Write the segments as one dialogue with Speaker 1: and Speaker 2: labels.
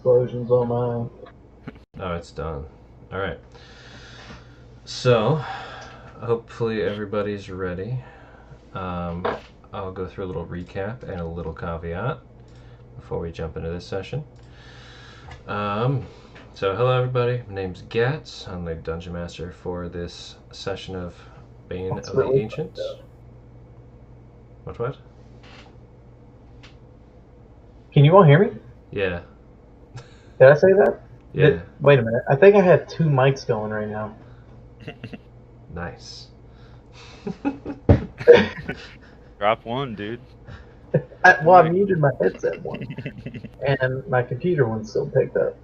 Speaker 1: explosions on mine.
Speaker 2: Oh, it's done. All right. So, hopefully everybody's ready. Um, I'll go through a little recap and a little caveat before we jump into this session. Um, hello everybody. My name's Gats. I'm the Dungeon Master for this session of Bane
Speaker 1: That's
Speaker 2: of the
Speaker 1: really fucked
Speaker 2: Ancients.
Speaker 1: up.
Speaker 2: What?
Speaker 1: Can you all hear me?
Speaker 2: Yeah.
Speaker 1: Did I say that?
Speaker 2: Yeah.
Speaker 1: Wait a minute. I think I had two mics going right now.
Speaker 2: Nice.
Speaker 3: Drop one, dude.
Speaker 1: I muted my headset one, and my computer one still picked up.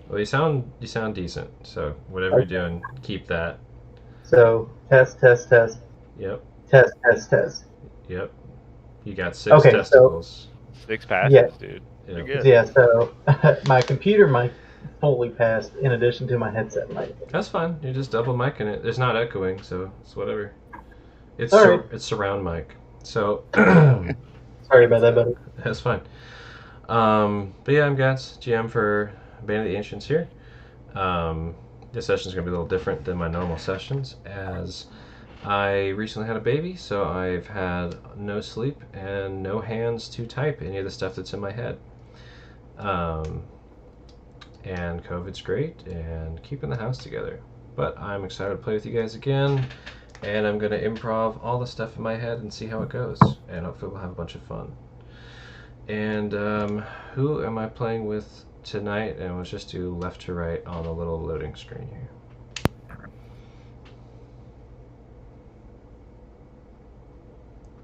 Speaker 2: Well, you sound decent. So whatever
Speaker 1: Okay.
Speaker 2: you're doing, keep that.
Speaker 1: So test, test, test,
Speaker 2: Yep.
Speaker 1: test, test, test.
Speaker 2: Yep. You got 6
Speaker 1: Okay,
Speaker 2: testicles.
Speaker 3: 6 passes,
Speaker 1: yeah,
Speaker 3: dude.
Speaker 2: Yep.
Speaker 3: You're good.
Speaker 1: yeah. So my computer mic fully passed, in addition to my headset mic.
Speaker 2: That's fine. You're just double micing it. It's not echoing, so it's whatever. It's
Speaker 1: All right.
Speaker 2: it's surround mic. So
Speaker 1: Sorry about that, buddy.
Speaker 2: that's fine. But yeah, I'm Gats, GM for Bane of the Ancients here. This session is going to be a little different than my normal sessions, as I recently had a baby, so I've had no sleep and no hands to type any of the stuff that's in my head. And COVID's great, and keeping the house together. But I'm excited to play with you guys again, and I'm going to improv all the stuff in my head and see how it goes, and hopefully we'll have a bunch of fun. And who am I playing with tonight? And let's just do left to right on the little loading screen here.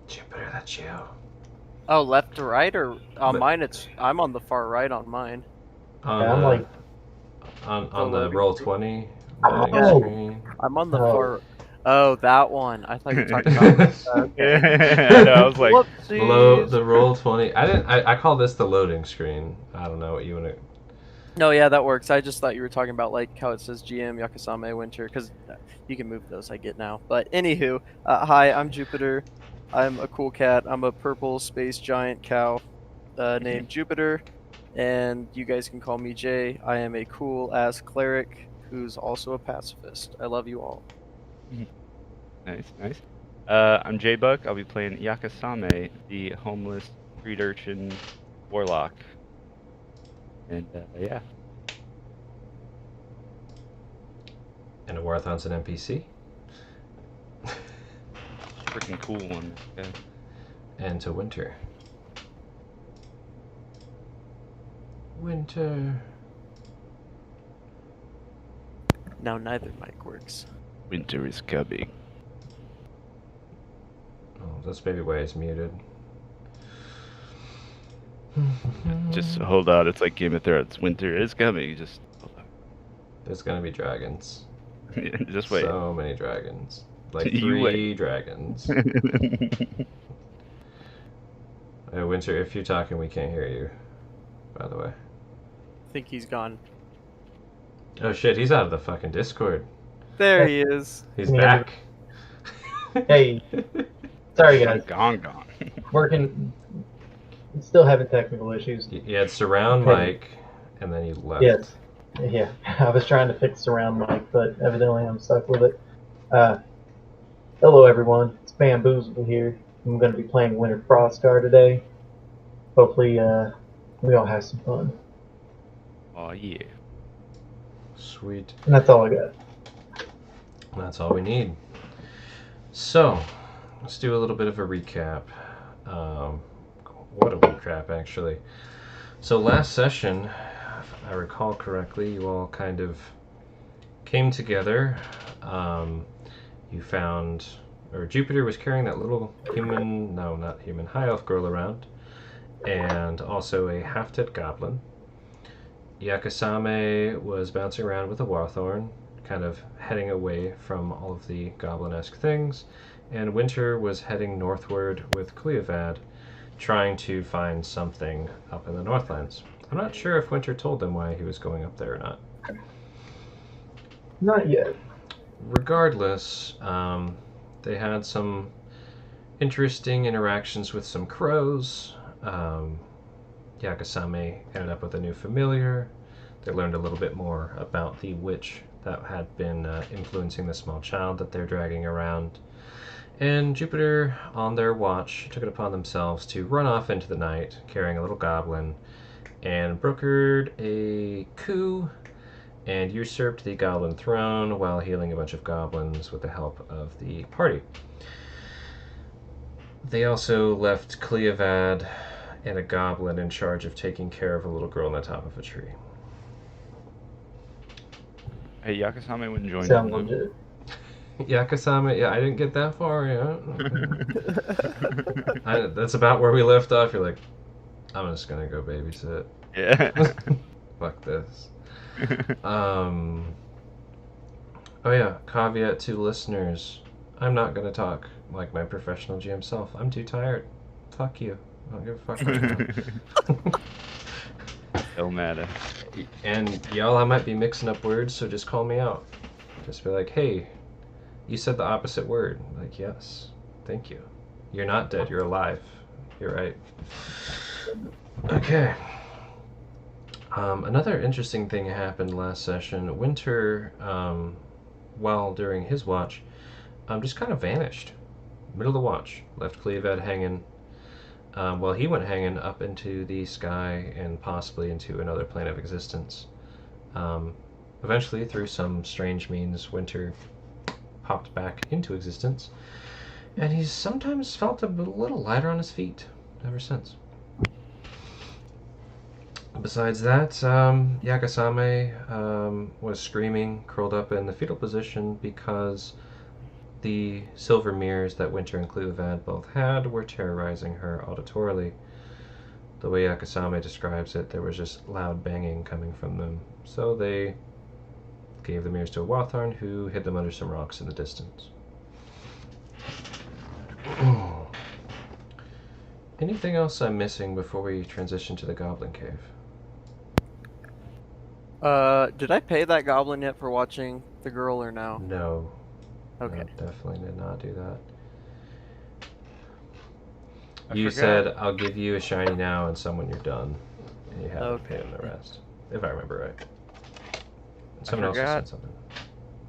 Speaker 2: Jupiter, that's you.
Speaker 4: Oh, left to right, or on
Speaker 2: But-
Speaker 4: mine? I'm on the far right on mine.
Speaker 2: On,
Speaker 1: Yeah, I'm like,
Speaker 2: on the
Speaker 4: loading
Speaker 2: roll
Speaker 4: screen.
Speaker 2: 20
Speaker 1: Oh.
Speaker 2: loading screen.
Speaker 4: I'm on the
Speaker 1: Oh.
Speaker 4: far. Oh, that one. I thought you were talking about.
Speaker 3: Yeah, I know, I was like,
Speaker 4: Whoopsies.
Speaker 2: The roll 20. I call this the loading screen. I don't know what you want to.
Speaker 4: No, yeah, that works. I just thought you were talking about like how it says GM Yakasame Winter, because you can move those. I get now. But anywho, hi, I'm Jupiter. I'm a cool cat. I'm a purple space giant cow named Jupiter, and you guys can call me Jay. I am a cool ass cleric who's also a pacifist. I love you all.
Speaker 3: nice. I'm J-Buck. I'll be playing Yakasame, the homeless street urchin warlock. And yeah.
Speaker 2: And a Warthon's an NPC.
Speaker 3: Freaking cool one. Yeah.
Speaker 2: And to Winter. Winter.
Speaker 4: Now neither mic works.
Speaker 3: Winter is coming.
Speaker 2: Oh, that's maybe why it's muted.
Speaker 3: Just hold out. It's like Game of Thrones. Winter is coming. Just hold on.
Speaker 2: There's gonna be dragons.
Speaker 3: Just wait.
Speaker 2: So many dragons. Like
Speaker 3: You
Speaker 2: 3
Speaker 3: wait.
Speaker 2: dragons. Winter, if you're talking, we can't hear you. By the way.
Speaker 4: I think he's gone.
Speaker 2: Oh shit, he's out of the fucking Discord.
Speaker 4: There he is.
Speaker 2: He's
Speaker 1: Can you
Speaker 2: back.
Speaker 1: Hey, sorry guys.
Speaker 3: Gone.
Speaker 1: Working. Still having technical issues.
Speaker 2: You had surround
Speaker 1: Okay.
Speaker 2: mic, and then you left.
Speaker 1: Yes. Yeah. I was trying to fix surround mic, but evidently I'm stuck with it. Hello everyone. It's Bamboozle here. I'm going to be playing Winter Froststar today. Hopefully, we all have some fun.
Speaker 3: Oh yeah.
Speaker 2: Sweet.
Speaker 1: And that's all I got.
Speaker 2: That's all we need. So, let's do a little bit of a recap. What a recap, actually. So last session, if I recall correctly, you all kind of came together. You found, or Jupiter was carrying that little human, no, not human, high elf girl around, and also a half-dead goblin. Yakasame was bouncing around with a Warthorn, kind of heading away from all of the goblin-esque things, and Winter was heading northward with Cleovad, trying to find something up in the Northlands. I'm not sure if Winter told them why he was going up there or not.
Speaker 1: Not yet.
Speaker 2: Regardless, they had some interesting interactions with some crows. Yakasame ended up with a new familiar. They learned a little bit more about the witch that had been influencing the small child that they're dragging around. And Jupiter, on their watch, took it upon themselves to run off into the night carrying a little goblin and brokered a coup and usurped the goblin throne while healing a bunch of goblins with the help of the party. They also left Cleovad and a goblin in charge of taking care of a little girl on the top of a tree.
Speaker 3: Hey, Yakasame wouldn't join
Speaker 1: Sounds
Speaker 3: them.
Speaker 1: legit.
Speaker 2: Yakasame, yeah, I didn't get that far yet. That's about where we left off. You're like, I'm just gonna go babysit.
Speaker 3: Yeah.
Speaker 2: Fuck this. Oh yeah, caveat to listeners. I'm not gonna talk like my professional GM self. I'm too tired. Fuck you. I don't give a fuck right now.
Speaker 3: Don't matter.
Speaker 2: And y'all, I might be mixing up words, so just call me out. Just be like, hey, you said the opposite word. Like, yes, thank you. You're not dead, you're alive. You're right. Okay. Another interesting thing happened last session. Winter, while during his watch, just kind of vanished. Middle of the watch. Left Cleovad hanging. Well, he went hanging up into the sky and possibly into another plane of existence. Eventually, through some strange means, Winter popped back into existence, and he's sometimes felt a little lighter on his feet ever since. Besides that, Yakasame was screaming, curled up in the fetal position because the silver mirrors that Winter and Cleovad both had were terrorizing her auditorily. The way Yakasame describes it, there was just loud banging coming from them. So they gave the mirrors to a Watharn, who hid them under some rocks in the distance. Anything else I'm missing before we transition to the Goblin Cave?
Speaker 4: Did I pay that goblin yet for watching the girl or no?
Speaker 2: No.
Speaker 4: Okay.
Speaker 2: No, definitely did not do that.
Speaker 3: I
Speaker 2: You
Speaker 3: forgot.
Speaker 2: said, I'll give you a shiny now and some when you're done. And you haven't paid
Speaker 4: Okay.
Speaker 2: him the rest. If I remember right. And someone else
Speaker 3: forgot.
Speaker 2: said something.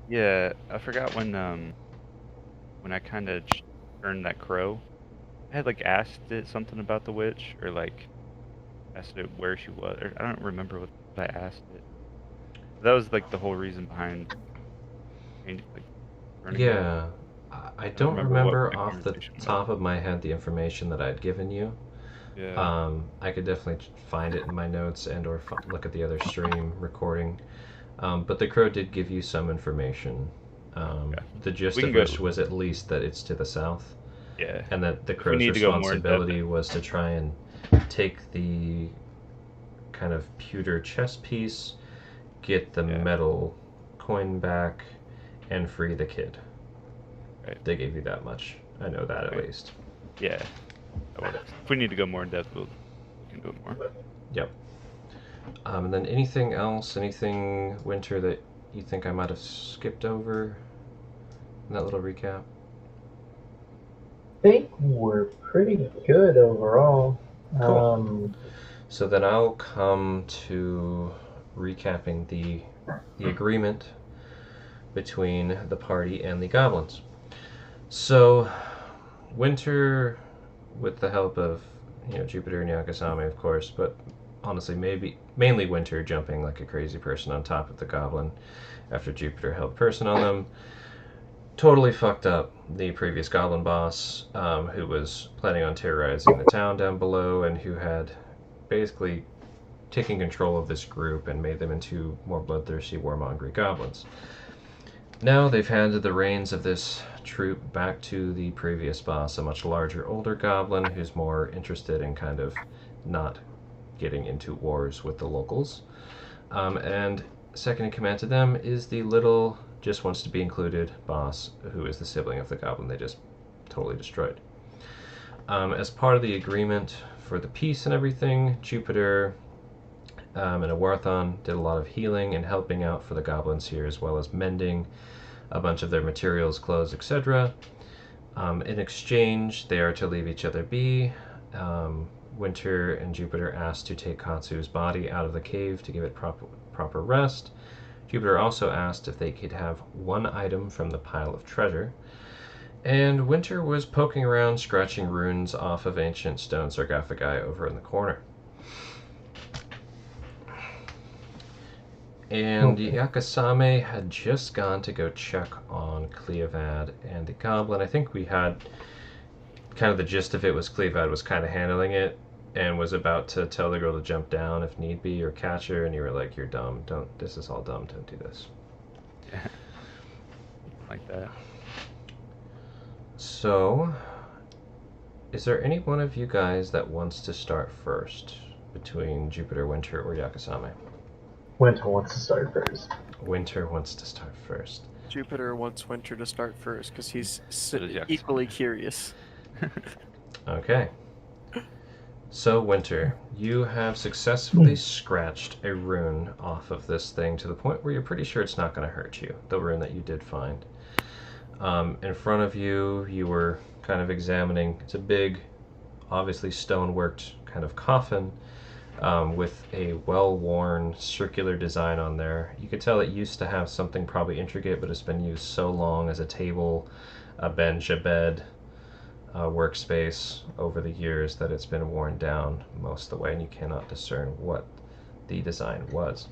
Speaker 3: Yeah, I forgot when I kind of turned that crow. I had like asked it something about the witch, or like asked it where she was. Or I don't remember what I asked it. That was like the whole reason behind like turning it.
Speaker 2: Yeah. I don't
Speaker 3: remember what
Speaker 2: remember
Speaker 3: the
Speaker 2: off the
Speaker 3: conversation was.
Speaker 2: top of my head the information that I'd given you.
Speaker 3: Yeah.
Speaker 2: I could definitely find it in my notes and or look at the other stream recording. But the crow did give you some information. The gist
Speaker 3: We
Speaker 2: of
Speaker 3: can go-
Speaker 2: which was at least that it's to the south,
Speaker 3: Yeah.
Speaker 2: and that the
Speaker 3: we
Speaker 2: crow's
Speaker 3: need to go more in depth.
Speaker 2: responsibility was to try and take the kind of pewter chess piece, get the
Speaker 3: Yeah.
Speaker 2: metal coin back, and free the kid.
Speaker 3: Right.
Speaker 2: They gave you that much. I know that at
Speaker 3: Right.
Speaker 2: least.
Speaker 3: Yeah. If we need to go more in depth, we can do it more.
Speaker 2: Yep. And then anything else, anything Winter that you think I might have skipped over in that little recap?
Speaker 1: I think we're pretty good overall.
Speaker 2: Cool. So then I'll come to recapping the agreement between the party and the goblins. So Winter, with the help of Jupiter and Yakasame, of course, but honestly mainly Winter jumping like a crazy person on top of the goblin after Jupiter held person on them, totally fucked up the previous goblin boss, who was planning on terrorizing the town down below and who had basically taken control of this group and made them into more bloodthirsty, warmongering goblins. Now they've handed the reins of this troop back to the previous boss, a much larger, older goblin who's more interested in kind of not getting into wars with the locals. And second in command to them is the little, just wants to be included boss, who is the sibling of the goblin they just totally destroyed. As part of the agreement for the peace and everything, Jupiter and Awarthon did a lot of healing and helping out for the goblins here, as well as mending a bunch of their materials, clothes, etc. In exchange, they are to leave each other be. Winter and Jupiter asked to take Katsu's body out of the cave to give it proper rest. Jupiter also asked if they could have one item from the pile of treasure. And Winter was poking around, scratching runes off of ancient stone sarcophagi over in the corner. And Yakasame had just gone to go check on Cleovad and the goblin. I think we had kind of the gist of it was Cleovad was kind of handling it and was about to tell the girl to jump down if need be or catch her, and you were like, "You're dumb. Don't. This is all dumb. Don't do this."
Speaker 3: Yeah. Like that.
Speaker 2: So, is there any one of you guys that wants to start first between Jupiter, Winter, or Yakasame?
Speaker 1: Winter wants to start first.
Speaker 2: Winter wants to start first.
Speaker 4: Jupiter wants Winter to start first because he's
Speaker 3: does Yakasame.
Speaker 4: equally curious.
Speaker 2: Okay. So, Winter, you have successfully scratched a rune off of this thing to the point where you're pretty sure it's not going to hurt you, the rune that you did find. In front of you, you were kind of examining, it's a big, obviously stone-worked kind of coffin with a well-worn circular design on there. You could tell it used to have something probably intricate, but it's been used so long as a table, a bench, a bed, workspace over the years that it's been worn down most of the way, and you cannot discern what the design was.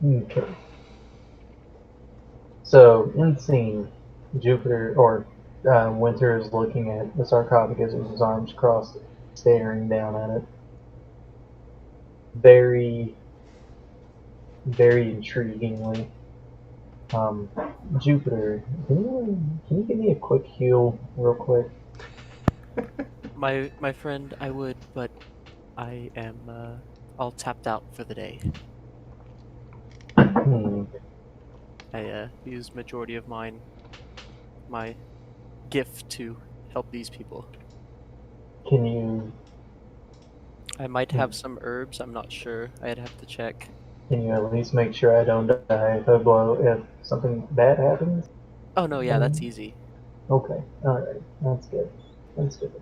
Speaker 1: Okay. So, in scene, Jupiter, or Winter is looking at the sarcophagus with his arms crossed, staring down at it. Very, very intriguingly. Jupiter, can you give me a quick heal real quick?
Speaker 4: My friend, I would, but I am all tapped out for the day. I used majority of my gift to help these people.
Speaker 1: Can you
Speaker 4: I might have some herbs. I'm not sure. I'd have to check.
Speaker 1: at least make sure I don't die if something bad happens?
Speaker 4: Oh no, yeah, that's easy.
Speaker 1: Okay, alright, that's good. That's good.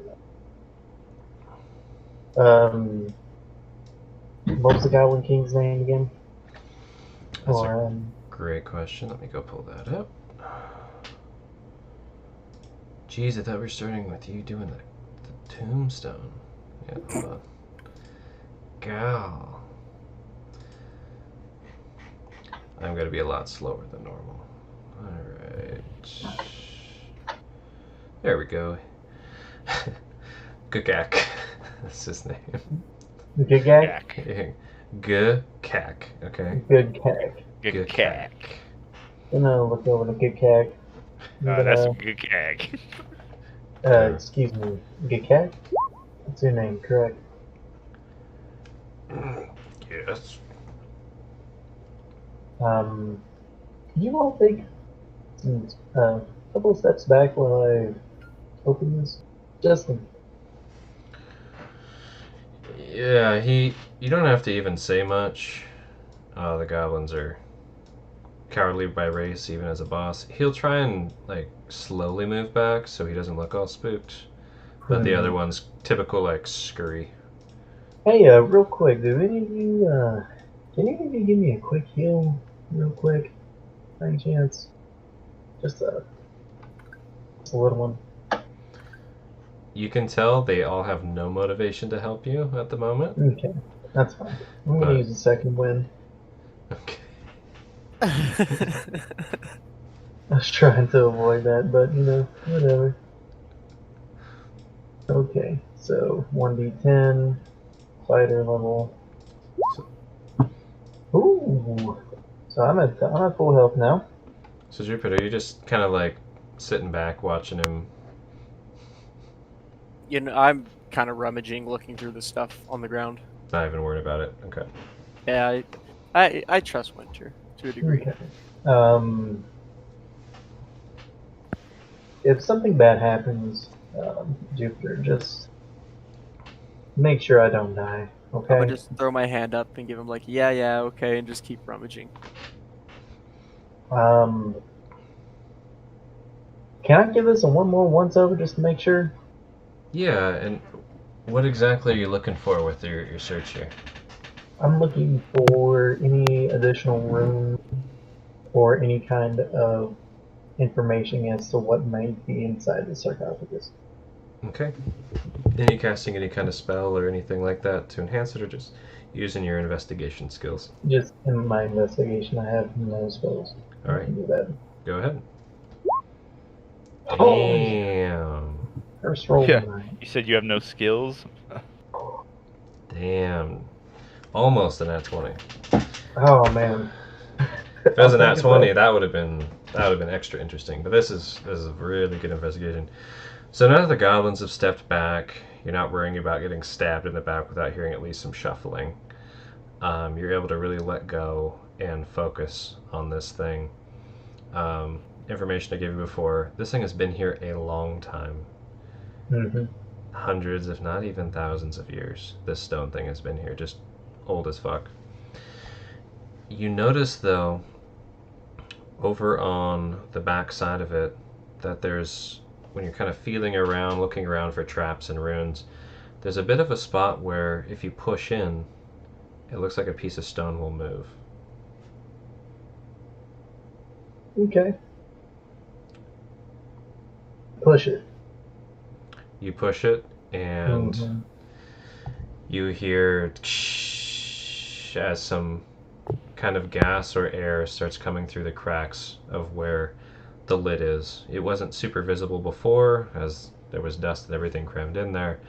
Speaker 1: What was the Goblin King's name again?
Speaker 2: That's a great question. Let me go pull that up. Jeez, I thought we were starting with you doing the tombstone. Yeah, hold on. Gal. I'm going to be a lot slower than normal. Alright. There we go. Gugak. That's his name.
Speaker 1: Gugak?
Speaker 2: Gugak. Okay.
Speaker 1: Gugak.
Speaker 3: Gugak.
Speaker 1: I'm gonna look over the Gugak.
Speaker 3: Oh, that's a Gugak.
Speaker 1: Excuse me, Gugak? That's your name, correct?
Speaker 2: Yes.
Speaker 1: Can you all take a couple of steps back while I open this? Justin.
Speaker 2: Yeah, you don't have to even say much. The goblins are cowardly by race, even as a boss. He'll try and, like, slowly move back so he doesn't look all spooked. But the other one's typical, like, scurry.
Speaker 1: Hey, real quick, can any of you give me a quick heal, real quick? By any chance? Just a little one.
Speaker 2: You can tell they all have no motivation to help you at the moment.
Speaker 1: Okay, that's fine. I'm gonna use a second wind.
Speaker 2: Okay.
Speaker 1: I was trying to avoid that, but whatever. Okay, so 1d10, fighter level. Ooh, so I'm at full health now.
Speaker 2: So Jupiter, you're just kind of like sitting back, watching him.
Speaker 4: I'm kind of rummaging, looking through the stuff on the ground.
Speaker 2: Not even worried about it. Okay.
Speaker 4: Yeah, I trust Winter to a degree.
Speaker 1: Okay. If something bad happens, Jupiter, just make sure I don't die. Okay.
Speaker 4: I'm gonna just throw my hand up and give him like, yeah, okay, and just keep rummaging.
Speaker 1: Can I give this a one more once over just to make sure?
Speaker 2: Yeah, and What exactly are you looking for with your search here?
Speaker 1: I'm looking for any additional room or any kind of information as to what might be inside the sarcophagus.
Speaker 2: Okay. Any casting any kind of spell or anything like that to enhance it, or just using your investigation skills?
Speaker 1: Just in my investigation, I have no spells.
Speaker 2: All
Speaker 1: I
Speaker 2: right,
Speaker 1: can do that.
Speaker 2: go ahead.
Speaker 1: Holy
Speaker 2: Damn.
Speaker 1: first roll
Speaker 3: Yeah.
Speaker 1: tonight.
Speaker 3: You said you have no skills?
Speaker 2: Damn. Almost a nat 20.
Speaker 1: Oh man.
Speaker 2: If it was a
Speaker 1: I'll
Speaker 2: nat
Speaker 1: take it
Speaker 2: 20,
Speaker 1: back.
Speaker 2: that would have been extra interesting. But this is a really good investigation. So none of the goblins have stepped back. You're not worrying about getting stabbed in the back without hearing at least some shuffling. You're able to really let go and focus on this thing. Information I gave you before. This thing has been here a long time.
Speaker 1: Mm-hmm.
Speaker 2: Hundreds, if not even thousands of years. This stone thing has been here, just old as fuck. You notice, though, over on the back side of it, that there's, when you're kind of feeling around, looking around for traps and runes, there's a bit of a spot where if you push in, it looks like a piece of stone will move.
Speaker 1: Okay. Push it.
Speaker 2: You push it, and
Speaker 1: Mm-hmm.
Speaker 2: you hear as some kind of gas or air starts coming through the cracks of where the lid is. It wasn't super visible before, as there was dust and everything crammed in there,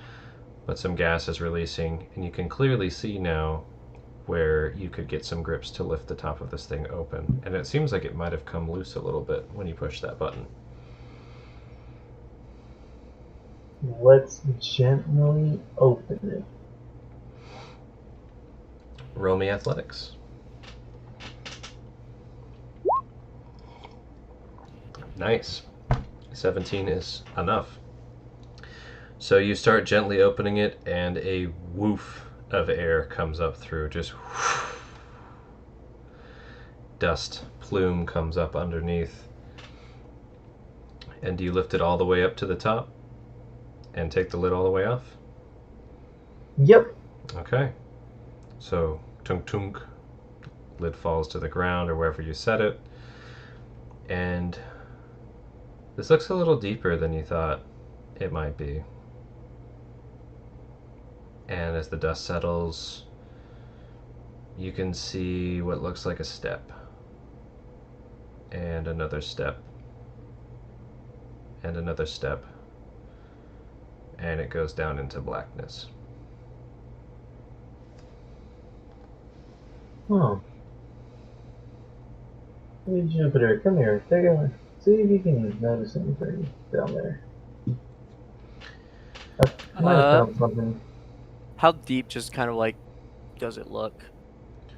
Speaker 2: but some gas is releasing, and you can clearly see now where you could get some grips to lift the top of this thing open. And it seems like it might have come loose a little bit when you push that button.
Speaker 1: Let's gently open it.
Speaker 2: Roll me athletics. Nice. 17 is enough. So you start gently opening it, and a woof of air comes up through. Just dust plume comes up underneath. And do you lift it all the way up to the top and take the lid all the way off?
Speaker 1: Yep.
Speaker 2: Okay. So tunk tunk, lid falls to the ground or wherever you set it. And this looks a little deeper than you thought it might be. And as the dust settles, you can see what looks like a step. And another step. And another step. And it goes down into blackness.
Speaker 1: Oh. Hey, Jupiter, come here. Take a see if you can notice anything down there. I might have found something.
Speaker 4: How deep just kind of like does it look?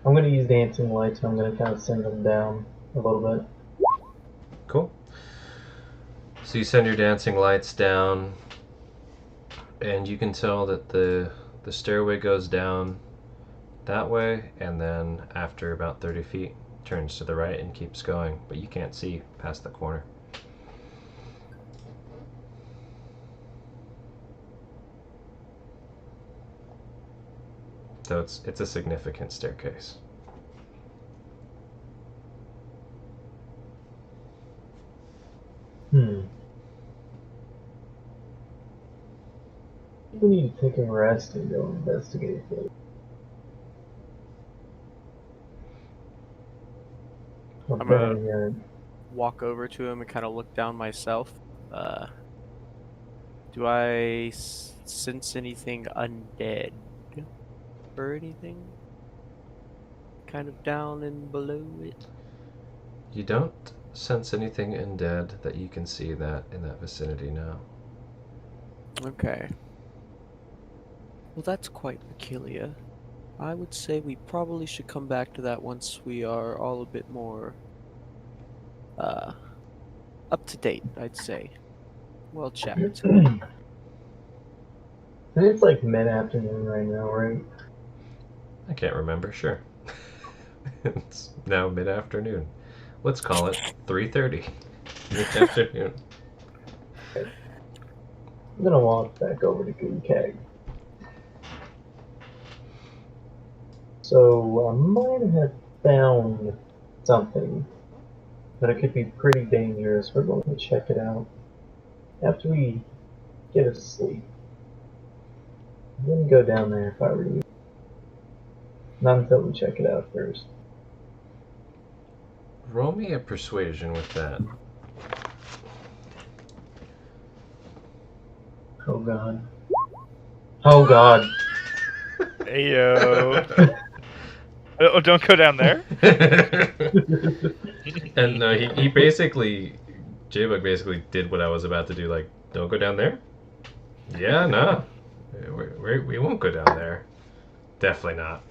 Speaker 1: I'm gonna use dancing lights. I'm gonna kind of send them down a little bit.
Speaker 2: Cool. So you send your dancing lights down, and you can tell that the stairway goes down that way, and then after about 30 feet, turns to the right and keeps going, but you can't see past the corner. So it's a significant staircase.
Speaker 1: We need to take a rest and go investigate it.
Speaker 4: I'm gonna walk over to him and kind of look down myself. Do I sense anything undead or anything? Kind of down and below it.
Speaker 2: You don't sense anything undead that you can see that in that vicinity now.
Speaker 4: Okay. Well, that's quite peculiar. I would say we probably should come back to that once we are all a bit more up to date, I'd say. Well checked.
Speaker 1: And it's like mid-afternoon right now, right?
Speaker 2: I can't remember, sure. It's now mid-afternoon. Let's call it 3:30 mid-afternoon.
Speaker 1: I'm gonna walk back over to Goon Keg. So I might have found something, but it could be pretty dangerous. We're going to check it out after we get to sleep. I wouldn't go down there if I were you. Not until we check it out first.
Speaker 2: Roll me a persuasion with that.
Speaker 1: Oh god. Oh god.
Speaker 3: Ayo. Oh, don't go down there.
Speaker 2: And he basically, J-Bug basically did what I was about to do. Like, don't go down there. Yeah, no, we won't go down there. Definitely not.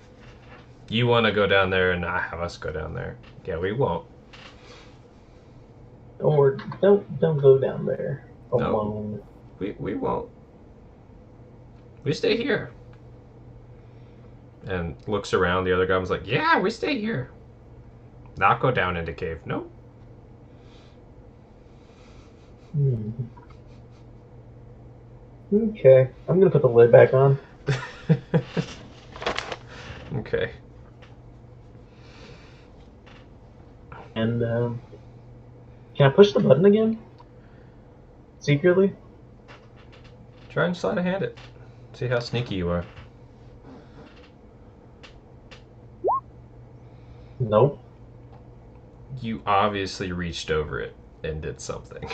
Speaker 2: You want to go down there and not have us go down there? Yeah, we won't.
Speaker 1: Or don't go down there
Speaker 2: No.
Speaker 1: alone.
Speaker 2: We won't. We stay here. And looks around. The other goblin's like, yeah, we stay here. Not go down into cave. Nope.
Speaker 1: Okay, I'm gonna put the lid back on.
Speaker 2: Okay.
Speaker 1: And can I push the button again? Secretly?
Speaker 2: Try and sleight of hand it. See how sneaky you are.
Speaker 1: Nope.
Speaker 2: You obviously reached over it and did something.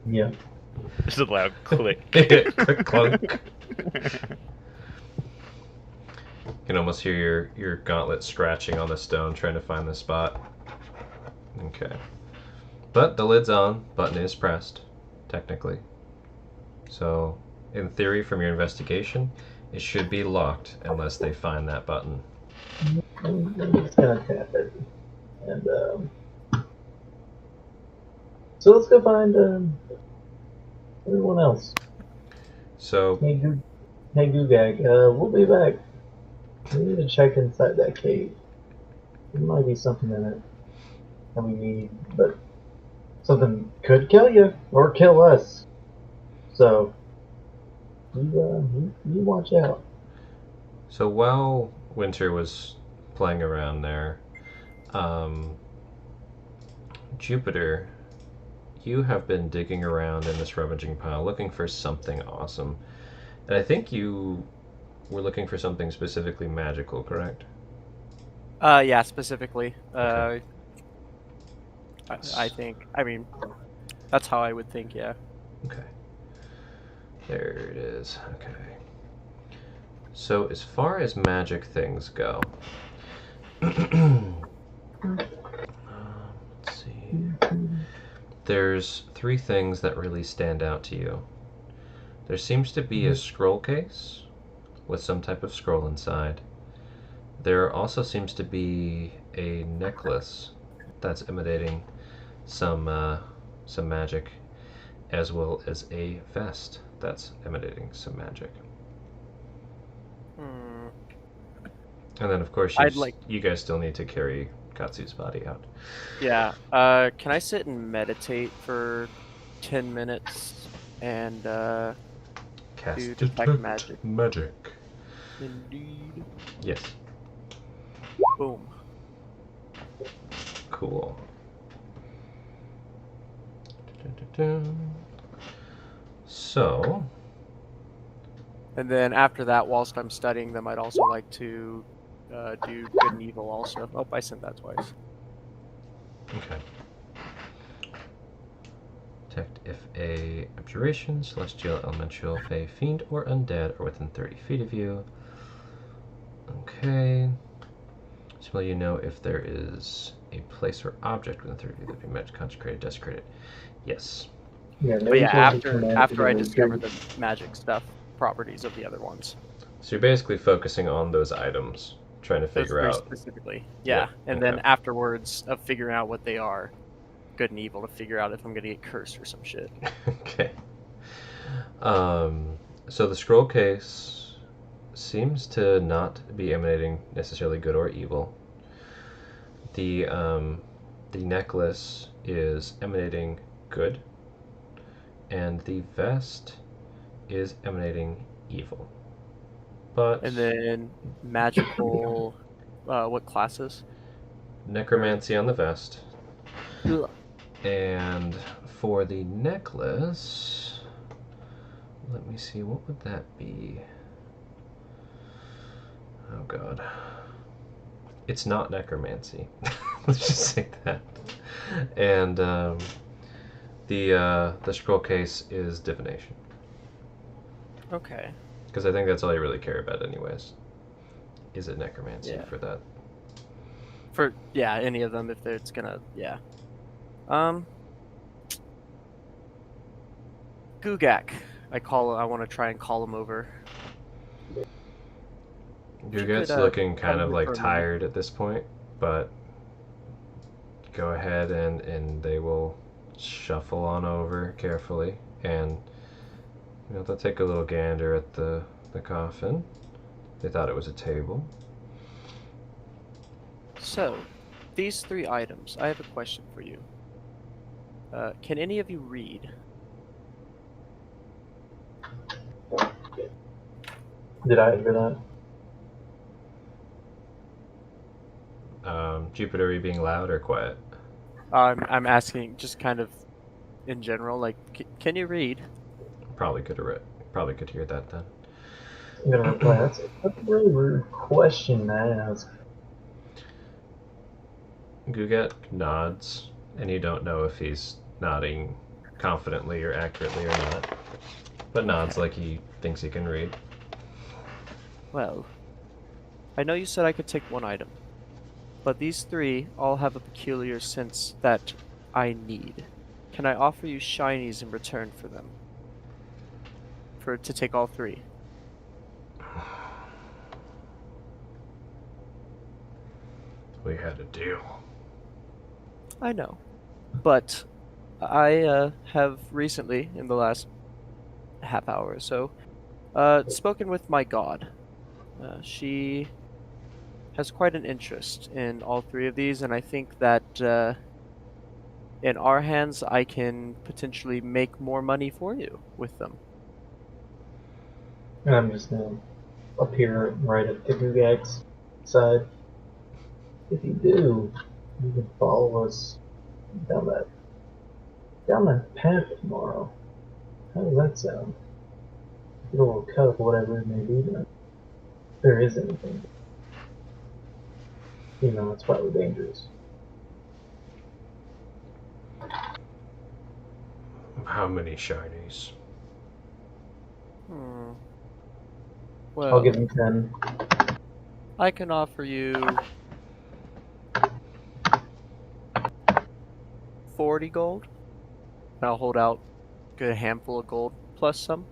Speaker 1: Yeah.
Speaker 3: There's a loud click.
Speaker 2: Click clunk. You can almost hear your gauntlet scratching on the stone trying to find the spot. Okay. But the lid's on, button is pressed, technically. So, in theory, from your investigation, it should be locked unless they find that button.
Speaker 1: I'm just gonna tap it. And so let's go find everyone else.
Speaker 2: So,
Speaker 1: Hey Googag, we'll be back. We need to check inside that cave. There might be something in it that we need, but something could kill you or kill us. So you watch out.
Speaker 2: so while Winter was playing around there, Jupiter, you have been digging around in this rummaging pile looking for something awesome. And I think you were looking for something specifically magical, correct?
Speaker 4: Yeah, specifically.
Speaker 2: Okay.
Speaker 4: I think. I mean, that's how I would think. Yeah.
Speaker 2: Okay. There it is. Okay. So as far as magic things go, let's see. There's 3 things that really stand out to you. There seems to be a scroll case with some type of scroll inside. There also seems to be a necklace that's emanating some magic, as well as a vest that's emanating some magic.
Speaker 4: Hmm.
Speaker 2: And then, of course, you guys still need to carry Katsu's body out.
Speaker 4: Yeah. Can I sit and meditate for 10 minutes and
Speaker 2: Cast
Speaker 4: do detect magic?
Speaker 2: Magic.
Speaker 4: Indeed.
Speaker 2: Yes.
Speaker 4: Boom.
Speaker 2: Cool. So,
Speaker 4: And then after that, whilst I'm studying them, I'd also like to do good and evil also. Oh, I sent that twice.
Speaker 2: okay. Detect if a abjuration, celestial, elemental, fey, fiend, or undead are within 30 feet of you. Okay. So will you know if there is a place or object within 30 feet that be met, consecrated, desecrated? Yes.
Speaker 1: Yeah,
Speaker 4: But yeah, after I
Speaker 1: discover
Speaker 4: discover the magic stuff, properties of the other ones.
Speaker 2: So you're basically focusing on those items, trying to
Speaker 4: Those
Speaker 2: figure
Speaker 4: three
Speaker 2: out.
Speaker 4: specifically. Yeah.
Speaker 2: Yeah,
Speaker 4: And
Speaker 2: okay.
Speaker 4: then afterwards of figuring out what they are, good and evil, to figure out if I'm gonna get cursed or some shit.
Speaker 2: Okay. So the scroll case seems to not be emanating necessarily good or evil. The necklace is emanating good, and the vest is emanating evil. But
Speaker 4: And then magical what classes?
Speaker 2: Necromancy on the vest.
Speaker 4: Ugh.
Speaker 2: And for the necklace, let me see, what would that be? Oh god. It's not necromancy. Let's just say that. And the scroll case is divination.
Speaker 4: Okay.
Speaker 2: Because I think that's all you really care about anyways. Is it necromancy
Speaker 4: Yeah.
Speaker 2: for that?
Speaker 4: For any of them if it's gonna Gugak. I want to try and call him over.
Speaker 2: Gugat's
Speaker 4: could,
Speaker 2: looking
Speaker 4: come
Speaker 2: kind of
Speaker 4: here
Speaker 2: like
Speaker 4: for a minute.
Speaker 2: tired at this point, but go ahead and they will shuffle on over carefully, and they'll take a little gander at the coffin. They thought it was a table.
Speaker 4: So, these 3 items. I have a question for you. Can any of you read?
Speaker 1: Did I hear that?
Speaker 2: Jupiter, are you being loud or quiet?
Speaker 4: I'm asking just kind of in general. Like, can you read?
Speaker 2: Probably could hear that then.
Speaker 1: I'm gonna reply. That's a really rude question to ask.
Speaker 2: Gugat nods, and you don't know if he's nodding confidently or accurately or not, but nods like he thinks he can read.
Speaker 4: Well, I know you said I could take 1 item, but these 3 all have a peculiar sense that I need. Can I offer you shinies in return for them? To take all 3?
Speaker 2: We had a deal.
Speaker 4: I know, but I have recently, in the last half hour or so, spoken with my god. She has quite an interest in all 3 of these, and I think that in our hands, I can potentially make more money for you with them.
Speaker 1: And I'm just gonna appear right at the Gugak's side. If you do, you can follow us down that path tomorrow. How does that sound? Get a little cut of whatever it may be done. If there is anything. It's probably dangerous.
Speaker 2: How many shinies?
Speaker 4: Well,
Speaker 1: I'll give him 10.
Speaker 4: I can offer you 40 gold. And I'll hold out a good handful of gold plus some.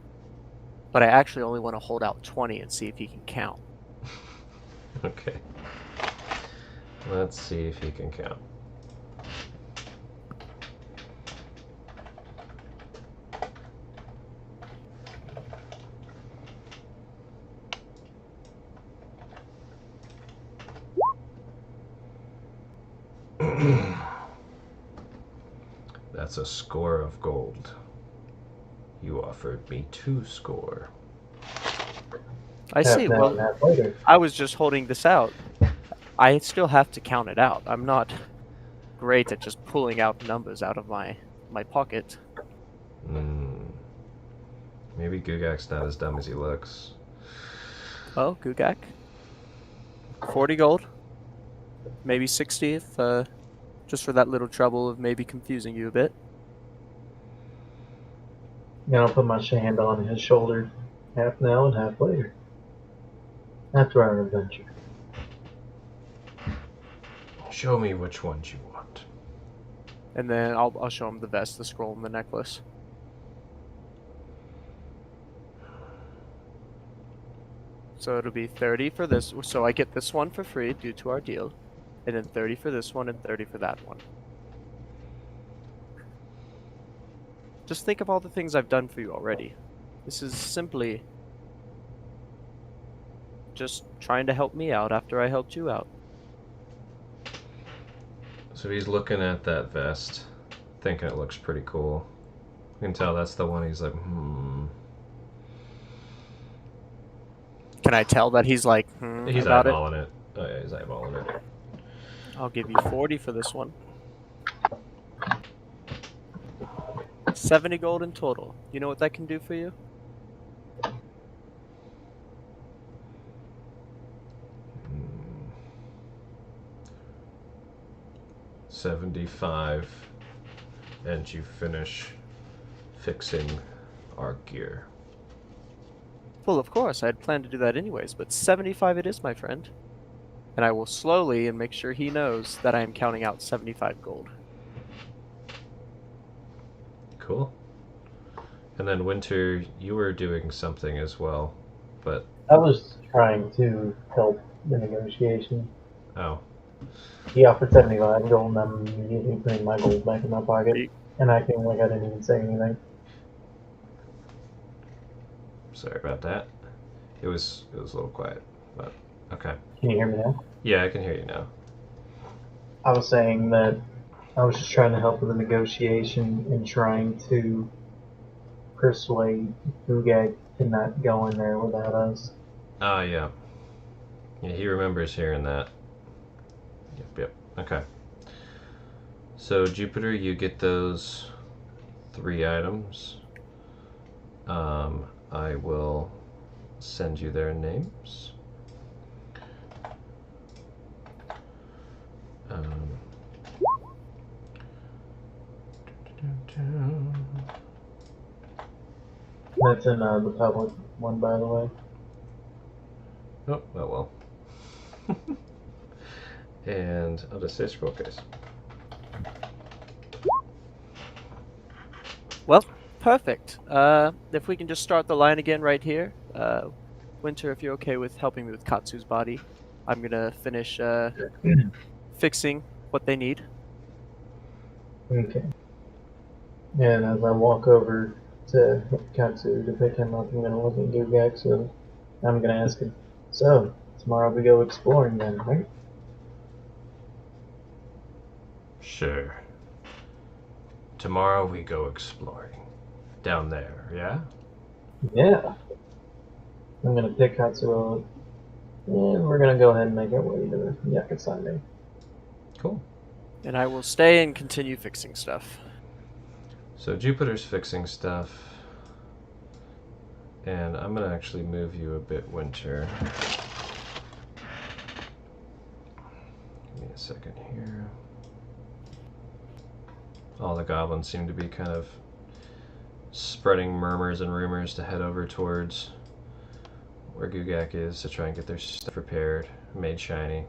Speaker 4: But I actually only want to hold out 20 and see if he can count.
Speaker 2: Okay. Let's see if he can count. That's a score of gold. You offered me 2 score.
Speaker 4: I see.
Speaker 1: Half now and
Speaker 4: Well,
Speaker 1: half later.
Speaker 4: I was just holding this out. I still have to count it out. I'm not great at just pulling out numbers out of my pocket.
Speaker 2: Maybe Gugak's not as dumb as he looks.
Speaker 4: Oh, Gugak. 40 gold. Maybe 60 if, just for that little trouble of maybe confusing you a bit.
Speaker 1: Now I'll put my hand on his shoulder. Half now and half later. After our adventure.
Speaker 2: Show me which ones you want.
Speaker 4: And then I'll show him the vest, the scroll, and the necklace. So it'll be 30 for this. So I get this one for free due to our deal. And then 30 for this one and 30 for that one. Just think of all the things I've done for you already. This is simply just trying to help me out after I helped you out.
Speaker 2: So he's looking at that vest, thinking it looks pretty cool. You can tell that's the one he's like,
Speaker 4: Can I tell that he's like,
Speaker 2: He's
Speaker 4: about it?
Speaker 2: eyeballing it. Oh yeah, he's eyeballing it.
Speaker 4: I'll give you 40 for this one. 70 gold in total. You know what that can do for you?
Speaker 2: Hmm. 75, and you finish fixing our gear.
Speaker 4: Well, of course, I had planned to do that anyways, but 75 it is, my friend. And I will slowly and make sure he knows that I am counting out 75 gold.
Speaker 2: Cool. And then Winter, you were doing something as well, but
Speaker 1: I was trying to help the negotiation.
Speaker 2: oh,
Speaker 1: He offered 75 gold, and I'm immediately putting my gold back in my pocket and acting like I didn't even say anything.
Speaker 2: sorry about that. It was a little quiet, but okay.
Speaker 1: Can you hear me now?
Speaker 2: Yeah, I can hear you now.
Speaker 1: I was saying that I was just trying to help with the negotiation and trying to persuade Bugag to not go in there without us.
Speaker 2: Ah, yeah. Yeah, he remembers hearing that. Yep. Okay. So Jupiter, you get those 3 items. I will send you their names. Um,
Speaker 1: That's in the public one, by the way.
Speaker 2: oh, well. And I'll just say scroll case.
Speaker 4: Well, perfect. If we can just start the line again right here. Winter, if you're okay with helping me with Katsu's body, I'm gonna finish fixing what they need.
Speaker 1: Okay. And as I walk over to Katsu to pick him up, I'm going to look at Gugak, so I'm going to ask him, so, tomorrow we go exploring then, right?
Speaker 2: Sure. Tomorrow we go exploring. Down there, yeah?
Speaker 1: Yeah. I'm going to pick Katsu up, and we're going to go ahead and make our way to Yakasane.
Speaker 2: Cool.
Speaker 4: And I will stay and continue fixing stuff.
Speaker 2: So Jupiter's fixing stuff. And I'm going to actually move you a bit, Winter. Give me a second here. All the goblins seem to be kind of spreading murmurs and rumors to head over towards where Gugak is to try and get their stuff prepared, made shiny.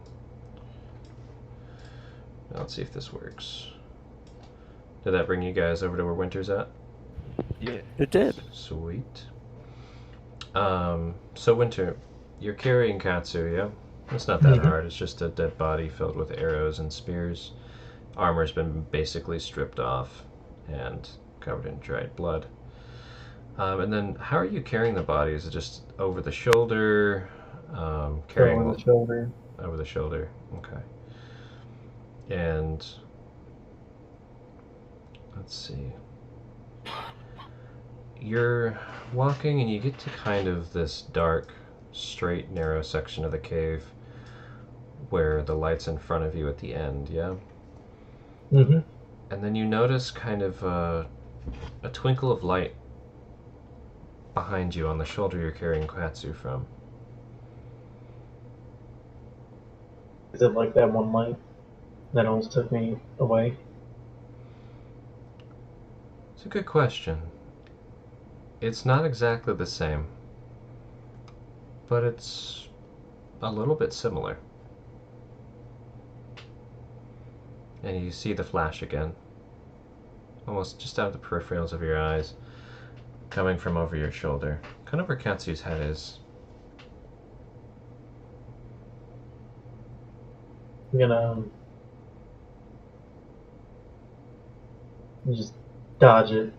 Speaker 2: Now let's see if this works. Did that bring you guys over to where Winter's at?
Speaker 3: Yeah.
Speaker 4: It did.
Speaker 2: Sweet. So Winter, you're carrying Katsu, yeah? It's not that hard. It's just a dead body filled with arrows and spears. Armor's been basically stripped off and covered in dried blood. And then, how are you carrying the body? Is it just over the shoulder? Carrying
Speaker 1: Over the shoulder.
Speaker 2: over the shoulder. Okay. And let's see. You're walking and you get to kind of this dark, straight, narrow section of the cave where the light's in front of you at the end, yeah?
Speaker 1: Mm-hmm.
Speaker 2: And then you notice kind of a twinkle of light behind you on the shoulder you're carrying Katsu from.
Speaker 1: Is it like that one light that almost took me away?
Speaker 2: It's a good question. It's not exactly the same, but it's a little bit similar. And you see the flash again, almost just out of the peripherals of your eyes, coming from over your shoulder, kind of where Katsu's head is.
Speaker 1: I'm gonna just dodge it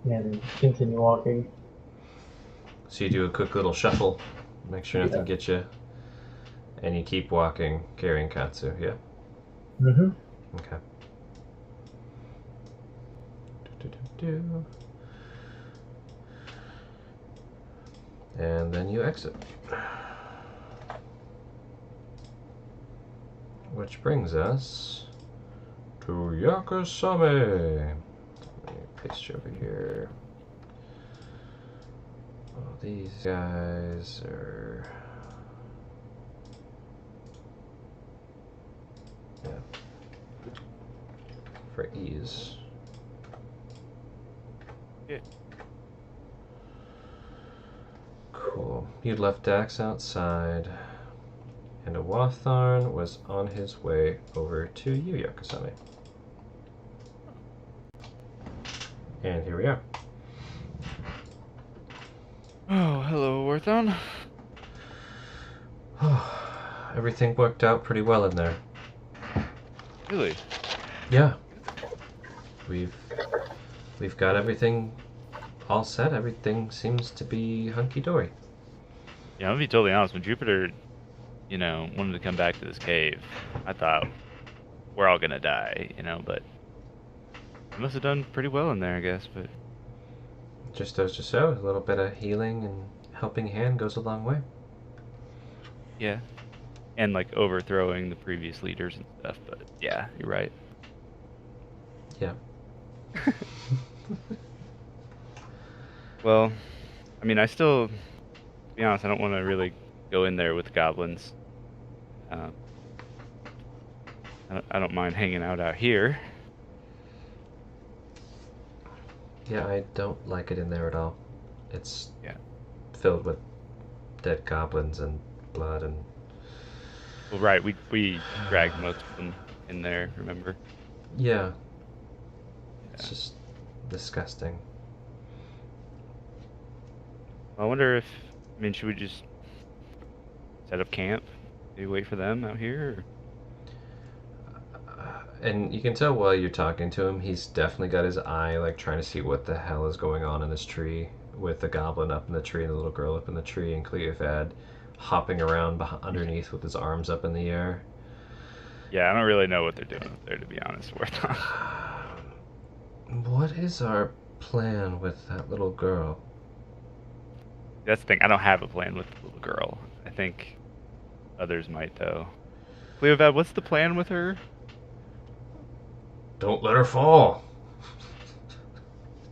Speaker 1: and continue walking.
Speaker 2: So you do a quick little shuffle, make sure nothing
Speaker 1: Yeah.
Speaker 2: gets you, and you keep walking, carrying Katsu, yeah?
Speaker 1: Mm-hmm.
Speaker 2: Okay. Do-do-do-do. And then you exit. which brings us to Yakasame. Let me paste you over here. Oh, these guys are... Yeah. For ease.
Speaker 3: Yeah.
Speaker 2: Cool. You left Dax outside, and a Watharn was on his way over to you, Yakasame. And here we are.
Speaker 3: Oh, hello, Warthon.
Speaker 2: Everything worked out pretty well in there.
Speaker 3: Really?
Speaker 2: Yeah. We've got everything all set. Everything seems to be hunky-dory.
Speaker 3: Yeah, I'm gonna be totally honest. When Jupiter, wanted to come back to this cave, I thought we're all gonna die, but we must have done pretty well in there, I guess. But
Speaker 2: Just goes to show, a little bit of healing and helping hand goes a long way.
Speaker 3: yeah, and like overthrowing the previous leaders and stuff. But yeah, you're right.
Speaker 2: Yeah.
Speaker 3: Well, I mean, to be honest, I don't want to really go in there with goblins. I don't mind hanging out here.
Speaker 2: Yeah, I don't like it in there at all. It's
Speaker 3: Yeah.
Speaker 2: filled with dead goblins and blood and...
Speaker 3: Well, right, we dragged most of them in there, remember?
Speaker 2: Yeah. It's just disgusting.
Speaker 3: I wonder should we just set up camp? Maybe wait for them out here?
Speaker 2: And you can tell while you're talking to him, he's definitely got his eye like trying to see what the hell is going on in this tree, with the goblin up in the tree and the little girl up in the tree and Cleophad hopping around underneath with his arms up in the air.
Speaker 3: Yeah, I don't really know what they're doing up there, to be honest.
Speaker 2: What is our plan with that little girl?
Speaker 3: That's the thing. I don't have a plan with the little girl. I think others might, though. Cleophad, what's the plan with her?
Speaker 2: Don't let her fall.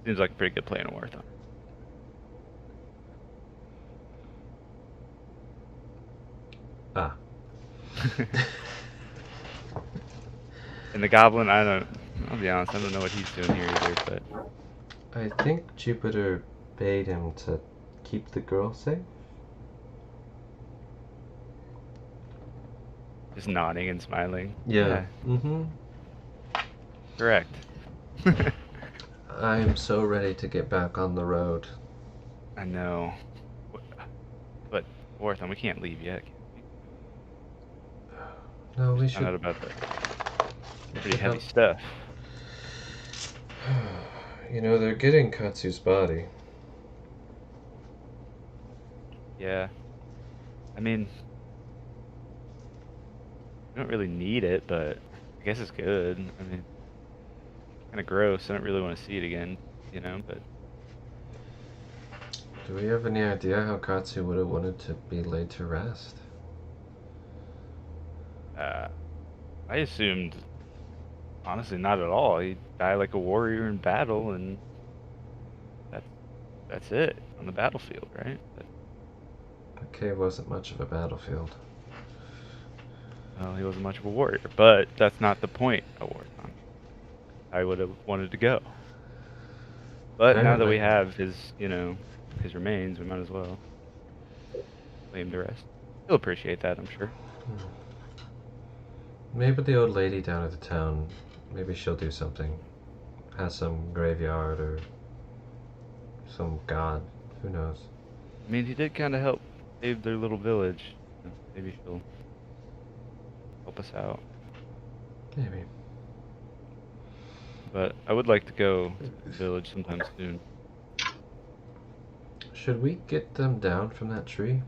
Speaker 3: Seems like a pretty good plan to work on.
Speaker 2: Ah.
Speaker 3: And the goblin, I'll be honest, I don't know what he's doing here either, but...
Speaker 2: I think Jupiter bade him to keep the girl safe.
Speaker 3: Just nodding and smiling.
Speaker 2: Yeah. Mm-hmm.
Speaker 3: Correct.
Speaker 2: I am so ready to get back on the road.
Speaker 3: I know. But, Warthon, we can't leave yet.
Speaker 2: No, we
Speaker 3: Found
Speaker 2: should...
Speaker 3: out about the pretty heavy stuff.
Speaker 2: You know, they're getting Katsu's body.
Speaker 3: Yeah. I mean, we don't really need it, but I guess it's good. I mean, kind of gross. I don't really want to see it again, but...
Speaker 2: Do we have any idea how Katsu would have wanted to be laid to rest?
Speaker 3: I assumed, honestly, not at all. He'd die like a warrior in battle, and that's it on the battlefield, right?
Speaker 2: The cave wasn't much of a battlefield.
Speaker 3: Well, he wasn't much of a warrior, but that's not the point of Warthon. I would have wanted to go. But now that we have his remains, we might as well lay him to rest. He'll appreciate that, I'm sure.
Speaker 2: Maybe the old lady down at the town, maybe she'll do something. Has some graveyard or some god. Who knows?
Speaker 3: I mean, he did kind of help save their little village. Maybe she'll help us out.
Speaker 2: Maybe.
Speaker 3: But I would like to go to the village sometime soon.
Speaker 2: Should we get them down from that tree?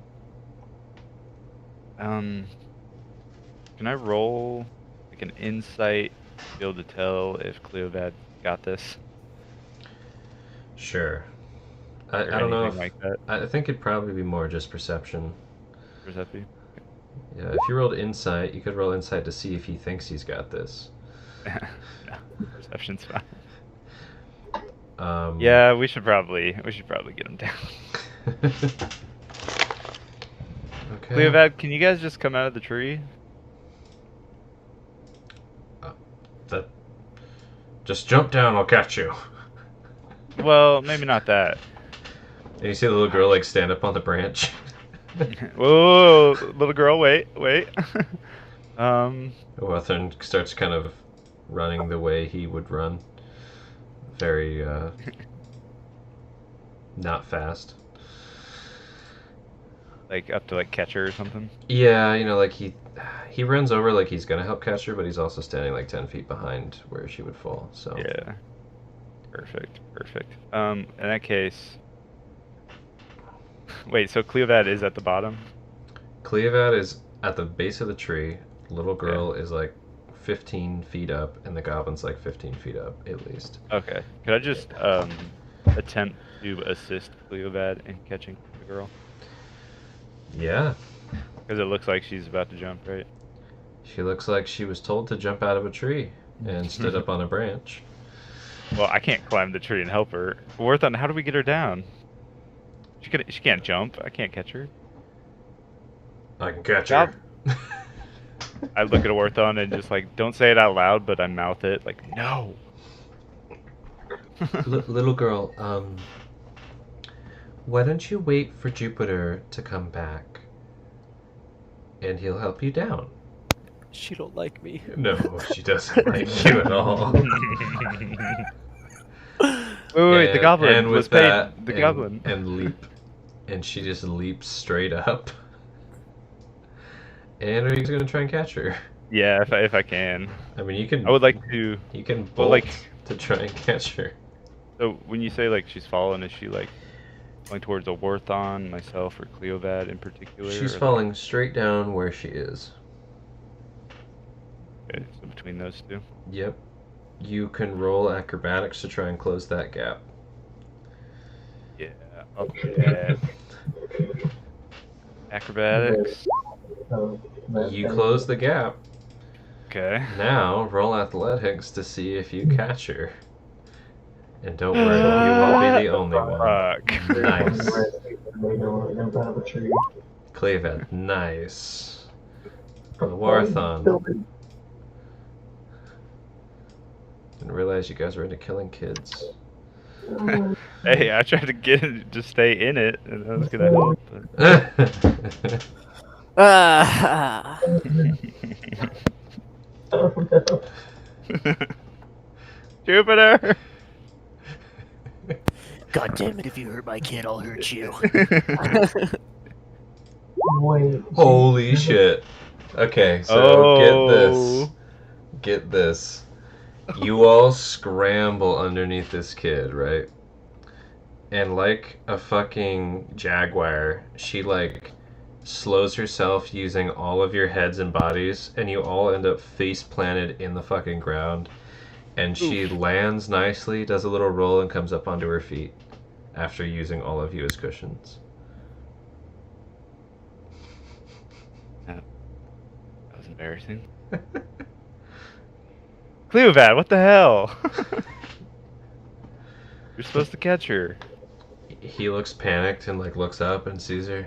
Speaker 3: Can I roll like an insight to be able to tell if Cleophad got this?
Speaker 2: Sure. I
Speaker 3: Or
Speaker 2: don't know
Speaker 3: anything
Speaker 2: if...
Speaker 3: like that?
Speaker 2: I think it'd probably be more just perception.
Speaker 3: Or is that be?
Speaker 2: Yeah, if you rolled insight, you could roll insight to see if he thinks he's got this.
Speaker 3: No, perception's fine.
Speaker 2: Um,
Speaker 3: Yeah, we should probably get him down.
Speaker 2: Okay.
Speaker 3: Cleovad, can you guys just come out of the tree?
Speaker 2: That. Just jump down, I'll catch you.
Speaker 3: Well, maybe not that.
Speaker 2: And you see the little girl like stand up on the branch.
Speaker 3: Whoa, little girl, wait.
Speaker 2: Hawthorne starts kind of running the way he would run. Very, not fast.
Speaker 3: Like up to like catch her or something.
Speaker 2: Yeah, like he runs over like he's gonna help catch her, but he's also standing like 10 feet behind where she would fall. So
Speaker 3: Yeah. Perfect. In that case, wait. So Cleovad is at the bottom.
Speaker 2: Cleovad is at the base of the tree. Little girl is like 15 feet up, and the goblin's like 15 feet up at least.
Speaker 3: Okay. Could I just attempt to assist Cleovad in catching the girl?
Speaker 2: Yeah.
Speaker 3: Because it looks like she's about to jump, right?
Speaker 2: She looks like she was told to jump out of a tree and stood up on a branch.
Speaker 3: Well, I can't climb the tree and help her. Warthon, how do we get her down? She can't jump. I can't catch her.
Speaker 2: I can catch her.
Speaker 3: I look at Warthon and just like, don't say it out loud, but I mouth it like, no.
Speaker 2: Little girl, why don't you wait for Jupiter to come back, and he'll help you down?
Speaker 4: She don't like me.
Speaker 2: No, she doesn't like you at all.
Speaker 3: Wait, the goblin.
Speaker 2: And with
Speaker 3: was paid.
Speaker 2: that,
Speaker 3: The goblin.
Speaker 2: And leap. And she just leaps straight up. And are you going to try and catch her?
Speaker 3: Yeah, if I can.
Speaker 2: I mean, you can...
Speaker 3: I would like to...
Speaker 2: You can
Speaker 3: Well,
Speaker 2: bolt
Speaker 3: like...
Speaker 2: to try and catch her.
Speaker 3: So, when you say, like, she's falling, is she, like, going towards a Warthon, myself, or Cleovad in particular?
Speaker 2: She's
Speaker 3: or
Speaker 2: falling
Speaker 3: like...
Speaker 2: straight down where she is.
Speaker 3: Okay, so between those two?
Speaker 2: Yep. You can roll acrobatics to try and close that gap.
Speaker 3: Yeah, okay. Acrobatics.
Speaker 2: You close the gap.
Speaker 3: Okay.
Speaker 2: Now, roll athletics to see if you catch her. And don't worry, you won't be the only one.
Speaker 3: Fuck.
Speaker 2: Nice.
Speaker 1: Jump out of a tree.
Speaker 2: Cleovad, nice. The Warthon. Didn't realize you guys were into killing kids.
Speaker 3: Hey, I tried to get it to stay in it, and that was gonna help. But...
Speaker 4: Ah.
Speaker 1: Oh no.
Speaker 3: Jupiter!
Speaker 5: God damn it, if you hurt my kid, I'll hurt you.
Speaker 1: Wait.
Speaker 2: Holy shit. Okay, so get this. You all scramble underneath this kid, right? And like a fucking jaguar, she like slows herself using all of your heads and bodies, and you all end up face planted in the fucking ground. And she lands nicely, does a little roll, and comes up onto her feet after using all of you as cushions.
Speaker 3: That was embarrassing. Cleovad, what the hell? You're supposed to catch her.
Speaker 2: He looks panicked and like looks up and sees her.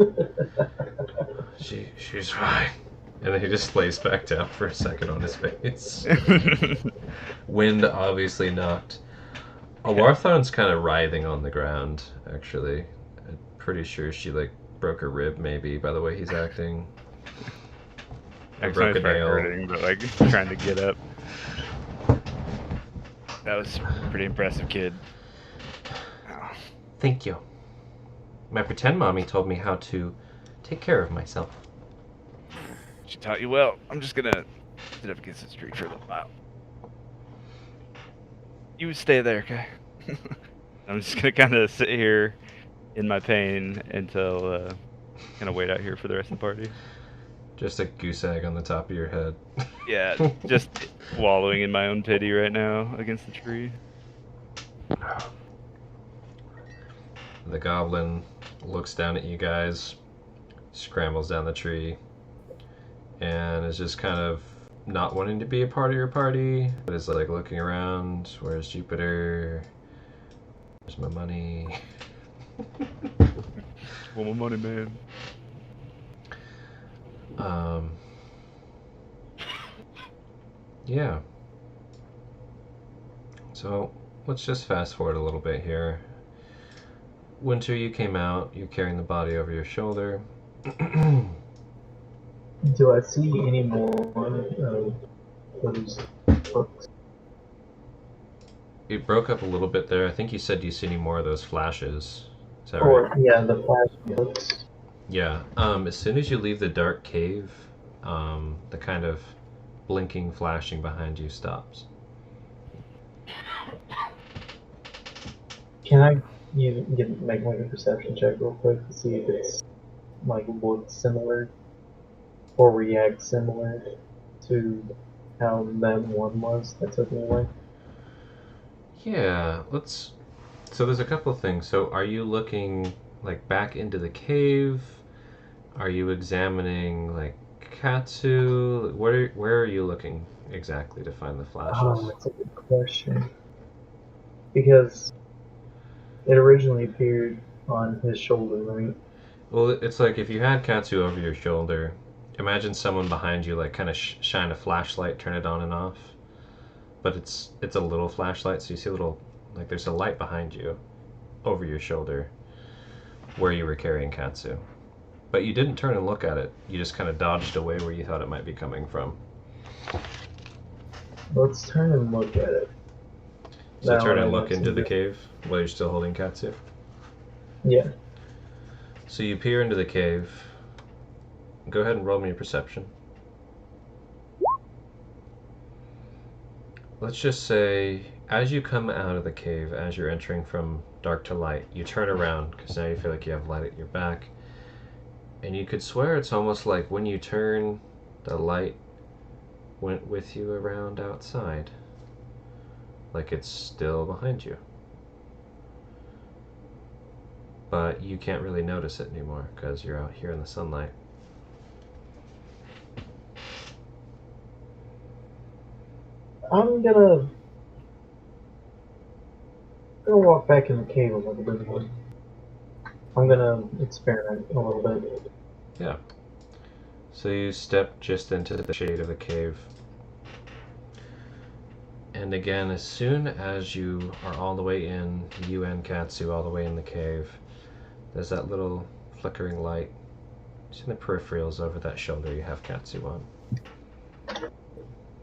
Speaker 2: She's fine. And then he just lays back down for a second on his face. Wind obviously knocked. Awarthon's kind of writhing on the ground, actually. I'm pretty sure she like broke her rib maybe by the way he's acting. Or broke a nail.
Speaker 3: Hurting, but like trying to get up. That was a pretty impressive, kid.
Speaker 2: Thank you. My pretend mommy told me how to take care of myself.
Speaker 3: She taught you well. I'm just gonna sit up against this tree for a little while. You stay there, okay? I'm just gonna kind of sit here in my pain until kind of wait out here for the rest of the party.
Speaker 2: Just a goose egg on the top of your head.
Speaker 3: Yeah, just wallowing in my own pity right now against the tree.
Speaker 2: The goblin looks down at you guys, scrambles down the tree, and is just kind of not wanting to be a part of your party, but is like looking around. Where's Jupiter? Where's my money?
Speaker 3: Well, my money, man.
Speaker 2: Yeah. So let's just fast forward a little bit here. Winter, you came out. You're carrying the body over your shoulder.
Speaker 1: Do I see any more of those books?
Speaker 2: It broke up a little bit there. I think you said you see any more of those flashes. Is that
Speaker 1: Or,
Speaker 2: right?
Speaker 1: yeah, the flash books.
Speaker 2: Yeah. As soon as you leave the dark cave, the kind of blinking, flashing behind you stops.
Speaker 1: Can I make like a perception check real quick to see if it's like looks similar or reacts similar to how that one was that took me away?
Speaker 2: Yeah. So there's a couple of things. So are you looking like back into the cave? Are you examining like Katsu? Where are you looking exactly to find the flashes?
Speaker 1: That's a good question. Because it originally appeared on his shoulder, right?
Speaker 2: Well, it's like if you had Katsu over your shoulder, imagine someone behind you like kind of shine a flashlight, turn it on and off. But it's a little flashlight, so you see a little like there's a light behind you over your shoulder where you were carrying Katsu. But you didn't turn and look at it. You just kind of dodged away where you thought it might be coming from.
Speaker 1: Let's turn and look at it.
Speaker 2: So
Speaker 1: Now
Speaker 2: turn
Speaker 1: I
Speaker 2: and look
Speaker 1: want
Speaker 2: into
Speaker 1: to
Speaker 2: the
Speaker 1: do-
Speaker 2: cave while you're still holding Katsu.
Speaker 1: Yeah.
Speaker 2: So you peer into the cave. Go ahead and roll me a perception. Let's just say, as you come out of the cave, as you're entering from dark to light, you turn around because now you feel like you have light at your back. And you could swear it's almost like when you turn, the light went with you around outside. Like it's still behind you. But you can't really notice it anymore because you're out here in the sunlight.
Speaker 1: I'm gonna walk back in the cave a little bit more. I'm gonna experiment a little bit.
Speaker 2: Yeah. So you step just into the shade of the cave. And again, as soon as you are all the way in, you and Katsu all the way in the cave, there's that little flickering light. Just in the peripherals over that shoulder you have Katsu on.
Speaker 1: I'm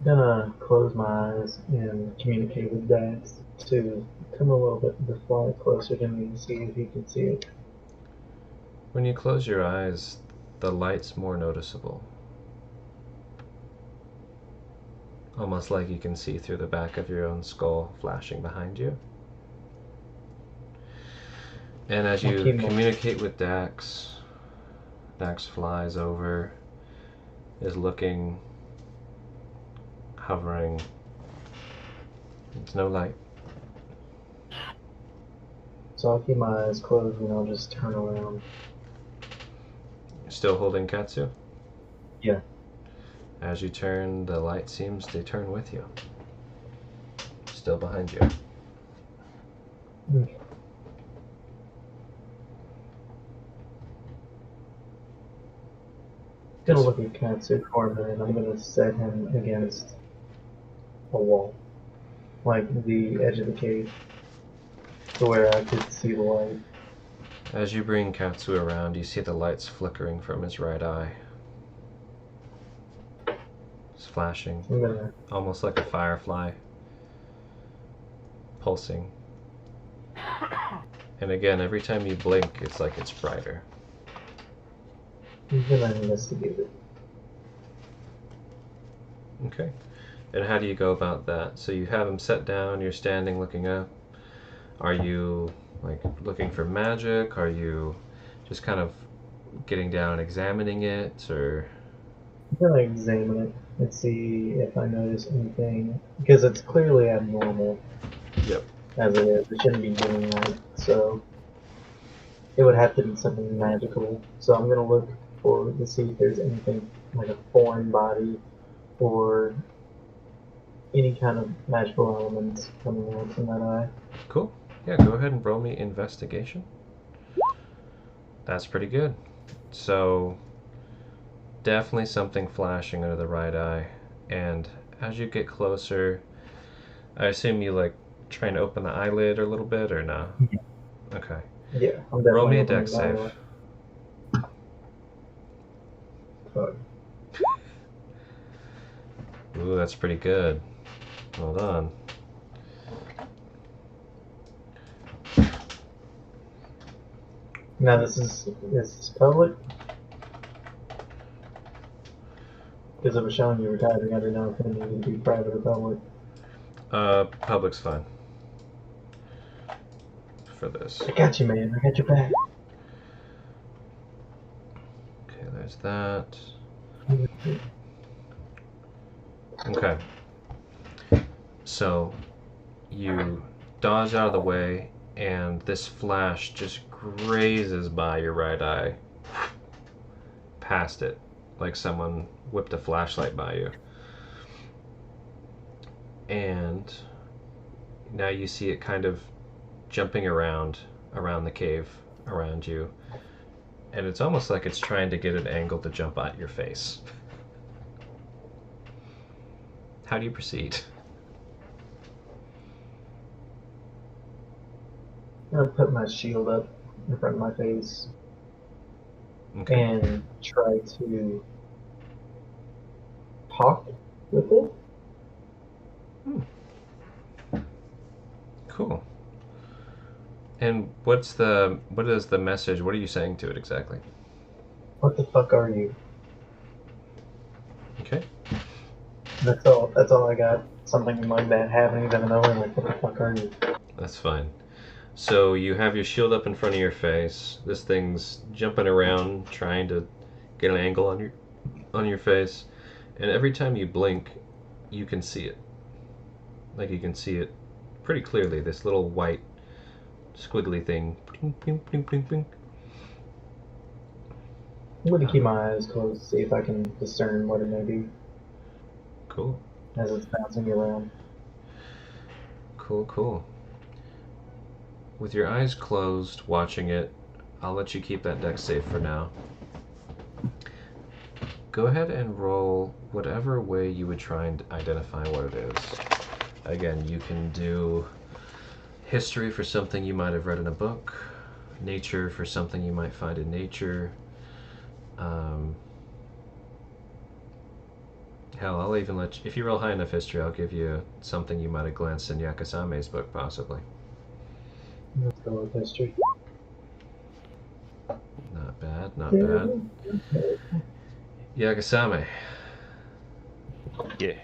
Speaker 1: gonna close my eyes and communicate with Dax to come a little bit to fly closer to me and see if he can see it.
Speaker 2: When you close your eyes, the light's more noticeable. Almost like you can see through the back of your own skull flashing behind you. And as you communicate with Dax, Dax flies over, is looking, hovering. There's no light.
Speaker 1: So I'll keep my eyes closed and I'll just turn around.
Speaker 2: Still holding Katsu?
Speaker 1: Yeah.
Speaker 2: As you turn, the light seems to turn with you. Still behind you.
Speaker 1: Okay. I'm gonna look at Katsu for a minute. I'm gonna set him against a wall, like the edge of the cave, to where I could see the light.
Speaker 2: As you bring Katsu around, you see the lights flickering from his right eye. It's flashing,
Speaker 1: I'm gonna
Speaker 2: almost like a firefly, pulsing. And again, every time you blink, it's like it's brighter.
Speaker 1: investigate it.
Speaker 2: Okay. And how do you go about that? So you have him set down, you're standing looking up. Are you like looking for magic? Are you just kind of getting down and examining it, or
Speaker 1: I'm gonna examine it and see if I notice anything, because it's clearly abnormal.
Speaker 2: Yep.
Speaker 1: As it is, it shouldn't be doing that. So it would have to be something magical. So I'm gonna look for to see if there's anything like a foreign body or any kind of magical elements coming out from that eye.
Speaker 2: Cool. Yeah, go ahead and roll me investigation. That's pretty good. So, definitely something flashing under the right eye. And as you get closer, I assume you like trying to open the eyelid a little bit or no?
Speaker 1: Yeah.
Speaker 2: Okay.
Speaker 1: Yeah, I'm
Speaker 2: Roll
Speaker 1: definitely
Speaker 2: me a
Speaker 1: opening
Speaker 2: dex
Speaker 1: the eye.
Speaker 2: save.
Speaker 1: Fuck.
Speaker 2: Ooh, that's pretty good. Hold on.
Speaker 1: Now this is public? Because it was showing you were typing, I didn't know if it needed to be private or public.
Speaker 2: Public's fine. For this.
Speaker 1: I got you, man. I got your back.
Speaker 2: Okay, there's that. Okay. So, you dodge out of the way, and this flash just grazes by your right eye. Past it. Like someone whipped a flashlight by you. And now you see it kind of jumping around the cave around you. And it's almost like it's trying to get an angle to jump at your face. How do you proceed?
Speaker 1: I'll put my shield up in front of my face
Speaker 2: Okay.
Speaker 1: and try to talk with it.
Speaker 2: Cool. And what is the message? What are you saying to it exactly?
Speaker 1: What the fuck are you?
Speaker 2: Okay.
Speaker 1: That's all I got. Something like that happening out of nowhere, like, what the fuck are you?
Speaker 2: That's fine. So you have your shield up in front of your face. This thing's jumping around, trying to get an angle on your face, and every time you blink, you can see it. Like you can see it pretty clearly. This little white squiggly thing. Blink, blink, blink, blink, blink.
Speaker 1: I'm going to keep my eyes closed, see if I can discern what it may be
Speaker 2: Cool.
Speaker 1: as it's bouncing around.
Speaker 2: Cool, cool. With your eyes closed, watching it, I'll let you keep that dex save for now. Go ahead and roll whatever way you would try and identify what it is. Again, you can do history for something you might have read in a book, nature for something you might find in nature. Hell, I'll even let you, if you roll high enough history, I'll give you something you might have glanced in Yakasame's book, possibly.
Speaker 1: Let's go with history.
Speaker 2: Not bad, not bad. Yakasame,
Speaker 3: Yeah.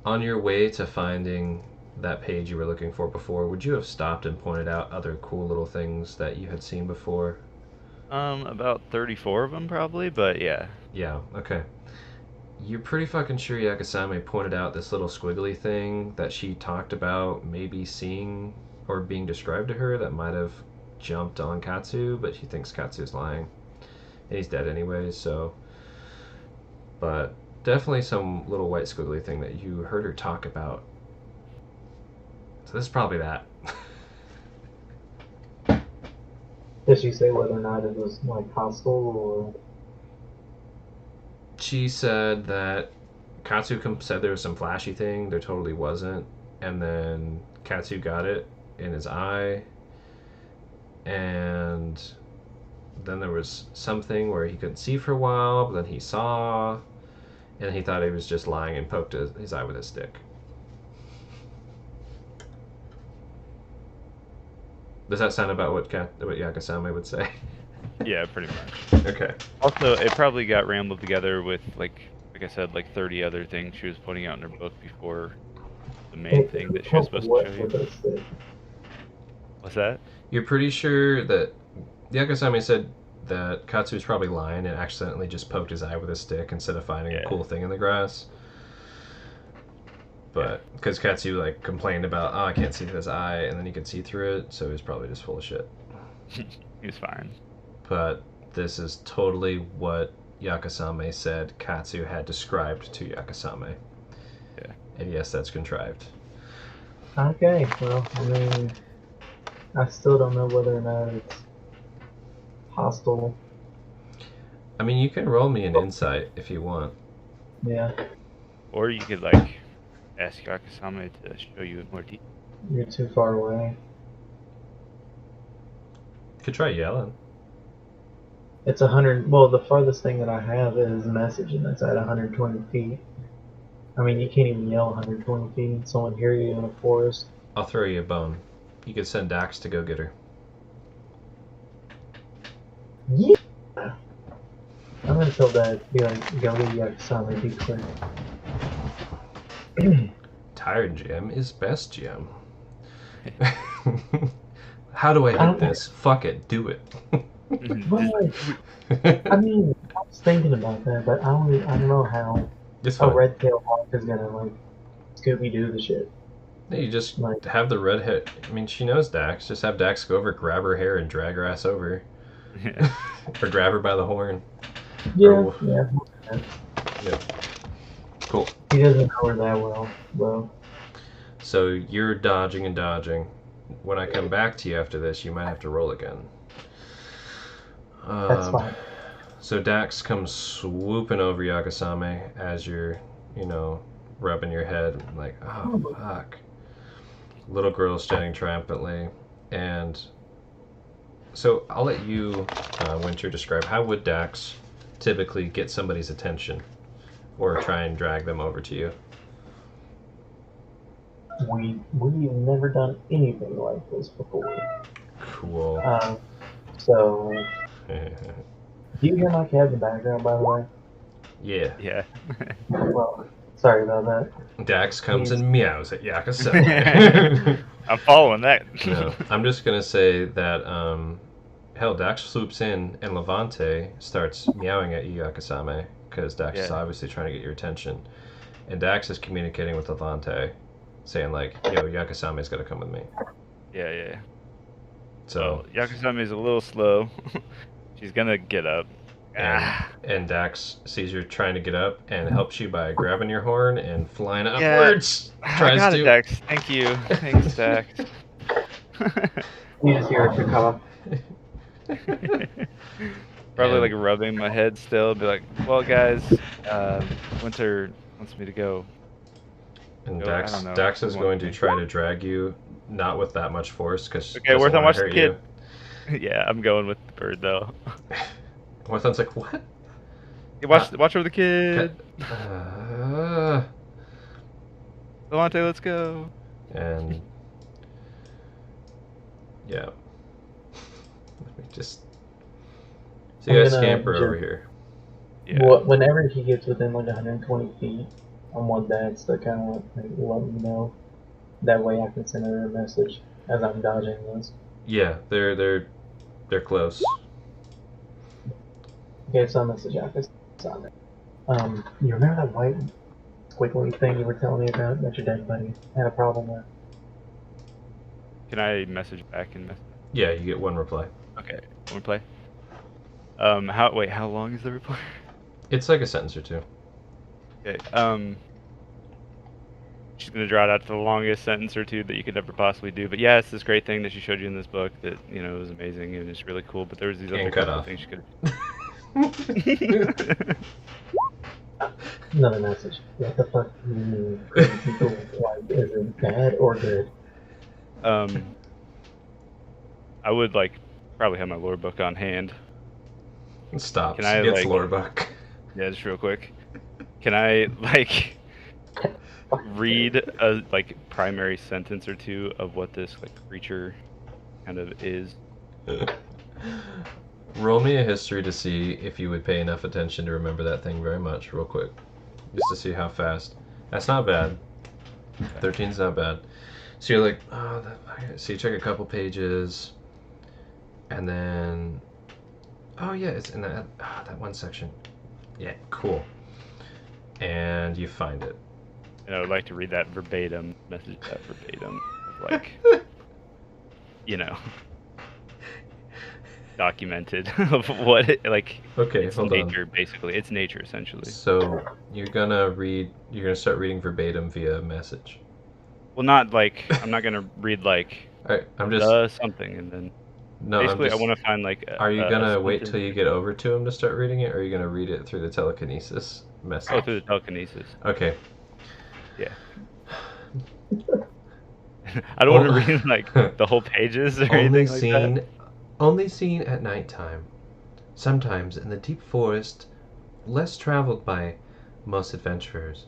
Speaker 2: on your way to finding that page you were looking for before, would you have stopped and pointed out other cool little things that you had seen before?
Speaker 3: About 34 of them probably, but yeah.
Speaker 2: Yeah, okay. You're pretty fucking sure Yakasame pointed out this little squiggly thing that she talked about maybe seeing or being described to her that might have jumped on Katsu, but she thinks Katsu's lying. And he's dead anyway, so... But definitely some little white squiggly thing that you heard her talk about. So this is probably that.
Speaker 1: Did she say whether or not it was, like, hostile or...
Speaker 2: She said that Katsu said there was some flashy thing. There totally wasn't. And then Katsu got it in his eye. And then there was something where he couldn't see for a while, but then he saw. And he thought he was just lying and poked his eye with a stick. Does that sound about what Yakasame would say?
Speaker 3: Yeah, pretty much.
Speaker 2: Okay.
Speaker 3: Also, it probably got rambled together with, like I said, like 30 other things she was putting out in her book before the main thing that she was supposed to show you. What's that?
Speaker 2: You're pretty sure that Yakasame said that Katsu was probably lying and accidentally just poked his eye with a stick instead of finding a cool thing in the grass. But because Katsu like complained about, oh, I can't see through his eye, and then he could see through it, so he was probably just full of shit.
Speaker 3: He was fine.
Speaker 2: But this is totally what Yakasame said Katsu had described to Yakasame.
Speaker 3: Yeah.
Speaker 2: And yes, that's contrived.
Speaker 1: Okay, well, I mean, I still don't know whether or not it's hostile.
Speaker 2: I mean, you can roll me an insight if you want.
Speaker 1: Yeah,
Speaker 3: Or you could like ask Yakasame to show you in more detail.
Speaker 1: you're too far away.
Speaker 2: Could try yelling.
Speaker 1: It's 100. Well, the farthest thing that I have is message, and that's at 120 feet. I mean, you can't even yell 120 feet and someone hear you in a forest.
Speaker 2: I'll throw you a bone. You could send Dax to go get her.
Speaker 1: Yeah. I'm gonna tell Dad, be like, go to Yakasame, be quick.
Speaker 2: Tired GM is best GM. How do I hit this? Fuck it, do it.
Speaker 1: Well, like, I mean, I was thinking about that, but I don't know how
Speaker 2: It's
Speaker 1: a
Speaker 2: fine.
Speaker 1: red-tailed hawk is gonna like Scooby-Doo the shit.
Speaker 2: You just
Speaker 1: Like,
Speaker 2: have the redhead. I mean, she knows Dax. Just have Dax go over, grab her hair, and drag her ass over.
Speaker 3: Yeah.
Speaker 2: Or grab her by the horn.
Speaker 1: yeah,
Speaker 2: Or-
Speaker 1: yeah.
Speaker 2: Yeah. Cool.
Speaker 1: He doesn't know her that well, though.
Speaker 2: So you're dodging and dodging. When I come back to you after this, you might have to roll again.
Speaker 1: That's fine.
Speaker 2: So Dax comes swooping over Yakasame as you're, rubbing your head like, oh, fuck. Little girl's standing triumphantly. And so I'll let you, Winter, describe how would Dax typically get somebody's attention or try and drag them over to you?
Speaker 1: We've never done anything like this before.
Speaker 2: Cool.
Speaker 1: So, do you hear my cat in the background, by the way?
Speaker 2: Yeah.
Speaker 3: Yeah.
Speaker 1: Well, sorry about that.
Speaker 2: Dax comes and meows at Yakasame.
Speaker 3: I'm following that.
Speaker 2: No, I'm just gonna say that hell, Dax swoops in and Levante starts meowing at you, Yakasame, because Dax is
Speaker 3: Yeah.
Speaker 2: obviously trying to get your attention, and Dax is communicating with Levante, saying like, "Yo, Yakasame's gotta come with me."
Speaker 3: Yeah.
Speaker 2: So
Speaker 3: Well, Yakusame's a little slow. She's gonna get up.
Speaker 2: and Dax sees you trying to get up and helps you by grabbing your horn and flying
Speaker 3: Yeah.
Speaker 2: upwards.
Speaker 3: I got it, Dex. Thank you. Thanks, Dex.
Speaker 1: You just hear it cough.
Speaker 3: Probably
Speaker 2: And-
Speaker 3: like rubbing my head still. Be like, well, guys, Winter wants me to go.
Speaker 2: And
Speaker 3: I
Speaker 2: Dax,
Speaker 3: don't know.
Speaker 2: Dax is
Speaker 3: What
Speaker 2: going to
Speaker 3: thing?
Speaker 2: try to drag you, not with that much force, because
Speaker 3: Okay, Worthon, watch the kid. Yeah, I'm going with the bird though.
Speaker 2: Worthon's like, what?
Speaker 3: Yeah, watch over the kid.
Speaker 2: Uh,
Speaker 3: Levante, let's go.
Speaker 2: and yeah, let me just. So you
Speaker 1: I'm
Speaker 2: guys
Speaker 1: gonna
Speaker 2: scamper
Speaker 1: jump-
Speaker 2: over here.
Speaker 3: Yeah.
Speaker 1: Whenever he gets within like 120 feet, I want Dax to kind of like let me know. That way I can send her a message as I'm dodging this.
Speaker 2: Yeah, they're close.
Speaker 1: Okay, so message Yakasame. You remember that white squiggly thing you were telling me about that your dead buddy had a problem with?
Speaker 3: Can I message back and message?
Speaker 2: Yeah, you get one reply.
Speaker 3: Okay, want to play? How long is the reply?
Speaker 2: It's like a sentence or two.
Speaker 3: Okay. She's gonna draw it out to the longest sentence or two that you could ever possibly do. But yeah, it's this great thing that she showed you in this book that was amazing and it's really cool. But there was these other
Speaker 2: And cut
Speaker 3: couple
Speaker 2: off.
Speaker 3: things she could.
Speaker 1: Another message. What the fuck do you mean? Crazy people like, is it bad or good?
Speaker 3: I would probably have my lore book on hand.
Speaker 2: Stops.
Speaker 3: Can I,
Speaker 2: Gets
Speaker 3: like-
Speaker 2: lore book.
Speaker 3: Yeah, just real quick. Can I read a primary sentence or two of what this creature kind of is?
Speaker 2: Roll me a history to see if you would pay enough attention to remember that thing very much, real quick. Just to see how fast. That's not bad. 13's not bad. So you're like, so you check a couple pages, and then, oh yeah, it's in that one section. Yeah, cool. And you find it.
Speaker 3: And I would like to read that verbatim, message that verbatim, documented of what like
Speaker 2: Okay,
Speaker 3: it's
Speaker 2: hold on.
Speaker 3: nature basically. It's nature essentially.
Speaker 2: So you're gonna start reading verbatim via message.
Speaker 3: Well, not like I'm not gonna read like
Speaker 2: Alright, I'm just
Speaker 3: the something and then
Speaker 2: no, I'm
Speaker 3: basically I
Speaker 2: just.
Speaker 3: want to find like
Speaker 2: Are you
Speaker 3: a
Speaker 2: gonna wait
Speaker 3: sentence.
Speaker 2: till you get over to him to start reading it, or are you gonna read it through the telekinesis message?
Speaker 3: Oh, through the telekinesis.
Speaker 2: Okay.
Speaker 3: Yeah. I don't want to read like the whole pages or anything like that.
Speaker 2: Only seen at nighttime. Sometimes in the deep forest, less traveled by most adventurers.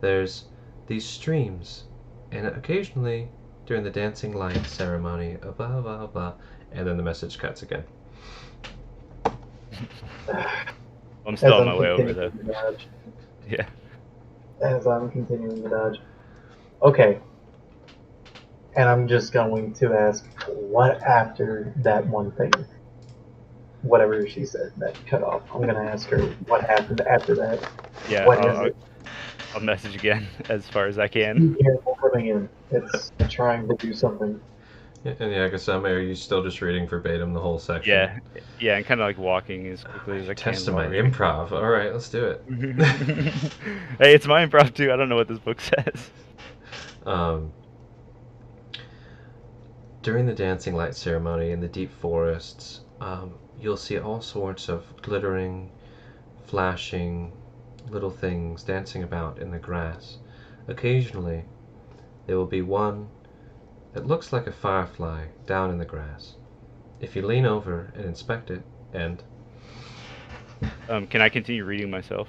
Speaker 2: There's these streams, and occasionally during the dancing light ceremony, blah blah blah, and then the message cuts again.
Speaker 3: I'm still
Speaker 1: As
Speaker 3: on
Speaker 1: I'm
Speaker 3: my way over
Speaker 1: continuing
Speaker 3: though.
Speaker 1: to dodge.
Speaker 3: Yeah.
Speaker 1: As I'm continuing to dodge. Okay. And I'm just going to ask, what after that one thing? Whatever she said that cut off. I'm gonna ask her what happened after that.
Speaker 3: Yeah,
Speaker 1: What is it?
Speaker 3: I'll message again as far as I can.
Speaker 1: Be careful coming in. It's trying to do something.
Speaker 2: And Yakusame, are you still just reading verbatim the whole section?
Speaker 3: Yeah, and kind of like walking as quickly as I can.
Speaker 2: Testing my
Speaker 3: while reading.
Speaker 2: improv. All right, let's do it.
Speaker 3: Hey, it's my improv too. I don't know what this book says.
Speaker 2: During the dancing light ceremony in the deep forests, you'll see all sorts of glittering, flashing little things dancing about in the grass. Occasionally, there will be one that looks like a firefly down in the grass. If you lean over and inspect it, and
Speaker 3: Can I continue reading myself?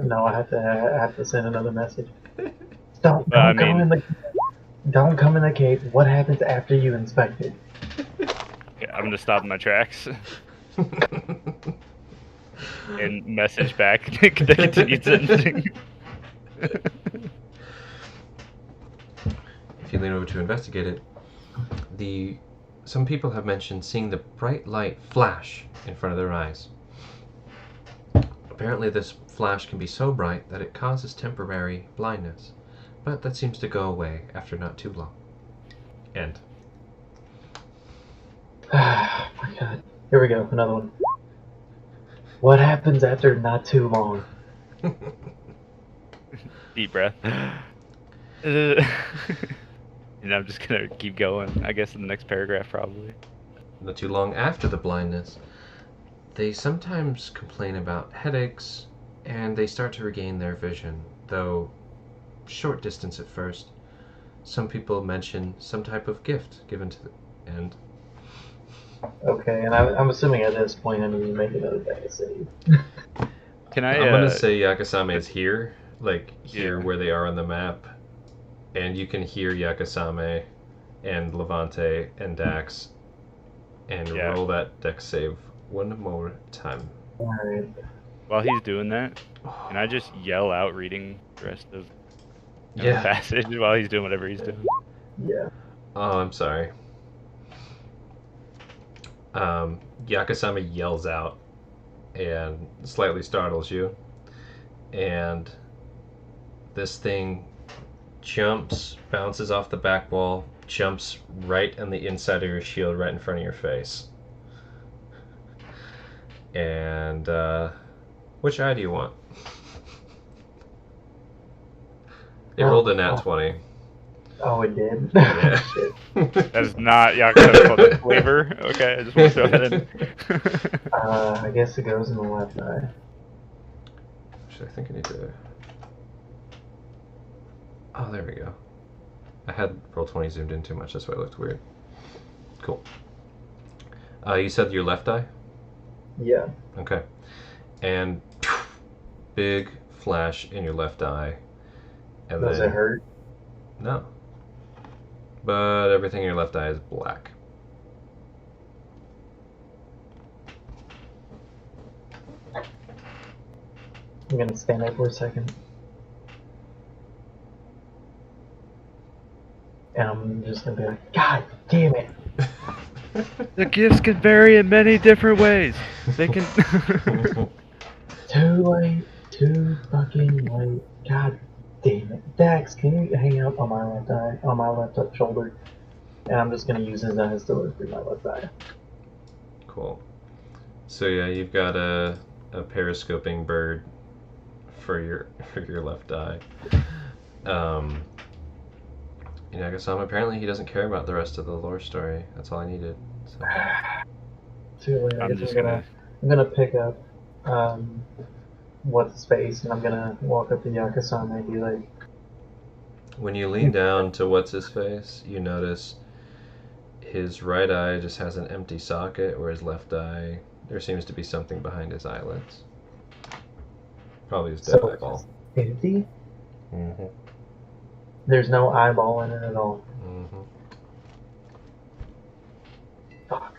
Speaker 1: No, I have to send another message. Don't
Speaker 3: Well, I
Speaker 1: come
Speaker 3: mean-
Speaker 1: in the don't come in the cave. What happens after you inspect it?
Speaker 3: Okay, I'm gonna stop in my tracks and message back the continued sentencing.
Speaker 2: if you lean over to investigate it, some people have mentioned seeing the bright light flash in front of their eyes. Apparently this flash can be so bright that it causes temporary blindness, but that seems to go away after not too long. End.
Speaker 1: My God. Here we go. Another one. What happens after not too long?
Speaker 3: Deep breath. And I'm just gonna keep going, I guess, in the next paragraph probably.
Speaker 2: Not too long after the blindness, they sometimes complain about headaches, and they start to regain their vision, though short distance at first. Some people mention some type of gift given to them, and
Speaker 1: Okay, and I'm assuming at this point I need to make another bad save.
Speaker 3: Can I?
Speaker 2: I'm gonna say Yakusame is here, like here
Speaker 3: Yeah.
Speaker 2: where they are on the map, and you can hear Yakusame and Levante and Dax, and
Speaker 3: Yeah.
Speaker 2: roll that dex save one more time.
Speaker 1: Alright.
Speaker 3: While he's doing that, can I just yell out reading the rest of the
Speaker 2: Yeah.
Speaker 3: passage while he's doing whatever he's doing?
Speaker 1: Yeah.
Speaker 2: Oh, I'm sorry. Yakusame yells out and slightly startles you, and this thing jumps, bounces off the back wall, jumps right on the inside of your shield, right in front of your face. And which eye do you want? It rolled a nat 20.
Speaker 1: Oh, it did?
Speaker 2: Yeah.
Speaker 1: Shit.
Speaker 3: That is not Yakuza flavor. Okay, I just want to throw that in.
Speaker 1: I guess it goes in the left eye.
Speaker 2: Actually, I think I need to... Oh, there we go. I had Roll20 zoomed in too much, that's why it looked weird. Cool. You said your left eye?
Speaker 1: Yeah.
Speaker 2: Okay. And big flash in your left eye. And
Speaker 1: Does
Speaker 2: then...
Speaker 1: it hurt?
Speaker 2: No. But everything in your left eye is black.
Speaker 1: I'm gonna stand there for a second. And I'm just gonna be like, God damn it!
Speaker 3: The gifts can vary in many different ways. They can.
Speaker 1: Too late, too fucking late. God damn it. Dax, can you hang out on my left eye, on my left shoulder? And I'm just gonna use his eyes to look through my left eye.
Speaker 2: Cool. So yeah, you've got a periscoping bird for your left eye. Apparently he doesn't care about the rest of the lore story. That's all I needed. So.
Speaker 1: Too late. I
Speaker 3: I'm
Speaker 1: guess
Speaker 3: just
Speaker 1: I'm gonna pick up what's his face, and I'm gonna walk up to Yakasame and be like,
Speaker 2: When you lean down to what's his face, you notice his right eye just has an empty socket, where his left eye, there seems to be something behind his eyelids. Probably his dead
Speaker 1: so
Speaker 2: eyeball.
Speaker 1: empty?
Speaker 2: Mm-hmm.
Speaker 1: There's no eyeball in it at all.
Speaker 2: Mm-hmm.
Speaker 1: Fuck.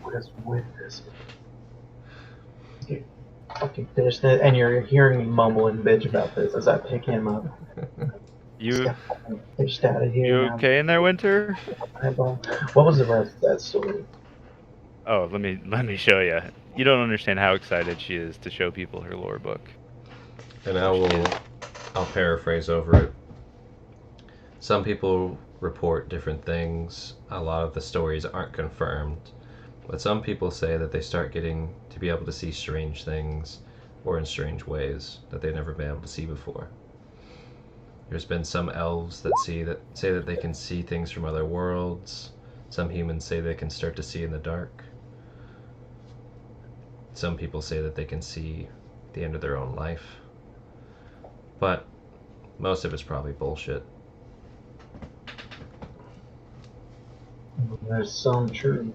Speaker 1: What is with this? You fucking finish that, and you're hearing me mumble and bitch about this as I pick him up.
Speaker 3: You
Speaker 1: Fished out of here.
Speaker 3: you
Speaker 1: now.
Speaker 3: okay in there, Winter?
Speaker 1: Eyeball. What was the rest of that story?
Speaker 3: Oh, let me show you. You don't understand how excited she is to show people her lore book.
Speaker 2: And I'll paraphrase over it. Some people report different things. A lot of the stories aren't confirmed. But some people say that they start getting to be able to see strange things or in strange ways that they've never been able to see before. There's been some elves that say that they can see things from other worlds. Some humans say they can start to see in the dark. Some people say that they can see the end of their own life. But most of it's probably bullshit.
Speaker 1: There's some truth.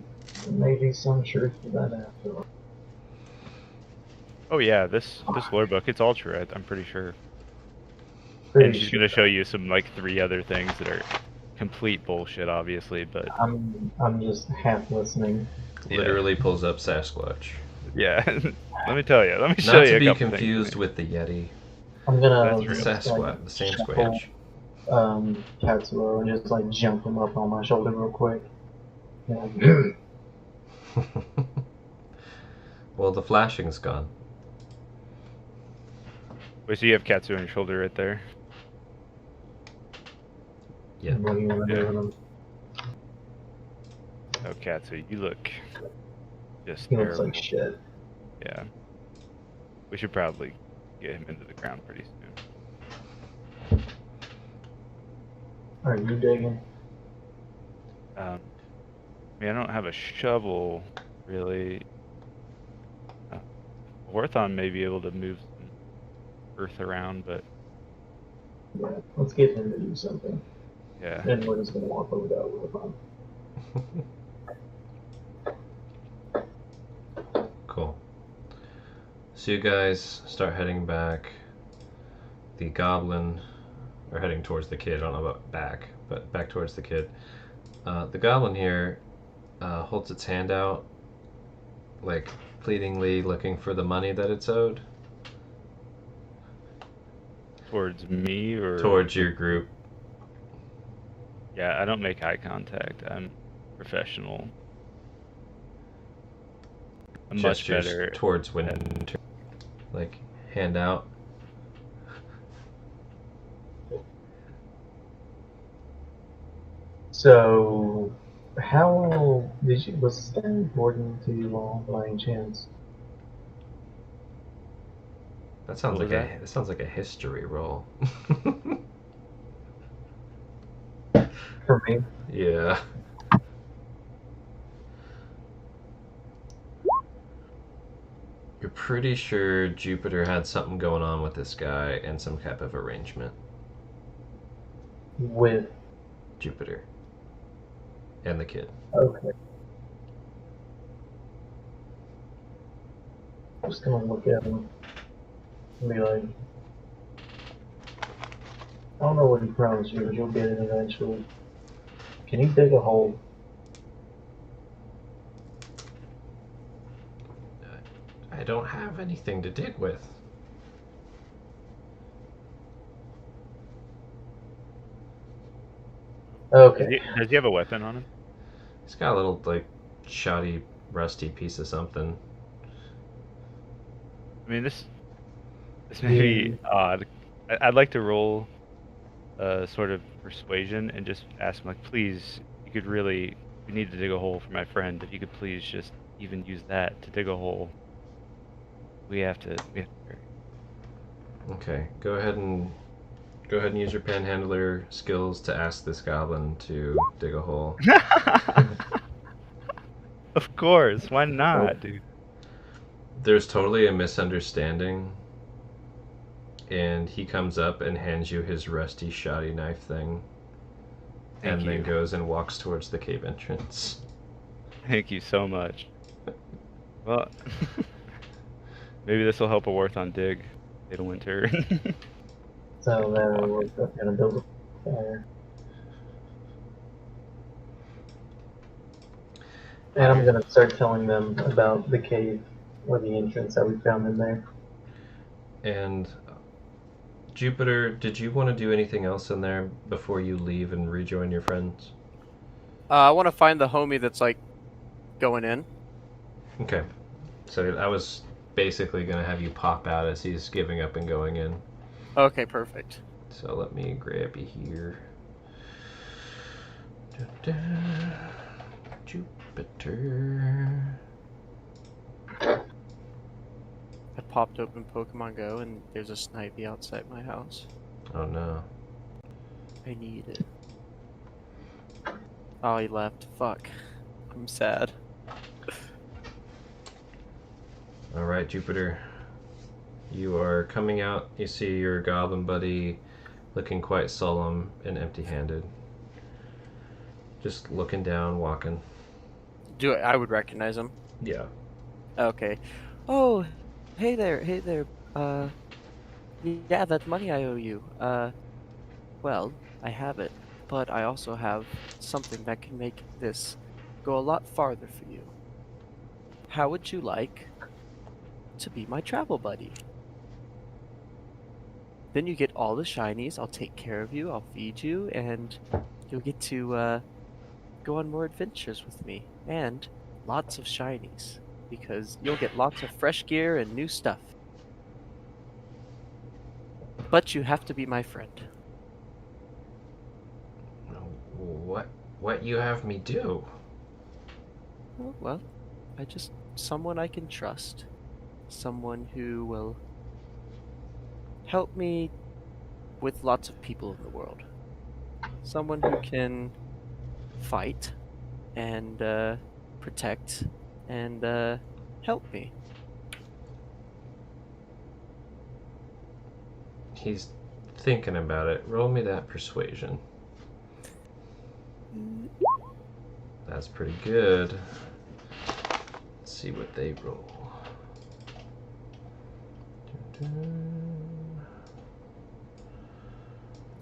Speaker 1: Maybe some truth to that after all.
Speaker 3: Oh yeah, this lore book, it's all true. I'm pretty sure.
Speaker 1: Pretty
Speaker 3: And she's
Speaker 1: sure.
Speaker 3: gonna show you some like 3 other things that are complete bullshit, obviously. But
Speaker 1: I'm just half listening.
Speaker 2: Literally pulls up Sasquatch.
Speaker 3: yeah, let me tell you. Let me show
Speaker 2: Not
Speaker 3: you
Speaker 2: to
Speaker 3: a
Speaker 2: be
Speaker 3: couple
Speaker 2: confused
Speaker 3: things.
Speaker 2: with the Yeti.
Speaker 1: I'm gonna
Speaker 3: That's
Speaker 2: The
Speaker 3: real.
Speaker 2: Sasquatch, the same
Speaker 1: shuffle,
Speaker 2: Squatch.
Speaker 1: Katsuo and just like jump him up on my shoulder real quick. And,
Speaker 2: Well, the flashing's gone.
Speaker 3: Wait, so you have Katsu on your shoulder right there?
Speaker 2: Yeah.
Speaker 1: what do you want to do with him?
Speaker 3: Oh, Katsu, you look just
Speaker 1: He looks
Speaker 3: terrible.
Speaker 1: like shit.
Speaker 3: Yeah. We should probably get him into the ground pretty soon.
Speaker 1: Are you digging?
Speaker 3: I mean, I don't have a shovel, really. Horthon may be able to move some earth around, but
Speaker 1: Yeah. Let's get him to do something.
Speaker 3: yeah.
Speaker 1: And we're just gonna walk over that with him.
Speaker 2: Cool. So you guys start heading back. The goblin, or heading towards the kid. I don't know about back, but back towards the kid. The goblin here holds its hand out, like pleadingly looking for the money that it's owed.
Speaker 3: Towards me or
Speaker 2: Towards your group.
Speaker 3: Yeah, I don't make eye contact. I'm professional. I'm much
Speaker 2: Gestures
Speaker 3: better.
Speaker 2: towards Winter. Like, hand out.
Speaker 1: So, how was this guy important to you all by any chance?
Speaker 2: That sounds
Speaker 3: What
Speaker 2: like
Speaker 3: was
Speaker 2: that sounds like a history roll.
Speaker 1: For me?
Speaker 2: Yeah. You're pretty sure Jupiter had something going on with this guy and some type of arrangement.
Speaker 1: With
Speaker 2: Jupiter. And the kid.
Speaker 1: okay. I'm just gonna look at him and be like, I don't know what he promised you, but you'll get it eventually. Can you dig a hole?
Speaker 2: I don't have anything to dig with.
Speaker 1: Okay.
Speaker 3: Does he have a weapon on him?
Speaker 2: He's got a little, like, shoddy, rusty piece of something.
Speaker 3: I mean, this may be odd. I'd like to roll a sort of persuasion and just ask him, like, please, you could we need to dig a hole for my friend. If you could please just even use that to dig a hole. We have to
Speaker 2: Okay, go ahead and use your panhandler skills to ask this goblin to dig a hole.
Speaker 3: Of course, why not, dude?
Speaker 2: There's totally a misunderstanding, and he comes up and hands you his rusty, shoddy knife thing,
Speaker 3: Thank
Speaker 2: then
Speaker 3: you.
Speaker 2: goes and walks towards the cave entrance.
Speaker 3: Thank you so much. Well, maybe this will help a Warthon dig in winter.
Speaker 1: So then we're gonna build a fire. And I'm gonna start telling them about the cave or the entrance that we found in there.
Speaker 2: And Jupiter, did you want to do anything else in there before you leave and rejoin your friends?
Speaker 4: I want to find the homie that's like going in.
Speaker 2: Okay. So I was basically going to have you pop out as he's giving up and going in.
Speaker 4: Okay, perfect.
Speaker 2: So let me grab you here. Jupiter.
Speaker 4: I popped open Pokemon Go and there's a Snivy outside my house.
Speaker 2: Oh no.
Speaker 4: I need it. Oh, he left. Fuck. I'm sad.
Speaker 2: Alright, Jupiter. You are coming out. You see your goblin buddy looking quite solemn and empty-handed. Just looking down, walking.
Speaker 4: I would recognize him.
Speaker 2: Yeah.
Speaker 4: Okay. Oh, hey there, yeah, that money I owe you. Well, I have it, but I also have something that can make this go a lot farther for you. How would you like to be my travel buddy? Then you get all the shinies, I'll take care of you, I'll feed you, and you'll get to, go on more adventures with me. And lots of shinies, because you'll get lots of fresh gear and new stuff. But you have to be my friend.
Speaker 2: What you have me do?
Speaker 4: Oh, well, someone I can trust. Someone who will help me with lots of people in the world. Someone who can fight and protect and help me.
Speaker 2: He's thinking about it. Roll me that persuasion. That's pretty good. Let's see what they roll.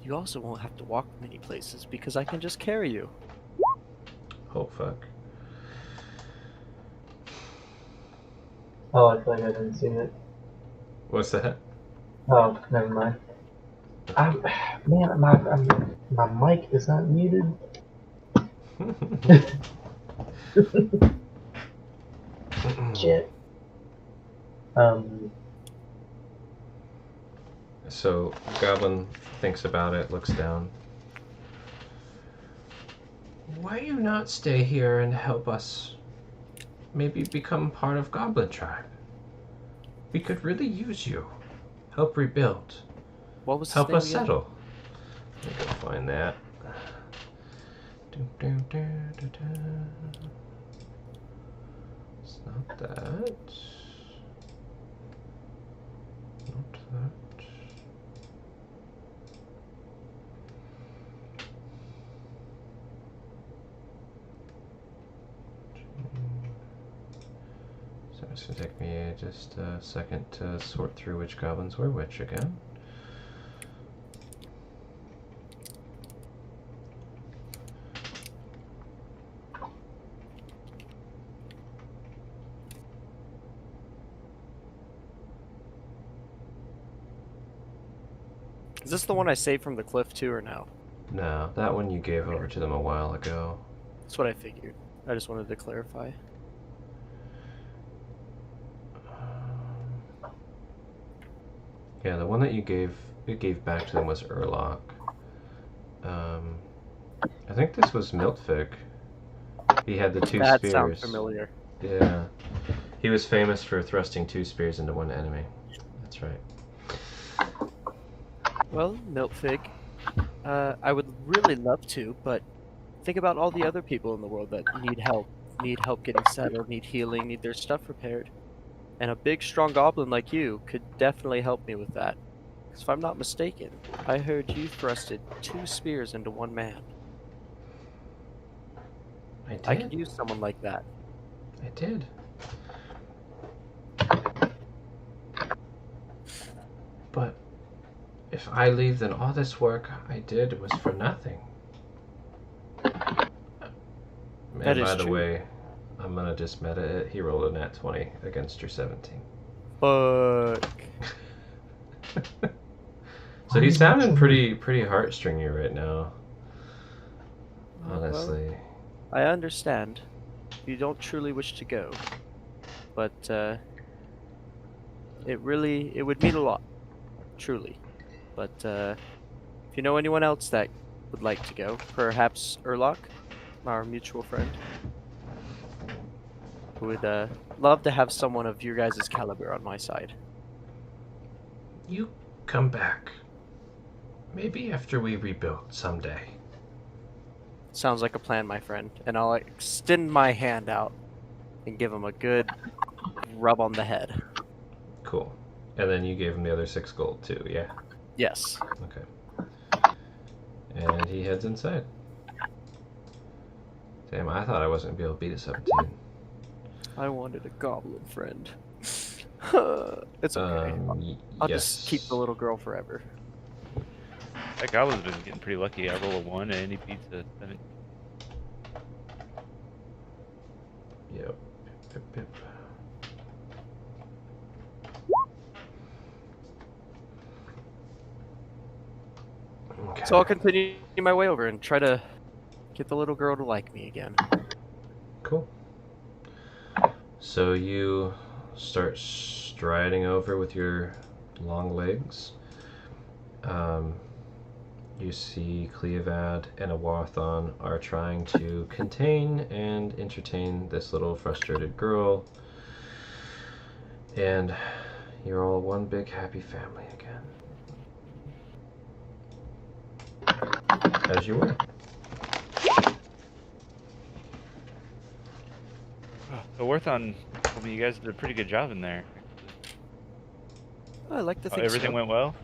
Speaker 4: You also won't have to walk many places because I can just carry you.
Speaker 2: Oh, fuck.
Speaker 1: Oh, I feel like I didn't see it.
Speaker 2: What's that?
Speaker 1: Oh, never mind. Man, my mic is not muted. Shit.
Speaker 2: So, Goblin thinks about it, looks down. Why you not stay here and help us? Maybe become part of Goblin Tribe. We could really use you. Help rebuild.
Speaker 4: What was his
Speaker 2: Help
Speaker 4: name
Speaker 2: us
Speaker 4: again?
Speaker 2: settle. Let me go find that. It's not that. Not that. So it's going to take me just a second to sort through which goblins were which again.
Speaker 4: Is this the one I saved from the cliff too, or no?
Speaker 2: No, that one you gave over to them a while ago.
Speaker 4: That's what I figured. I just wanted to clarify.
Speaker 2: Yeah, the one that you gave back to them was Urlock. I think this was Miltfig. He had the 2
Speaker 4: That
Speaker 2: spears.
Speaker 4: sounds familiar.
Speaker 2: Yeah. He was famous for thrusting 2 spears into one enemy. That's right.
Speaker 4: Well, Miltfig, I would really love to, but think about all the other people in the world that need help getting settled, need healing, need their stuff repaired. And a big, strong goblin like you could definitely help me with that. Because if I'm not mistaken, I heard you thrusted 2 spears into one man. I could use someone like that.
Speaker 2: I did. But if I leave, then all this work I did was for nothing. And
Speaker 4: That is
Speaker 2: by the
Speaker 4: true.
Speaker 2: way, I'm gonna just meta it. He rolled a nat 20 against your 17.
Speaker 4: Fuck.
Speaker 2: So he's sounding pretty heartstringy right now. Honestly.
Speaker 4: Well, I understand. You don't truly wish to go. But, it would mean a lot. Truly. But, if you know anyone else that would like to go, perhaps Urlock, our mutual friend, who would, love to have someone of your guys' caliber on my side.
Speaker 2: You come back. Maybe after we rebuild someday.
Speaker 4: Sounds like a plan, my friend. And I'll extend my hand out and give him a good rub on the head.
Speaker 2: Cool. And then you gave him the other 6 gold too, yeah?
Speaker 4: Yes.
Speaker 2: Okay. And he heads inside. Damn, I thought I wasn't going to be able to beat a 17.
Speaker 4: I wanted a goblin friend. It's okay. I'll just keep the little girl forever.
Speaker 3: That goblin's been getting pretty lucky. I roll a 1 and he beats a 7.
Speaker 2: Yep. Yep, yep. Okay.
Speaker 4: So I'll continue my way over and try to get the little girl to like me again.
Speaker 2: Cool. So you start striding over with your long legs. You see Cleovad and Awarthon are trying to contain and entertain this little frustrated girl. And you're all one big happy family again. As you were.
Speaker 3: So Warthon told me you guys did a pretty good job in there.
Speaker 4: I like to think
Speaker 3: everything
Speaker 4: so.
Speaker 3: went well?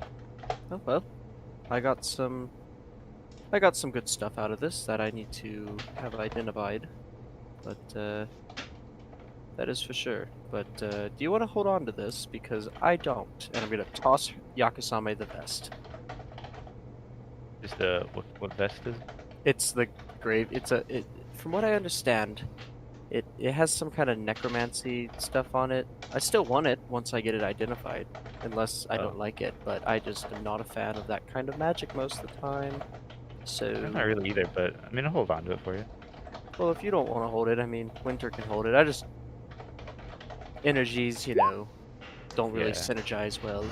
Speaker 4: Oh well. I got some good stuff out of this that I need to have identified. But that is for sure. But do you want to hold on to this? Because I don't. And I'm gonna toss Yakasame the vest.
Speaker 3: Just what vest is?
Speaker 4: It's the grave. From what I understand, it has some kind of necromancy stuff on it. I still want it once I get it identified, unless I don't like it. But I just am not a fan of that kind of magic most of the time. So
Speaker 3: I'm not really either, but I mean I'll hold on to it for you.
Speaker 4: well, if you don't want to hold it, I mean Winter can hold it. I just energies, don't really synergize well.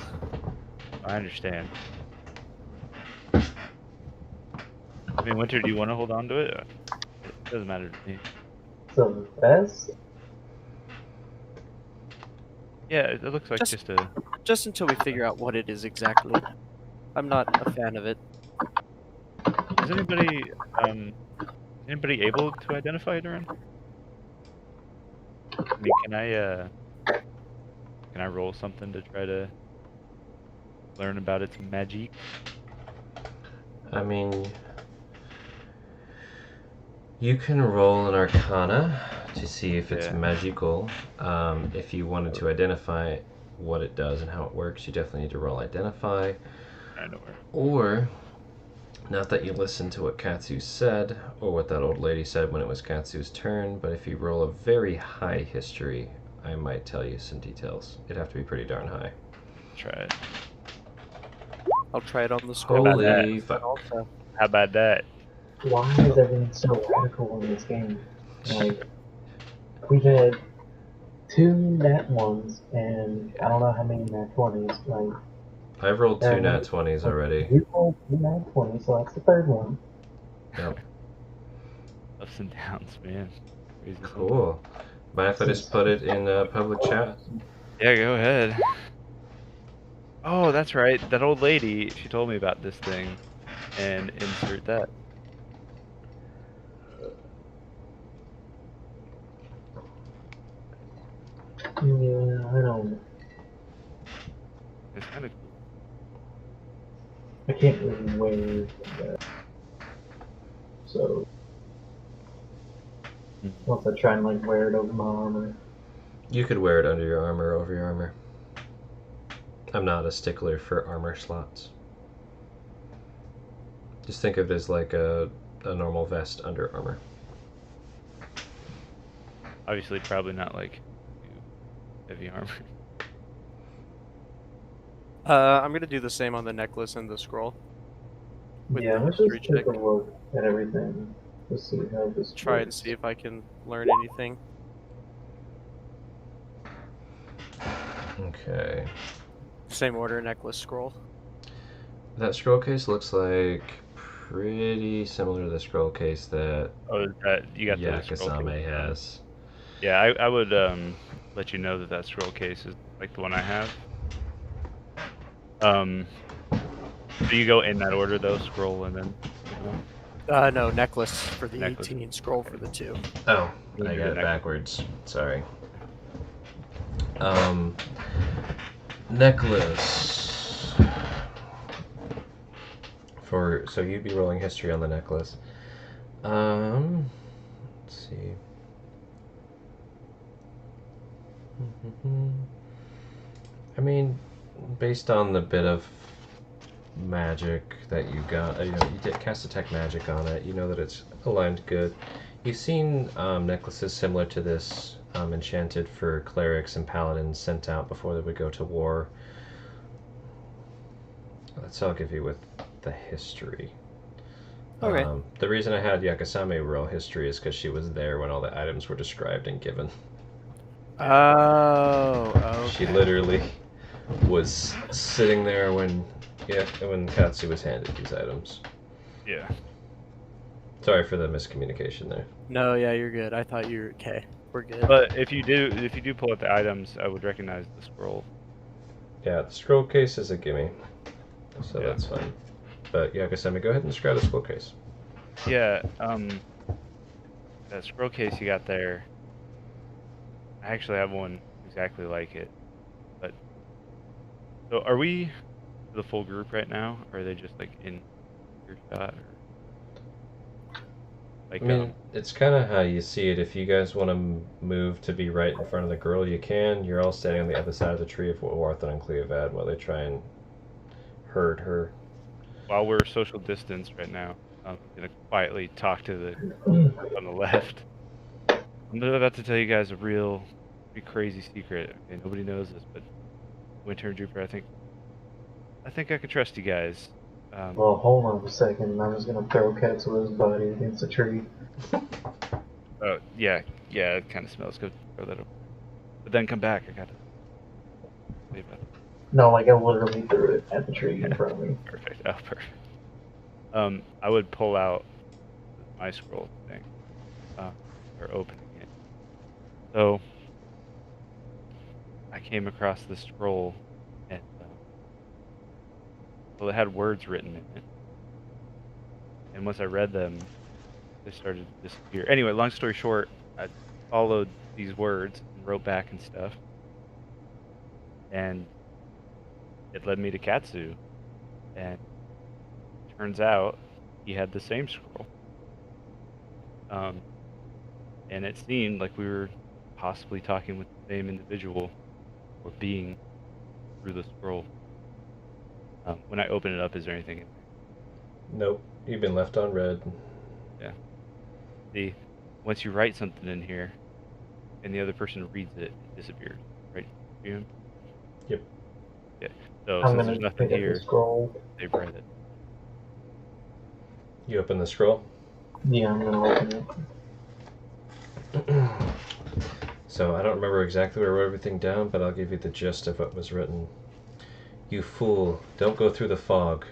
Speaker 3: I understand. I mean, Winter, do you want to hold on to it? It doesn't matter to me.
Speaker 1: So that's
Speaker 3: Yeah, it looks like
Speaker 4: just until we figure out what it is exactly. I'm not a fan of it.
Speaker 3: Is anybody able to identify it around? I mean, can I roll something to try to learn about its magic?
Speaker 2: I mean, you can roll an Arcana to see if it's magical. If you wanted to identify what it does and how it works, you definitely need to roll Identify.
Speaker 3: I know where.
Speaker 2: Or, not that you listened to what Katsu said, or what that old lady said when it was Katsu's turn, but if you roll a very high history, I might tell you some details. It'd have to be pretty darn high.
Speaker 3: Try it.
Speaker 4: I'll try it on the scroll.
Speaker 2: Holy fuck.
Speaker 3: How about that?
Speaker 1: why is everything so radical in this game? Like, we've had 2 nat 1s and I don't know how many nat 20s. Like,
Speaker 2: I've rolled 2 nat 20s already.
Speaker 1: You rolled 2 nat 20s, so that's the 3rd one.
Speaker 2: Yep.
Speaker 3: Ups and downs, man. Crazy thing.
Speaker 2: Cool. Mind if I just put it in public chat?
Speaker 3: Yeah, go ahead. Oh, that's right. That old lady, she told me about this thing. And insert that.
Speaker 1: Yeah, I don't.
Speaker 3: It's kind of cool.
Speaker 1: I can't really wear that. So once I try and like wear it over my armor.
Speaker 2: You could wear it under your armor, over your armor. I'm not a stickler for armor slots. Just think of it as like a normal vest under armor.
Speaker 3: Obviously, probably not like heavy armor.
Speaker 4: I'm gonna do the same on the necklace and the scroll. With
Speaker 1: Yeah,
Speaker 4: the
Speaker 1: let's
Speaker 4: history
Speaker 1: just take
Speaker 4: check.
Speaker 1: a look at everything to see how this
Speaker 4: Try and
Speaker 1: works.
Speaker 4: see if I can learn anything.
Speaker 2: Okay.
Speaker 4: Same order, necklace, scroll.
Speaker 2: That scroll case looks like pretty similar to the scroll case that
Speaker 3: Oh, you got the scroll
Speaker 2: Yakasame
Speaker 3: case.
Speaker 2: has.
Speaker 3: Yeah, I would let you know that scroll case is like the one I have. So you go in that order though, scroll and then.
Speaker 4: No, necklace for the
Speaker 3: Necklace.
Speaker 4: 18, scroll for the 2.
Speaker 2: Oh,
Speaker 3: You
Speaker 2: I
Speaker 3: do
Speaker 2: got
Speaker 3: the
Speaker 2: it
Speaker 3: necklace.
Speaker 2: backwards. Sorry. Necklace. So you'd be rolling history on the necklace. Let's see. I mean, based on the bit of magic that you got, you did cast detect magic on it. You know that it's aligned good. You've seen necklaces similar to this enchanted for clerics and paladins sent out before they would go to war. That's all I'll give you with the history.
Speaker 4: Okay.
Speaker 2: The reason I had Yakasame roll history is because she was there when all the items were described and given.
Speaker 4: Oh, okay.
Speaker 2: She literally was sitting there when Katsu was handed these items.
Speaker 3: Yeah.
Speaker 2: Sorry for the miscommunication there.
Speaker 4: No, yeah, you're good. I thought you were okay. We're good.
Speaker 3: But if you do pull out the items, I would recognize the scroll.
Speaker 2: Yeah, the scroll case is a gimme, so
Speaker 3: Yeah.
Speaker 2: that's fine. But Yakasame, go ahead and describe the scroll case.
Speaker 3: Yeah, that scroll case you got there, I actually have one exactly like it. But so are we the full group right now, or are they just like in your shot? Like,
Speaker 2: I mean, it's kind of how you see it. If you guys want to move to be right in front of the girl, you can. You're all standing on the other side of the tree of Warthen and Cleovad while they try and herd her.
Speaker 3: while we're social distance right now, I'm gonna quietly talk to the on the left. I'm about to tell you guys a pretty crazy secret. Okay, nobody knows this, but Winter and Jupiter, I think I could trust you guys.
Speaker 1: Well, hold on a second. I was gonna throw Katsuo's body against a tree.
Speaker 3: Oh yeah, it kind of smells. Go throw that over. But then come back. I gotta. Leave it.
Speaker 1: No, like I literally threw it at the tree in front of me.
Speaker 3: Perfect. Oh, perfect. I would pull out my scroll thing, or opening it. So I came across this scroll, and well, it had words written in it. And once I read them, they started to disappear. Anyway, long story short, I followed these words and wrote back and stuff, and it led me to Katsu. And turns out he had the same scroll. And it seemed like we were possibly talking with the same individual or being through the scroll. When I open it up, is there anything in there?
Speaker 2: Nope, you've been left on red.
Speaker 3: Yeah. See, once you write something in here, and the other person reads it, it disappears. Right, Jim?
Speaker 2: Yep.
Speaker 3: Yeah. So
Speaker 1: I'm
Speaker 3: since
Speaker 1: gonna
Speaker 3: there's nothing
Speaker 1: pick up the
Speaker 3: here,
Speaker 1: scroll.
Speaker 3: they've read it.
Speaker 2: You open the scroll.
Speaker 1: Yeah, I'm gonna open it.
Speaker 2: So I don't remember exactly where I wrote everything down, but I'll give you the gist of what was written. You fool, don't go through the fog.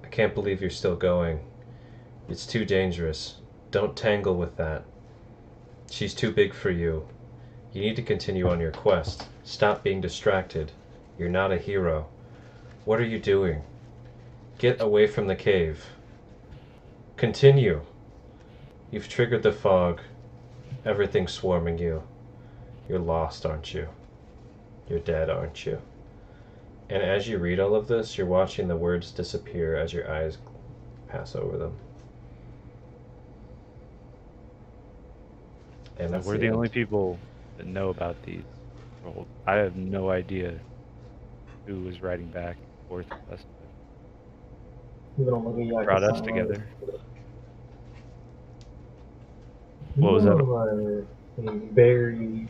Speaker 2: I can't believe you're still going. It's too dangerous. Don't tangle with that. She's too big for you. You need to continue on your quest. Stop being distracted. You're not a hero. What are you doing? Get away from the cave. Continue. You've triggered the fog. Everything's swarming you. You're lost, aren't you? You're dead, aren't you? And as you read all of this, you're watching the words disappear as your eyes pass over them. And
Speaker 3: So
Speaker 2: that's
Speaker 3: we're the
Speaker 2: end.
Speaker 3: only people that know about these scrolls. I have no idea who was writing back and forth with us.
Speaker 1: Even on the
Speaker 3: Brought us
Speaker 1: Yakuza,
Speaker 3: together.
Speaker 1: You
Speaker 3: What was that?
Speaker 1: are a very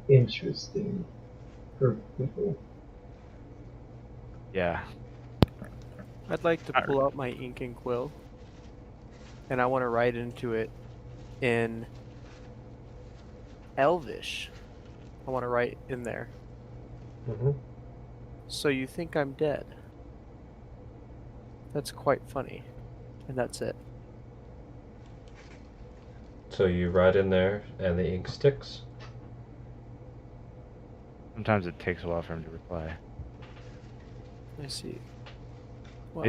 Speaker 1: interesting group of people.
Speaker 3: Yeah.
Speaker 4: I'd like to pull out my ink and quill, and I want to write into it in Elvish. I want to write in there.
Speaker 2: Mm-hmm.
Speaker 4: So you think I'm dead? That's quite funny. And that's it.
Speaker 2: So you write in there, and the ink sticks.
Speaker 3: Sometimes it takes a while for him to reply.
Speaker 4: I see. Well,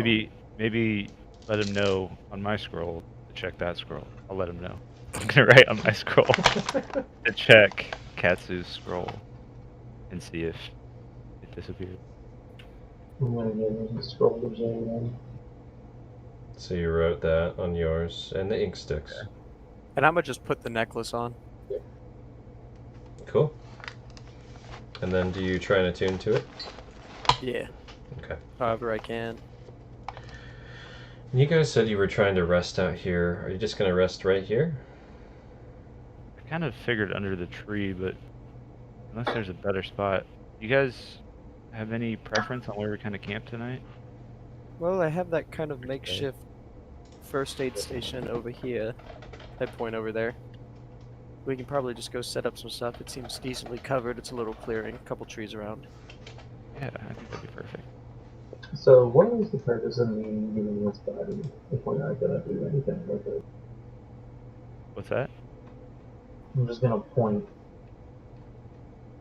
Speaker 3: Maybe let him know on my scroll to check that scroll. I'll let him know. I'm gonna write on my scroll to check Katsu's scroll and see if it disappeared.
Speaker 1: I'm gonna give him a scroll to Jane.
Speaker 2: So you wrote that on yours, and the ink sticks.
Speaker 4: and I'm gonna just put the necklace on.
Speaker 2: Cool. And then do you try and attune to it?
Speaker 4: Yeah.
Speaker 2: Okay.
Speaker 4: However I can.
Speaker 2: You guys said you were trying to rest out here. Are you just going to rest right here?
Speaker 3: I kind of figured under the tree, but unless there's a better spot. You guys have any preference on where we kind of camp tonight?
Speaker 4: Well, I have that kind of makeshift first aid station over here. That point over there. We can probably just go set up some stuff. It seems decently covered. It's a little clearing, a couple trees around.
Speaker 3: Yeah, I think that'd be perfect.
Speaker 1: So, what is the purpose of me giving this body if we're not gonna do anything with it?
Speaker 3: What's that?
Speaker 1: I'm just gonna point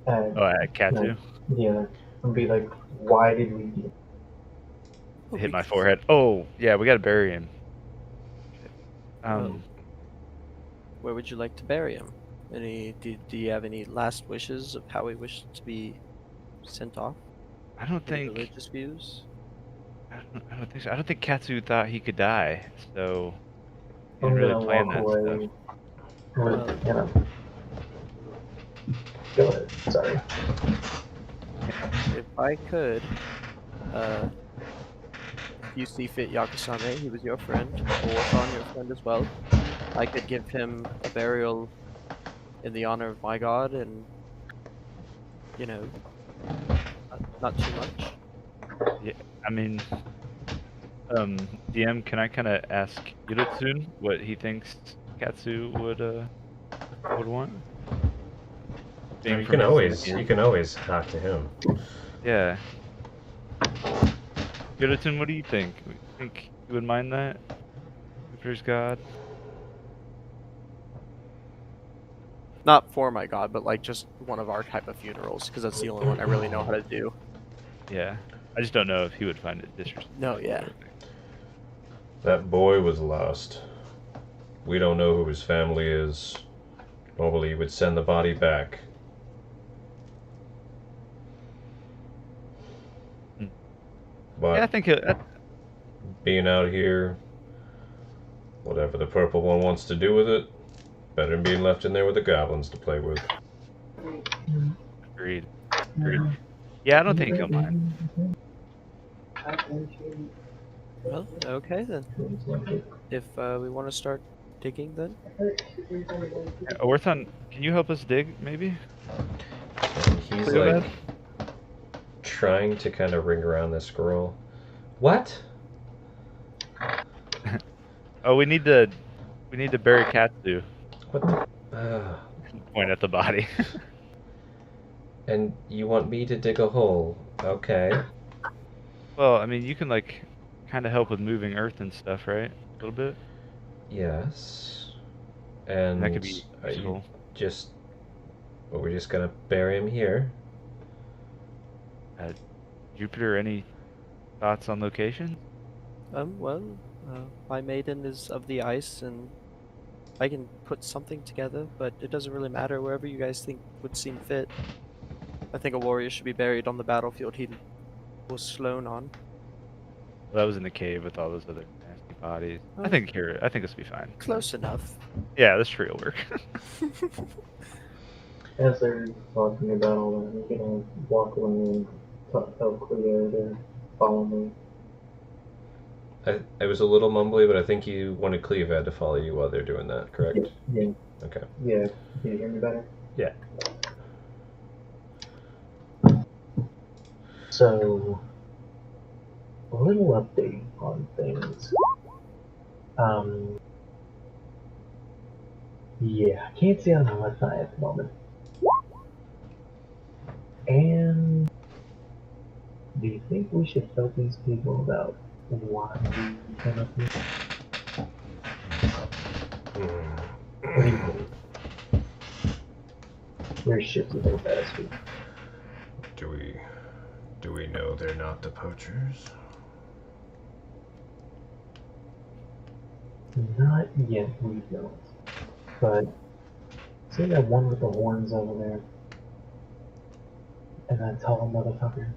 Speaker 1: at,
Speaker 3: Oh, at Katsu?
Speaker 1: yeah, and be like, why did we do
Speaker 3: Hit my forehead. Oh, yeah, we gotta bury him.
Speaker 4: Where would you like to bury him? Do you have any last wishes of how he wished to be sent off?
Speaker 3: I don't
Speaker 4: Any
Speaker 3: think.
Speaker 4: religious views?
Speaker 3: I don't think so. I don't think Katsu thought he could die, so he
Speaker 1: I'm
Speaker 3: didn't really
Speaker 1: gonna
Speaker 3: plan
Speaker 1: walk
Speaker 3: that
Speaker 1: away.
Speaker 3: stuff.
Speaker 1: You know. Go ahead. Sorry.
Speaker 4: If I could, if you see fit, Yakusame, he was your friend, Orthon, your friend as well. I could give him a burial in the honor of my god, and you know, not too much.
Speaker 3: Yeah, I mean, DM, can I kind of ask Yurotsun what he thinks Katsu would want? Being
Speaker 2: You
Speaker 3: from
Speaker 2: can
Speaker 3: his-
Speaker 2: always talk to him.
Speaker 3: Yeah. Yurotsun, what do you think? You think you would mind that? Jupiter's god?
Speaker 4: Not for my god, but like just one of our type of funerals, because that's the only one I really know how to do.
Speaker 3: Yeah. I just don't know if he would find it disrespectful.
Speaker 4: No, yeah.
Speaker 2: That boy was lost. We don't know who his family is. Normally, he would send the body back. But
Speaker 3: Yeah, I think
Speaker 2: being out here, whatever the purple one wants to do with it, better than being left in there with the goblins to play with.
Speaker 3: agreed. Yeah, I don't think he'll mind.
Speaker 4: Well, okay then. If we want to start digging, then
Speaker 3: Orthon, can you help us dig, maybe?
Speaker 2: And he's
Speaker 3: Feel
Speaker 2: like trying to kind of ring around this girl. What?
Speaker 3: Oh, we need to bury Katsu.
Speaker 2: What? The...
Speaker 3: Point at the body.
Speaker 2: And you want me to dig a hole? Okay.
Speaker 3: Well, I mean, you can like kind of help with moving earth and stuff, right? A little bit.
Speaker 2: Yes. And
Speaker 3: That could be
Speaker 2: are you
Speaker 3: useful.
Speaker 2: just... Well, we're just gonna bury him here.
Speaker 3: Jupiter, any thoughts on location?
Speaker 4: Well, my maiden is of the ice, and I can put something together, but it doesn't really matter wherever you guys think would seem fit. I think a warrior should be buried on the battlefield he was slain on.
Speaker 3: Well, that was in the cave with all those other nasty bodies. I
Speaker 4: Oh.
Speaker 3: think here, I think this will be fine.
Speaker 4: Close enough.
Speaker 3: Yeah, this tree will work.
Speaker 1: As they're talking about all that, I'm gonna walk away and tell Cleo to follow me.
Speaker 2: I was a little mumbly, but I think you wanted Clevead to follow you while they're doing that, correct?
Speaker 1: Yeah.
Speaker 2: Okay.
Speaker 1: Yeah. Can you hear me better?
Speaker 2: Yeah.
Speaker 1: So, a little update on things. Yeah, I can't see on the left eye at the moment. And do you think we should tell these people about why we came up here? What do you think? There's shit to go faster.
Speaker 2: Do we know they're not the poachers?
Speaker 1: Not yet, we don't. But see that one with the horns over there? And that tall motherfucker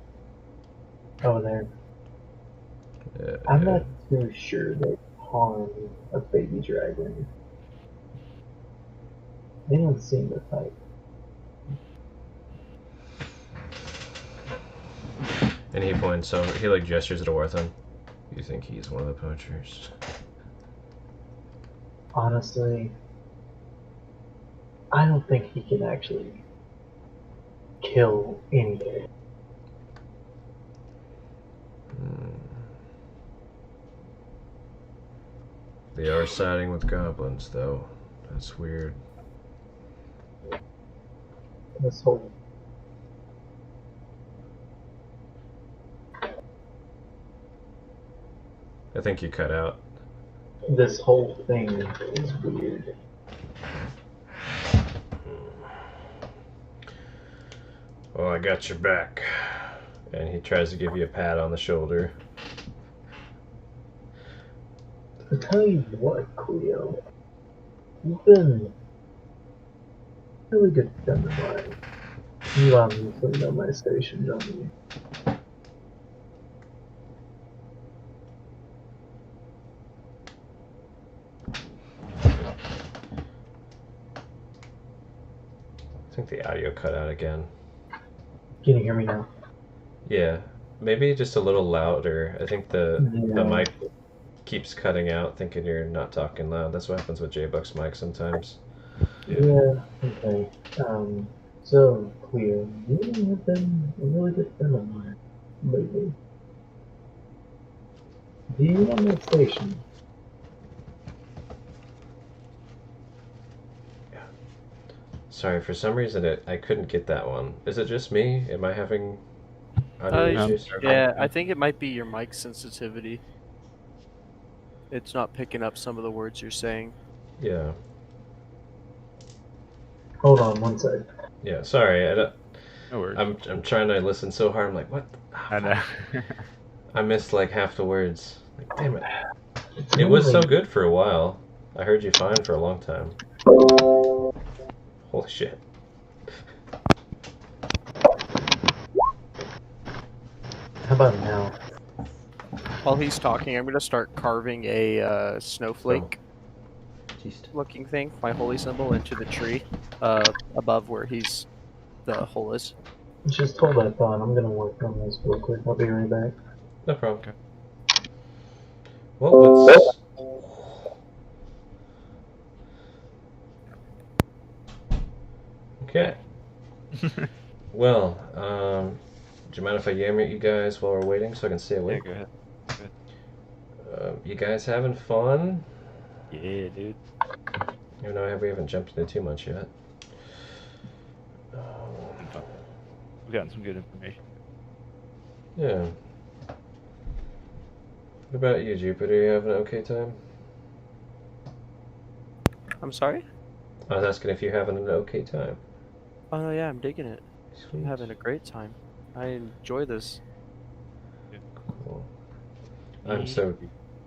Speaker 1: over there? I'm not too sure they harm a baby dragon. They don't seem to fight.
Speaker 2: And he points over. He like gestures at Orthon. You think he's one of the poachers?
Speaker 1: Honestly, I don't think he can actually kill anything.
Speaker 2: They are siding with goblins, though. That's weird.
Speaker 1: This whole
Speaker 2: I think you cut out.
Speaker 1: this whole thing is weird.
Speaker 2: Well, I got your back. And he tries to give you a pat on the shoulder.
Speaker 1: To tell you what, Cleo, you've been a really good friend of mine. You obviously know my station, don't you?
Speaker 2: I think the audio cut out again.
Speaker 1: Can you hear me now?
Speaker 2: Yeah, maybe just a little louder. I think the
Speaker 1: Yeah.
Speaker 2: mic keeps cutting out, thinking you're not talking loud. That's what happens with J-Buck's mic sometimes.
Speaker 1: Yeah, okay. So, Cleo, you have been a really good friend of mine lately. Do you know my station?
Speaker 2: Sorry, for some reason I couldn't get that one. Is it just me? Am I having audio issues?
Speaker 4: Yeah, I think it might be your mic sensitivity. It's not picking up some of the words you're saying.
Speaker 2: Yeah.
Speaker 1: Hold on one sec.
Speaker 2: Yeah, sorry.
Speaker 3: No worries.
Speaker 2: I'm trying to listen so hard. I'm like, what?
Speaker 3: I know.
Speaker 2: I missed like half the words. Like, damn it.
Speaker 1: It's
Speaker 2: It was so
Speaker 1: really-
Speaker 2: good for a while. I heard you fine for a long time. Holy shit.
Speaker 1: How about now?
Speaker 4: While he's talking, I'm gonna start carving a snowflake looking thing, my holy symbol, into the tree above where the hole is.
Speaker 1: Just hold that thought. I'm gonna work on this real quick. I'll be right back.
Speaker 2: No problem. Okay. Well, let's... Okay. Well, do you mind if I yammer at you guys while we're waiting so I can stay
Speaker 3: Yeah,
Speaker 2: awake?
Speaker 3: go ahead.
Speaker 2: You guys having fun?
Speaker 3: Yeah, dude.
Speaker 2: Even though we haven't jumped into too much yet.
Speaker 3: We've gotten some good information.
Speaker 2: Yeah. What about you, Jupiter? You having an okay time?
Speaker 4: I'm sorry?
Speaker 2: I was asking if you're having an okay time.
Speaker 4: Oh no, yeah, I'm digging it. I'm
Speaker 2: Sweet.
Speaker 4: having a great time. I enjoy this.
Speaker 2: Cool. I'm so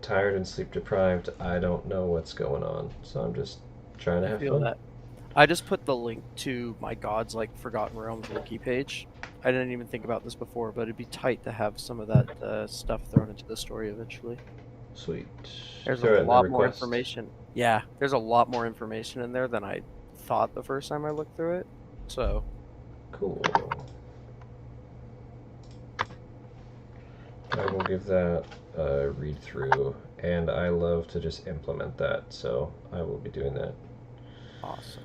Speaker 2: tired and sleep deprived, I don't know what's going on. So I'm just trying to
Speaker 4: I
Speaker 2: have
Speaker 4: feel
Speaker 2: fun.
Speaker 4: that. I just put the link to my Gods like Forgotten Realms wiki page. I didn't even think about this before, but it'd be tight to have some of that stuff thrown into the story eventually.
Speaker 2: Sweet.
Speaker 4: There's a
Speaker 2: Throw it in the
Speaker 4: lot more
Speaker 2: request.
Speaker 4: information. Yeah, there's a lot more information in there than I thought the first time I looked through it. So,
Speaker 2: Cool. I will give that a read through, and I love to just implement that, so I will be doing that.
Speaker 4: awesome.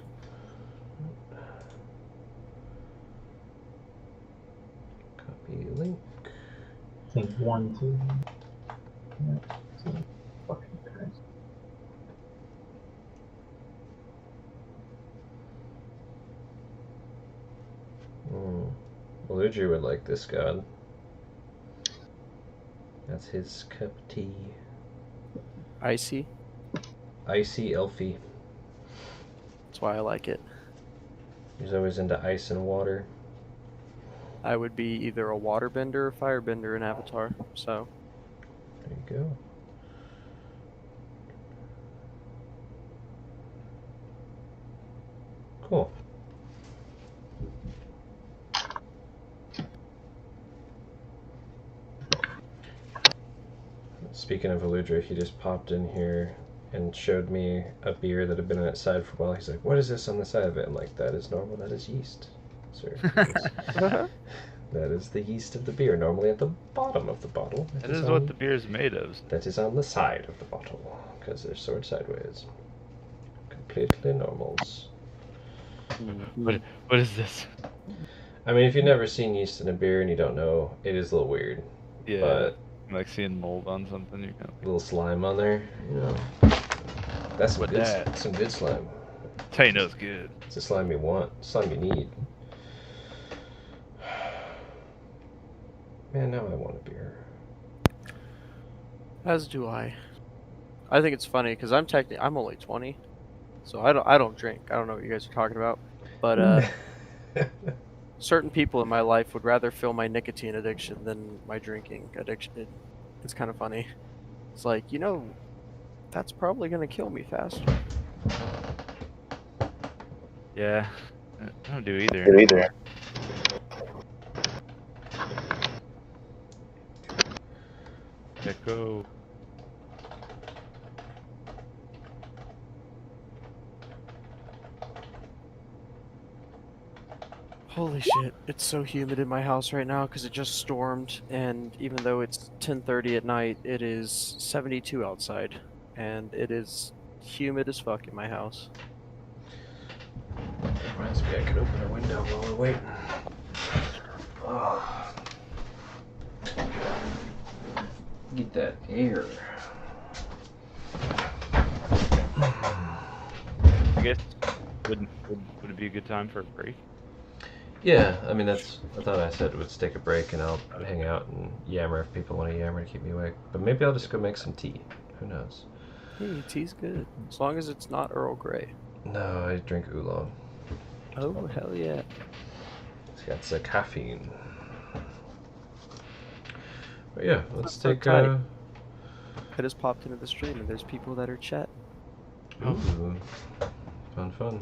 Speaker 2: Copy link.
Speaker 1: I think 1, 2. Yeah, so fucking Christ.
Speaker 2: Beludri would like this god. That's his cup of tea.
Speaker 4: Icy.
Speaker 2: Icy Elfie.
Speaker 4: That's why I like it.
Speaker 2: He's always into ice and water.
Speaker 4: I would be either a waterbender or firebender in Avatar. So,
Speaker 2: There you go. Cool. Speaking of Eludra, he just popped in here and showed me a beer that had been outside for a while. He's like, "What is this on the side of it?" I'm like, "That is normal. That is yeast, sir. That is the yeast of the beer, normally at the bottom of the bottle.
Speaker 3: That is what the beer is made of.
Speaker 2: That is on the side of the bottle, because they're stored sideways. Completely normals.
Speaker 3: What is this?
Speaker 2: I mean, if you've never seen yeast in a beer and you don't know, it is a little weird.
Speaker 3: Yeah.
Speaker 2: But
Speaker 3: Like seeing mold on something, you know.
Speaker 2: a little slime on there, you know. That's some
Speaker 3: What
Speaker 2: good,
Speaker 3: that?
Speaker 2: some good slime.
Speaker 3: That's how you know it's good.
Speaker 2: It's the slime you want, slime you need. Man, now I want a beer.
Speaker 4: as do I. I think it's funny because I'm only 20, so I don't drink. I don't know what you guys are talking about, but certain people in my life would rather fill my nicotine addiction than my drinking addiction. It's kind of funny. It's like, that's probably gonna kill me faster.
Speaker 3: Yeah. I don't do either. Echo.
Speaker 4: Holy shit, it's so humid in my house right now because it just stormed, and even though it's 10:30 at night, it is 72 outside, and it is humid as fuck in my house.
Speaker 2: Reminds me I could open a window while we're waiting. Oh. Get that air.
Speaker 3: I guess would it be a good time for a break?
Speaker 2: Yeah, I mean, I thought I said let's take a break and I'll hang out and yammer if people want to yammer to keep me awake. But maybe I'll just go make some tea. Who knows?
Speaker 4: Hey, tea's good, as long as it's not Earl Grey.
Speaker 2: No, I drink oolong.
Speaker 4: Oh, hell yeah.
Speaker 2: It's got some caffeine. But yeah, let's
Speaker 4: So
Speaker 2: take
Speaker 4: tight. I just popped into the stream and there's people that are chatting.
Speaker 2: Ooh, fun. Talk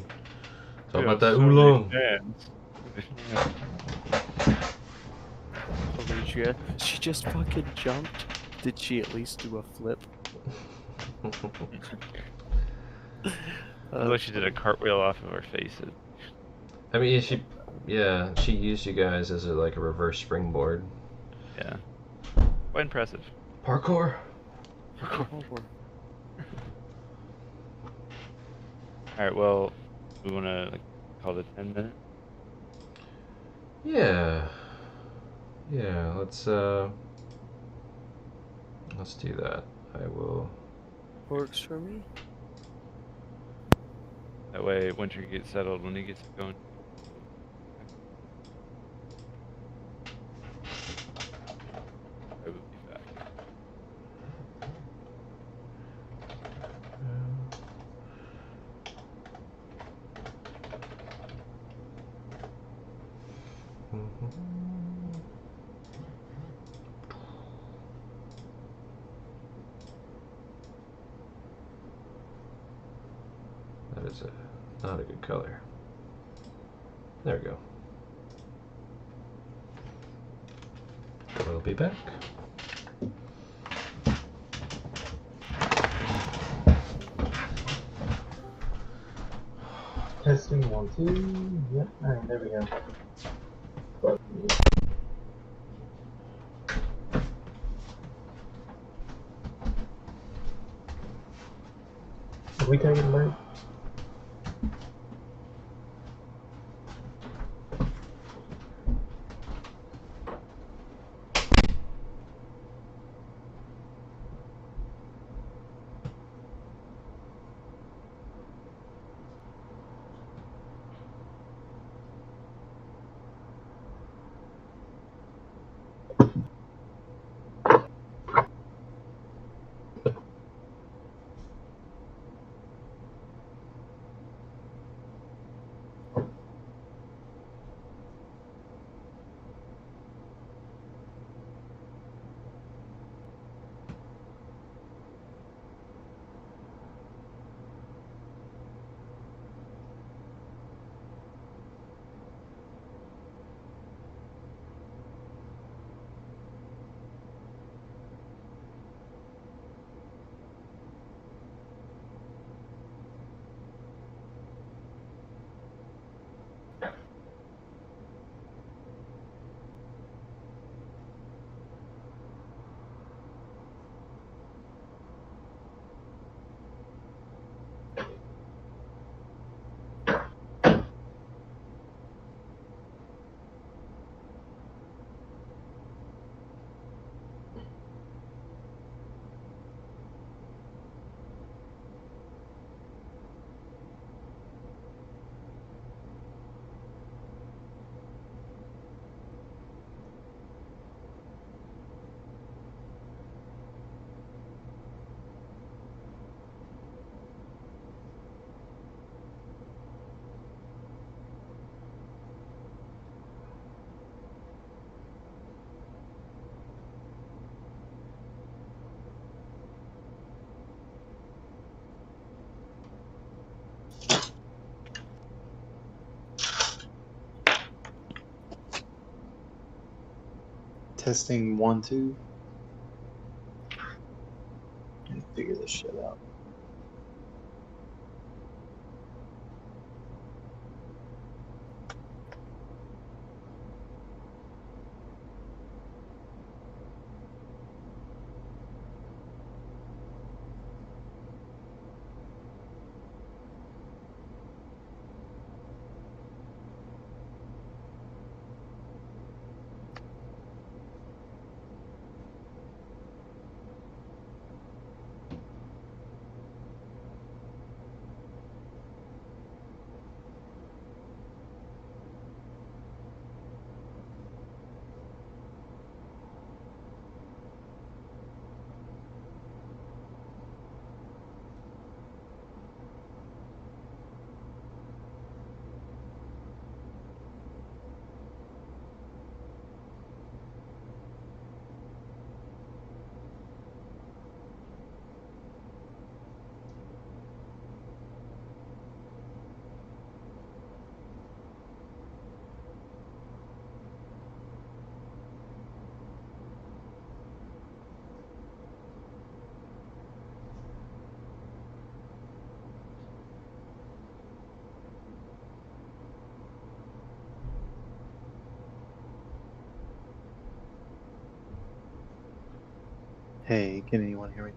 Speaker 3: Yeah,
Speaker 2: about that
Speaker 3: so many
Speaker 2: oolong.
Speaker 3: fans.
Speaker 4: Alicia, she just fucking jumped. Did she at least do a flip?
Speaker 3: Looks like she did a cartwheel off of our faces.
Speaker 2: I mean, she used you guys as a reverse springboard.
Speaker 3: Yeah. Quite impressive.
Speaker 2: Parkour.
Speaker 3: Alright, well, we want to call it 10 minutes?
Speaker 2: Yeah, let's do that. I will.
Speaker 4: Works for me.
Speaker 3: That way, Winter gets settled when he gets going. I will be back.
Speaker 2: is not a good color. There we go. We'll be back.
Speaker 1: Testing 1, 2. Yep. Alright, there we go. Fuck me. Are we taking a break?
Speaker 6: Testing 1, 2. And figure this shit out. Hey, can anyone hear me?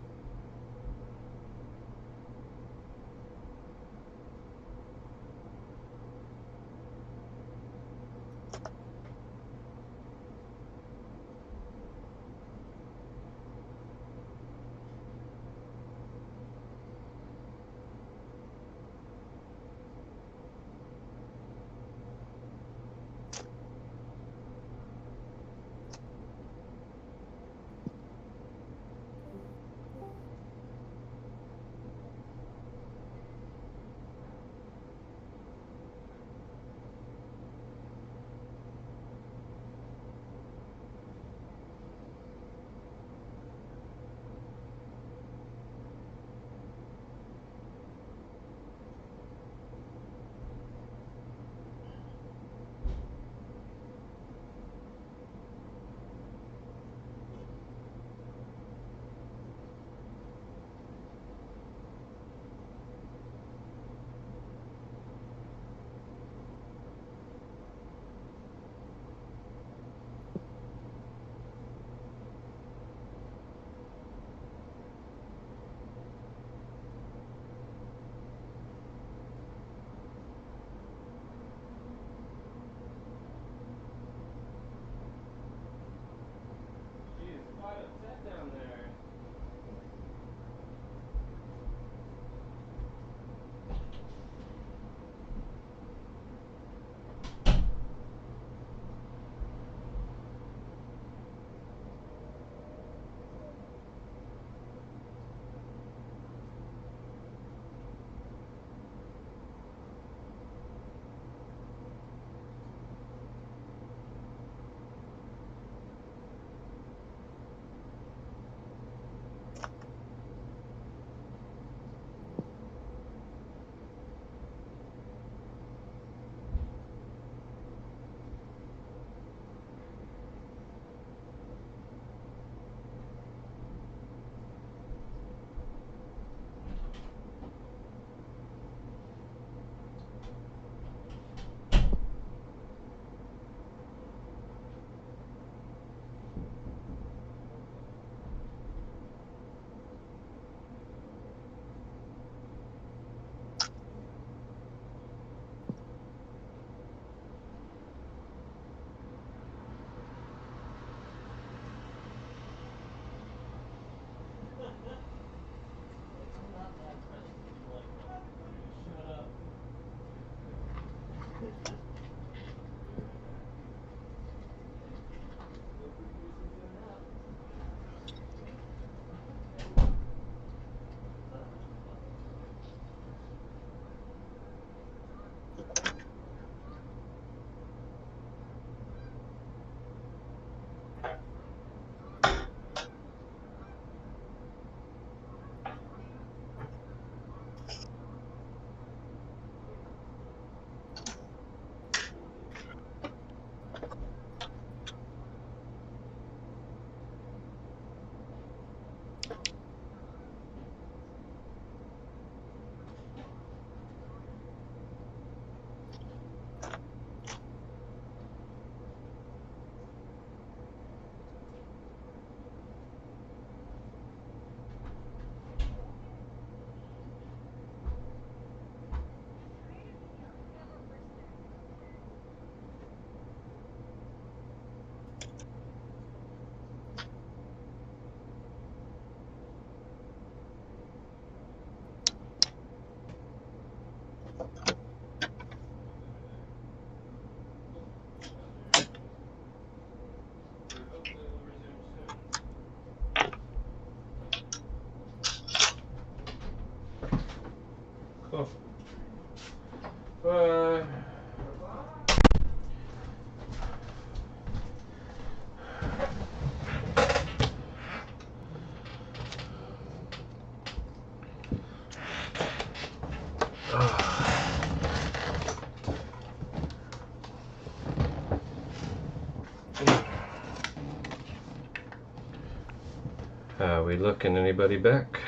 Speaker 2: We looking anybody back?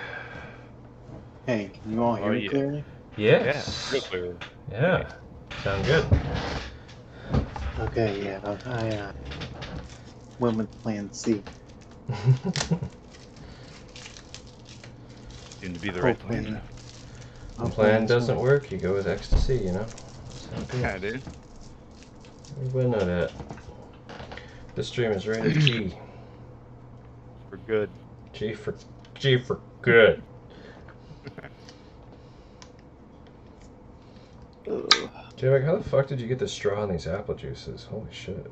Speaker 6: Hey, can you all hear
Speaker 3: Oh,
Speaker 6: me
Speaker 3: yeah.
Speaker 6: clearly?
Speaker 2: Yes.
Speaker 3: Real clear.
Speaker 2: Yeah. Sound good.
Speaker 6: Okay, yeah. I went with plan C.
Speaker 3: Seemed to be the right
Speaker 6: Hopefully,
Speaker 3: plan.
Speaker 2: When
Speaker 6: hopefully
Speaker 2: plan
Speaker 6: this
Speaker 2: doesn't
Speaker 6: one-
Speaker 2: work, you go with ecstasy, you know? Sound good.
Speaker 3: Yeah, dude.
Speaker 2: Everybody know that. This stream is rated G.
Speaker 3: We're good.
Speaker 2: G for good.
Speaker 6: Ugh.
Speaker 2: J-Mac, how the fuck did you get the straw in these apple juices? Holy shit.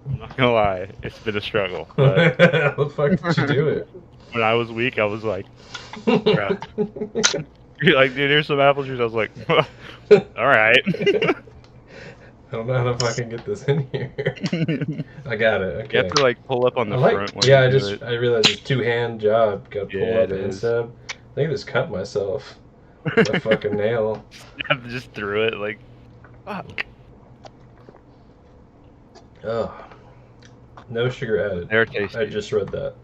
Speaker 3: I'm not gonna lie, it's been a struggle. But
Speaker 2: How the fuck did you do it?
Speaker 3: when I was weak, I was like, bruh. You're like, dude, here's some apple juice. I was like, all right.
Speaker 2: I don't know how to fucking get this in here. I got it. Okay.
Speaker 3: You have to like pull up on the
Speaker 2: I like,
Speaker 3: front. When
Speaker 2: yeah,
Speaker 3: you do it.
Speaker 2: I realized it's two-hand job. Gotta pull
Speaker 3: Yeah,
Speaker 2: up
Speaker 3: it
Speaker 2: and
Speaker 3: is.
Speaker 2: sub. I think I just cut myself with a fucking nail.
Speaker 3: I just threw it like, fuck.
Speaker 2: Oh. No sugar added.
Speaker 3: They're tasty.
Speaker 2: I just read that.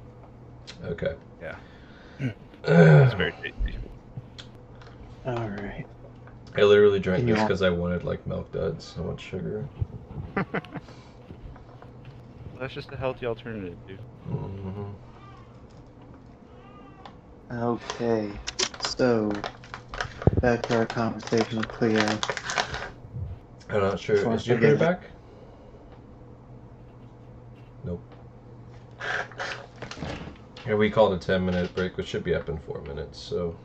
Speaker 2: Okay.
Speaker 3: Yeah. It's very tasty.
Speaker 6: All right.
Speaker 2: I literally drank
Speaker 6: Can you
Speaker 2: this
Speaker 6: all-
Speaker 2: because I wanted like milk duds. So much sugar.
Speaker 3: That's just a healthy alternative, dude.
Speaker 2: Mm-hmm.
Speaker 6: Okay. So, back to our conversation with Cleo.
Speaker 2: I'm not sure.
Speaker 6: Before I
Speaker 2: Is Jupiter
Speaker 6: forget.
Speaker 2: back? Nope. Yeah, we called a 10-minute break, which should be up in 4 minutes. So.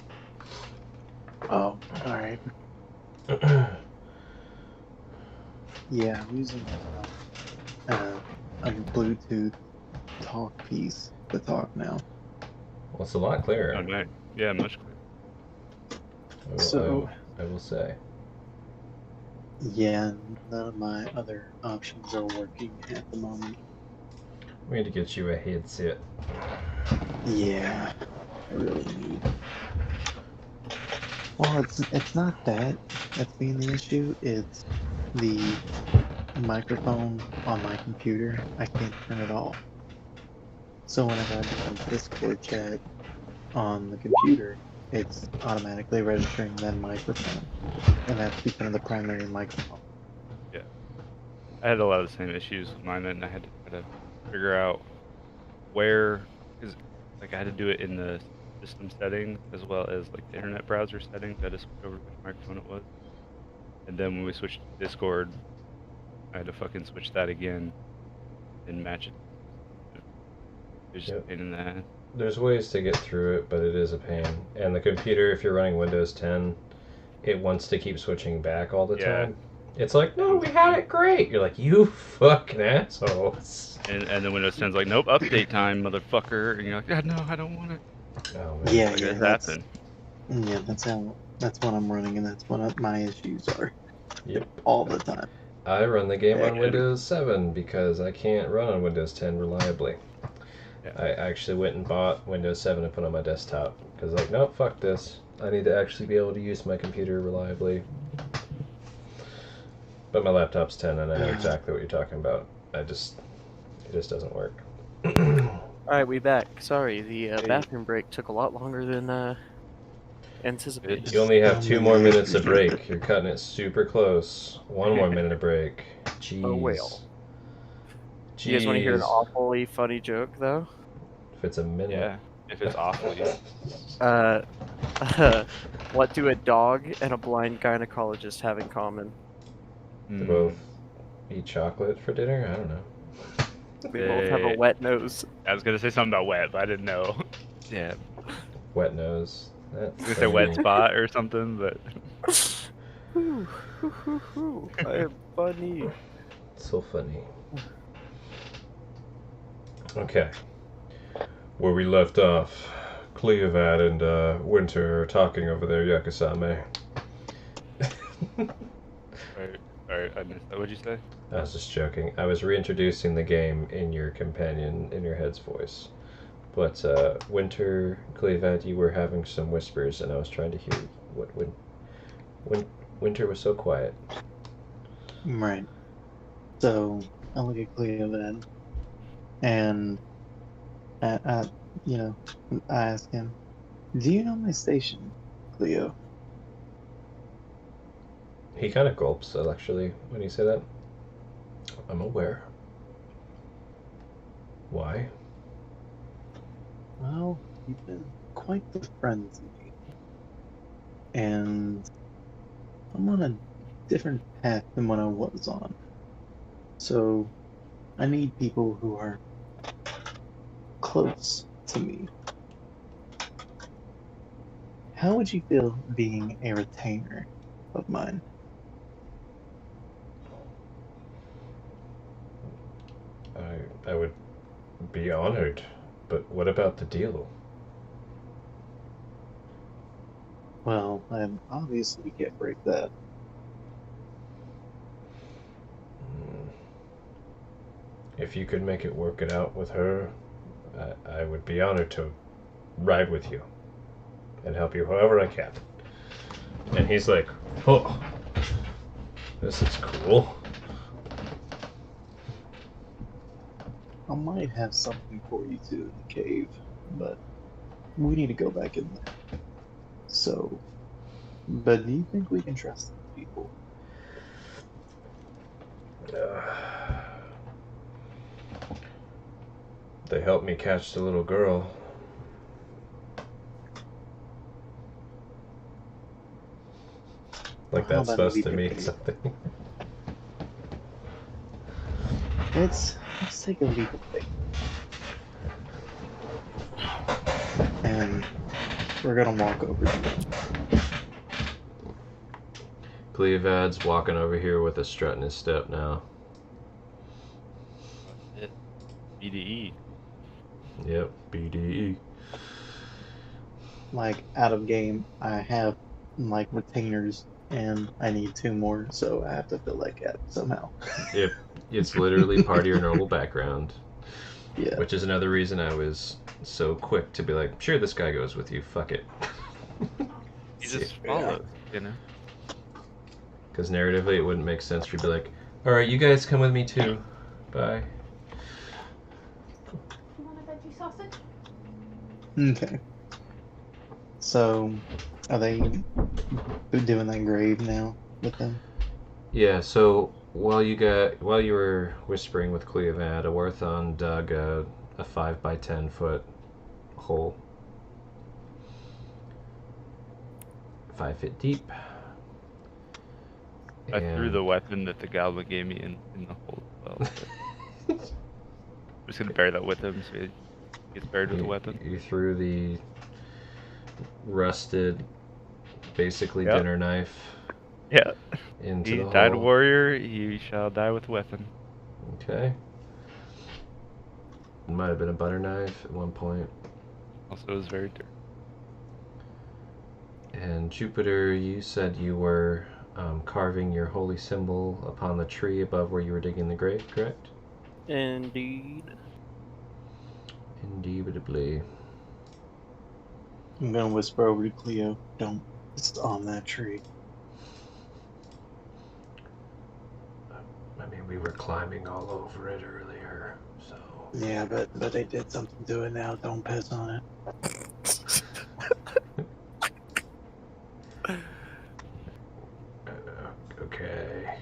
Speaker 6: Oh, all right. Yeah, I'm using a Bluetooth talk piece to talk now.
Speaker 2: Well, it's a lot clearer.
Speaker 3: Oh, nice. Yeah, much clearer.
Speaker 2: I will say.
Speaker 6: Yeah, none of my other options are working at the moment.
Speaker 2: We need to get you a headset.
Speaker 6: Yeah, I really need. Well, it's not that that's being the issue. It's the microphone on my computer. I can't turn it off. So whenever I'm on Discord chat on the computer, it's automatically registering that microphone, and that's becoming the primary microphone.
Speaker 3: I had a lot of the same issues with mine, and I had to try to figure out where, because like I had to do it in the system settings as well as like the internet browser settings. I had to switch over to which microphone it was, and then when we switched to Discord, I had to fucking switch that again and match it. It was just
Speaker 2: Yep.
Speaker 3: a pain in the ass.
Speaker 2: There's ways to get through it, but it is a pain. And the computer, if you're running Windows 10, it wants to keep switching back all the
Speaker 3: Yeah.
Speaker 2: time. It's like, no, we had it great. You're like, you fucking assholes.
Speaker 3: And then Windows 10's like, nope, update time, motherfucker. And you're like, yeah, no, I don't want it.
Speaker 2: Oh, man.
Speaker 6: Yeah,
Speaker 3: Like,
Speaker 6: yeah,
Speaker 3: it
Speaker 6: that's
Speaker 3: happened.
Speaker 6: yeah, that's what I'm running, and that's what my issues are.
Speaker 2: Yep.
Speaker 6: All the time.
Speaker 2: I run the game on
Speaker 3: Yeah.
Speaker 2: Windows 7 because I can't run on Windows 10 reliably.
Speaker 3: Yeah.
Speaker 2: I actually went and bought Windows 7 and put on my desktop because, like, nope, fuck this. I need to actually be able to use my computer reliably. But my laptop's 10 and I know exactly what you're talking about. It just doesn't work.
Speaker 4: Alright, we back. Sorry, the
Speaker 3: Hey.
Speaker 4: bathroom break took a lot longer than anticipated.
Speaker 2: You only have 2 more minutes of break. You're cutting it super close. 1 more minute of break. Jeez.
Speaker 4: Oh, well. Do you guys want to hear an
Speaker 2: Jeez.
Speaker 4: awfully funny joke, though?
Speaker 2: If it's a minute.
Speaker 3: Yeah, if it's awfully.
Speaker 4: What do a dog and a blind gynecologist have in common?
Speaker 2: They both eat chocolate for dinner? I don't know.
Speaker 4: We both have a wet nose.
Speaker 3: I was gonna say something about wet, but I didn't know. Yeah,
Speaker 2: Wet nose.
Speaker 3: I
Speaker 2: That's
Speaker 3: was gonna say wet
Speaker 2: funny.
Speaker 3: spot or something, but
Speaker 4: I am funny.
Speaker 2: So funny. Okay. Where we left off, Cleovad and Winter are talking over there, Yakasame.
Speaker 3: Alright, I missed that. What'd you say?
Speaker 2: I was just joking. I was reintroducing the game in your companion, in your head's voice. But Winter, Cleovad, you were having some whispers, and I was trying to hear what when Winter was so quiet.
Speaker 6: Right. So I look at Cleo then, and I, you know, I ask him, "Do you know my station, Cleo?"
Speaker 2: He kind of gulps, actually, when you say that. I'm aware. Why?
Speaker 6: Well, you've been quite the friend to me, and I'm on a different path than what I was on. So I need people who are close to me. How would you feel being a retainer of mine?
Speaker 2: I would be honored, but what about the deal?
Speaker 6: Well, I obviously can't break that.
Speaker 2: Hmm. If you could make it work it out with her, I would be honored to ride with you and help you however I can. And he's like, oh, this is cool.
Speaker 6: I might have something for you two in the cave, but we need to go back in there. So, but do you think we can trust these people?
Speaker 2: They helped me catch the little girl.
Speaker 6: Well,
Speaker 2: Like
Speaker 6: how
Speaker 2: that's
Speaker 6: about a
Speaker 2: supposed
Speaker 6: leap
Speaker 2: to
Speaker 6: of
Speaker 2: mean
Speaker 6: faith?
Speaker 2: something.
Speaker 6: Let's take a leap of faith, and we're gonna walk over to them.
Speaker 2: Cleovad's walking over here with a strut in his step now.
Speaker 3: BDE.
Speaker 2: Yep, BDE.
Speaker 6: Like out of game, I have like retainers, and I need two more, so I have to fill that gap somehow.
Speaker 2: Yep, it's literally part of your normal background.
Speaker 6: Yeah.
Speaker 2: Which is another reason I was so quick to be like, sure, this guy goes with you. Fuck it.
Speaker 3: He just follows,
Speaker 2: Because narratively, it wouldn't make sense for you to be like, all right, you guys come with me too. Bye.
Speaker 7: You want a veggie sausage?
Speaker 6: Okay. So, are they doing that grave now with them?
Speaker 2: Yeah. So while you were whispering with Cleovad, Awarthon dug a 5 by 10 foot hole, 5 feet deep.
Speaker 3: I threw the weapon that the goblin gave me in the hole as well. I'm just gonna bury that with him so he gets buried with the weapon.
Speaker 2: You threw the rusted, basically
Speaker 3: Yep.
Speaker 2: dinner knife
Speaker 3: Yeah.
Speaker 2: into
Speaker 3: He
Speaker 2: the
Speaker 3: died a
Speaker 2: hole.
Speaker 3: warrior, he shall die with a weapon.
Speaker 2: Okay. It might have been a butter knife at one point.
Speaker 3: Also, it was very dirty.
Speaker 2: And Jupiter, you said you were carving your holy symbol upon the tree above where you were digging the grave, correct?
Speaker 4: Indeed.
Speaker 2: Indubitably.
Speaker 6: I'm gonna whisper over to Cleo, don't, it's on that tree.
Speaker 2: I mean, we were climbing all over it earlier, so.
Speaker 6: Yeah, but they did something to it now, don't piss on it.
Speaker 2: Okay.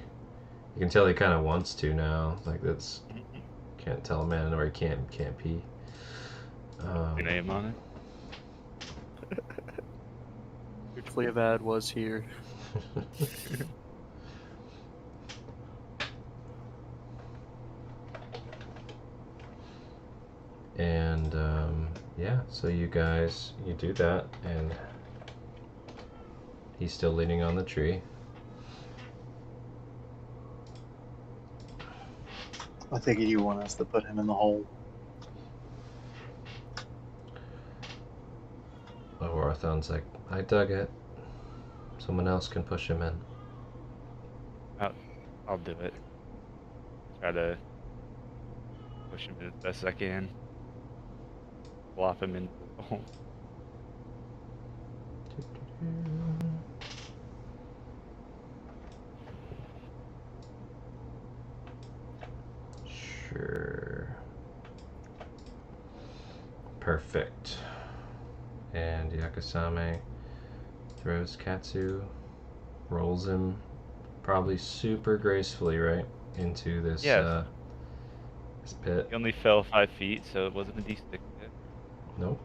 Speaker 2: You can tell he kind of wants to now. Like that's can't tell a man where he can't pee.
Speaker 3: Your name on it?
Speaker 4: Your Cleovad was here.
Speaker 2: And yeah, so you guys you do that, and he's still leaning on the tree.
Speaker 6: I think you want us to put him in the hole.
Speaker 2: Orathon's like, I dug it. Someone else can push him in.
Speaker 3: I'll do it. Try to push him in as best I can. Flop him into the hole.
Speaker 2: Sure. Perfect. And Yakasame throws Katsu, rolls him probably super gracefully, right? Into this,
Speaker 3: Yeah.
Speaker 2: this pit.
Speaker 3: He only fell 5 feet, so it wasn't a D6 hit.
Speaker 2: Nope.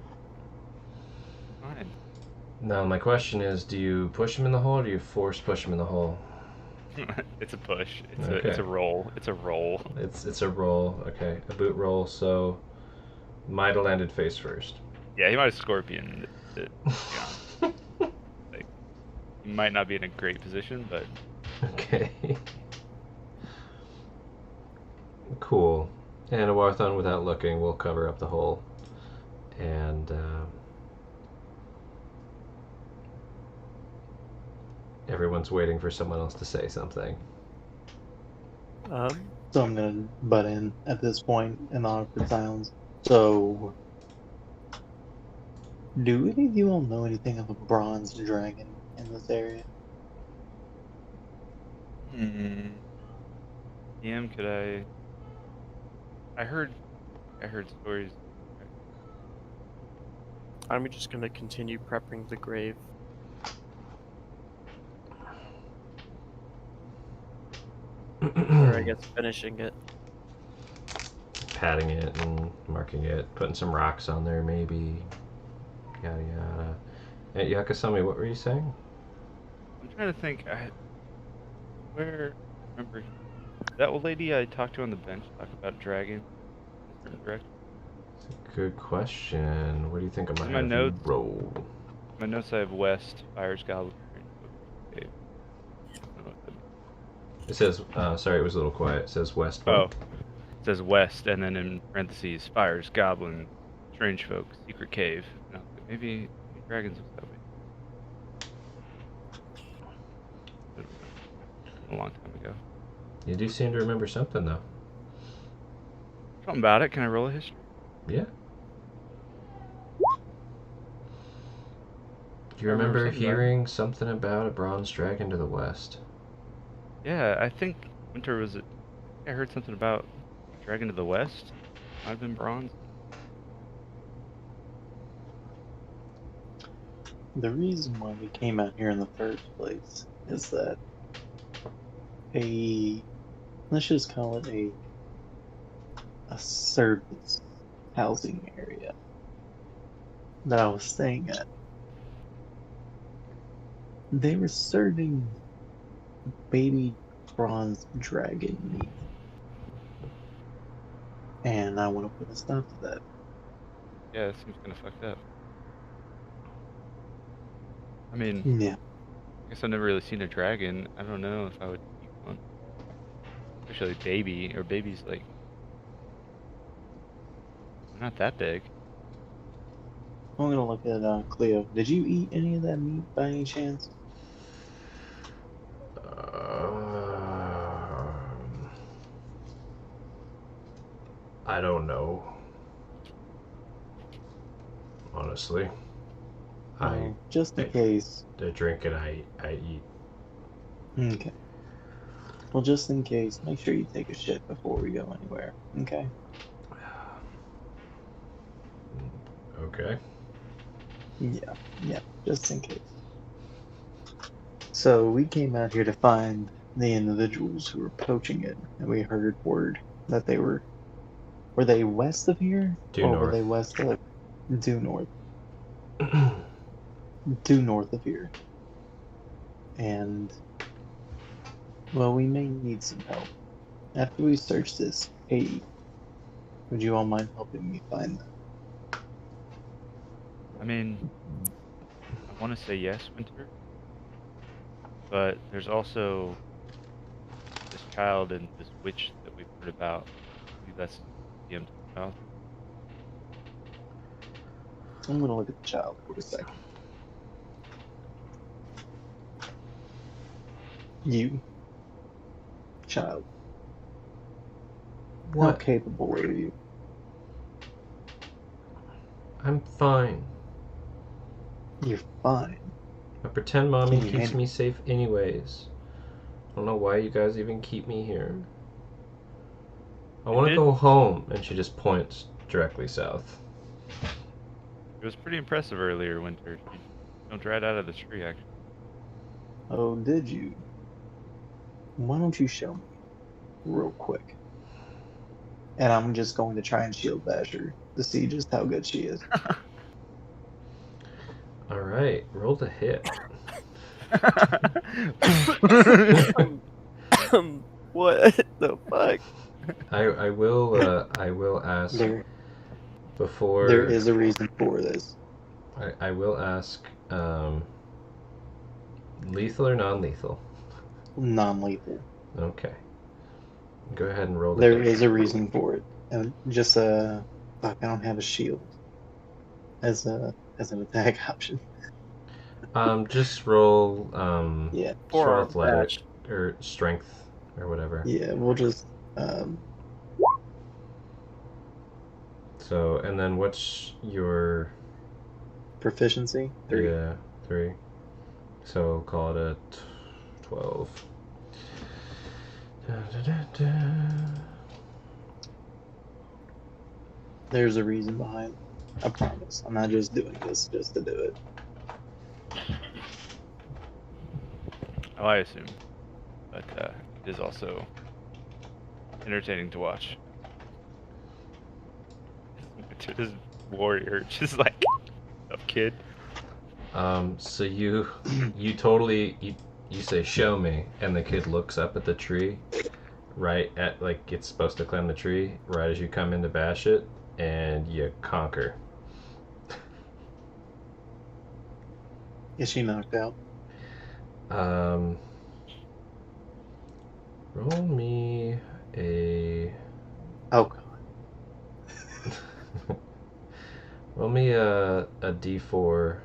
Speaker 3: Fine.
Speaker 2: Now, my question is, do you push him in the hole or do you force push him in the hole?
Speaker 3: It's a push. It's
Speaker 2: Okay.
Speaker 3: a roll. It's a roll.
Speaker 2: It's a roll. Okay, a boot roll. So might have landed face first.
Speaker 3: Yeah, he might have scorpion it. Yeah. Like, he might not be in a great position, but
Speaker 2: Okay. Cool. And a Warthon, without looking, will cover up the hole. And everyone's waiting for someone else to say something.
Speaker 6: So I'm gonna butt in at this point in the awkward silence. So, do any of you all know anything of a bronze dragon in this area?
Speaker 3: DM, could I heard stories.
Speaker 4: I'm just gonna continue prepping the grave. Or I guess finishing it.
Speaker 2: Patting it and marking it, putting some rocks on there, maybe. Yada yada. Hey, Yakasami, what were you saying?
Speaker 3: I'm trying to think. Where remember that old lady I talked to on the bench talk about dragon in a certain direction?
Speaker 2: Good question. What do you think I might
Speaker 3: In my
Speaker 2: have you
Speaker 3: notes-
Speaker 2: roll?
Speaker 3: My notes I have west, fires, goblin, cave. I don't know what that means.
Speaker 2: It says, sorry, it was a little quiet. It says west.
Speaker 3: Oh, it says west, and then in parentheses, fires, goblin, strange folk, secret cave. And I was like, maybe dragons was that way. A long time ago.
Speaker 2: You do seem to remember something, though.
Speaker 3: Something about it. Can I roll a history?
Speaker 2: Yeah. Do you
Speaker 3: I remember
Speaker 2: remember
Speaker 3: something about it.
Speaker 2: hearing something about a bronze dragon to the west?
Speaker 3: Yeah, I think Winter was. I heard something about dragon to the west. Might have been bronze.
Speaker 6: The reason why we came out here in the first place is that let's just call it a service housing area that I was staying at. They were serving baby bronze dragon meat. And I want to put a stop to that.
Speaker 3: Yeah, that seems kind of fucked up. I mean,
Speaker 6: Yeah.
Speaker 3: I guess I've never really seen a dragon. I don't know if I would eat one. Especially baby, or baby's like they're not that big.
Speaker 6: I'm gonna look at Cleo. Did you eat any of that meat by any chance?
Speaker 2: I don't know. Honestly.
Speaker 6: Well, just in case.
Speaker 2: I drink and I eat.
Speaker 6: Okay. Well, just in case, make sure you take a shit before we go anywhere. Okay.
Speaker 2: Okay.
Speaker 6: Yeah, just in case. So we came out here to find the individuals who were poaching it, and we heard word that they were they west of here?
Speaker 2: Due
Speaker 6: or
Speaker 2: north.
Speaker 6: were they west of due north? Due north of here. And well, we may need some help. After we search this cave, would you all mind helping me find them?
Speaker 3: I mean, I want to say yes, Winter, but there's also this child and this witch that we've heard about. I believe that's the DM child.
Speaker 6: I'm gonna look at the child for a second. You, child, how
Speaker 2: What?
Speaker 6: capable are you?
Speaker 2: I'm fine.
Speaker 6: You're fine.
Speaker 2: My pretend mommy
Speaker 6: Can you
Speaker 2: keeps
Speaker 6: handle
Speaker 2: me safe anyways. I don't know why you guys even keep me here. I want to
Speaker 3: did-
Speaker 2: go home. And she just points directly south.
Speaker 3: It was pretty impressive earlier, Winter. You jumped right out of the tree, actually.
Speaker 6: Oh, did you? Why don't you show me real quick? And I'm just going to try and shield bash her to see just how good she is.
Speaker 2: All right, roll to hit.
Speaker 4: What the fuck?
Speaker 2: I will ask
Speaker 6: There
Speaker 2: before.
Speaker 6: is a reason for this.
Speaker 2: I will ask. Lethal or non-lethal?
Speaker 6: Non-lethal.
Speaker 2: Okay. Go ahead and roll the
Speaker 6: There
Speaker 2: hit.
Speaker 6: is a reason for it. And just fuck, I don't have a shield as an attack option.
Speaker 2: Just roll
Speaker 6: Yeah,
Speaker 2: roll
Speaker 4: Forearm
Speaker 2: athletic
Speaker 4: bash.
Speaker 2: or strength or whatever.
Speaker 6: yeah, we'll just
Speaker 2: So and then what's your
Speaker 6: proficiency 3.
Speaker 2: Yeah, 3. So call it a 12. Da, da, da, da.
Speaker 6: There's a reason behind it. I promise. I'm not just doing this just to do it.
Speaker 3: Oh, I assume. But it is also entertaining to watch. This warrior just like a kid.
Speaker 2: So you totally you say show me, and the kid looks up at the tree, right at like it's supposed to climb the tree, right as you come in to bash it, and you conquer.
Speaker 6: Is she knocked out?
Speaker 2: Roll me a
Speaker 6: Oh god.
Speaker 2: roll me a D4,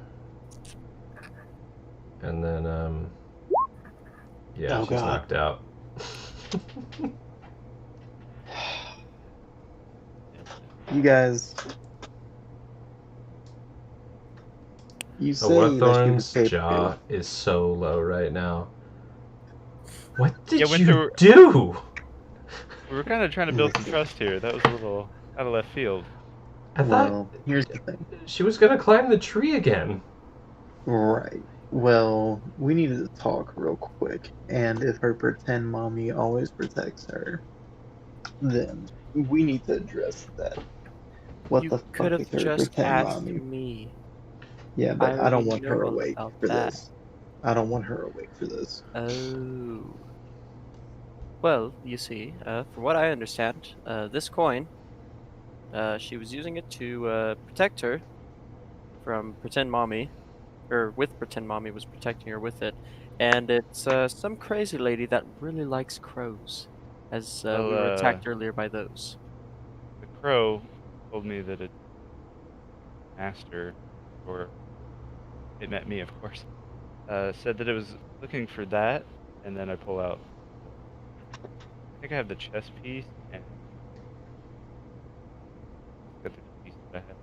Speaker 2: and then yeah,
Speaker 6: Oh,
Speaker 2: she's
Speaker 6: God.
Speaker 2: knocked out.
Speaker 6: You guys. You
Speaker 2: The
Speaker 6: say that she was
Speaker 2: Warthorn's
Speaker 6: capable.
Speaker 2: jaw is so low right now. What did
Speaker 3: Yeah,
Speaker 2: you
Speaker 3: Winter-
Speaker 2: do?
Speaker 3: We were kind of trying to build some trust here. That was a little out of left field.
Speaker 2: I thought
Speaker 6: Well, here's the thing.
Speaker 2: she was gonna climb the tree again.
Speaker 6: Right. Well, we needed to talk real quick, and if her pretend mommy always protects her, then we need to address that. What
Speaker 4: You
Speaker 6: the
Speaker 4: could
Speaker 6: fuck
Speaker 4: have
Speaker 6: is her
Speaker 4: just
Speaker 6: pretend
Speaker 4: asked
Speaker 6: mommy?
Speaker 4: me.
Speaker 6: Yeah, but I don't
Speaker 4: already
Speaker 6: want her
Speaker 4: know
Speaker 6: awake
Speaker 4: about
Speaker 6: for
Speaker 4: that.
Speaker 6: this. I don't want her awake for this.
Speaker 4: Oh. Well, you see, from what I understand, this coin, she was using it to protect her from pretend mommy, or with pretend mommy was protecting her with it, and it's some crazy lady that really likes crows, as we were attacked earlier by those.
Speaker 3: The crow told me that it master, or it met me, of course, said that it was looking for that, and then I pull out. I think I have the chess piece and got the piece that I have.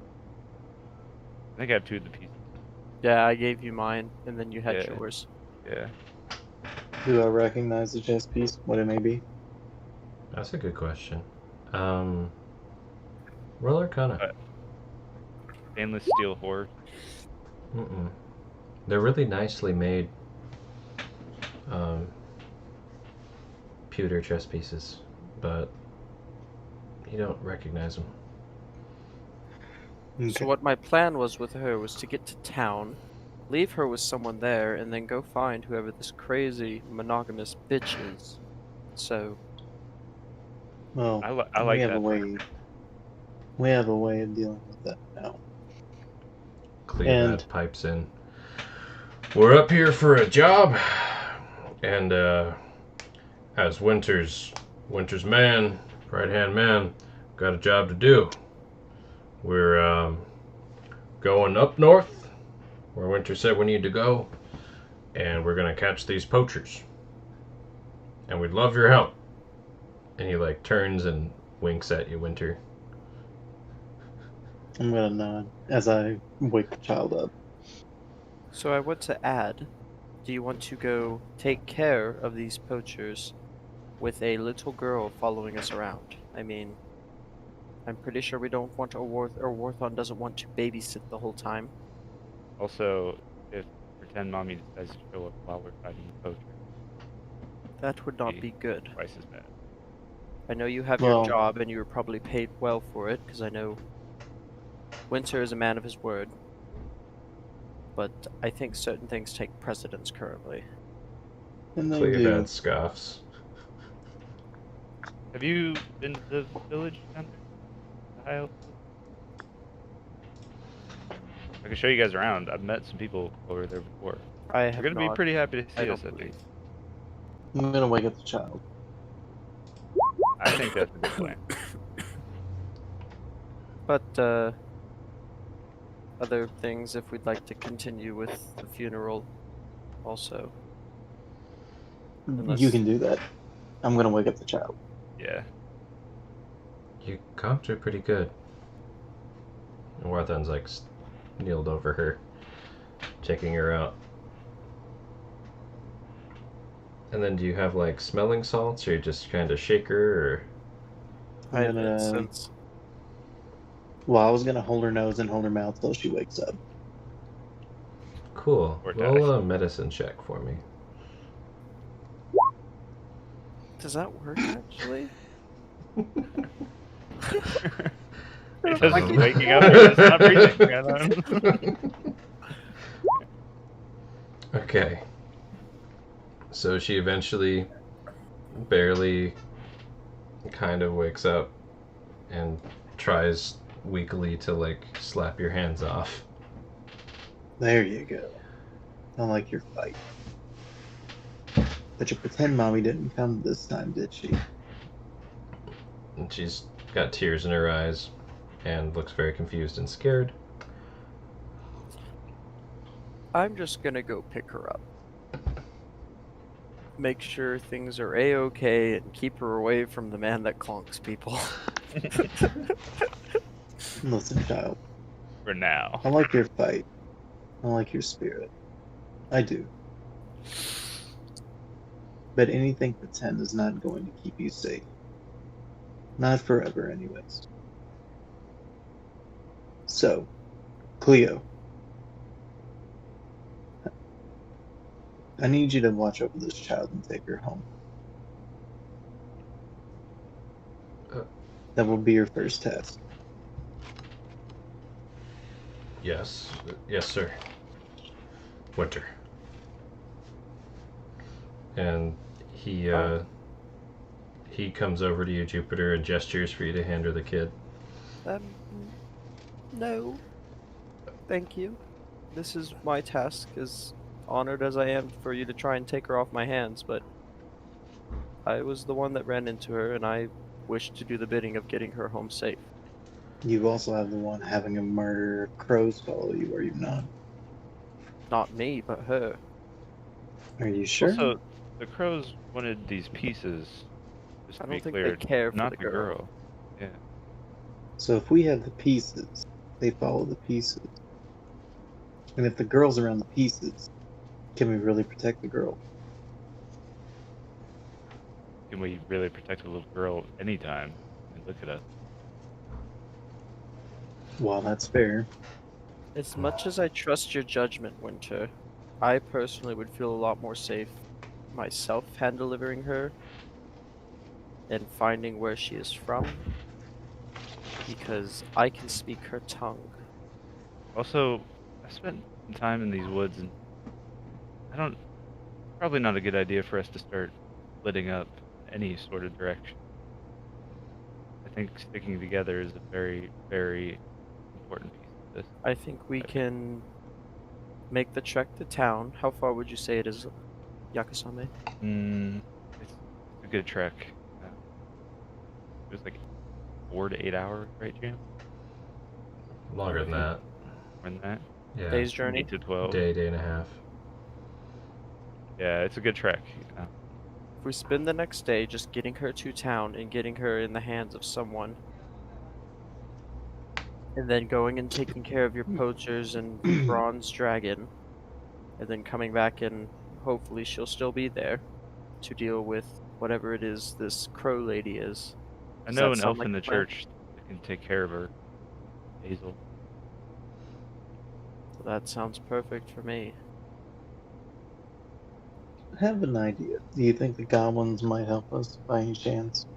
Speaker 3: I think I have 2 of the pieces.
Speaker 4: Yeah, I gave you mine, and then you had
Speaker 3: Yeah.
Speaker 4: yours.
Speaker 3: Yeah.
Speaker 6: Do I recognize the chess piece? What it may be?
Speaker 2: That's a good question. Roll Arcana.
Speaker 3: Stainless steel horse.
Speaker 2: Mm-mm. They're really nicely made. Pewter chess pieces, but you don't recognize them.
Speaker 6: Okay.
Speaker 4: So what my plan was with her was to get to town, leave her with someone there, and then go find whoever this crazy monogamous bitch is. So
Speaker 6: Well,
Speaker 3: I like
Speaker 6: we have
Speaker 3: that.
Speaker 6: a way. We have a way of dealing with that now.
Speaker 2: Cleveland pipes in. We're up here for a job, and as Winter's man, right-hand man, got a job to do. We're going up north, where Winter said we need to go, and we're gonna catch these poachers. And we'd love your help. And he like turns and winks at you, Winter.
Speaker 6: I'm gonna nod as I wake the child up.
Speaker 4: So I want to add, do you want to go take care of these poachers with a little girl following us around? I mean, I'm pretty sure we don't want Warthon doesn't want to babysit the whole time.
Speaker 3: Also, if pretend mommy decides to show up while we're fighting the poacher,
Speaker 4: That would not be good.
Speaker 3: twice as bad.
Speaker 4: I know you have
Speaker 6: Well-
Speaker 4: your job and you were probably paid well for it, because I know Winter is a man of his word. But I think certain things take precedence currently.
Speaker 6: And they
Speaker 2: Clear
Speaker 6: do.
Speaker 2: bad scoffs.
Speaker 3: Have you been to the village down there? The High Elf Village? I can show you guys around. I've met some people over there before.
Speaker 4: I
Speaker 3: They're
Speaker 4: have
Speaker 3: gonna be
Speaker 4: not.
Speaker 3: pretty happy to
Speaker 4: I
Speaker 3: see
Speaker 4: don't
Speaker 3: us, I think.
Speaker 4: believe.
Speaker 6: I'm gonna wake up the child.
Speaker 3: I think that's a good plan.
Speaker 4: But other things, if we'd like to continue with the funeral, also. Unless-
Speaker 6: You can do that. I'm gonna wake up the child.
Speaker 3: Yeah.
Speaker 2: You comped her pretty good. And Warthon's like kneeled over her, checking her out. And then do you have like smelling salts, or you just kind of shake her, or
Speaker 4: I
Speaker 6: I'm
Speaker 4: have
Speaker 6: gonna.
Speaker 4: incense.
Speaker 6: Well, I was gonna hold her nose and hold her mouth till she wakes up.
Speaker 2: cool?
Speaker 3: Or
Speaker 2: Roll
Speaker 3: die.
Speaker 2: a medicine check for me.
Speaker 4: Does that work actually?
Speaker 3: It's just
Speaker 2: Um.
Speaker 3: waking up and just not breathing. I don't-
Speaker 2: Okay. So she eventually barely kind of wakes up and tries weakly to like slap your hands off.
Speaker 6: There you go. I like your fight. But your pretend mommy didn't come this time, did she?
Speaker 2: And she's got tears in her eyes and looks very confused and scared.
Speaker 4: I'm just gonna go pick her up. Make sure things are a-okay and keep her away from the man that clonks people.
Speaker 6: Listen, child.
Speaker 3: For now.
Speaker 6: I like your fight. I like your spirit. I do. But anything pretend is not going to keep you safe. Not forever, anyways. So, Cleo. I need you to watch over this child and take her home. That will be your first task.
Speaker 2: Yes. Yes, sir. Winter. And he comes over to you, Jupiter, and gestures for you to hand her the kid.
Speaker 4: No. Thank you. This is my task, as honored as I am for you to try and take her off my hands, but I was the one that ran into her, and I wish to do the bidding of getting her home safe.
Speaker 6: You also have the one having a murder crows follow you, are you not?
Speaker 4: Not me, but her.
Speaker 6: Are you sure?
Speaker 3: Also, the crows wanted these pieces. Just
Speaker 4: I
Speaker 3: to be
Speaker 4: don't think
Speaker 3: clear,
Speaker 4: they care for
Speaker 3: not
Speaker 4: the
Speaker 3: the
Speaker 4: girl.
Speaker 3: girl. Yeah.
Speaker 6: So if we have the pieces, they follow the pieces. And if the girl's around the pieces, can we really protect the girl?
Speaker 3: Can we really protect a little girl anytime? I mean, look at us.
Speaker 6: Well, that's fair.
Speaker 4: As much as I trust your judgment, Winter, I personally would feel a lot more safe myself hand delivering her and finding where she is from, because I can speak her tongue.
Speaker 3: Also, I spent some time in these woods, and probably not a good idea for us to start splitting up any sort of direction. I think sticking together is a very, very important piece of this.
Speaker 4: I think we can make the trek to town. How far would you say it is, Yakasame?
Speaker 3: It's a good trek. It was like 4 to 8 hours, right, Jim?
Speaker 2: Longer than that.
Speaker 3: More than that?
Speaker 2: Yeah.
Speaker 4: Day's journey?
Speaker 3: 8 to 12.
Speaker 2: Day and a half.
Speaker 3: Yeah, it's a good trek.
Speaker 4: If we spend the next day just getting her to town and getting her in the hands of someone, and then going and taking care of your poachers and bronze dragon, and then coming back and hopefully she'll still be there to deal with whatever it is this crow lady is.
Speaker 3: I
Speaker 4: Does
Speaker 3: know
Speaker 4: that
Speaker 3: an
Speaker 4: sound
Speaker 3: elf
Speaker 4: like
Speaker 3: in
Speaker 4: a
Speaker 3: the
Speaker 4: plan?
Speaker 3: church that can take care of her, Hazel.
Speaker 4: That sounds perfect for me.
Speaker 6: I have an idea. Do you think the goblins might help us by any chance?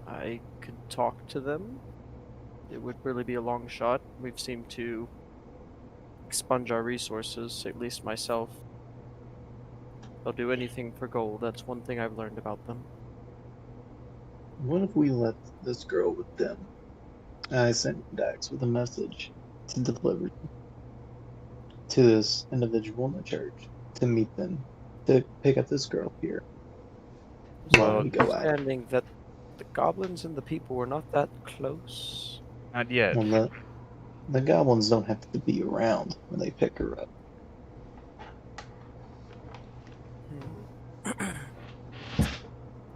Speaker 4: I could talk to them. It would really be a long shot. We've seemed to expunge our resources, at least myself. They'll do anything for gold. That's one thing I've learned about them.
Speaker 6: What if we left this girl with them? I sent Dax with a message to deliver to this individual in the church to meet them, to pick up this girl here. While we go at it.
Speaker 4: Understanding that the goblins and the people were not that close.
Speaker 3: Not yet.
Speaker 6: Well, the goblins don't have to be around when they pick her up.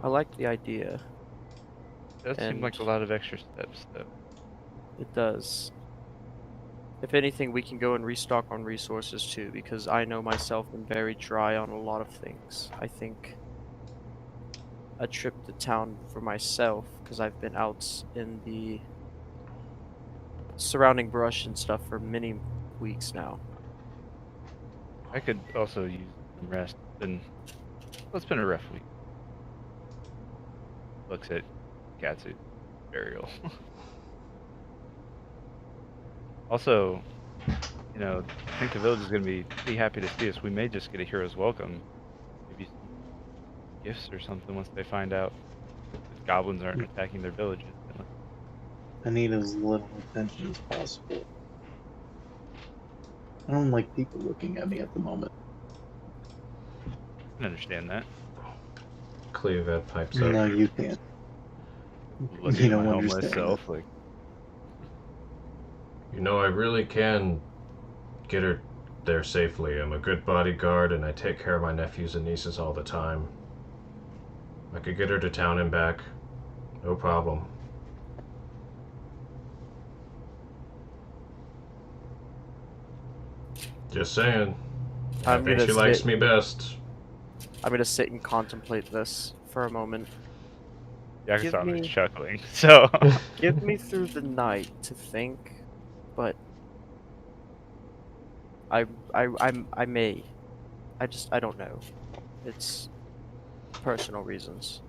Speaker 4: I like the idea.
Speaker 3: It does seem like a lot of extra steps, though.
Speaker 4: It does. If anything, we can go and restock on resources too, because I know myself am very dry on a lot of things. I think a trip to town for myself, because I've been out in the surrounding brush and stuff for many weeks now.
Speaker 3: I could also use some rest. It's been a rough week. Looks at Katsu burial. Also, you know, I think the village is going to be pretty happy to see us. We may just get a hero's welcome. Maybe some gifts or something once they find out if goblins aren't attacking their villages.
Speaker 6: I need as little attention as possible. I don't like people looking at me at the moment.
Speaker 3: I can understand that.
Speaker 2: Cleovet pipes up.
Speaker 6: No, you can't.
Speaker 3: Looking
Speaker 6: You
Speaker 3: at my
Speaker 6: don't
Speaker 3: homeless
Speaker 6: understand
Speaker 3: self,
Speaker 6: that.
Speaker 3: like,
Speaker 2: You know, I really can get her there safely. I'm a good bodyguard and I take care of my nephews and nieces all the time. I could get her to town and back. No problem. Just saying. I
Speaker 4: I'm
Speaker 2: think
Speaker 4: gonna
Speaker 2: she likes
Speaker 4: sit-
Speaker 2: me best.
Speaker 4: I'm gonna sit and contemplate this for a moment.
Speaker 3: Yakusama
Speaker 4: me-
Speaker 3: is chuckling. So,
Speaker 4: Give me through the night to think, but I may. I don't know. It's personal reasons.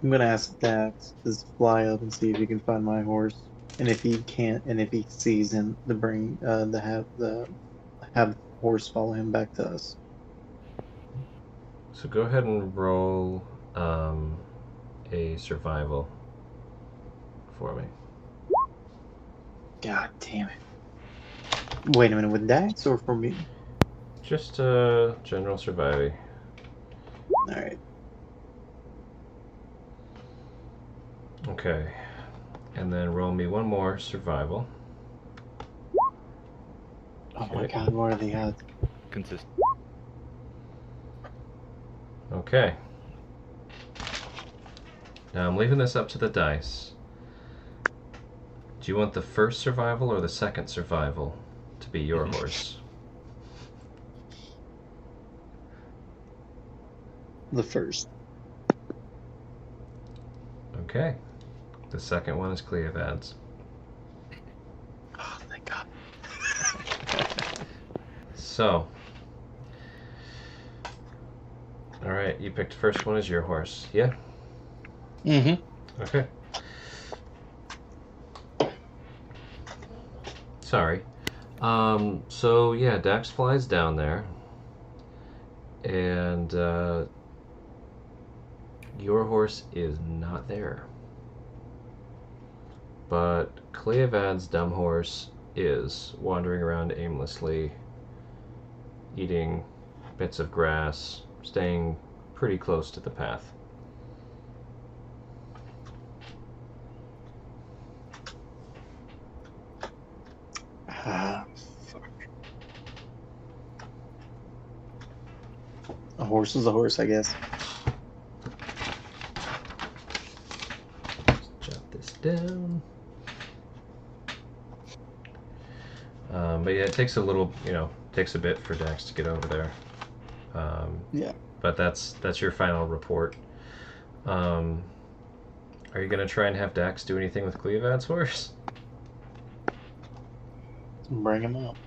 Speaker 6: I'm gonna ask Dax to fly up and see if he can find my horse, and if he can't, and if he sees him, to bring have the horse follow him back to us.
Speaker 2: So go ahead and roll a survival for me.
Speaker 6: God damn it! Wait a minute, with Dax or for me?
Speaker 2: Just general surviving.
Speaker 6: All right.
Speaker 2: Okay. And then roll me one more survival.
Speaker 6: Oh my
Speaker 2: Okay.
Speaker 6: God, what are the odds?
Speaker 3: consistent.
Speaker 2: Okay. Now I'm leaving this up to the dice. Do you want the first survival or the second survival to be your horse?
Speaker 6: The first.
Speaker 2: Okay. The second one is Cleovad's.
Speaker 6: Oh, thank God.
Speaker 2: So. Alright, you picked first one as your horse. Yeah?
Speaker 6: Mm-hmm.
Speaker 2: Okay. Sorry. So yeah, Dax flies down there. And your horse is not there. But Cleovad's dumb horse is wandering around aimlessly, eating bits of grass, staying pretty close to the path.
Speaker 6: Ah, fuck. A horse is a horse, I guess.
Speaker 2: Jot this down. But yeah, it takes a little, takes a bit for Dax to get over there.
Speaker 6: Yeah.
Speaker 2: But that's your final report. Are you gonna try and have Dax do anything with Cleovad's horse?
Speaker 6: Bring him up.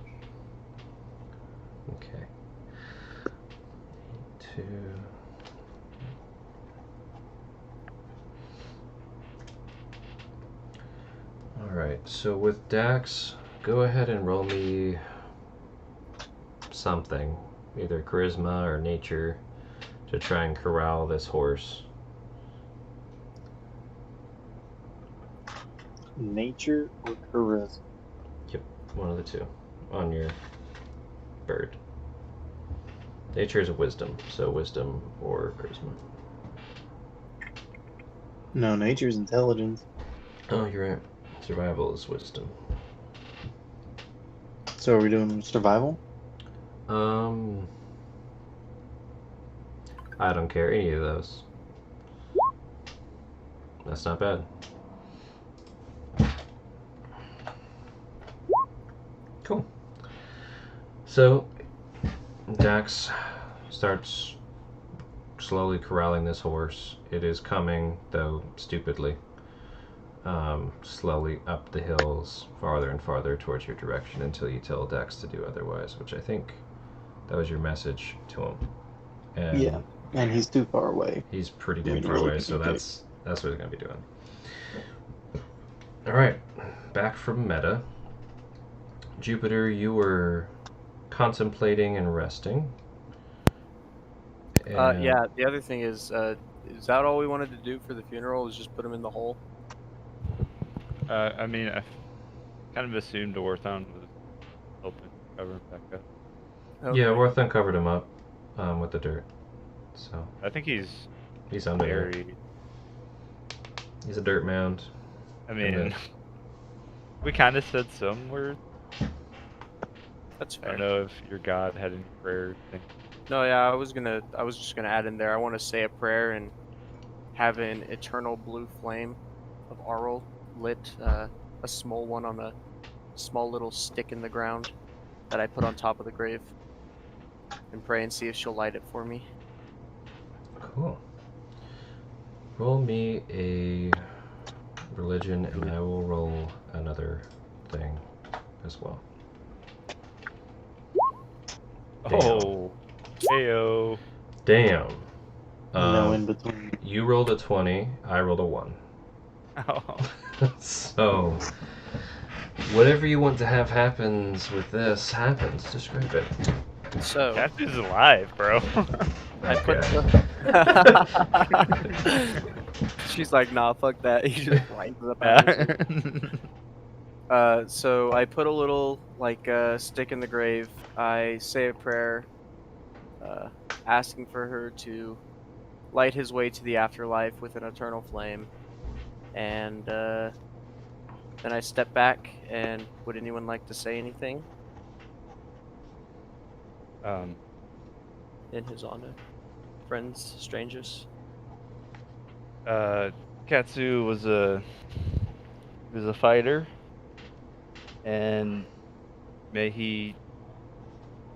Speaker 2: Okay. 2. Alright, so with Dax, go ahead and roll me something. Either charisma or nature to try and corral this horse.
Speaker 6: Nature or charisma?
Speaker 2: Yep, one of the two on your bird. Nature is a wisdom, so wisdom or charisma.
Speaker 6: No, nature's intelligence.
Speaker 2: Oh, you're right. Survival is wisdom.
Speaker 6: So are we doing survival?
Speaker 2: I don't care any of those. That's not bad. Cool. So, Dax starts slowly corralling this horse. It is coming, though stupidly, slowly up the hills, farther and farther towards your direction until you tell Dax to do otherwise, which I think that was your message to him. And
Speaker 6: Yeah, and he's too far away.
Speaker 2: he's pretty
Speaker 6: We
Speaker 2: damn far
Speaker 6: really
Speaker 2: away, so
Speaker 6: can
Speaker 2: that's what he's gonna be doing. Alright, back from meta. Jupiter, you were contemplating and resting. And
Speaker 4: Yeah, the other thing is that all we wanted to do for the funeral? Is just put him in the hole?
Speaker 3: I mean, I kind of assumed Orthon was helping cover him back up.
Speaker 4: Okay.
Speaker 2: Yeah, Worthon covered him up with the dirt. So
Speaker 3: I think he's
Speaker 2: he's under there.
Speaker 3: buried.
Speaker 2: He's a dirt mound.
Speaker 3: I
Speaker 2: And
Speaker 3: mean,
Speaker 2: then-
Speaker 3: we kind of said some words.
Speaker 4: That's
Speaker 3: I
Speaker 4: fair.
Speaker 3: don't know if your god had any prayer thing.
Speaker 4: No, yeah, I was just gonna add in there. I want to say a prayer and have an eternal blue flame of Aurel lit, a small one on a small little stick in the ground that I put on top of the grave, and pray and see if she'll light it for me.
Speaker 2: Cool. Roll me a religion, and I will roll another thing as well. Damn.
Speaker 3: Oh, heyo.
Speaker 2: Damn.
Speaker 6: No in between.
Speaker 2: You rolled a 20. I rolled a 1.
Speaker 3: Oh.
Speaker 2: So, whatever you want to have happens with this happens. Describe it.
Speaker 4: So
Speaker 3: Catfish is alive, bro.
Speaker 4: I put
Speaker 2: Okay.
Speaker 4: the... She's like, nah, fuck that. He just rises up out of it. So I put a little stick in the grave. I say a prayer, asking for her to light his way to the afterlife with an eternal flame, and then I step back. And would anyone like to say anything in his honor? Friends, strangers.
Speaker 3: Katsu was a fighter, and may he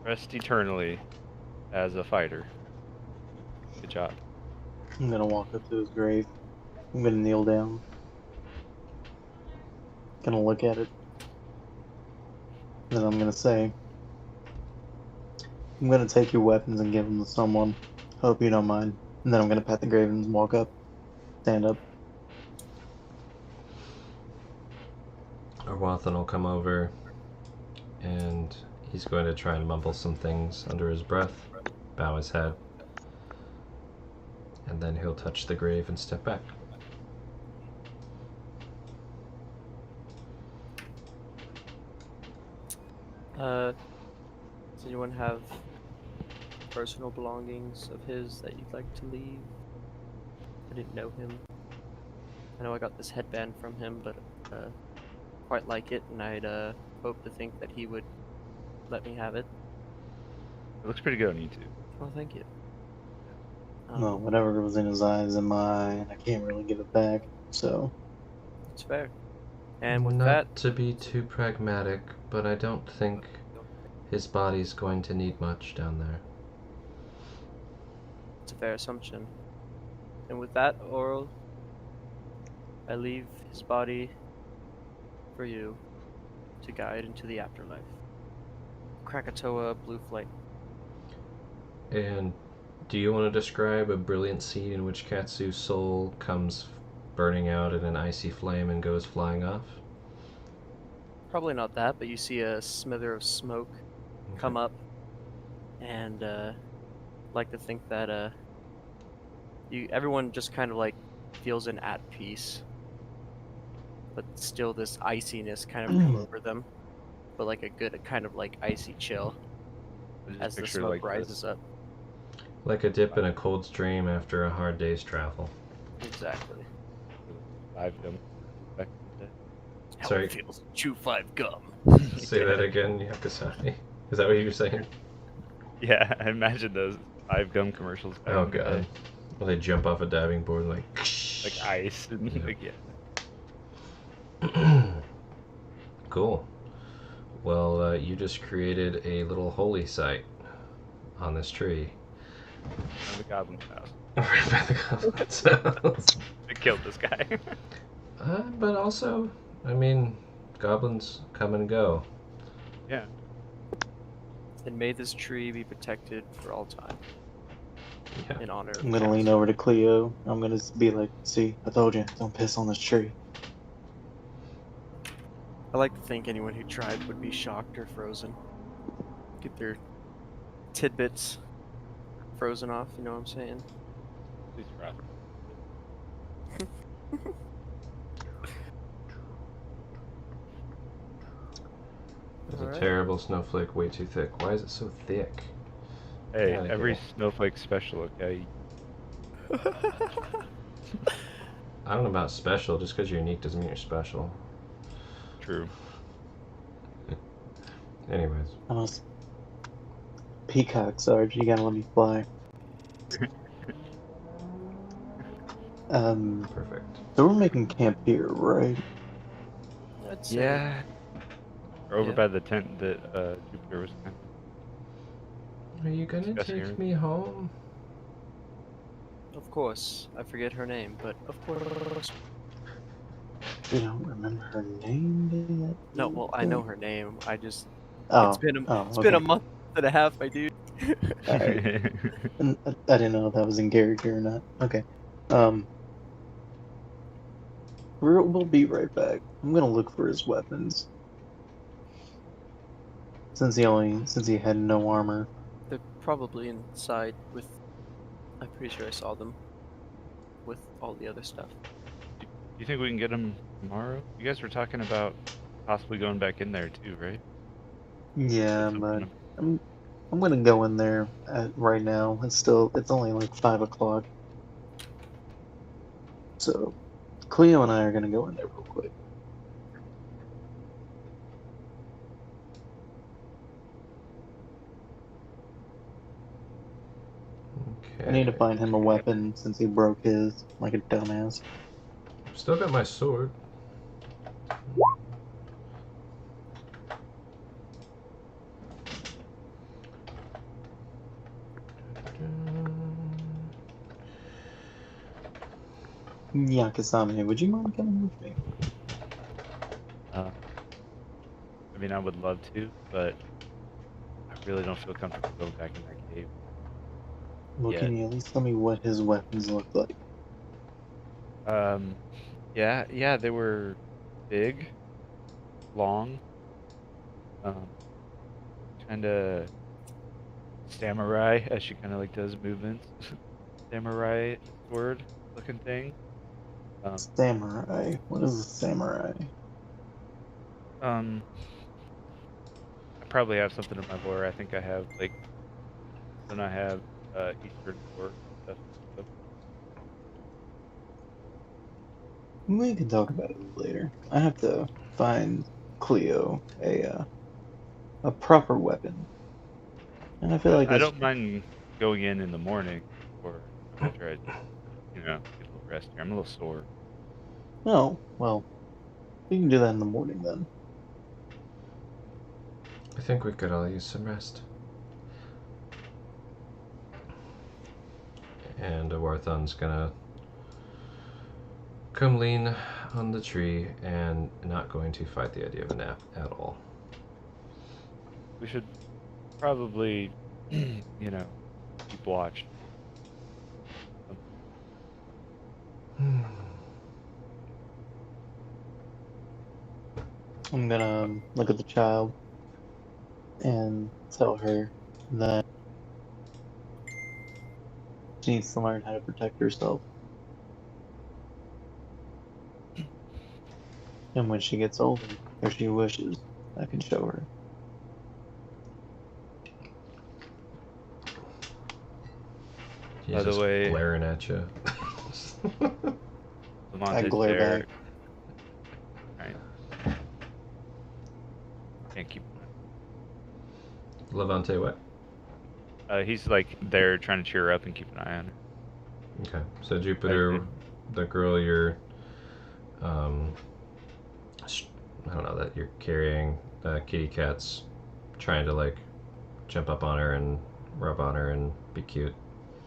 Speaker 3: rest eternally as a fighter. Good job.
Speaker 6: I'm gonna walk up to his grave. I'm gonna kneel down. Gonna look at it. Then I'm gonna say, I'm gonna take your weapons and give them to someone. Hope you don't mind. And then I'm gonna pat the grave and walk up. Stand up.
Speaker 2: Orwathan will come over, and he's going to try and mumble some things under his breath, bow his head, and then he'll touch the grave and step back.
Speaker 4: Does anyone have personal belongings of his that you'd like to leave? I didn't know him. I know I got this headband from him, but quite like it, and I'd hope to think that he would let me have it.
Speaker 3: It looks pretty good on YouTube.
Speaker 4: Well, thank you.
Speaker 6: Well, whatever was in his eyes and mine, I can't really give it back. So,
Speaker 4: It's fair. And with
Speaker 2: Not
Speaker 4: that,
Speaker 2: to be too pragmatic, but I don't think his body's going to need much down there.
Speaker 4: it's a fair assumption. And with that, Oral, I leave his body for you to guide into the afterlife. Krakatoa Blue Flame.
Speaker 2: And do you want to describe a brilliant scene in which Katsu's soul comes burning out in an icy flame and goes flying off?
Speaker 4: Probably not that, but you see a smither of smoke come up, and like to think that everyone just kind of like feels an at peace, but still this iciness kind of come over them, but like a good kind of like icy chill
Speaker 3: I just
Speaker 4: as the
Speaker 3: picture
Speaker 4: smoke
Speaker 3: like
Speaker 4: rises up.
Speaker 2: Like a dip in a cold stream after a hard day's travel.
Speaker 4: Exactly.
Speaker 3: 5 gum. Back in
Speaker 4: How
Speaker 2: Sorry.
Speaker 4: it feels to chew 5 gum.
Speaker 2: Say that again, Yakusai. Is that what you were saying?
Speaker 3: the day. Yeah, I imagine those 5 gum commercials. Back
Speaker 2: Oh
Speaker 3: in the
Speaker 2: god.
Speaker 3: day.
Speaker 2: Well, they jump off a diving board like...
Speaker 3: Like ice and
Speaker 2: Yeah.
Speaker 3: like
Speaker 2: Cool. Well, you just created a little holy site on this tree.
Speaker 3: on the goblin's house.
Speaker 2: Right by the goblin's house.
Speaker 3: It killed this guy.
Speaker 2: But also, I mean, goblins come and go.
Speaker 3: Yeah.
Speaker 4: And may this tree be protected for all time
Speaker 2: Yeah.
Speaker 4: in honor of
Speaker 6: I'm gonna lean
Speaker 4: Katsu.
Speaker 6: over to Cleo. I'm gonna be like, "See, I told you, don't piss on this tree."
Speaker 4: I like to think anyone who tried would be shocked or frozen. Get their tidbits frozen off, you know what I'm saying?
Speaker 3: Please frost.
Speaker 2: There's
Speaker 4: Alright.
Speaker 2: a terrible snowflake way too thick. Why is it so thick?
Speaker 3: Hey,
Speaker 2: Outta
Speaker 3: every
Speaker 2: here.
Speaker 3: snowflake special, okay?
Speaker 2: I don't know about special. Just because you're unique doesn't mean you're special.
Speaker 3: True.
Speaker 2: Anyways.
Speaker 6: I must. Peacock, Sarge, you gotta let me fly.
Speaker 2: Perfect.
Speaker 6: So we're making camp here, right?
Speaker 4: I'd say,
Speaker 3: Yeah. Or over
Speaker 4: Yeah.
Speaker 3: by the tent that Jupiter was kind
Speaker 2: Are you gonna
Speaker 3: Discussing
Speaker 2: take
Speaker 3: everything.
Speaker 2: me home?
Speaker 4: of course. I forget her name, but of course.
Speaker 6: We don't remember her name yet.
Speaker 4: No, well, I know her name. I just
Speaker 6: Oh,
Speaker 4: it's been
Speaker 6: okay.
Speaker 4: a month and a half, my dude.
Speaker 6: Alright.
Speaker 3: of.
Speaker 6: And I didn't know if that was in character or not. Okay. We'll be right back. I'm gonna look for his weapons. Since he had no armor.
Speaker 4: They're probably inside with. I'm pretty sure I saw them with all the other stuff.
Speaker 3: You think we can get them tomorrow? You guys were talking about possibly going back in there too, right?
Speaker 6: Yeah,
Speaker 3: That's
Speaker 6: but
Speaker 3: something
Speaker 6: I'm gonna go in there right now. It's only like 5 o'clock. So Cleo and I are gonna go in there real quick.
Speaker 2: Okay.
Speaker 6: I need to find him a weapon since he broke his like a dumbass.
Speaker 2: Still got my sword.
Speaker 6: Yakasame, would you mind coming with me?
Speaker 3: I mean, I would love to, but I really don't feel comfortable going back in that cave.
Speaker 6: Well,
Speaker 3: Yeah.
Speaker 6: can you at least tell me what his weapons look like?
Speaker 3: Yeah, they were big, long, kind of samurai, as she kind of like does movements. Samurai sword looking thing.
Speaker 6: Samurai. What is a samurai?
Speaker 3: I probably have something in my lore. I think I have like, then I have Eastern lore stuff.
Speaker 6: We can talk about it later. I have to find Cleo a proper weapon. And I feel like
Speaker 3: I
Speaker 6: that's
Speaker 3: don't mind going in the morning, or after I, get a little rest here. I'm a little sore.
Speaker 6: no. Well, we can do that in the morning then.
Speaker 2: I think we could all use some rest. And Warthon's gonna come lean on the tree and not going to fight the idea of a nap at all.
Speaker 3: We should probably, you know, keep watch.
Speaker 6: I'm gonna look at the child and tell her that she needs to learn how to protect herself. And when she gets older, if she wishes, I can show her.
Speaker 2: He's
Speaker 3: By the
Speaker 2: just
Speaker 3: way-
Speaker 2: glaring at you.
Speaker 6: I
Speaker 3: Lamonte's
Speaker 6: glare
Speaker 3: there.
Speaker 6: back.
Speaker 3: Right. Can't keep.
Speaker 2: Levante, what?
Speaker 3: He's like there trying to cheer her up and keep an eye on her.
Speaker 2: Okay, so Jupiter, the girl you're, I don't know, that you're carrying, kitty cat's trying to like jump up on her and rub on her and be cute.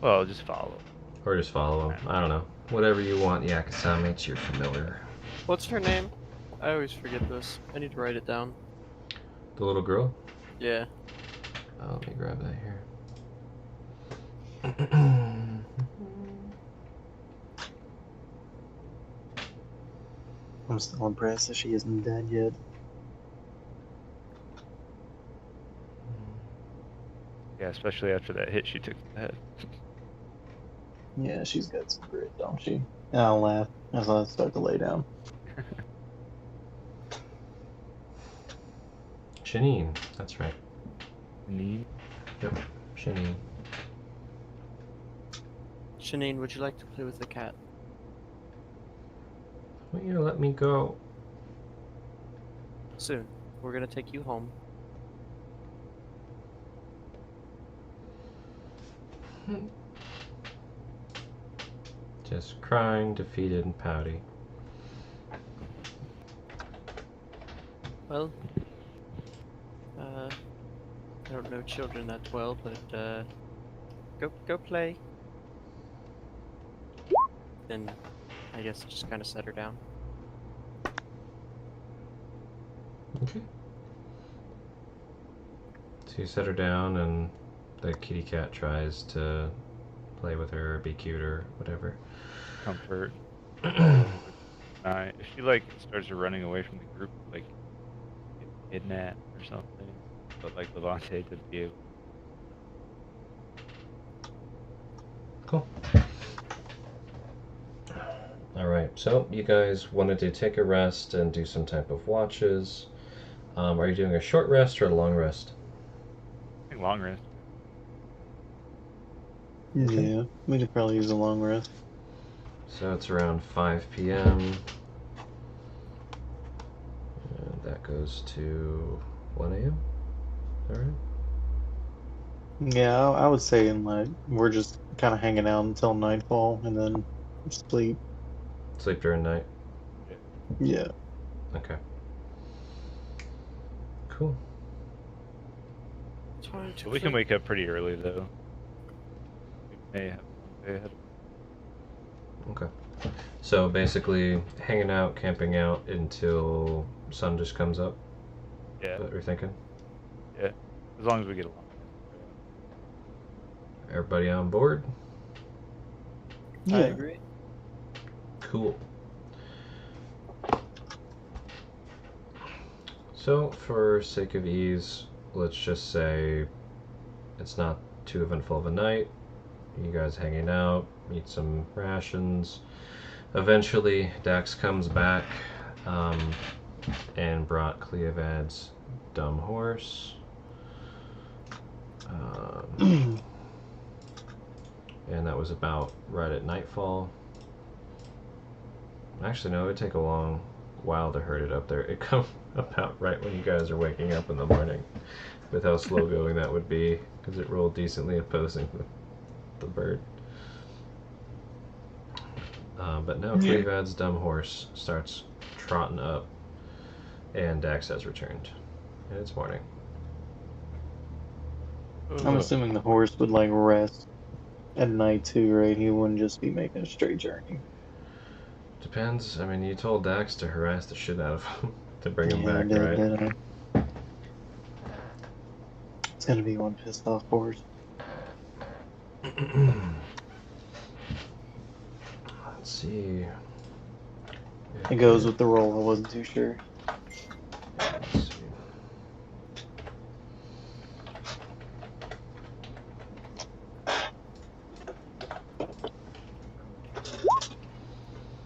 Speaker 3: Well, just follow.
Speaker 2: Or just follow him. I don't know. Whatever you want, Yakasame, it's your familiar.
Speaker 4: What's her name? I always forget this. I need to write it down.
Speaker 2: The little girl?
Speaker 4: Yeah.
Speaker 2: Let me grab that here.
Speaker 6: I'm still impressed that she isn't dead yet.
Speaker 3: Yeah, especially after that hit she took to the head.
Speaker 6: Yeah, she's got some grit, don't she? And I'll laugh as I start to lay down.
Speaker 2: Shanine, that's right.
Speaker 3: Need?
Speaker 2: Yep, Shanine.
Speaker 4: Shanine, would you like to play with the cat?
Speaker 2: Why don't you let me go?
Speaker 4: Soon. We're gonna take you home.
Speaker 2: Just crying, defeated, and pouty.
Speaker 4: Well, I don't know children that well, but go play. Then I guess just kind of set her down.
Speaker 2: Okay. So you set her down, and the kitty cat tries to play with her or be cute or whatever.
Speaker 3: Comfort. If she like starts running away from the group, like get kidnapped or something, but like Levante to be able.
Speaker 2: Cool. Alright, so you guys wanted to take a rest and do some type of watches. Are you doing a short rest or a long rest?
Speaker 3: I think long rest.
Speaker 2: Okay.
Speaker 6: Yeah, we could probably use a long rest.
Speaker 2: So it's around 5 p.m. And that goes to 1 a.m. Alright.
Speaker 6: Yeah, I would say in like we're just kind of hanging out until nightfall and then sleep.
Speaker 2: Sleep during night.
Speaker 6: Yeah.
Speaker 2: Okay. Cool.
Speaker 3: But we can wake up pretty early though. We may have one day ahead.
Speaker 2: Okay. So basically, hanging out, camping out until sun just comes up.
Speaker 3: Yeah,
Speaker 2: Is that what you're thinking?
Speaker 3: yeah. As long as we get along.
Speaker 2: Everybody on board?
Speaker 6: Yeah.
Speaker 4: I agree.
Speaker 2: Cool. So, for sake of ease, let's just say it's not too eventful of a night. You guys hanging out, eat some rations. Eventually, Dax comes back and brought Cleovad's dumb horse. And that was about right at nightfall. Actually, no, it would take a long while to herd it up there. It come about right when you guys are waking up in the morning, with how slow going that would be, because it rolled decently opposing the bird. But now Cleovad's dumb horse starts trotting up, and Dax has returned, and it's morning.
Speaker 6: I'm assuming the horse would like rest at night too, right? He wouldn't just be making a straight journey.
Speaker 2: Depends. I mean, you told Dax to harass the shit out of him to bring him
Speaker 6: Yeah, I
Speaker 2: back,
Speaker 6: did,
Speaker 2: right?
Speaker 6: didn't I? It's gonna be one pissed off horse.
Speaker 2: Let's see.
Speaker 6: It goes with the roll. I wasn't too sure.
Speaker 2: Let's see.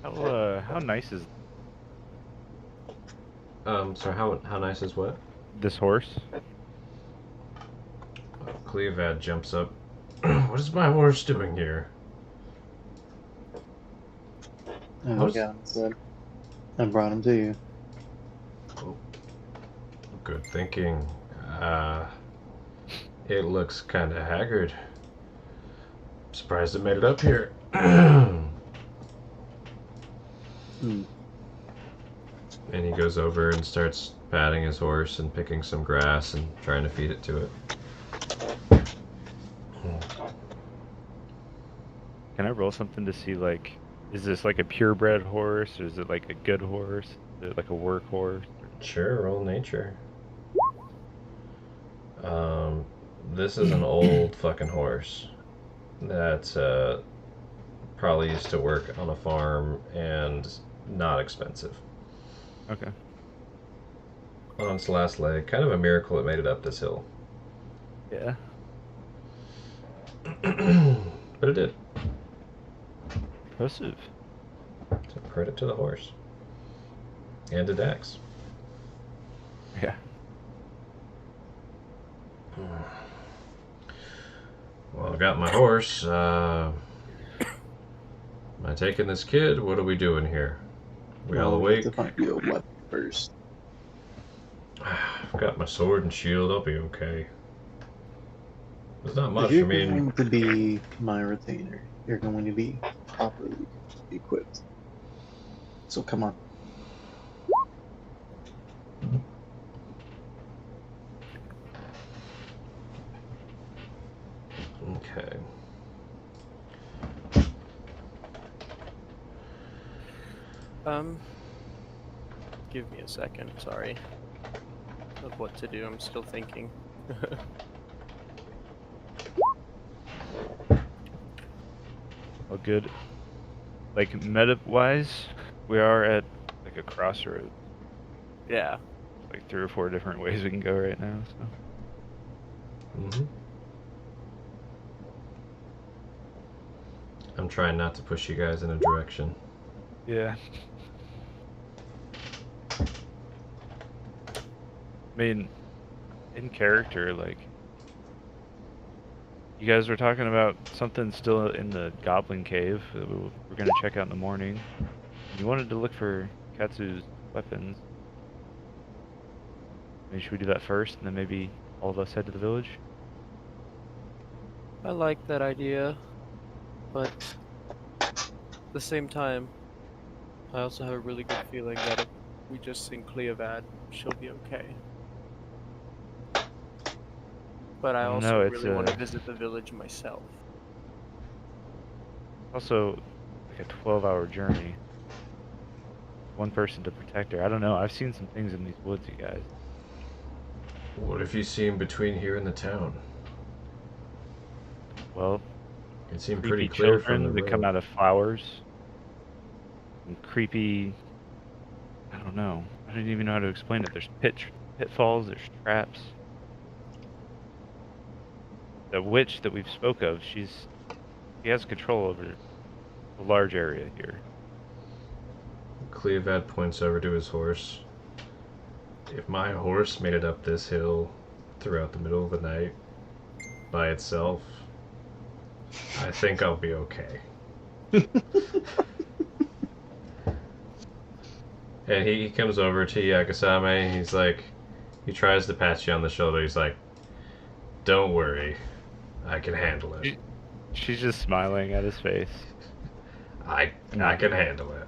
Speaker 3: How nice is
Speaker 2: So how nice is what?
Speaker 3: this horse?
Speaker 2: Cleovad jumps up. What is my horse doing here?
Speaker 6: I
Speaker 2: How's-
Speaker 6: got him said. I brought him to you.
Speaker 2: Good thinking. It looks kind of haggard. Surprised it made it up here.
Speaker 6: Hmm.
Speaker 2: And he goes over and starts patting his horse and picking some grass and trying to feed it to it.
Speaker 3: Can I roll something to see, like, is this like a purebred horse, or is it like a good horse? Is it like a work horse?
Speaker 2: Sure, roll nature. This is an old fucking horse that probably used to work on a farm and not expensive.
Speaker 3: Okay.
Speaker 2: On its last leg, kind of a miracle it made it up this hill.
Speaker 3: Yeah.
Speaker 2: But it did.
Speaker 3: Impressive.
Speaker 2: So credit to the horse. And to Dax.
Speaker 3: Yeah.
Speaker 2: Well, I got my horse. Am I taking this kid? What are we doing here? We all
Speaker 6: Well, we have
Speaker 2: awake?
Speaker 6: to find you a weapon first.
Speaker 2: I've got my sword and shield. I'll be okay. There's not much.
Speaker 6: If you're
Speaker 2: I mean,
Speaker 6: going to be my retainer, you're going to be properly equipped. So come on.
Speaker 2: okay.
Speaker 4: Give me a second. Sorry. Of what to do. I'm still thinking.
Speaker 3: Well, good. Like, meta-wise, we are at, like, a crossroads.
Speaker 4: Yeah.
Speaker 3: Like, 3 or 4 different ways we can go right now, so.
Speaker 2: Mm-hmm. I'm trying not to push you guys in a direction.
Speaker 3: Yeah. I mean, in character, like, you guys were talking about something still in the Goblin Cave that we're gonna check out in the morning. You wanted to look for Katsu's weapons. Maybe should we do that first, and then maybe all of us head to the village?
Speaker 4: I like that idea, but at the same time, I also have a really good feeling that if we just sing Cleovad, she'll be okay. But I
Speaker 3: I don't
Speaker 4: also
Speaker 3: know, it's
Speaker 4: really want to
Speaker 3: a-
Speaker 4: visit the village myself.
Speaker 3: Also, like a 12-hour journey. One person to protect her. I don't know. I've seen some things in these woods, you guys.
Speaker 2: What if you see him between here and the town?
Speaker 3: Well,
Speaker 2: It seemed
Speaker 3: creepy
Speaker 2: pretty clear from
Speaker 3: children
Speaker 2: the
Speaker 3: that come
Speaker 2: road.
Speaker 3: out of flowers. And creepy. I don't know. I don't even know how to explain it. There's pitfalls. There's traps. The witch that we've spoke of, she has control over a large area here.
Speaker 2: Cleovad points over to his horse. If my horse made it up this hill throughout the middle of the night by itself, I think I'll be okay. And he comes over to Yakasame and he's like, he tries to pat you on the shoulder. He's like, don't worry, I can handle it.
Speaker 3: She's just smiling at his face.
Speaker 2: I can handle it.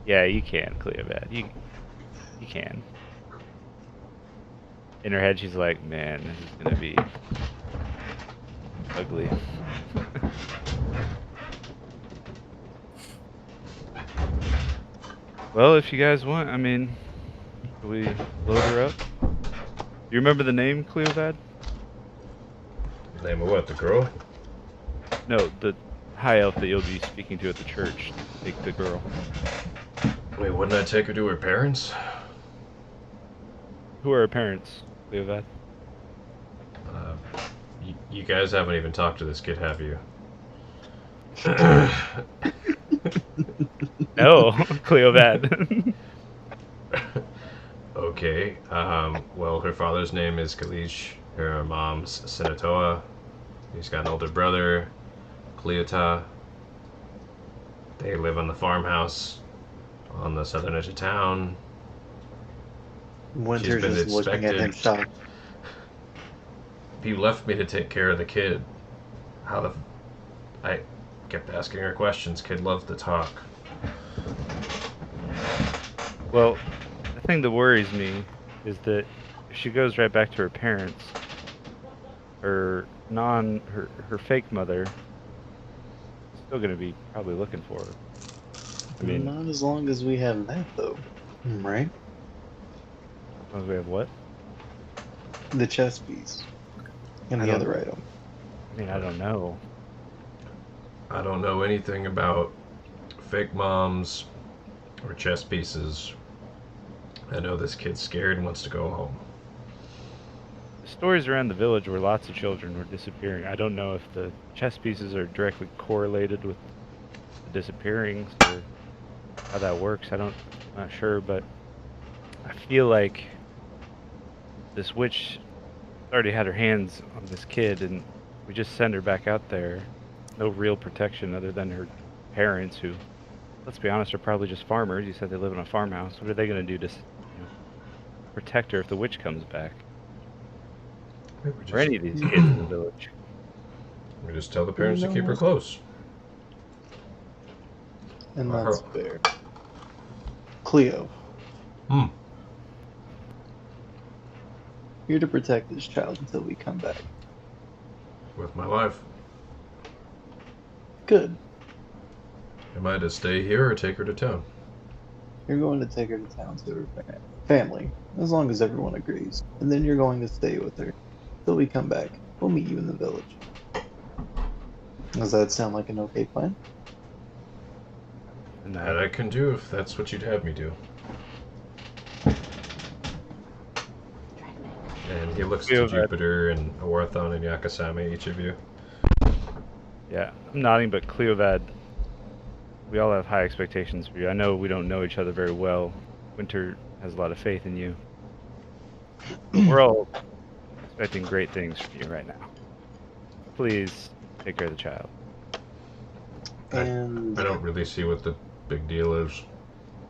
Speaker 3: Yeah, you can, Cleovad. You can. In her head, she's like, man, this is gonna be ugly. Well, if you guys want, I mean, can we load her up? You remember the name, Cleovad?
Speaker 2: Name of what? The girl?
Speaker 3: No, the high elf that you'll be speaking to at the church. Take the girl.
Speaker 2: Wait, wouldn't I take her to her parents?
Speaker 3: Who are her parents, Cleovad?
Speaker 2: You guys haven't even talked to this kid, have you?
Speaker 3: No, Cleovad.
Speaker 2: Okay. Well, her father's name is Kalish. Her mom's Senatoa. He's got an older brother, Cleota. They live on the farmhouse on the southern edge of town.
Speaker 6: Winter's
Speaker 2: been
Speaker 6: just looking at him
Speaker 2: expected.
Speaker 6: shocked.
Speaker 2: You left me to take care of the kid. I kept asking her questions. Kid loves to talk.
Speaker 3: Well, the thing that worries me is that if she goes right back to her parents, her fake mother is still gonna be probably looking for her. I mean,
Speaker 6: Not as long as we have that, though. Right?
Speaker 3: as long as we have what?
Speaker 6: The chess piece. And
Speaker 3: I
Speaker 6: the
Speaker 3: don't-
Speaker 6: other item.
Speaker 3: I mean, I don't know.
Speaker 2: I don't know anything about fake moms or chess pieces. I know this kid's scared and wants to go home.
Speaker 3: The stories around the village where lots of children were disappearing. I don't know if the chess pieces are directly correlated with the disappearings or how that works. I'm not sure, but I feel like this witch already had her hands on this kid, and we just send her back out there. No real protection other than her parents, who, let's be honest, are probably just farmers. You said they live in a farmhouse. What are they going to do to protect her if the witch comes back? Or any of these kids in the village.
Speaker 2: We just tell the parents to keep her close.
Speaker 6: And that's fair. Cleo, you're to protect this child until we come back.
Speaker 2: With my life.
Speaker 6: Good.
Speaker 2: Am I to stay here or take her to town?
Speaker 6: You're going to take her to town to her family, as long as everyone agrees. And then you're going to stay with her till we come back. We'll meet you in the village. Does that sound like an okay plan?
Speaker 3: And
Speaker 2: That I can do if that's what you'd have me do. And he looks to Jupiter and Orthon and Yakasame, each of you.
Speaker 3: yeah, I'm nodding, but Cleovad, we all have high expectations for you. I know we don't know each other very well. Winter has a lot of faith in you. But we're all expecting great things from you right now. Please take care of the child.
Speaker 6: And
Speaker 2: I don't really see what the big deal is,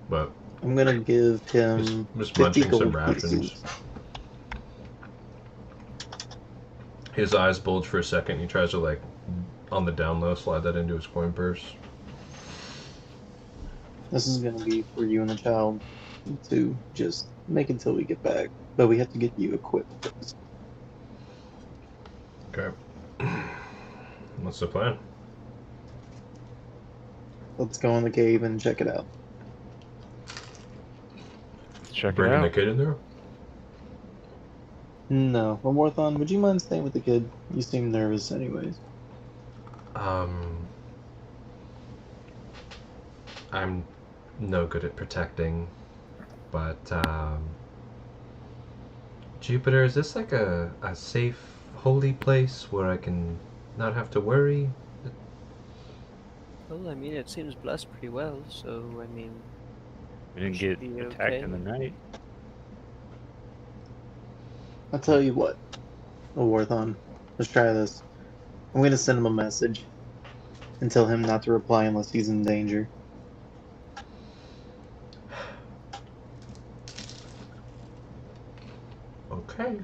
Speaker 2: but
Speaker 6: I'm gonna give him
Speaker 2: just
Speaker 6: 50
Speaker 2: munching some
Speaker 6: gold
Speaker 2: rations.
Speaker 6: pieces.
Speaker 2: His eyes bulge for a second. He tries to, like, on the down low, slide that into his coin purse.
Speaker 6: This is gonna be for you and the child to just make until we get back. But we have to get you equipped first.
Speaker 2: Okay. What's the plan?
Speaker 6: Let's go in the cave and check it out.
Speaker 3: Let's check it
Speaker 2: Bringing the
Speaker 3: out.
Speaker 2: kid in there?
Speaker 6: No. Morthon, would you mind staying with the kid? You seem nervous anyways.
Speaker 2: I'm no good at protecting, but, Jupiter, is this like a safe, holy place where I can not have to worry?
Speaker 4: Well, I mean, it seems blessed pretty well, so, I mean,
Speaker 3: We didn't
Speaker 4: should
Speaker 3: get
Speaker 4: be
Speaker 3: attacked
Speaker 4: okay.
Speaker 3: in the night.
Speaker 6: I'll tell you what. Warthon, let's try this. I'm gonna send him a message and tell him not to reply unless he's in danger.
Speaker 2: Okay.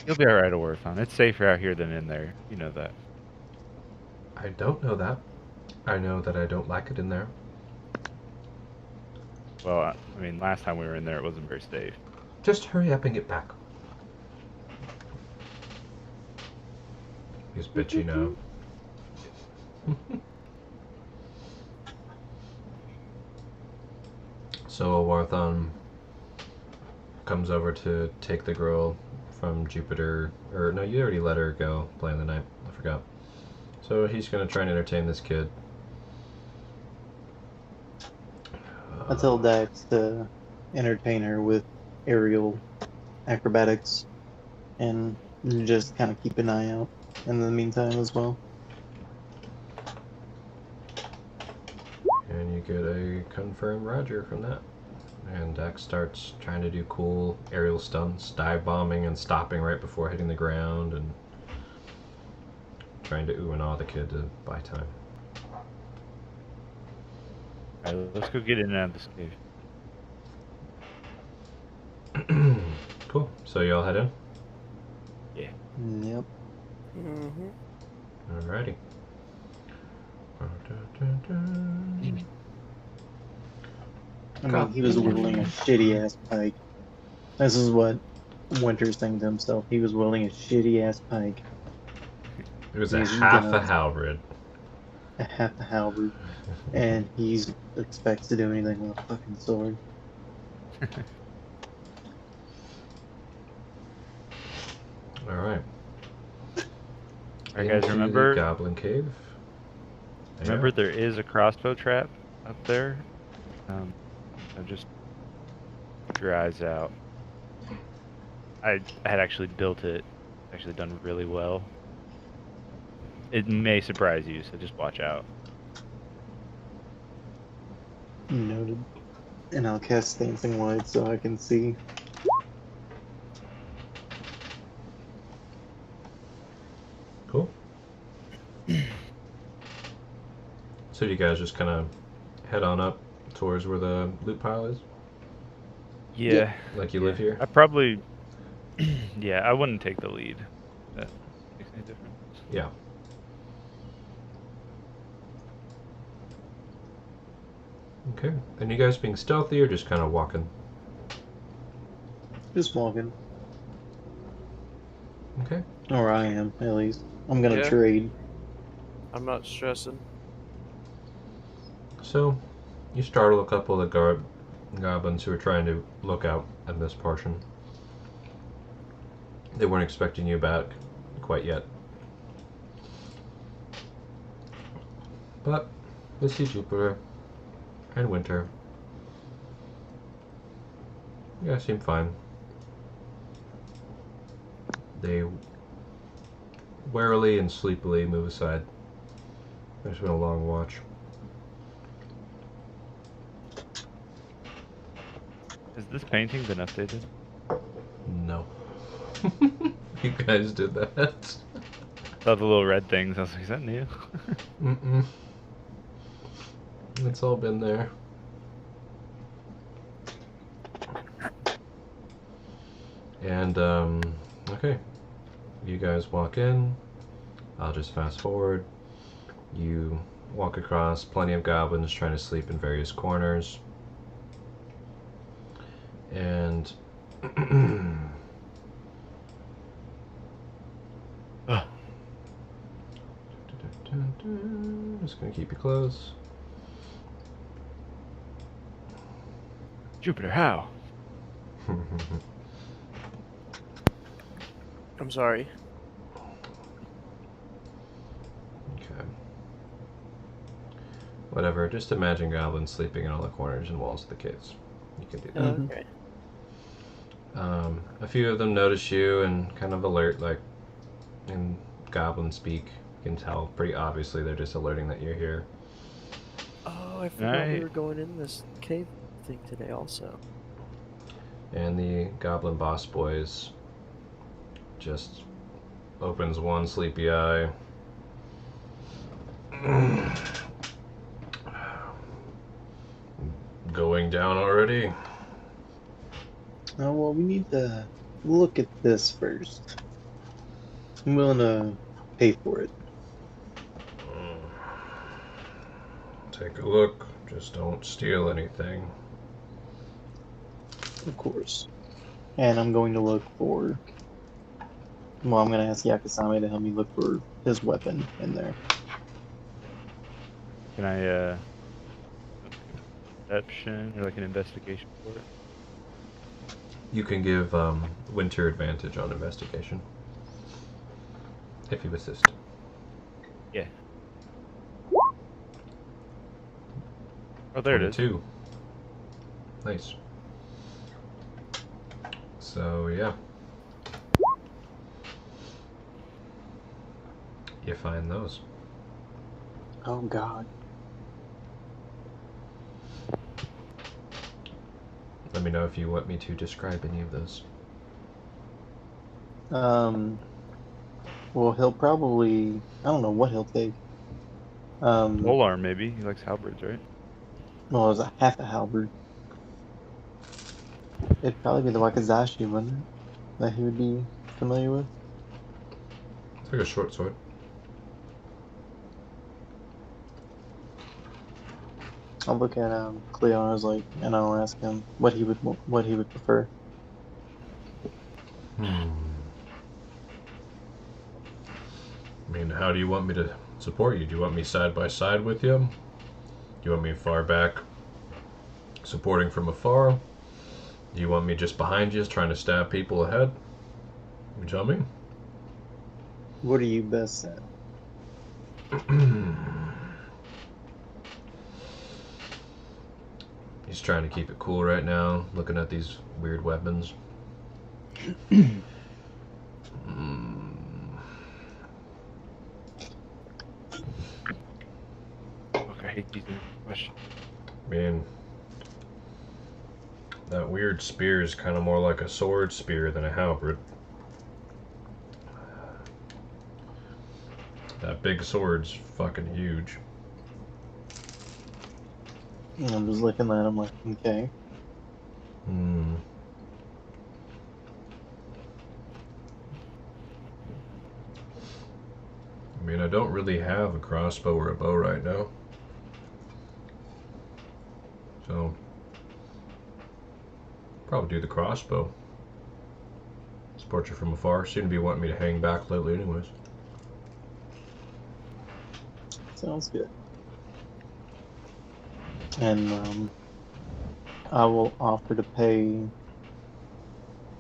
Speaker 3: You'll be alright, Orthon. It's safer out here than in there. You know that.
Speaker 2: I don't know that. I know that I don't like it in there.
Speaker 3: Well, I mean, last time we were in there, it wasn't very safe.
Speaker 2: Just hurry up and get back. He's bitchy now. So Warthon comes over to take the girl from Jupiter. Or, no, you already let her go play in the night. I forgot. So he's going to try and entertain this kid.
Speaker 6: I tell Dax to entertain her with aerial acrobatics and just kind of keep an eye out in the meantime as well.
Speaker 2: And you get a confirmed Roger from that. And Dax starts trying to do cool aerial stunts, dive bombing and stopping right before hitting the ground, and trying to ooh and awe the kid to buy time.
Speaker 3: Alright, let's go get in and out of this cave.
Speaker 2: Cool. So you all head in?
Speaker 6: Yep.
Speaker 4: Mm-hmm.
Speaker 2: Alrighty.
Speaker 6: I mean, he was wielding a shitty ass pike. This is what Winter's saying to himself. He was wielding a shitty ass pike.
Speaker 2: It was a
Speaker 6: He's
Speaker 2: half
Speaker 6: gonna-
Speaker 2: a halberd.
Speaker 6: A half a halberd. And he expects to do anything with a fucking sword.
Speaker 2: Alright.
Speaker 3: Alright, guys,
Speaker 2: Into
Speaker 3: remember
Speaker 2: the Goblin Cave.
Speaker 3: remember
Speaker 2: Yeah.
Speaker 3: there is a crossbow trap up there. So just keep your eyes out. I had actually built it. Actually done really well. It may surprise you, so just watch out.
Speaker 6: Noted. And I'll cast Dancing Light so I can see.
Speaker 2: Cool. So do you guys just kind of head on up towards where the loot pile is?
Speaker 3: Yeah.
Speaker 2: Like you live here?
Speaker 3: I probably yeah, I wouldn't take the lead. That makes any difference.
Speaker 2: Yeah. Okay. And you guys being stealthy or just kind of walking?
Speaker 6: Just walking.
Speaker 2: Okay.
Speaker 6: Or I am, at least. I'm gonna
Speaker 4: Yeah.
Speaker 6: trade.
Speaker 4: I'm not stressing.
Speaker 2: So, you startle a couple of the goblins who are trying to look out at this portion. They weren't expecting you back quite yet. But they see Jupiter and Winter. You guys seem fine. They warily and sleepily move aside. There's been a long watch.
Speaker 3: Has this painting been updated?
Speaker 2: No. You guys did that.
Speaker 3: Saw the little red things. I was like, is that new?
Speaker 2: Mm-mm. It's all been there. And, okay. You guys walk in. I'll just fast forward. You walk across plenty of goblins trying to sleep in various corners. And just gonna keep you close.
Speaker 3: Jupiter, how?
Speaker 4: I'm sorry.
Speaker 2: Okay. Whatever, just imagine goblins sleeping in all the corners and walls of the caves. You can do that.
Speaker 6: Mhm.
Speaker 4: Okay.
Speaker 2: A few of them notice you and kind of alert, like in goblin speak. You can tell pretty obviously they're just alerting that you're here.
Speaker 4: Oh, I forgot we
Speaker 3: Right.
Speaker 4: were going in this cave thing today also.
Speaker 2: And the goblin boss boys just opens one sleepy eye. Going down already?
Speaker 6: Oh, well, we need to look at this first. I'm willing to pay for it.
Speaker 2: Take a look. Just don't steal anything.
Speaker 6: Of course. And I'm going to look for. Well, I'm going to ask Yakasame to help me look for his weapon in there.
Speaker 3: Can I perception or like an investigation for it?
Speaker 2: You can give Winter advantage on investigation if you assist.
Speaker 3: Yeah. Oh, there it is.
Speaker 2: 22. Nice. So yeah, you find those.
Speaker 6: Oh God.
Speaker 2: Let me know if you want me to describe any of those.
Speaker 6: Well, he'll probably. I don't know what he'll take.
Speaker 3: Polearm, maybe. He likes halberds, right?
Speaker 6: Well, it was a half a halberd. It'd probably be the Wakizashi, wouldn't it? That he would be familiar with.
Speaker 2: It's like a short sword.
Speaker 6: I'll look at Cleo and I was like, and I'll ask him what he would prefer.
Speaker 2: I mean, how do you want me to support you? Do you want me side by side with you? Do you want me far back, supporting from afar? Do you want me just behind you, trying to stab people ahead? You tell me.
Speaker 6: What are you best at?
Speaker 2: He's trying to keep it cool right now, looking at these weird weapons.
Speaker 3: Okay, I hate these questions.
Speaker 2: Man, that weird spear is kind of more like a sword spear than a halberd. That big sword's fucking huge.
Speaker 6: And I'm just looking at him like, okay.
Speaker 2: I mean, I don't really have a crossbow or a bow right now. So, probably do the crossbow. Support you from afar. Seem to be wanting me to hang back lately anyways.
Speaker 6: Sounds good. And I will offer to pay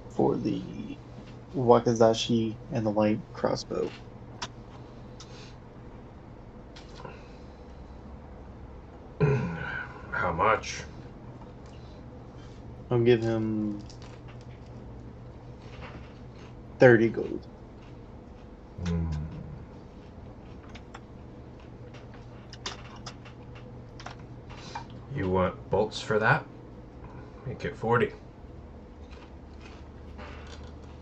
Speaker 6: for the Wakizashi and the light crossbow.
Speaker 2: How much?
Speaker 6: I'll give him 30 gold.
Speaker 2: You want bolts for that? Make it 40.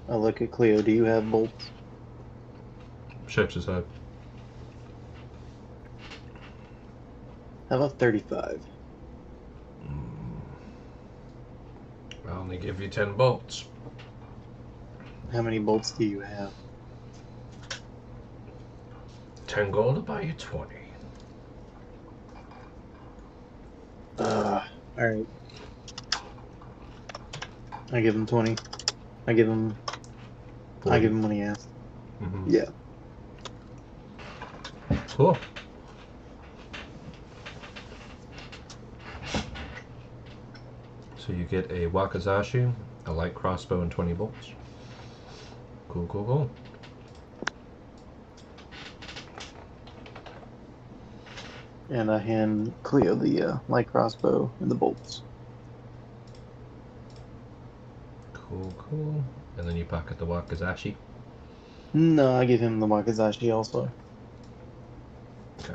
Speaker 6: I'll look at Cleo. Do you have bolts?
Speaker 2: Shakes his head.
Speaker 6: How about 35?
Speaker 2: I'll only give you 10 bolts.
Speaker 6: How many bolts do you have?
Speaker 2: 10 gold will buy you 20.
Speaker 6: Alright. I give him 20. I give him
Speaker 2: 40.
Speaker 6: what he asked.
Speaker 2: Mm-hmm.
Speaker 6: Yeah.
Speaker 2: Cool. So you get a Wakizashi, a light crossbow, and 20 bolts. Cool, cool, cool.
Speaker 6: And I hand Cleo the light crossbow and the bolts.
Speaker 2: Cool, cool. And then you pocket the Wakizashi.
Speaker 6: No, I give him the Wakizashi also.
Speaker 2: Okay.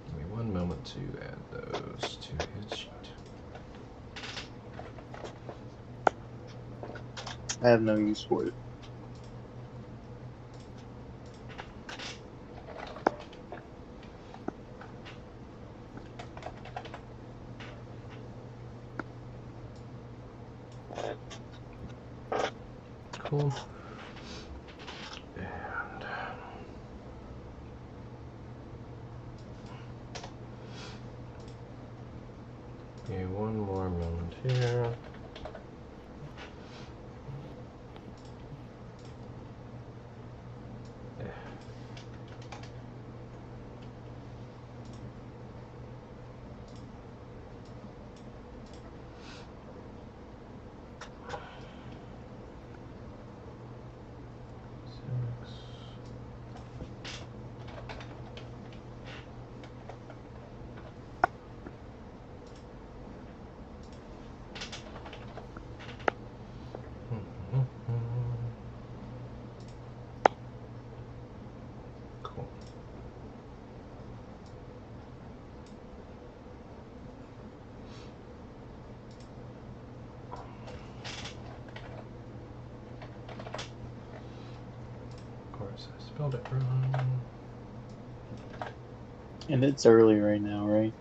Speaker 2: Give me one moment to add those to his sheet.
Speaker 6: I have no use for it.
Speaker 2: Cool. And give me one more moment here. Spelled it wrong.
Speaker 6: And it's early right now, right?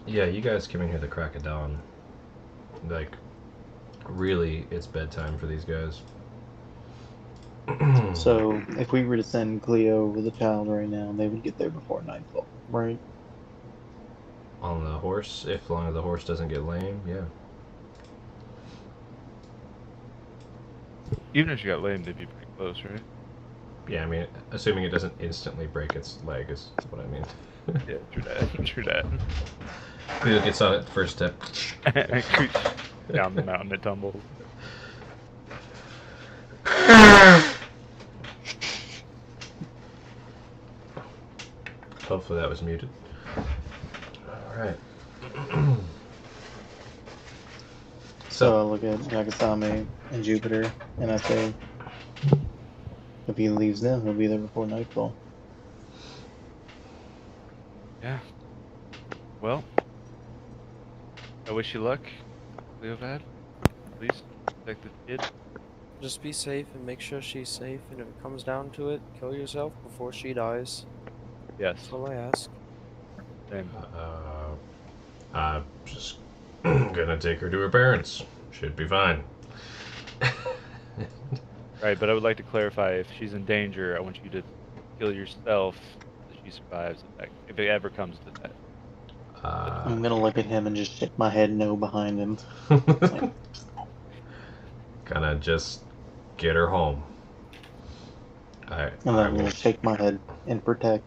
Speaker 2: Yeah, you guys came in here the crack of dawn. Like, really, it's bedtime for these guys.
Speaker 6: So if we were to send Cleo with a child right now, they would get there before nightfall, right?
Speaker 2: On the horse, if long as the horse doesn't get lame, yeah.
Speaker 3: Even if she got lame, they'd be pretty close, right?
Speaker 2: Yeah, I mean, assuming it doesn't instantly break its leg is what I mean.
Speaker 3: Yeah, true that. True that.
Speaker 2: Cleo gets on it the first step.
Speaker 3: Down the mountain it tumbles.
Speaker 2: Hopefully that was muted. Alright.
Speaker 6: So I look at Yakasame and Jupiter, and I say, if he leaves them, he'll be there before nightfall.
Speaker 3: Yeah. Well, I wish you luck, Leovad. Please protect the kid.
Speaker 4: Just be safe and make sure she's safe. And if it comes down to it, kill yourself before she dies.
Speaker 3: Yes.
Speaker 4: That's all I ask.
Speaker 3: Same.
Speaker 2: I'm just gonna take her to her parents. Should be fine.
Speaker 3: Right, but I would like to clarify, if she's in danger, I want you to kill yourself so that she survives if it ever comes to that.
Speaker 6: I'm gonna look at him and just shake my head no behind him.
Speaker 2: Gonna just get her home.
Speaker 6: And I'm gonna shake my head and protect.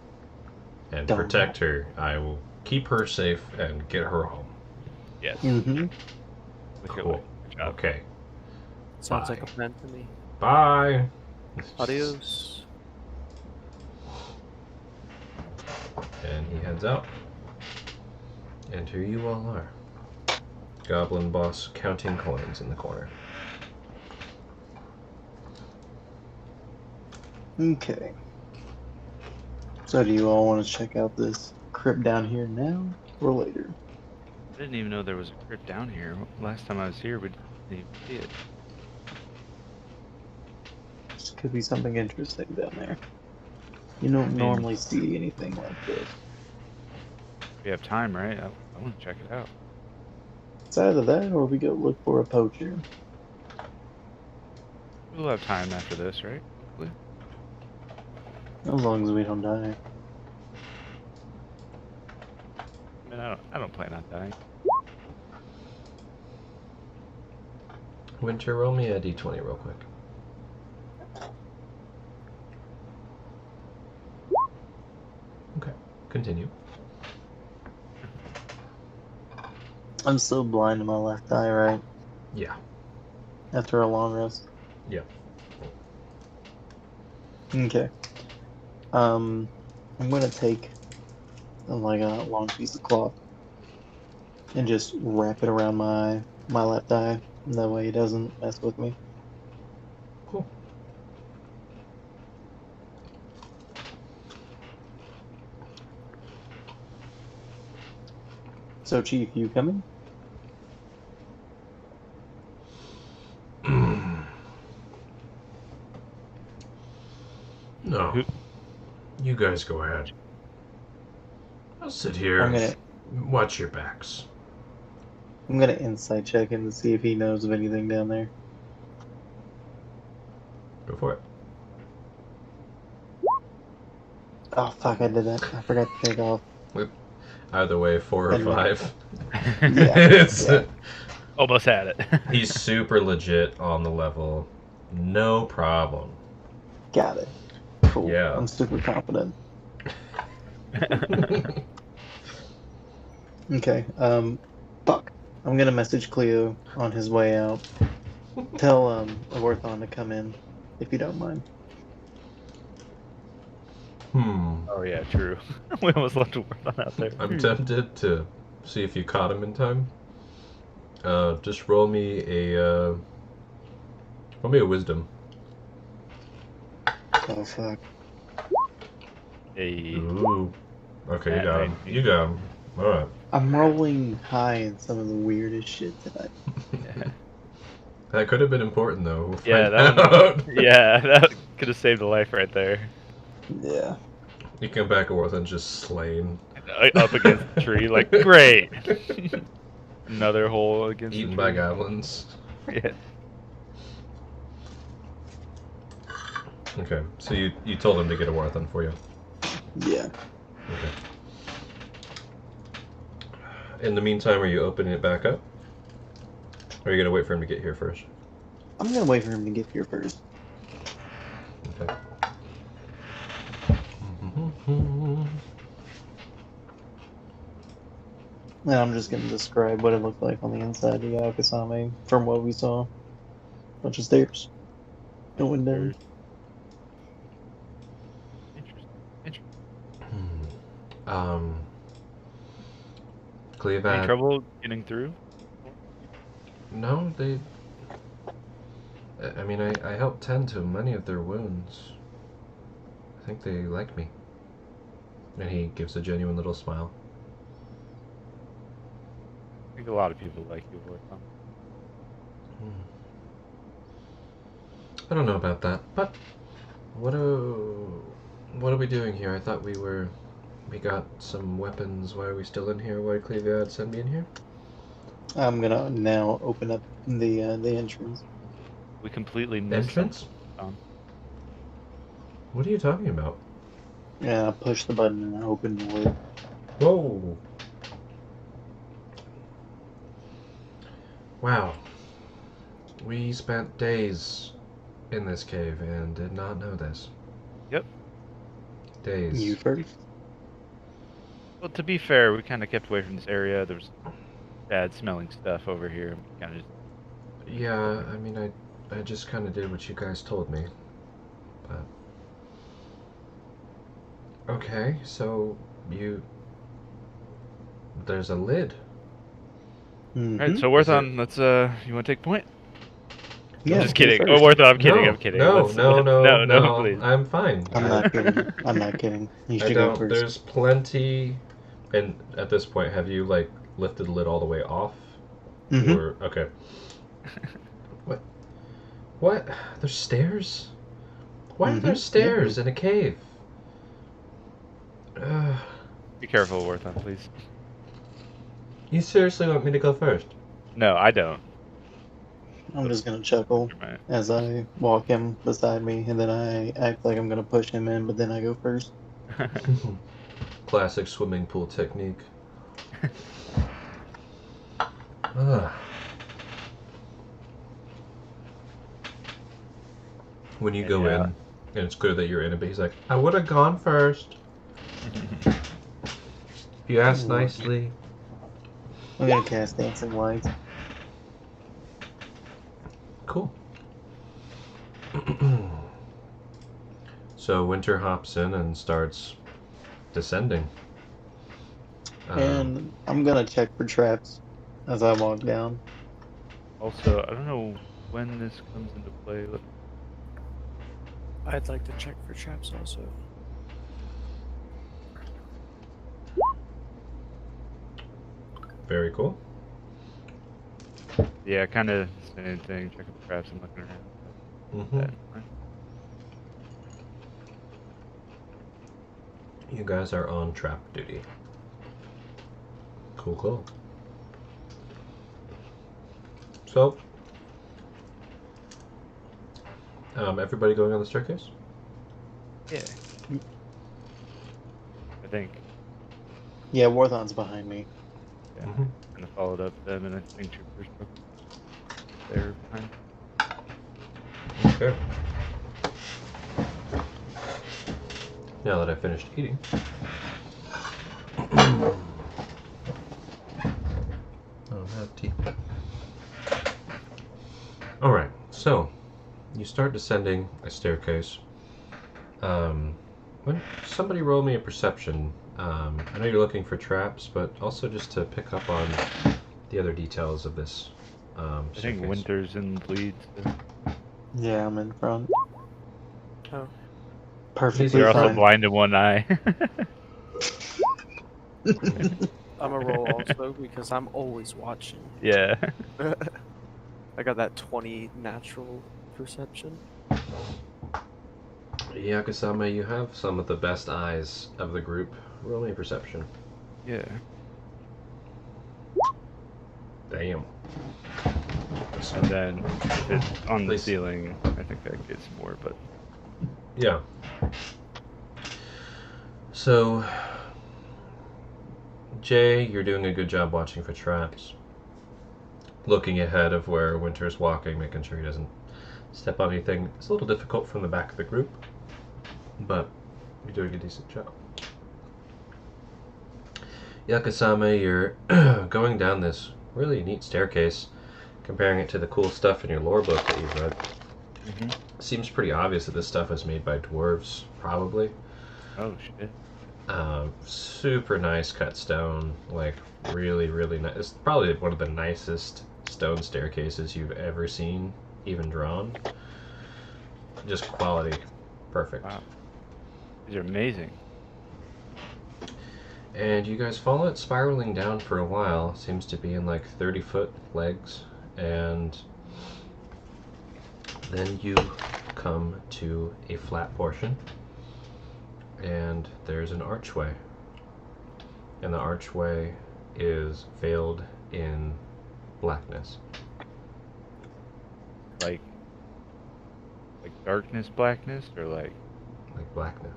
Speaker 2: And
Speaker 6: Don't
Speaker 2: protect her. I will keep her safe and get her home.
Speaker 3: Yes.
Speaker 6: Mm-hmm.
Speaker 2: Cool.
Speaker 3: Good job.
Speaker 2: Okay.
Speaker 4: Sounds
Speaker 2: Bye.
Speaker 4: like a plan to me.
Speaker 2: Bye.
Speaker 4: Adios.
Speaker 2: And he heads out. And here you all are. Goblin boss counting coins in the corner.
Speaker 6: Okay. So do you all want to check out this crypt down here now or later?
Speaker 3: I didn't even know there was a crypt down here. Last time I was here, we didn't even see it.
Speaker 6: This could be something interesting down there. You don't normally see anything like this.
Speaker 3: We have time, right? I want to check it out.
Speaker 6: It's either that or we go look for a poacher.
Speaker 3: We'll have time after this, right? Hopefully.
Speaker 6: As long as we don't die.
Speaker 3: I mean, I don't plan on dying.
Speaker 2: Winter, roll me a d20 real quick. Okay, continue.
Speaker 6: I'm still blind in my left eye, right?
Speaker 2: Yeah.
Speaker 6: After a long rest.
Speaker 2: Yeah.
Speaker 6: Okay. I'm gonna take like a long piece of cloth and just wrap it around my left eye. That way it doesn't mess with me.
Speaker 2: Cool.
Speaker 6: So, Chief, you coming?
Speaker 2: No. You guys go ahead. I'll sit here
Speaker 6: I'm
Speaker 2: and watch your backs.
Speaker 6: I'm gonna insight check him to see if he knows of anything down there.
Speaker 2: Go for it.
Speaker 6: Oh fuck! I did that. I forgot to take off.
Speaker 2: Either way, 4 or
Speaker 6: And
Speaker 2: 5.
Speaker 6: Yeah.
Speaker 3: Almost had it.
Speaker 2: He's super legit on the level. No problem.
Speaker 6: Got it. Cool.
Speaker 2: Yeah.
Speaker 6: I'm super confident. Okay. Fuck. I'm gonna message Cleo on his way out. Tell Aworthon to come in, if you don't mind.
Speaker 3: Oh yeah, true. We almost left a word on out there.
Speaker 2: I'm tempted to see if you caught him in time. Just roll me a wisdom.
Speaker 6: Oh fuck.
Speaker 3: Hey.
Speaker 2: Ooh. Okay, you
Speaker 3: That
Speaker 2: got him.
Speaker 3: made me-
Speaker 2: You got him. Alright.
Speaker 6: I'm rolling high in some of the weirdest shit tonight.
Speaker 2: That could have been important though. We'll
Speaker 3: Yeah,
Speaker 2: find
Speaker 3: that
Speaker 2: out.
Speaker 3: Yeah, that could have saved a life right there.
Speaker 6: Yeah.
Speaker 2: You come back, Orthan's just slain.
Speaker 3: Up against the tree, like, great! Another hole against
Speaker 2: Eaten
Speaker 3: the
Speaker 2: by
Speaker 3: tree.
Speaker 2: goblins.
Speaker 3: Yeah.
Speaker 2: Okay, so you told him to get a Warthan for you.
Speaker 6: Yeah.
Speaker 2: Okay. In the meantime, are you opening it back up? Or are you gonna wait for him to get here first?
Speaker 6: I'm gonna wait for him to get here first.
Speaker 2: Okay.
Speaker 6: And I'm just gonna describe what it looked like on the inside of Yakasame from what we saw. Bunch of stairs. No window.
Speaker 3: Interesting.
Speaker 2: Um,
Speaker 3: Any
Speaker 2: Cleovad.
Speaker 3: trouble getting through?
Speaker 2: No, they. I mean, I helped tend to many of their wounds. I think they like me. And he gives a genuine little smile.
Speaker 3: I think a lot of people like you, Wartham.
Speaker 2: I don't know about that, but what are we doing here? I thought we got some weapons. Why are we still in here? Why did Cleovad send me in here?
Speaker 6: I'm gonna now open up the entrance.
Speaker 3: We completely missed
Speaker 2: Entrance?
Speaker 3: something.
Speaker 2: What are you talking about?
Speaker 6: Yeah, I push the button and I open the door.
Speaker 2: Whoa! Wow. We spent days in this cave and did not know this.
Speaker 3: Yep.
Speaker 2: Days.
Speaker 6: You first.
Speaker 3: Well, to be fair, we kind of kept away from this area. There was bad smelling stuff over here. We kind of just...
Speaker 2: Yeah, I mean, I just kind of did what you guys told me. But... Okay, so there's a lid.
Speaker 6: Mm-hmm.
Speaker 3: Alright, so Wartham, let's, you want to take point?
Speaker 6: Yeah,
Speaker 3: I'm just
Speaker 6: you
Speaker 3: kidding.
Speaker 6: first.
Speaker 3: Oh, Wartham, I'm kidding,
Speaker 2: No,
Speaker 3: I'm kidding.
Speaker 2: No,
Speaker 3: Let's-
Speaker 2: no,
Speaker 3: please.
Speaker 2: I'm fine.
Speaker 6: I'm not kidding. I'm not kidding. You
Speaker 2: I
Speaker 6: should go
Speaker 2: don't.
Speaker 6: first.
Speaker 2: There's plenty. And at this point, have you like lifted the lid all the way off?
Speaker 6: Mm-hmm.
Speaker 2: Or okay. What? What? There's stairs? Why are there
Speaker 6: Mhm,
Speaker 2: stairs in a cave? Uh,
Speaker 3: Be careful, Wartham, please.
Speaker 2: you seriously want me to go first?
Speaker 3: No, I don't.
Speaker 6: I'm just gonna chuckle
Speaker 3: Never mind.
Speaker 6: as I walk him beside me, and then I act like I'm gonna push him in, but then I go first.
Speaker 2: Classic swimming pool technique. Ah. When you go
Speaker 3: Yeah.
Speaker 2: in, and it's clear that you're in it, but he's like, I would have gone first. You asked
Speaker 6: Ooh.
Speaker 2: nicely.
Speaker 6: I'm gonna cast Dancing Lights.
Speaker 2: Cool. So Winter hops in and starts descending.
Speaker 6: And I'm gonna check for traps as I walk down.
Speaker 3: Also, I don't know when this comes into play.
Speaker 4: I'd like to check for traps also.
Speaker 2: Very cool.
Speaker 3: Yeah, kind of same thing. Checking for traps and looking around.
Speaker 2: Mm-hmm. You guys are on trap duty. Cool, cool. So, everybody going on the staircase?
Speaker 3: Yeah. I think.
Speaker 6: Yeah, Warthon's behind me.
Speaker 3: Yeah.
Speaker 2: Mm-hmm.
Speaker 3: Kind of followed up them, and I think Troopers there behind.
Speaker 2: Okay. Now that I finished eating. Oh, have tea. Alright, so you start descending a staircase. When somebody roll me a perception. I know you're looking for traps, but also just to pick up on the other details of this.
Speaker 3: I think
Speaker 2: staircase.
Speaker 3: Winter's in the lead. So.
Speaker 6: Yeah, I'm in front.
Speaker 4: Oh.
Speaker 6: Perfectly
Speaker 3: You're also
Speaker 6: fine.
Speaker 3: blind in one eye.
Speaker 4: I'm a roll also because I'm always watching.
Speaker 3: Yeah.
Speaker 4: I got that 20 natural perception.
Speaker 2: Yakusama, you have some of the best eyes of the group. Roll me perception.
Speaker 3: Yeah.
Speaker 2: Damn.
Speaker 3: And then if it's on the
Speaker 2: Please.
Speaker 3: ceiling, I think that gets more, but
Speaker 2: Yeah. So, Jay, you're doing a good job watching for traps. Looking ahead of where Winter's walking, making sure he doesn't step on anything. It's a little difficult from the back of the group, but you're doing a decent job. Yakasame, you're going down this really neat staircase, comparing it to the cool stuff in your lore book that you've read.
Speaker 3: Mhm.
Speaker 2: Seems pretty obvious that this stuff was made by dwarves, probably.
Speaker 3: oh shit.
Speaker 2: Super nice cut stone, like really, really nice. It's probably one of the nicest stone staircases you've ever seen, even drawn. Just quality, perfect.
Speaker 3: Wow. These are amazing.
Speaker 2: And you guys follow it spiraling down for a while. Seems to be in like 30-foot legs, and then you come to a flat portion, and there's an archway. And the archway is veiled in blackness.
Speaker 3: Like darkness, blackness, or like.
Speaker 2: Like blackness.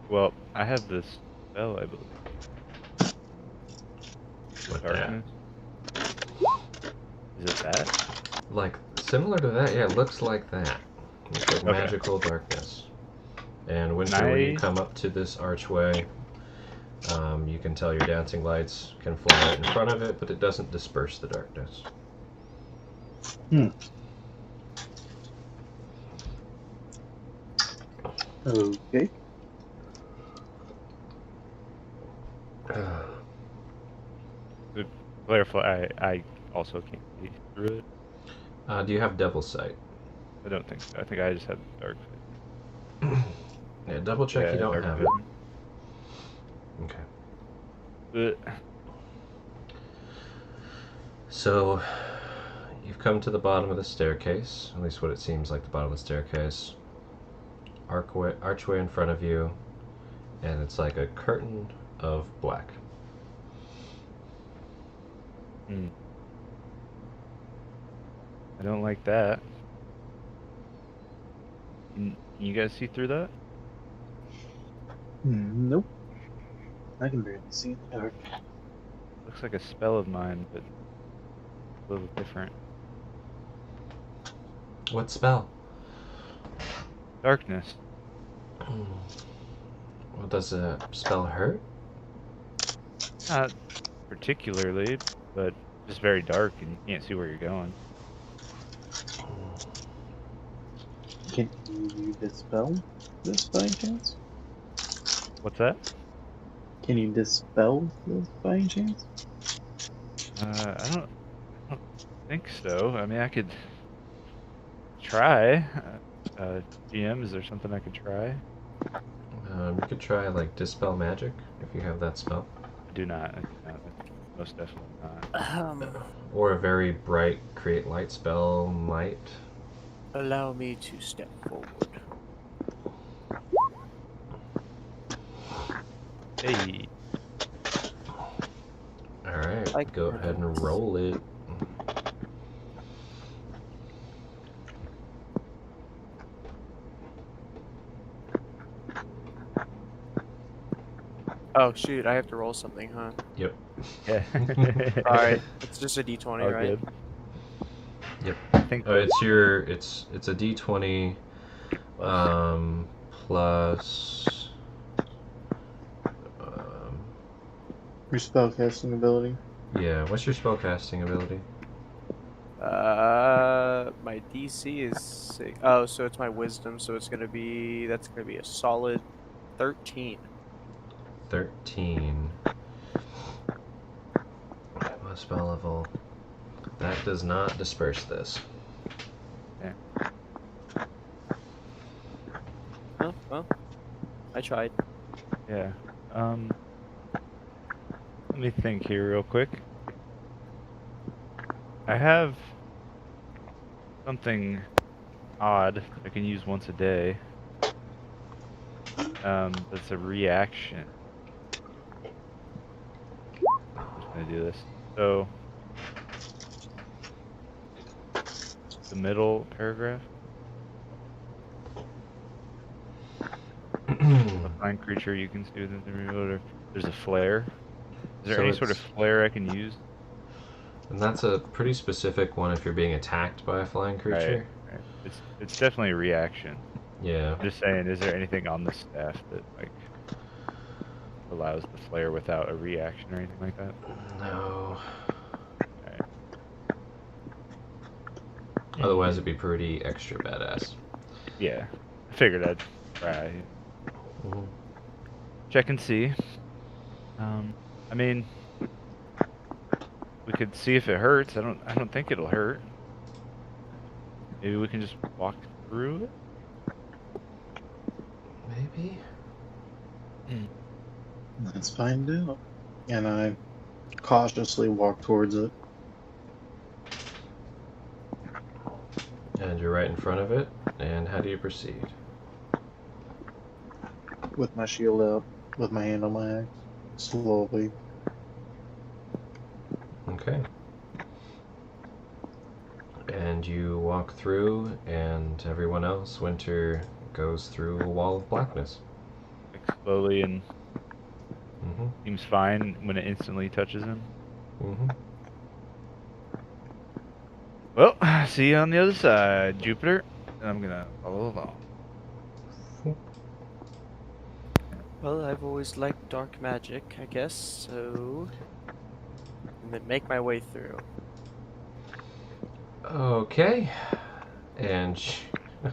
Speaker 3: Well, I have this spell, I believe.
Speaker 2: What that?
Speaker 3: Darkness. Is it that?
Speaker 2: Like, similar to that, yeah, it looks like that. Looks like
Speaker 3: Okay.
Speaker 2: magical darkness. And Winter, when you
Speaker 3: Nice.
Speaker 2: come up to this archway, you can tell your dancing lights can fly right in front of it, but it doesn't disperse the darkness.
Speaker 6: Okay.
Speaker 3: To clarify, I also can't see through it.
Speaker 2: Do you have Devil's Sight?
Speaker 3: I don't think so. I think I just have dark.
Speaker 2: Yeah, double check
Speaker 3: Yeah,
Speaker 2: you don't
Speaker 3: dark
Speaker 2: have it.
Speaker 3: vision.
Speaker 2: Okay. So, you've come to the bottom of the staircase, at least what it seems like the bottom of the staircase. Archway in front of you, and it's like a curtain of black.
Speaker 3: Hmm. I don't like that. Can you guys see through that?
Speaker 6: Nope. I can barely see in the dark.
Speaker 3: Looks like a spell of mine, but a little different.
Speaker 2: What spell?
Speaker 3: Darkness.
Speaker 2: Well, does a spell hurt?
Speaker 3: Not particularly, but just very dark and you can't see where you're going.
Speaker 6: Can you dispel this by any chance?
Speaker 3: What's that?
Speaker 6: Can you dispel this by any chance?
Speaker 3: I don't think so. I mean, I could try. GM, is there something I could try?
Speaker 2: You could try like dispel magic if you have that spell,
Speaker 3: I do not. Most definitely not.
Speaker 2: or a very bright create light spell might.
Speaker 4: Allow me to step forward.
Speaker 3: Hey,
Speaker 2: All right,
Speaker 4: I
Speaker 2: go
Speaker 4: can
Speaker 2: ahead and
Speaker 4: do
Speaker 2: roll it.
Speaker 4: Oh shoot, I have to roll something, huh?
Speaker 2: Yep.
Speaker 3: yeah.
Speaker 4: Alright, it's just a d20,
Speaker 3: All
Speaker 4: right?
Speaker 3: good.
Speaker 2: Yep.
Speaker 3: I think
Speaker 2: It's a D20 plus
Speaker 6: Your spellcasting ability.
Speaker 2: yeah. What's your spellcasting ability?
Speaker 4: My DC is 6. Oh, so it's my wisdom, so that's gonna be a solid 13.
Speaker 2: 13. My spell level. That does not disperse this.
Speaker 4: Oh, well, I tried.
Speaker 3: Yeah. Let me think here real quick. I have something odd. I can use once a day. That's a reaction. I'm just gonna do this. So, the middle paragraph. A flying creature you can see within the remote. There's a flare. Is there
Speaker 2: So
Speaker 3: any sort of
Speaker 2: it's-
Speaker 3: flare I can use?
Speaker 2: And that's a pretty specific one if you're being attacked by a flying creature.
Speaker 3: Right. It's definitely a reaction.
Speaker 2: Yeah.
Speaker 3: I'm just saying, is there anything on the staff that like allows the flare without a reaction or anything like that?
Speaker 2: No.
Speaker 3: Alright.
Speaker 2: Otherwise, it'd be pretty extra badass.
Speaker 3: Yeah, I figured I'd try.
Speaker 2: Mhm.
Speaker 3: Check and see. I mean, we could see if it hurts. I don't think it'll hurt. Maybe we can just walk through it.
Speaker 2: Maybe.
Speaker 6: Let's find out. And I cautiously walk towards it.
Speaker 2: And you're right in front of it. And how do you proceed?
Speaker 6: With my shield up, with my hand on my axe, slowly.
Speaker 2: Okay. And you walk through, and everyone else, Winter, goes through a wall of blackness.
Speaker 3: Like slowly, and
Speaker 2: Mm-hmm.
Speaker 3: seems fine when it instantly touches him.
Speaker 2: Mm-hmm.
Speaker 3: Well, see you on the other side, Jupiter. And I'm gonna follow along.
Speaker 4: Well, I've always liked dark magic, I guess, so I'm gonna make my way through.
Speaker 2: Okay. And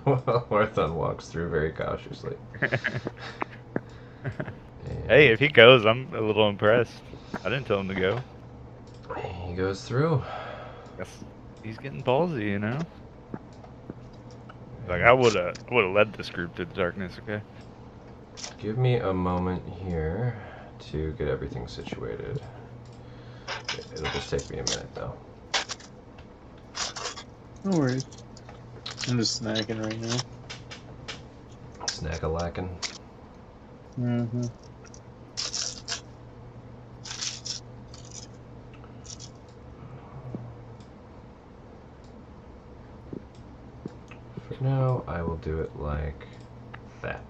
Speaker 2: Orthon walks through very cautiously.
Speaker 3: Hey, if he goes, I'm a little impressed. I didn't tell him to go.
Speaker 2: He goes through.
Speaker 3: Guess he's getting ballsy, you know. Like I would've led this group to the darkness. Okay.
Speaker 2: Give me a moment here to get everything situated. It'll just take me a minute, though.
Speaker 6: No worries. I'm just snacking right now.
Speaker 2: Snack-a-lackin'.
Speaker 6: Mm-hmm.
Speaker 2: For now, I will do it like that.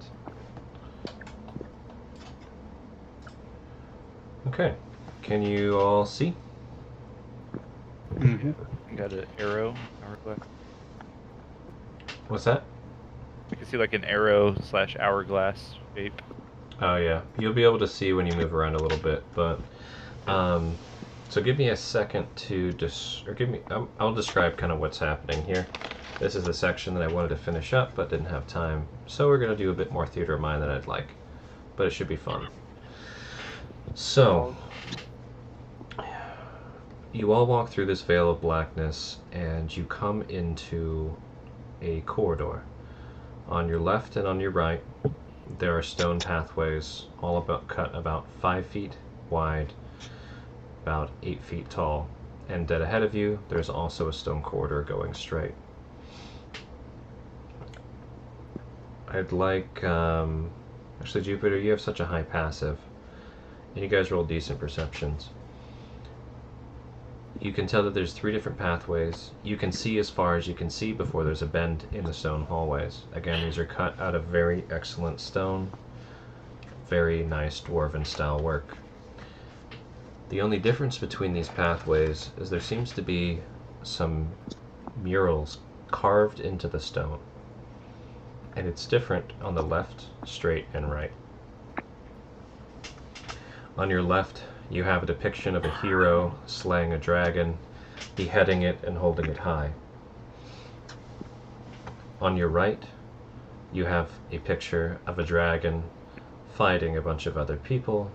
Speaker 2: Okay. Can you all see?
Speaker 6: Mm-hmm.
Speaker 3: I got an arrow. Hourglass.
Speaker 2: What's that?
Speaker 3: I can see like an arrow / hourglass shape.
Speaker 2: Oh yeah, you'll be able to see when you move around a little bit, but so give me a second to I'll describe kind of what's happening here. This is the section that I wanted to finish up, but didn't have time, so we're gonna do a bit more theater of mind than I'd like, but it should be fun. So, you all walk through this veil of blackness, and you come into a corridor. On your left and on your right, there are stone pathways, all about cut about 5 feet wide, about 8 feet tall, and dead ahead of you, there's also a stone corridor going straight. I'd like, actually Jupiter, you have such a high passive, and you guys roll decent perceptions. You can tell that there's 3 different pathways. You can see as far as you can see before there's a bend in the stone hallways. Again, these are cut out of very excellent stone. Very nice dwarven style work. The only difference between these pathways is there seems to be some murals carved into the stone. And it's different on the left, straight, and right. On your left, you have a depiction of a hero slaying a dragon, beheading it, and holding it high. On your right, you have a picture of a dragon fighting a bunch of other people.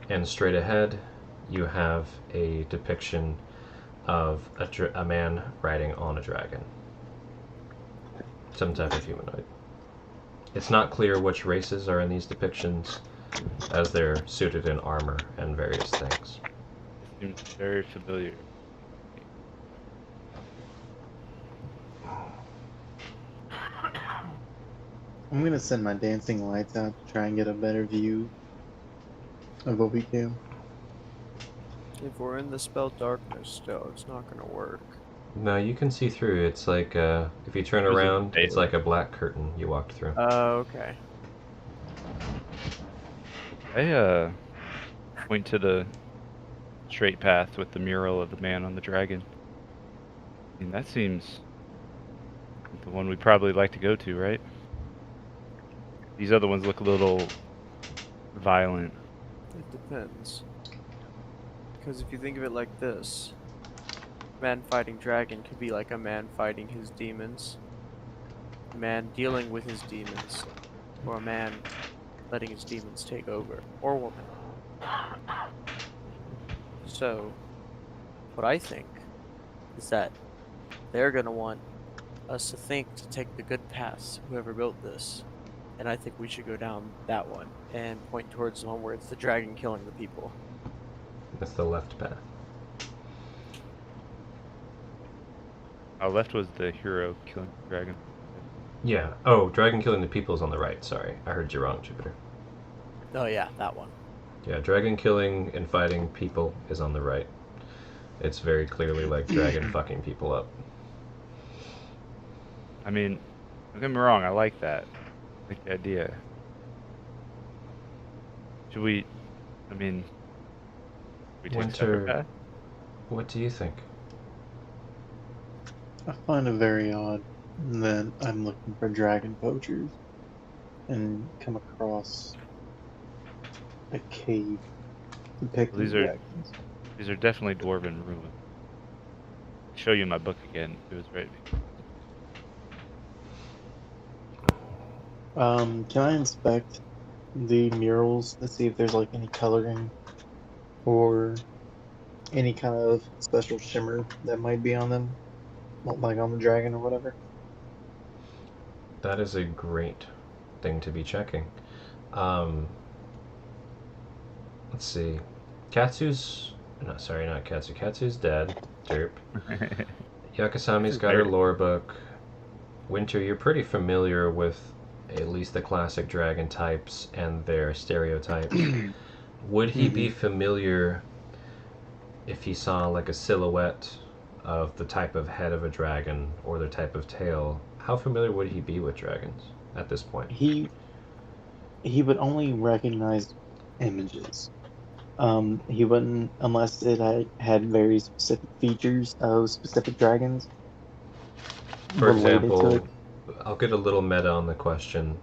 Speaker 2: And straight ahead, you have a depiction of a man riding on a dragon. Some type of humanoid. It's not clear which races are in these depictions, as they're suited in armor and various things.
Speaker 3: Seems very familiar.
Speaker 6: I'm gonna send my dancing lights out to try and get a better view of what we do.
Speaker 4: If we're in the spell darkness still, it's not gonna work.
Speaker 2: No, you can see through. It's like if you turn
Speaker 3: It was in
Speaker 2: around, it's
Speaker 3: daylight.
Speaker 2: like a black curtain you walked through.
Speaker 4: Okay.
Speaker 3: I point to the straight path with the mural of the man on the dragon. I mean, that seems like the one we'd probably like to go to, right? These other ones look a little violent.
Speaker 4: It depends. Because if you think of it like this, man fighting dragon could be like a man fighting his demons, a man dealing with his demons, or a man letting his demons take over, or woman. So, what I think is that they're gonna want us to think to take the good paths, whoever built this. And I think we should go down that one and point towards the one where it's the dragon killing the people.
Speaker 2: That's the left path.
Speaker 3: Our left was the hero killing the dragon.
Speaker 2: Yeah. Oh, dragon killing the people is on the right. Sorry, I heard you wrong, Jupiter.
Speaker 4: Oh yeah, that one.
Speaker 2: Yeah, dragon killing and fighting people is on the right. It's very clearly like dragon fucking people up.
Speaker 3: I mean, don't get me wrong, I like that. I like the idea. Should we, I mean, we take a separate
Speaker 2: Winter,
Speaker 3: path?
Speaker 2: what do you think?
Speaker 6: I find it very odd that I'm looking for dragon poachers and come across a cave depicting
Speaker 3: These are-
Speaker 6: dragons.
Speaker 3: These are definitely dwarven ruins. I'll show you my book again. It was right.
Speaker 6: Can I inspect the murals to see if there's like any coloring or any kind of special shimmer that might be on them, like on the dragon or whatever?
Speaker 2: That is a great thing to be checking. Let's see. Katsu's. No, sorry, not Katsu. Katsu's dead. Derp. Yakasami's got her lore book. Winter, you're pretty familiar with at least the classic dragon types and their stereotypes. Would he be familiar if he saw like a silhouette of the type of head of a dragon or the type of tail? How familiar would he be with dragons at this point?
Speaker 6: He would only recognize images. He wouldn't unless it had very specific features of specific dragons.
Speaker 2: For
Speaker 6: related to
Speaker 2: example,
Speaker 6: it.
Speaker 2: I'll get a little meta on the question.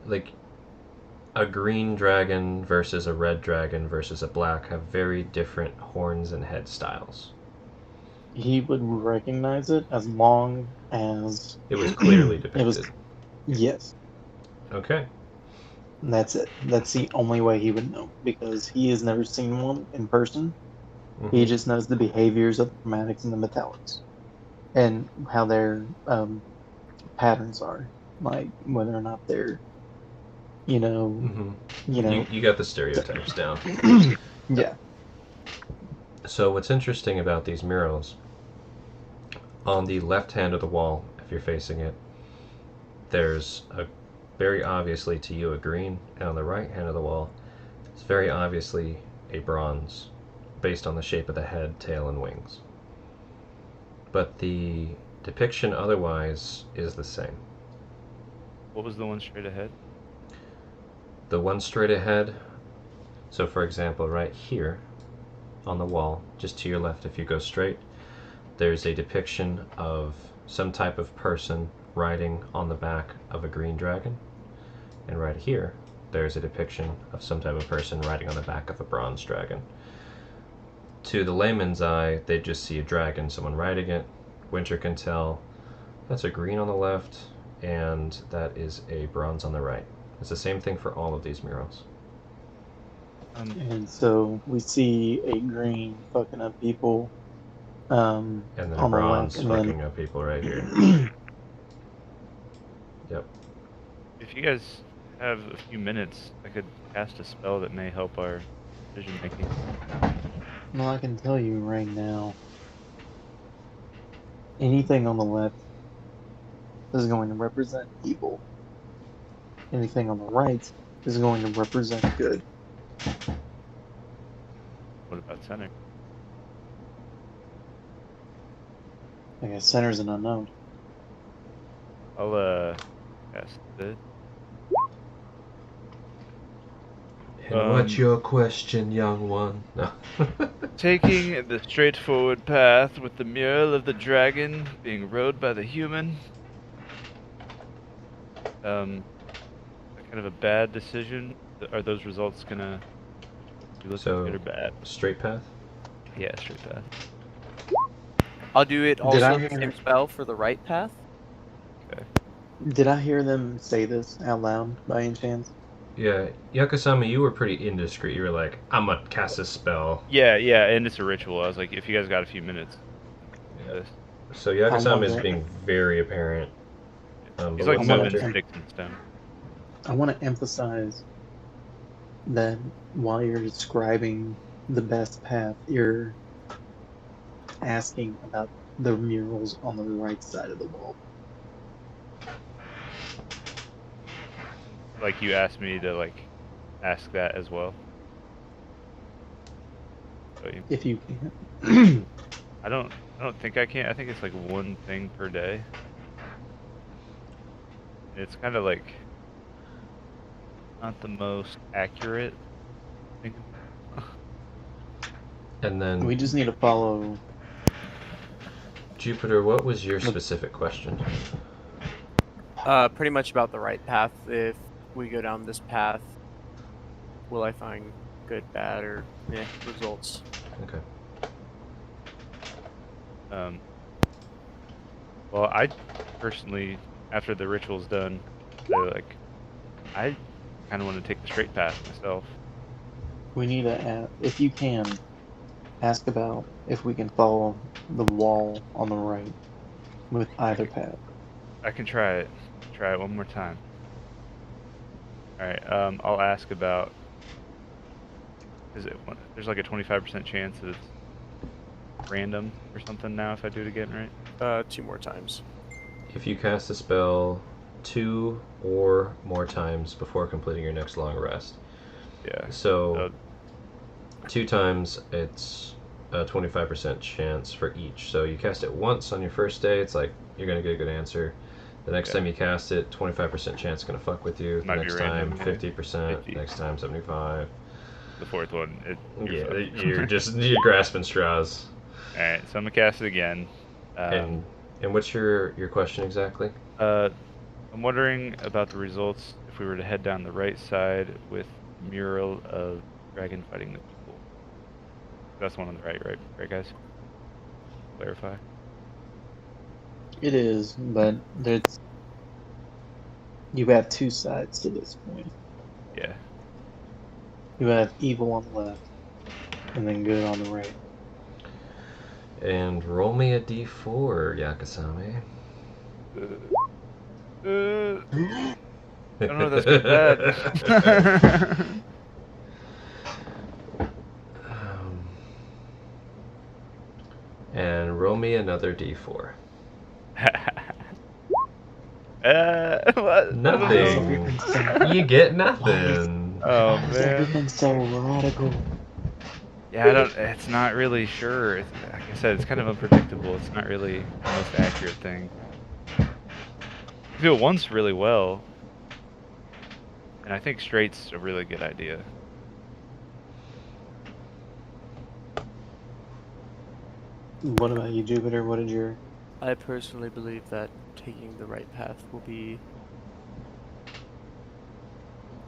Speaker 2: Like, a green dragon versus a red dragon versus a black have very different horns and head styles.
Speaker 6: He would recognize it as long as
Speaker 2: It was clearly depicted.
Speaker 6: it was. Yes,
Speaker 2: Okay.
Speaker 6: and that's it. That's the only way he would know because he has never seen one in person. He
Speaker 2: Mhm.
Speaker 6: just knows the behaviors of the chromatics and the metallics, and how their patterns are, like whether or not they're,
Speaker 2: Mhm.
Speaker 6: you know,
Speaker 2: You got the stereotypes down.
Speaker 6: yeah.
Speaker 2: So what's interesting about these murals, on the left hand of the wall, if you're facing it, there's a very obviously to you a green, and on the right hand of the wall, it's very obviously a bronze, based on the shape of the head, tail, and wings. But the depiction otherwise is the same.
Speaker 3: What was the one straight ahead?
Speaker 2: The one straight ahead, so for example, right here on the wall, just to your left if you go straight, there's a depiction of some type of person riding on the back of a green dragon. And right here, there's a depiction of some type of person riding on the back of a bronze dragon. To the layman's eye, they just see a dragon, someone riding it. Winter can tell that's a green on the left, and that is a bronze on the right. It's the same thing for all of these murals.
Speaker 6: And so we see a green fucking up people.
Speaker 2: And then a
Speaker 6: on the
Speaker 2: bronze
Speaker 6: left, and then
Speaker 2: fucking up people right here. Yep.
Speaker 3: If you guys have a few minutes, I could cast a spell that may help our decision making.
Speaker 6: well, I can tell you right now, anything on the left is going to represent evil. anything on the right is going to represent good.
Speaker 3: What about center?
Speaker 6: I guess center's an unknown.
Speaker 3: I'll cast it.
Speaker 2: And what's your question, young one? No.
Speaker 3: Taking the straightforward path with the mural of the dragon being rode by the human. Kind of a bad decision. Are those results gonna be looking
Speaker 2: So,
Speaker 3: good or bad?
Speaker 2: straight path?
Speaker 3: Yeah, straight path.
Speaker 4: I'll do it
Speaker 6: Did
Speaker 4: also
Speaker 6: I
Speaker 4: the
Speaker 6: hear-
Speaker 4: same spell for the right path.
Speaker 6: Did I hear them say this out loud by any chance?
Speaker 2: Yeah, Yakasama, you were pretty indiscreet. You were like, I'm gonna cast a spell.
Speaker 3: Yeah, and it's a ritual. I was like, if you guys got a few minutes.
Speaker 2: Yeah.
Speaker 3: This.
Speaker 2: So Yakasama is
Speaker 6: wondering-
Speaker 2: being very apparent.
Speaker 3: He's
Speaker 2: but
Speaker 3: like
Speaker 2: what's
Speaker 3: moving
Speaker 2: after?
Speaker 3: sticks and stone.
Speaker 6: I want to emphasize that while you're describing the best path, you're asking about the murals on the right side of the wall.
Speaker 3: Like you asked me to like ask that as well. So
Speaker 6: If you can.
Speaker 3: I don't think I can. I think it's like one thing per day. It's kind of like not the most accurate thing.
Speaker 2: And then,
Speaker 6: We just need to follow.
Speaker 2: Jupiter, what was your specific question?
Speaker 4: Pretty much about the right path. If we go down this path, will I find good, bad, or results?
Speaker 2: Okay.
Speaker 3: Well, I personally, after the ritual's done, I kind of want to take the straight path myself.
Speaker 6: We need to, if you can, ask about if we can follow the wall on the right with either path.
Speaker 3: I can try it. Try it one more time. All right. I'll ask about. There's like a 25% chance that it's random or something now if I do it again, right?
Speaker 4: 2 more times.
Speaker 2: If you cast a spell 2 or more times before completing your next long rest.
Speaker 3: Yeah.
Speaker 2: So 2 times, it's a 25% chance for each. So you cast it once on your first day, it's like you're gonna get a good answer. The next time you cast it, 25% chance gonna fuck with you. The
Speaker 3: Might be
Speaker 2: next
Speaker 3: random,
Speaker 2: time,
Speaker 3: yeah.
Speaker 2: 50%.
Speaker 3: 50.
Speaker 2: Next time, 75.
Speaker 3: The fourth one.
Speaker 2: You're grasping straws.
Speaker 3: All right. So I'm gonna cast it again.
Speaker 2: And what's your question exactly?
Speaker 3: I'm wondering about the results if we were to head down the right side with mural of dragon fighting the people. That's the one on the right, guys. Clarify.
Speaker 6: It is, but you have 2 sides to this point.
Speaker 3: Yeah.
Speaker 6: You have evil on the left, and then good on the right.
Speaker 2: And roll me a d4, Yakasame.
Speaker 3: I don't know if that's good or bad.
Speaker 2: And roll me another d4.
Speaker 3: What?
Speaker 2: Nothing. You get nothing.
Speaker 3: Oh
Speaker 6: Why is
Speaker 3: man.
Speaker 6: everything so radical?
Speaker 3: Yeah, it's not really sure. Like I said, it's kind of unpredictable. It's not really the most accurate thing. You do it once really well, and I think straight's a really good idea.
Speaker 6: What about you, Jupiter? What did your...
Speaker 4: I personally believe that taking the right path will be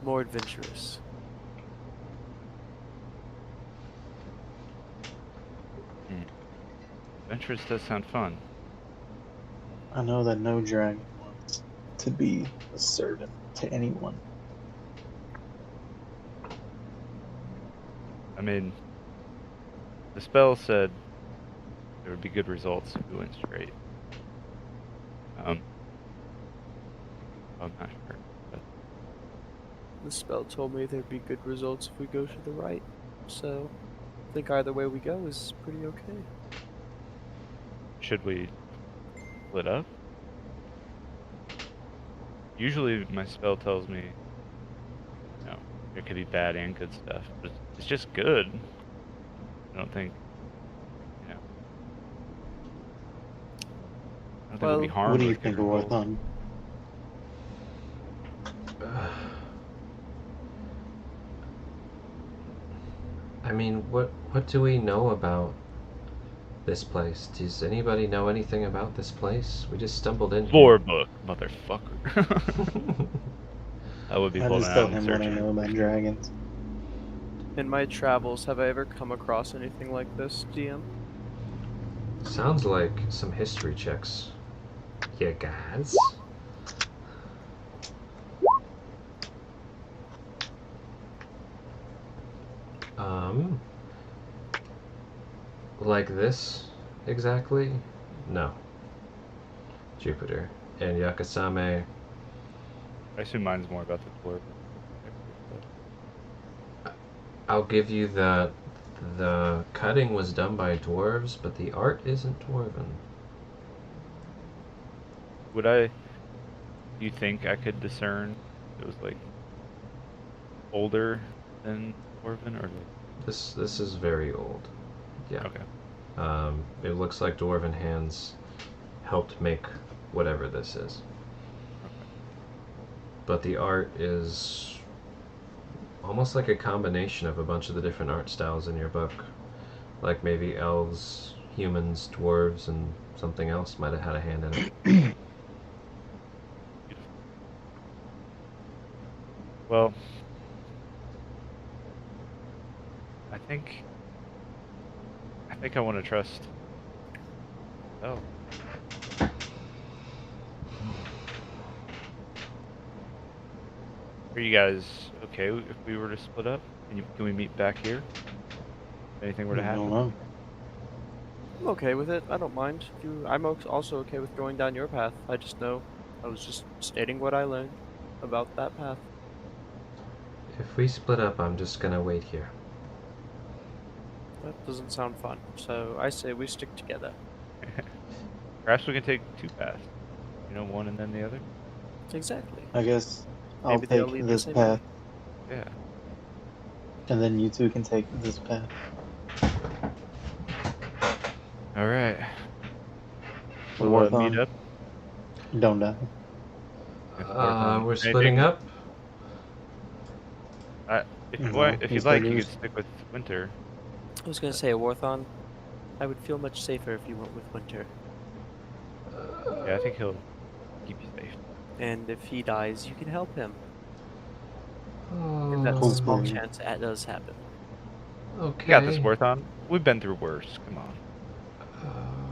Speaker 4: more adventurous.
Speaker 3: Adventurous does sound fun.
Speaker 6: I know that no dragon wants to be a servant to anyone.
Speaker 3: I mean, the spell said there would be good results if we went straight. I'm not sure. But
Speaker 4: The spell told me there'd be good results if we go to the right, so I think either way we go is pretty okay.
Speaker 3: should we split up? Usually my spell tells me, it could be bad and good stuff, but it's just good. I don't think, you know, I don't think we'll be
Speaker 4: Well,
Speaker 3: harmed
Speaker 6: What do you
Speaker 3: with good
Speaker 6: think,
Speaker 3: rolls.
Speaker 6: Orthon?
Speaker 2: I mean, what do we know about this place? Does anybody know anything about this place? We just stumbled in
Speaker 3: Lore
Speaker 2: here.
Speaker 3: book, motherfucker. I would be
Speaker 6: I
Speaker 3: pulling
Speaker 6: just
Speaker 3: it
Speaker 6: tell
Speaker 3: out and
Speaker 6: him what I
Speaker 3: searching.
Speaker 6: know about dragons.
Speaker 4: in my travels, have I ever come across anything like this, DM?
Speaker 2: Sounds like some history checks. Yeah, guys. Like this exactly? No. Jupiter. And Yakasame,
Speaker 3: I assume mine's more about the dwarf.
Speaker 2: I'll give you that the cutting was done by dwarves, but the art isn't dwarven.
Speaker 3: Do you think I could discern it was like older than dwarven or like?
Speaker 2: This is very old. Yeah.
Speaker 3: Okay.
Speaker 2: It looks like dwarven hands helped make whatever this is. But the art is almost like a combination of a bunch of the different art styles in your book. Like maybe elves, humans, dwarves, and something else might have had a hand in it.
Speaker 3: Well, I think I want to trust. Oh. Are you guys okay if we were to split up? Can we meet back here? If anything were to
Speaker 6: I don't
Speaker 3: happen?
Speaker 6: know.
Speaker 4: I'm okay with it. I don't mind. I'm also okay with going down your path. I just know. I was just stating what I learned about that path.
Speaker 2: If we split up, I'm just gonna wait here.
Speaker 4: That doesn't sound fun. So I say we stick together.
Speaker 3: Perhaps we can take two paths. One and then the other.
Speaker 4: Exactly.
Speaker 6: I guess I'll
Speaker 4: Maybe they'll
Speaker 6: take
Speaker 4: lead the
Speaker 6: this
Speaker 4: same
Speaker 6: path,
Speaker 4: way.
Speaker 3: Yeah.
Speaker 6: and then you two can take this path.
Speaker 3: All right. We'll meet
Speaker 6: Orthon,
Speaker 3: up.
Speaker 6: don't die.
Speaker 2: We're splitting up?
Speaker 3: If you
Speaker 6: No,
Speaker 3: want, if
Speaker 6: he's
Speaker 3: you'd like,
Speaker 6: gonna
Speaker 3: you
Speaker 6: use-
Speaker 3: could stick with Winter.
Speaker 4: I was gonna say, Warthon, I would feel much safer if you went with Winter.
Speaker 3: Yeah, I think he'll keep you safe.
Speaker 4: And if he dies, you can help him.
Speaker 2: Oh,
Speaker 4: If that's a small
Speaker 6: Hopefully.
Speaker 4: chance that does happen.
Speaker 2: okay.
Speaker 3: You got this, Warthon. We've been through worse. Come on.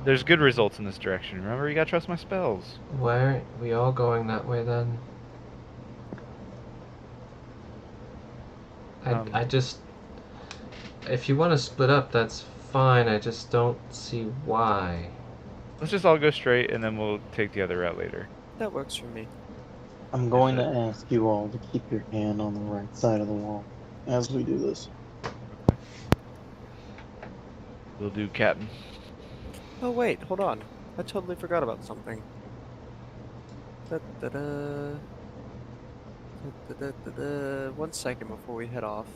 Speaker 3: There's good results in this direction. Remember, you gotta trust my spells.
Speaker 2: Why aren't we all going that way then? I just... If you want to split up, that's fine. I just don't see why.
Speaker 3: Let's just all go straight, and then we'll take the other route later.
Speaker 4: That works for me.
Speaker 6: I'm going to ask you all to keep your hand on the right side of the wall as we do this.
Speaker 3: We'll do, Captain.
Speaker 4: Oh wait, hold on. I totally forgot about something. Da-da-da. Da-da-da-da. 1 second before we head off.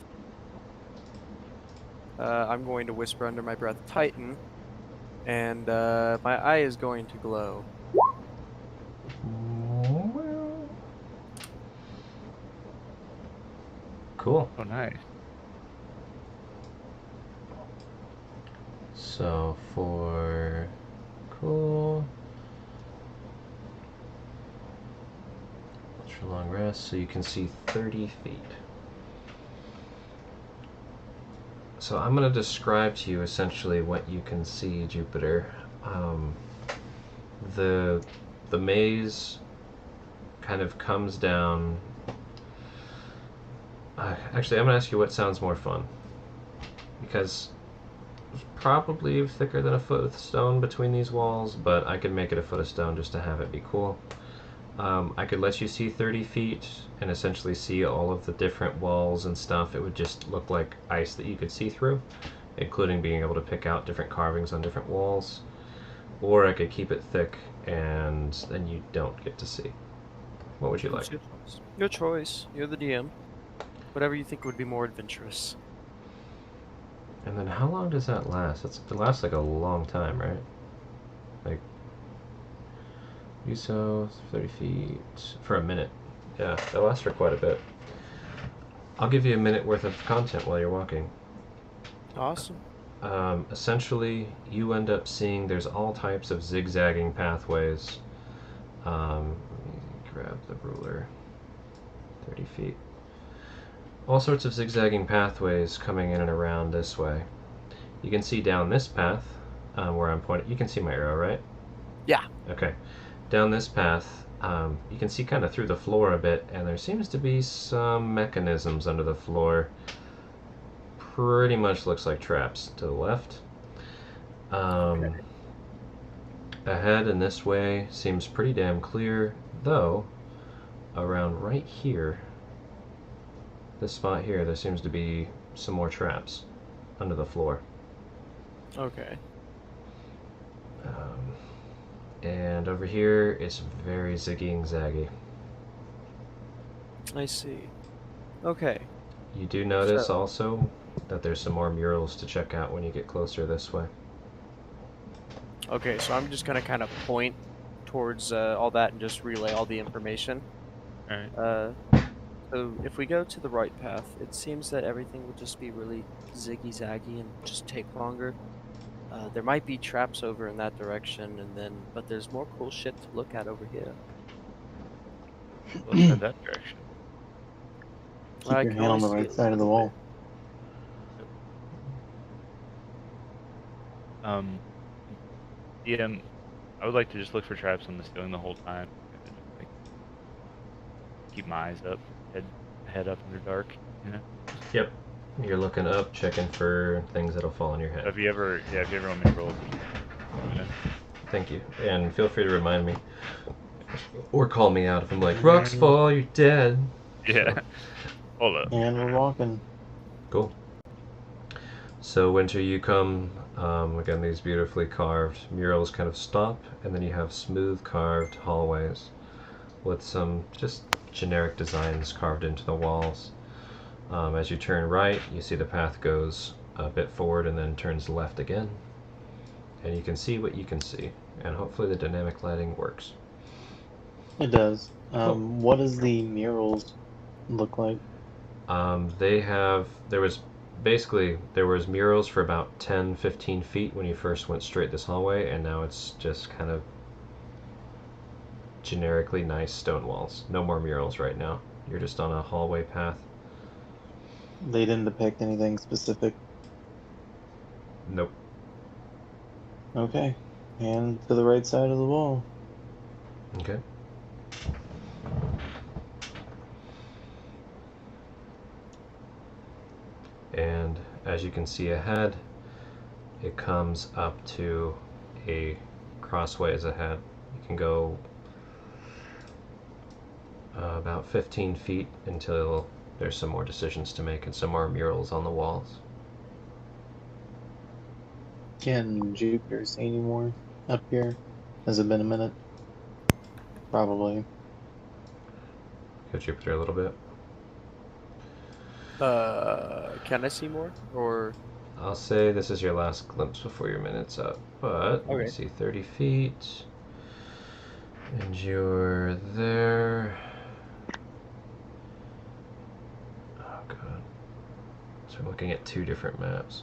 Speaker 4: I'm going to whisper under my breath, Titan, and my eye is going to glow.
Speaker 2: Cool.
Speaker 3: Oh, nice.
Speaker 2: So for... Cool. Ultra long rest, so you can see 30 feet. So I'm going to describe to you essentially what you can see, Jupiter. The maze kind of comes down. Actually, I'm going to ask you what sounds more fun. Because it's probably thicker than a foot of stone between these walls, but I could make it a foot of stone just to have it be cool. I could let you see 30 feet and essentially see all of the different walls and stuff. It would just look like ice that you could see through, including being able to pick out different carvings on different walls. Or I could keep it thick and then you don't get to see. What would you like?
Speaker 4: It's your choice. Your choice. You're the DM. Whatever you think would be more adventurous.
Speaker 2: And then how long does that last? It lasts like a long time, right? Like, you so 30 feet for a minute. Yeah, that lasts for quite a bit. I'll give you a minute worth of content while you're walking.
Speaker 4: Awesome.
Speaker 2: Essentially, you end up seeing there's all types of zigzagging pathways. Let me grab the ruler. 30 feet. All sorts of zigzagging pathways coming in and around this way. You can see down this path, where I'm pointing. You can see my arrow, right?
Speaker 4: Yeah.
Speaker 2: Okay. Down this path, you can see kind of through the floor a bit, and there seems to be some mechanisms under the floor. Pretty much looks like traps to the left.
Speaker 4: Okay.
Speaker 2: Ahead and this way seems pretty damn clear, though around right here, this spot here, there seems to be some more traps under the floor.
Speaker 4: Okay.
Speaker 2: And over here, it's very ziggy and zaggy.
Speaker 4: I see. Okay.
Speaker 2: You do notice
Speaker 4: So-
Speaker 2: also that there's some more murals to check out when you get closer this way.
Speaker 4: Okay, so I'm just gonna kind of point towards all that and just relay all the information.
Speaker 3: Alright.
Speaker 4: So if we go to the right path, it seems that everything would just be really ziggy-zaggy and just take longer. There might be traps over in that direction, but there's more cool shit to look at over here.
Speaker 3: Let's head that direction.
Speaker 6: Keep
Speaker 4: I
Speaker 6: your
Speaker 4: can
Speaker 6: hand on the
Speaker 4: only see
Speaker 6: right
Speaker 4: a
Speaker 6: side of the
Speaker 4: little
Speaker 6: wall.
Speaker 3: DM, I would like to just look for traps on the ceiling the whole time. Like, keep my eyes up, head up in the dark. You know.
Speaker 2: Yep. You're looking up, checking for things that'll fall on your head.
Speaker 3: If you ever want me to roll, you know.
Speaker 2: Thank you. And feel free to remind me. Or call me out if I'm like, rocks fall, you're dead.
Speaker 3: Yeah. Hold up.
Speaker 6: And we're walking.
Speaker 2: Cool. So Winter, you come, again, these beautifully carved murals kind of stop, and then you have smooth carved hallways with some just generic designs carved into the walls. As you turn right, you see the path goes a bit forward and then turns left again. And you can see what you can see, and hopefully the dynamic lighting works.
Speaker 6: It does.
Speaker 2: Cool.
Speaker 6: What does the murals look like?
Speaker 2: There was murals for about 10-15 feet when you first went straight this hallway, and now it's just kind of generically nice stone walls. No more murals right now. You're just on a hallway path.
Speaker 6: They didn't depict anything specific.
Speaker 2: Nope.
Speaker 6: Okay. And to the right side of the wall.
Speaker 2: Okay. And as you can see ahead, it comes up to a crossways ahead. You can go about 15 feet until there's some more decisions to make and some more murals on the walls.
Speaker 6: Can Jupiter see any more up here? Has it been a minute? Probably.
Speaker 2: Go Jupiter a little bit.
Speaker 4: Can I see more? Or
Speaker 2: I'll say this is your last glimpse before your minute's up, but let me
Speaker 4: Okay.
Speaker 2: see, 30 feet, and you're there. Oh god. So we're looking at two different maps.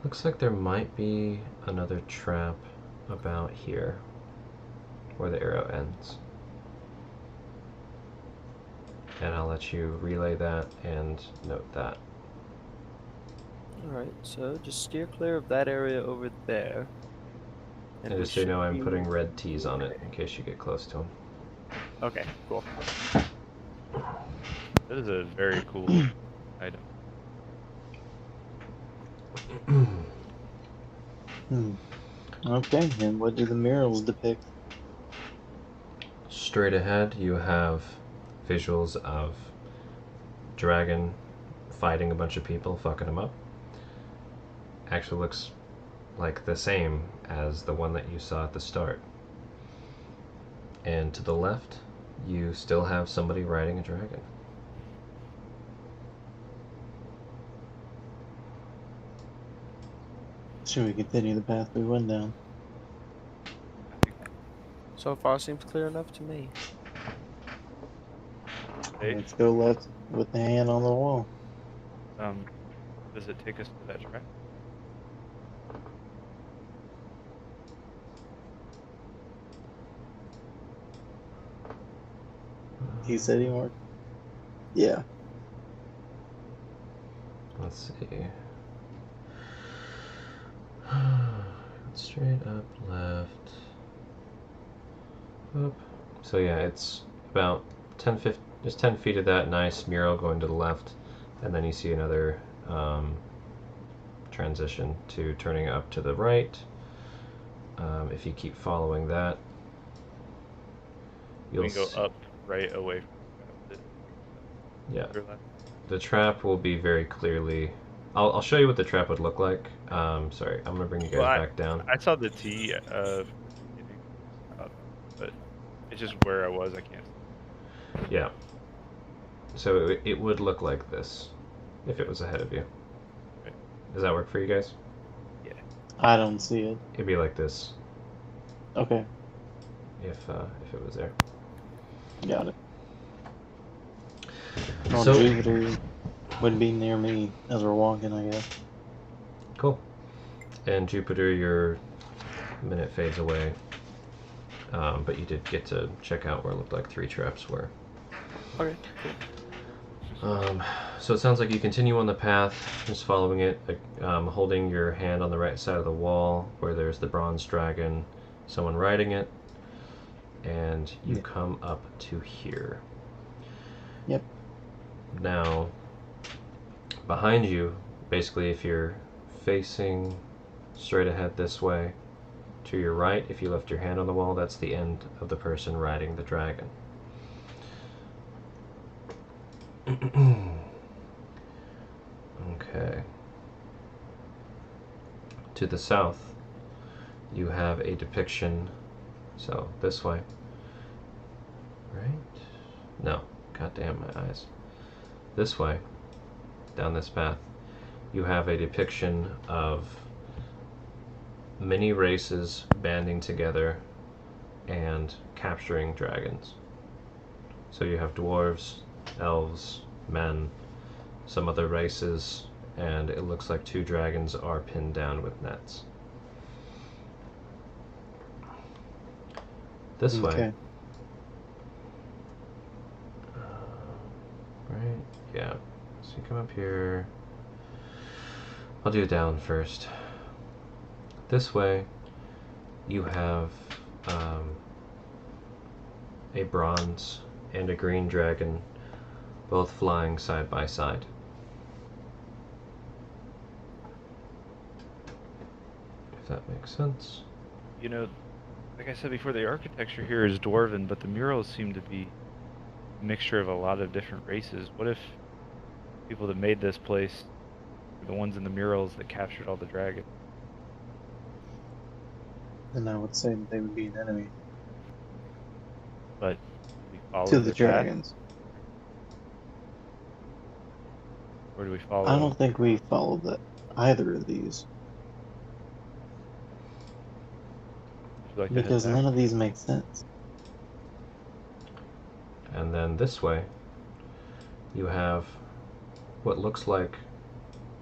Speaker 2: Looks like there might be another trap about here, where the arrow ends. And I'll let you relay that and note that.
Speaker 4: alright, so just steer clear of that area over there.
Speaker 2: And
Speaker 4: we
Speaker 2: just so you know,
Speaker 4: should
Speaker 2: I'm
Speaker 4: be-
Speaker 2: putting red T's on it in case you get close to them.
Speaker 4: Okay, cool.
Speaker 3: That is a very cool item.
Speaker 6: Okay, and what do the murals depict?
Speaker 2: Straight ahead, you have visuals of dragon fighting a bunch of people, fucking them up. Actually looks like the same as the one that you saw at the start. And to the left, you still have somebody riding a dragon.
Speaker 6: Should we continue the path we went down?
Speaker 4: So far, seems clear enough to me.
Speaker 3: Hey,
Speaker 6: Let's go left with the hand on the wall.
Speaker 3: does it take us to that track?
Speaker 6: He said he marked. Yeah.
Speaker 2: Let's see. Straight up, left. Up. So yeah, it's about 10 feet of that nice mural going to the left, and then you see another transition to turning up to the right. If you keep following that,
Speaker 3: We
Speaker 2: you'll
Speaker 3: can go
Speaker 2: see,
Speaker 3: up, right, away from it.
Speaker 2: yeah,
Speaker 3: Or left?
Speaker 2: the trap will be very clearly. I'll show you what the trap would look like. Sorry, I'm gonna bring you guys
Speaker 3: Well,
Speaker 2: back down.
Speaker 3: I saw the T but it's just where I was. I can't.
Speaker 2: Yeah. So it would look like this if it was ahead of you.
Speaker 3: Okay.
Speaker 2: Does that work for you guys?
Speaker 6: I don't see it.
Speaker 2: It'd be like this
Speaker 6: Okay.
Speaker 2: if it was there.
Speaker 6: Got it. Well,
Speaker 2: So-
Speaker 6: Jupiter would be near me as we're walking, I guess.
Speaker 2: Cool. And Jupiter, your minute fades away. But you did get to check out where it looked like 3 traps were.
Speaker 4: Okay.
Speaker 2: So it sounds like you continue on the path, just following it, holding your hand on the right side of the wall where there's the bronze dragon, someone riding it, and you
Speaker 6: Yeah.
Speaker 2: come up to here.
Speaker 6: Yep.
Speaker 2: Now, behind you, basically if you're facing straight ahead this way, to your right, if you left your hand on the wall, that's the end of the person riding the dragon. Okay. To the south, you have a depiction. So, this way. Right? No. Goddamn my eyes. This way, down this path, you have a depiction of many races banding together and capturing dragons. So you have dwarves, elves, men, some other races, and it looks like 2 dragons are pinned down with nets. This way.
Speaker 6: Okay.
Speaker 2: Right? Yeah. So you come up here. I'll do down first. This way, you have a bronze and a green dragon, both flying side by side. If that makes sense.
Speaker 3: You know, like I said before, the architecture here is dwarven, but the murals seem to be a mixture of a lot of different races. What if people that made this place were the ones in the murals that captured all the dragons?
Speaker 6: Then I would say that they would be an enemy
Speaker 3: But we follow
Speaker 6: to the
Speaker 3: their path,
Speaker 6: dragons.
Speaker 3: or do we follow?
Speaker 6: I don't think we followed that either of these
Speaker 3: Would you like to head
Speaker 6: because
Speaker 3: back?
Speaker 6: none of these make sense.
Speaker 2: And then this way, you have what looks like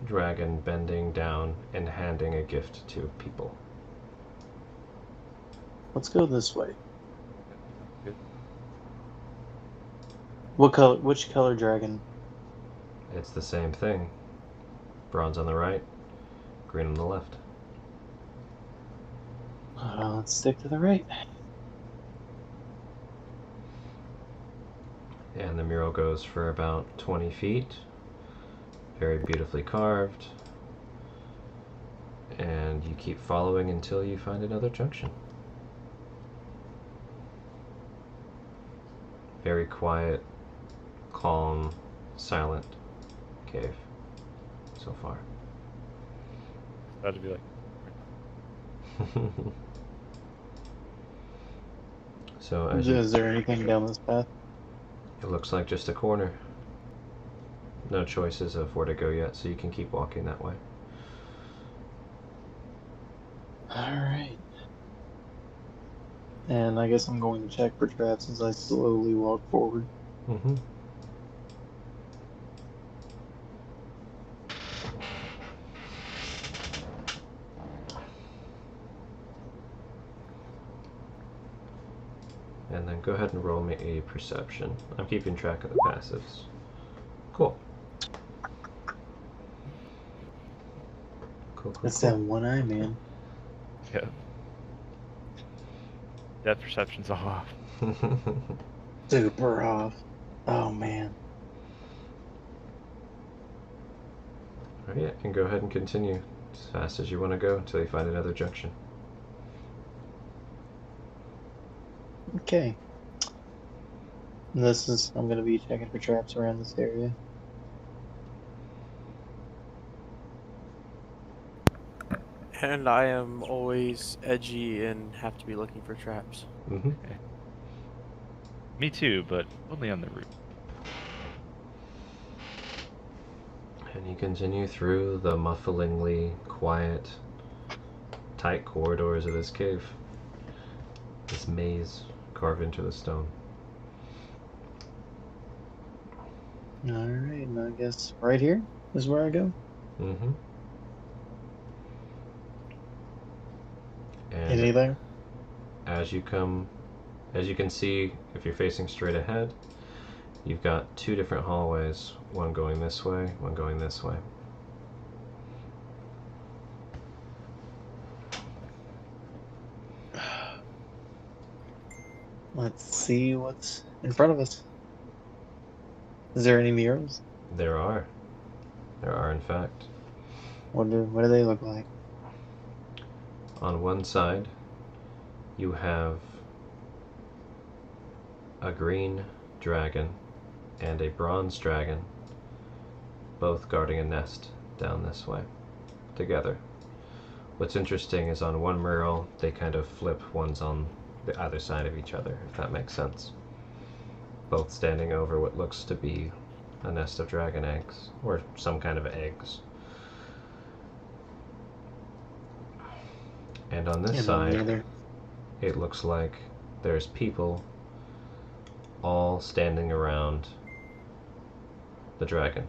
Speaker 2: dragon bending down and handing a gift to people.
Speaker 6: Let's go this way.
Speaker 3: Good.
Speaker 6: What color? Which color dragon?
Speaker 2: It's the same thing. Bronze on the right, green on the left.
Speaker 6: Let's stick to the right.
Speaker 2: And the mural goes for about 20 feet. Very beautifully carved. And you keep following until you find another junction. Very quiet, calm, silent cave so far.
Speaker 3: That'd be like.
Speaker 2: So as you,
Speaker 6: Is there anything down this path?
Speaker 2: it looks like just a corner. No choices of where to go yet, so you can keep walking that way.
Speaker 6: Alright. And I guess I'm going to check for traps as I slowly walk forward.
Speaker 2: Mm-hmm. And then go ahead and roll me a perception. I'm keeping track of the passives. Cool. Cool,
Speaker 6: It's that one eye, man.
Speaker 3: Yeah. That perception's all off.
Speaker 6: Super off. Oh, man.
Speaker 2: Alright, and go ahead and continue as fast as you want to go until you find another junction.
Speaker 6: Okay. I'm going to be checking for traps around this area.
Speaker 4: And I am always edgy and have to be looking for traps.
Speaker 2: Mm-hmm.
Speaker 3: Me too, but only on the route.
Speaker 2: And you continue through the mufflingly quiet, tight corridors of this cave. This maze carved into the stone.
Speaker 6: Alright, and I guess right here is where I go.
Speaker 2: Mm-hmm. And
Speaker 6: Anything?
Speaker 2: as you can see, if you're facing straight ahead, you've got two different hallways, one going this way, one going this way.
Speaker 6: Let's see what's in front of us. Is there any mirrors?
Speaker 2: There are in fact.
Speaker 6: What do they look like?
Speaker 2: On one side, you have a green dragon and a bronze dragon, both guarding a nest down this way, together. What's interesting is on one mural, they kind of flip, one's on the other side of each other, if that makes sense. Both standing over what looks to be a nest of dragon eggs, or some kind of eggs. And on this
Speaker 6: And on the
Speaker 2: side,
Speaker 6: other.
Speaker 2: it looks like there's people all standing around the dragon.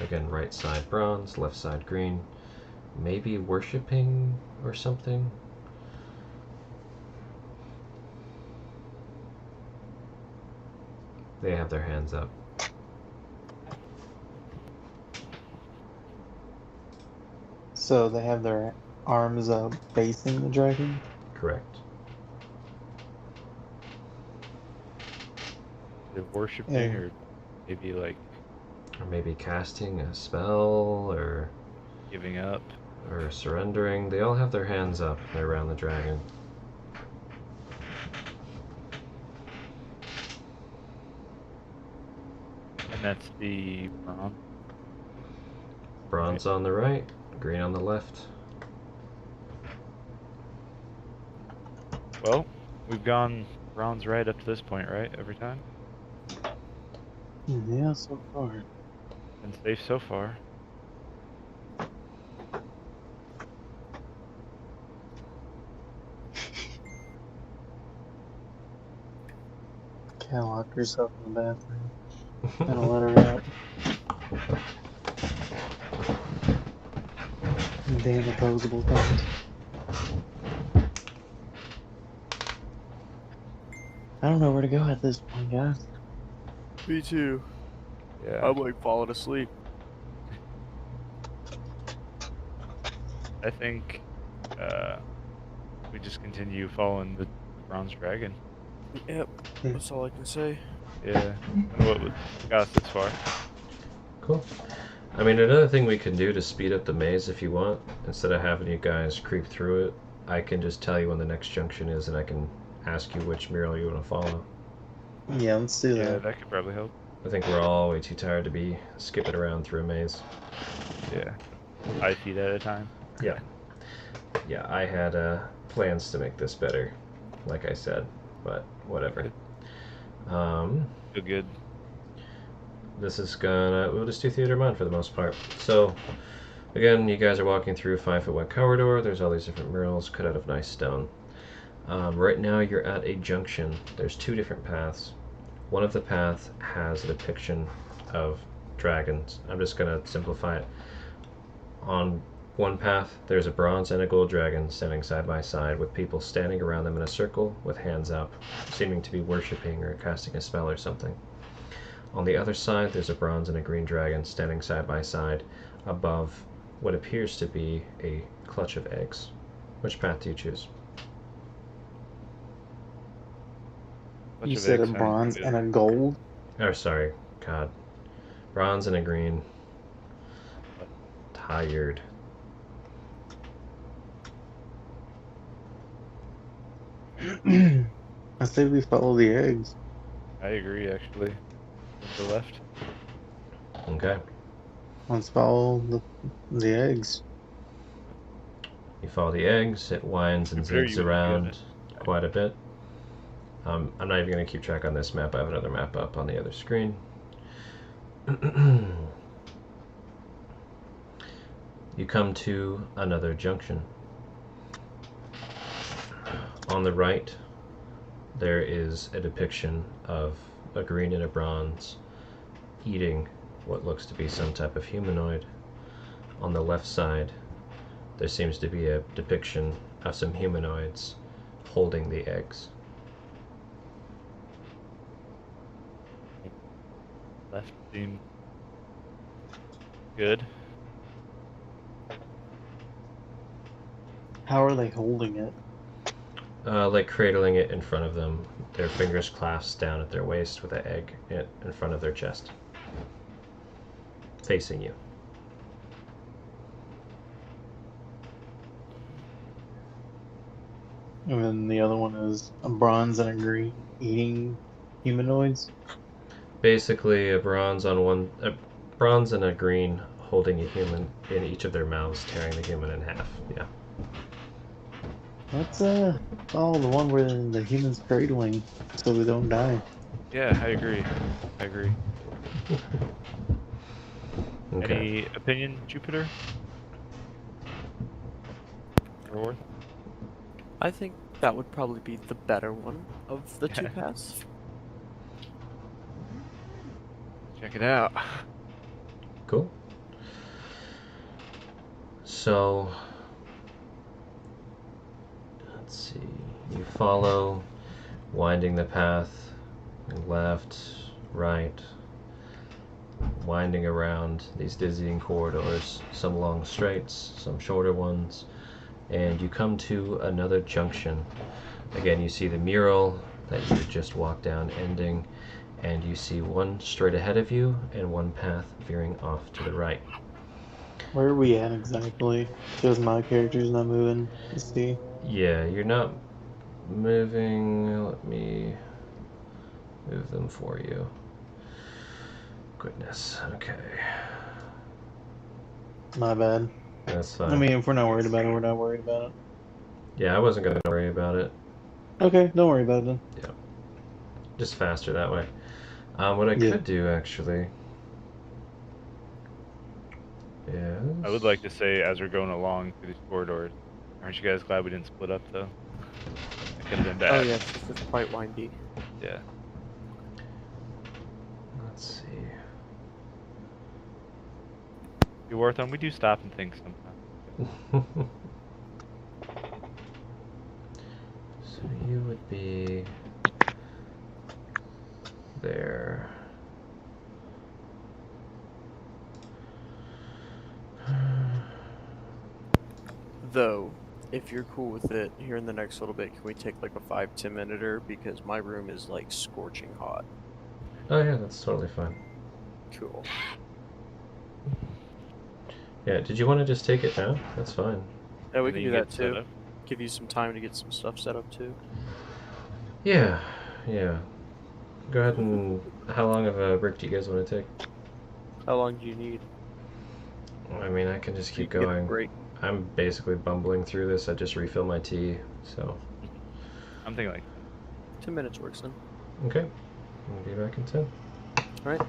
Speaker 2: Again, right side bronze, left side green. Maybe worshipping or something. They have their hands up.
Speaker 6: So they have their arms up facing the dragon?
Speaker 2: Correct.
Speaker 3: They're worshiping,
Speaker 6: Yeah.
Speaker 3: or maybe like
Speaker 2: Or maybe casting a spell, or
Speaker 3: giving up.
Speaker 2: surrendering. They all have their hands up. They're around the dragon.
Speaker 3: And that's the bronze.
Speaker 2: Bronze on the right, green on the left.
Speaker 3: Well, we've gone bronze right up to this point, right? Every time?
Speaker 6: Yeah, so far.
Speaker 3: Been safe so far.
Speaker 6: Cat locked herself in the bathroom. I don't let her out. Damn opposable thumbs. I don't know where to go at this point, guys.
Speaker 4: Me too.
Speaker 3: Yeah.
Speaker 4: I'm like falling asleep.
Speaker 3: I think we just continue following the bronze dragon.
Speaker 4: Yep, that's all I can say.
Speaker 3: Yeah. And what got us this far?
Speaker 2: Cool. I mean, another thing we can do to speed up the maze if you want, instead of having you guys creep through it, I can just tell you when the next junction is and I can ask you which mural you want to follow.
Speaker 6: Yeah, let's do
Speaker 3: Yeah,
Speaker 6: that.
Speaker 3: that could probably help.
Speaker 2: I think we're all way too tired to be skipping around through a maze.
Speaker 3: Yeah. 5 feet at a time.
Speaker 2: Yeah. Yeah, I had plans to make this better, like I said, but whatever.
Speaker 3: Feel good.
Speaker 2: This is we'll just do theater of mind for the most part. So, again, you guys are walking through a 5-foot wide corridor. There's all these different murals cut out of nice stone. Right now, you're at a junction. There's 2 different paths. One of the paths has a depiction of dragons. I'm just going to simplify it. On one path, there's a bronze and a gold dragon standing side by side, with people standing around them in a circle with hands up, seeming to be worshipping or casting a spell or something. On the other side, there's a bronze and a green dragon standing side by side above what appears to be a clutch of eggs. Which path do you choose?
Speaker 6: You said a bronze and a gold?
Speaker 2: Oh, sorry. God. Bronze and a green. Tired.
Speaker 6: I say we follow the eggs.
Speaker 3: I agree, actually. To the left.
Speaker 2: Okay.
Speaker 6: Let's follow the eggs.
Speaker 2: You follow the eggs, it winds and
Speaker 3: Compare
Speaker 2: zigs
Speaker 3: you
Speaker 2: around quite a bit. I'm not even going to keep track on this map. I have another map up on the other screen. You come to another junction. On the right, there is a depiction of a green and a bronze eating what looks to be some type of humanoid. On the left side, there seems to be a depiction of some humanoids holding the eggs.
Speaker 3: Left seems good.
Speaker 6: How are they holding it?
Speaker 2: Like cradling it in front of them, their fingers clasped down at their waist with an egg in front of their chest, facing you.
Speaker 6: And then the other one is a bronze and a green eating humanoids.
Speaker 2: Basically, a bronze and a green holding a human in each of their mouths, tearing the human in half. Yeah.
Speaker 6: Let's follow the one where the human's cradling so we don't die.
Speaker 3: Yeah, I agree. I agree.
Speaker 2: Okay.
Speaker 3: Any opinion, Jupiter? Or Worth?
Speaker 4: I think that would probably be the better one of the 2 paths.
Speaker 3: Check it out.
Speaker 2: Cool. So, let's see. You follow, winding the path, left, right, winding around these dizzying corridors, some long straights, some shorter ones, and you come to another junction. Again, you see the mural that you just walked down ending, and you see one straight ahead of you and one path veering off to the right.
Speaker 6: Where are we at exactly? Because my character's not moving. Let's see.
Speaker 2: Yeah, you're not moving. Let me move them for you. Goodness. Okay.
Speaker 6: My bad.
Speaker 2: That's fine.
Speaker 6: I mean, if we're not worried about it, we're not worried about it.
Speaker 2: Yeah, I wasn't going to worry about it.
Speaker 6: Okay, don't worry about it then.
Speaker 2: Yeah. Just faster that way. What I
Speaker 6: Yeah.
Speaker 2: could do, actually, is...
Speaker 3: I would like to say, as we're going along through these corridors, aren't you guys glad we didn't split up, though? It could have been bad.
Speaker 4: Oh yes, it's quite windy.
Speaker 3: Yeah.
Speaker 2: Let's see.
Speaker 3: Be worth them. We do stop and think sometimes.
Speaker 2: So you would be there.
Speaker 4: Though, if you're cool with it, here in the next little bit, can we take like a 5-10 minute because my room is like scorching hot.
Speaker 2: Oh yeah, that's totally fine.
Speaker 4: Cool.
Speaker 2: Yeah, did you want to just take it now? That's fine.
Speaker 4: Yeah, we
Speaker 3: And
Speaker 4: can
Speaker 3: then
Speaker 4: do
Speaker 3: you
Speaker 4: that
Speaker 3: get set
Speaker 4: too.
Speaker 3: up.
Speaker 4: Give you some time to get some stuff set up too.
Speaker 2: Yeah. Go ahead and... How long of a break do you guys want to take?
Speaker 4: How long do you need?
Speaker 2: I mean, I can just keep
Speaker 4: You get a
Speaker 2: going.
Speaker 4: break.
Speaker 2: I'm basically bumbling through this. I just refill my tea. So
Speaker 3: I'm thinking like
Speaker 4: 10 minutes works then.
Speaker 2: okay, I'll be back in 10.
Speaker 4: All right.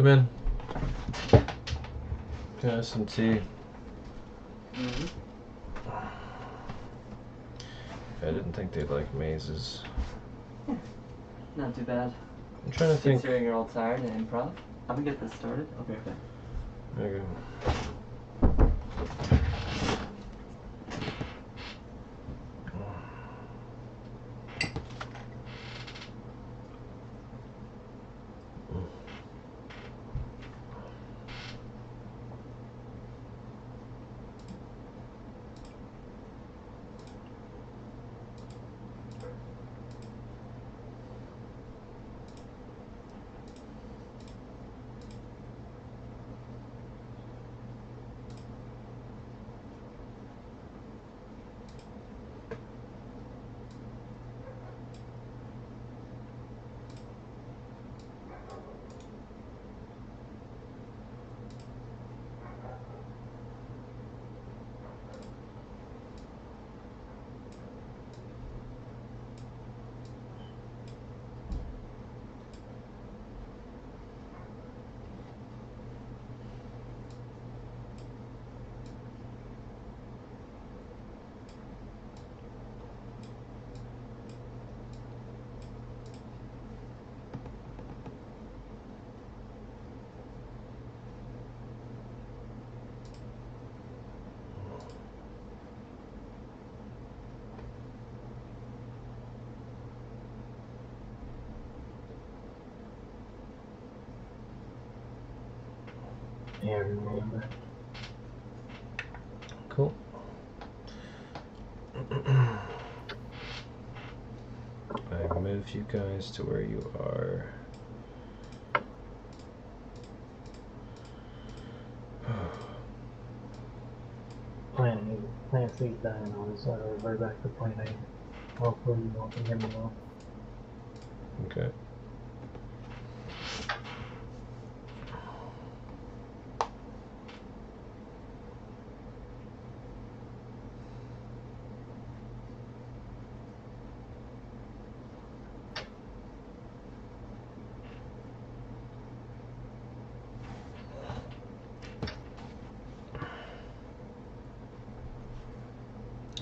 Speaker 2: Come in. Can I have some tea? I didn't think they'd like mazes.
Speaker 7: Not too bad.
Speaker 2: I'm trying to think.
Speaker 7: Considering you're all tired and improv, I'm gonna get this started. I'll be right back.
Speaker 2: Okay.
Speaker 1: Yeah, I remember.
Speaker 2: Cool. I moved you guys to where you are.
Speaker 1: Plan C's dying on us, so I'll revert back to plan A. Hopefully you all can hear me well.
Speaker 2: Okay.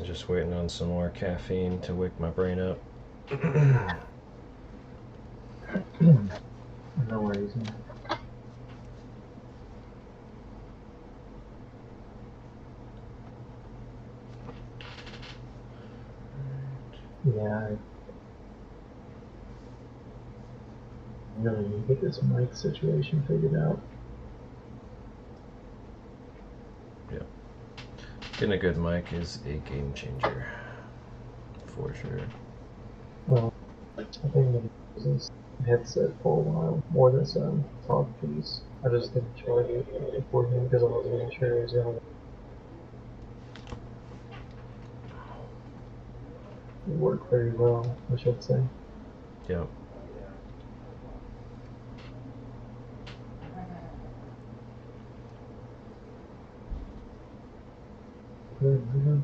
Speaker 2: Just waiting on some more caffeine to wake my brain up.
Speaker 1: No worries, man. Yeah, I really need to get this mic situation figured out.
Speaker 2: Getting a good mic is a game changer. For sure.
Speaker 1: Well, I've been using this headset for a while, more than some talk piece. I just didn't charge it beforehand because I wasn't even sure it was going to work very well, I should say.
Speaker 2: Yep.
Speaker 1: Mm-hmm.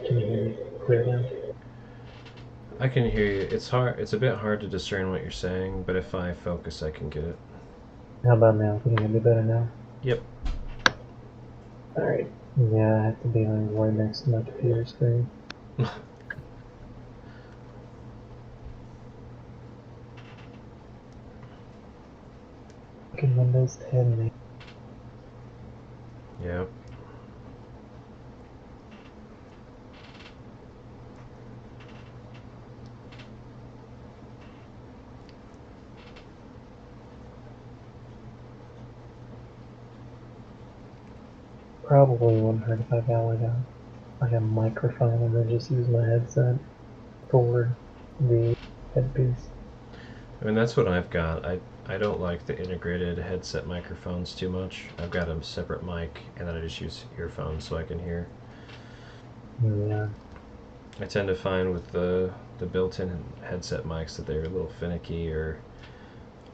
Speaker 1: Can you hear me clear now?
Speaker 2: I can hear you. It's hard. It's a bit hard to discern what you're saying, but if I focus, I can get it.
Speaker 1: How about now? Can you hear me better now?
Speaker 2: Yep.
Speaker 1: Alright. Yeah, I have to be like right next to my computer screen. Fucking Windows 10, man.
Speaker 2: Yep.
Speaker 1: Probably wouldn't hurt if I got like a microphone and then just use my headset for the headpiece.
Speaker 2: I mean, that's what I've got. I don't like the integrated headset microphones too much. I've got a separate mic, and then I just use earphones so I can hear.
Speaker 1: Yeah.
Speaker 2: I tend to find with the built-in headset mics that they're a little finicky or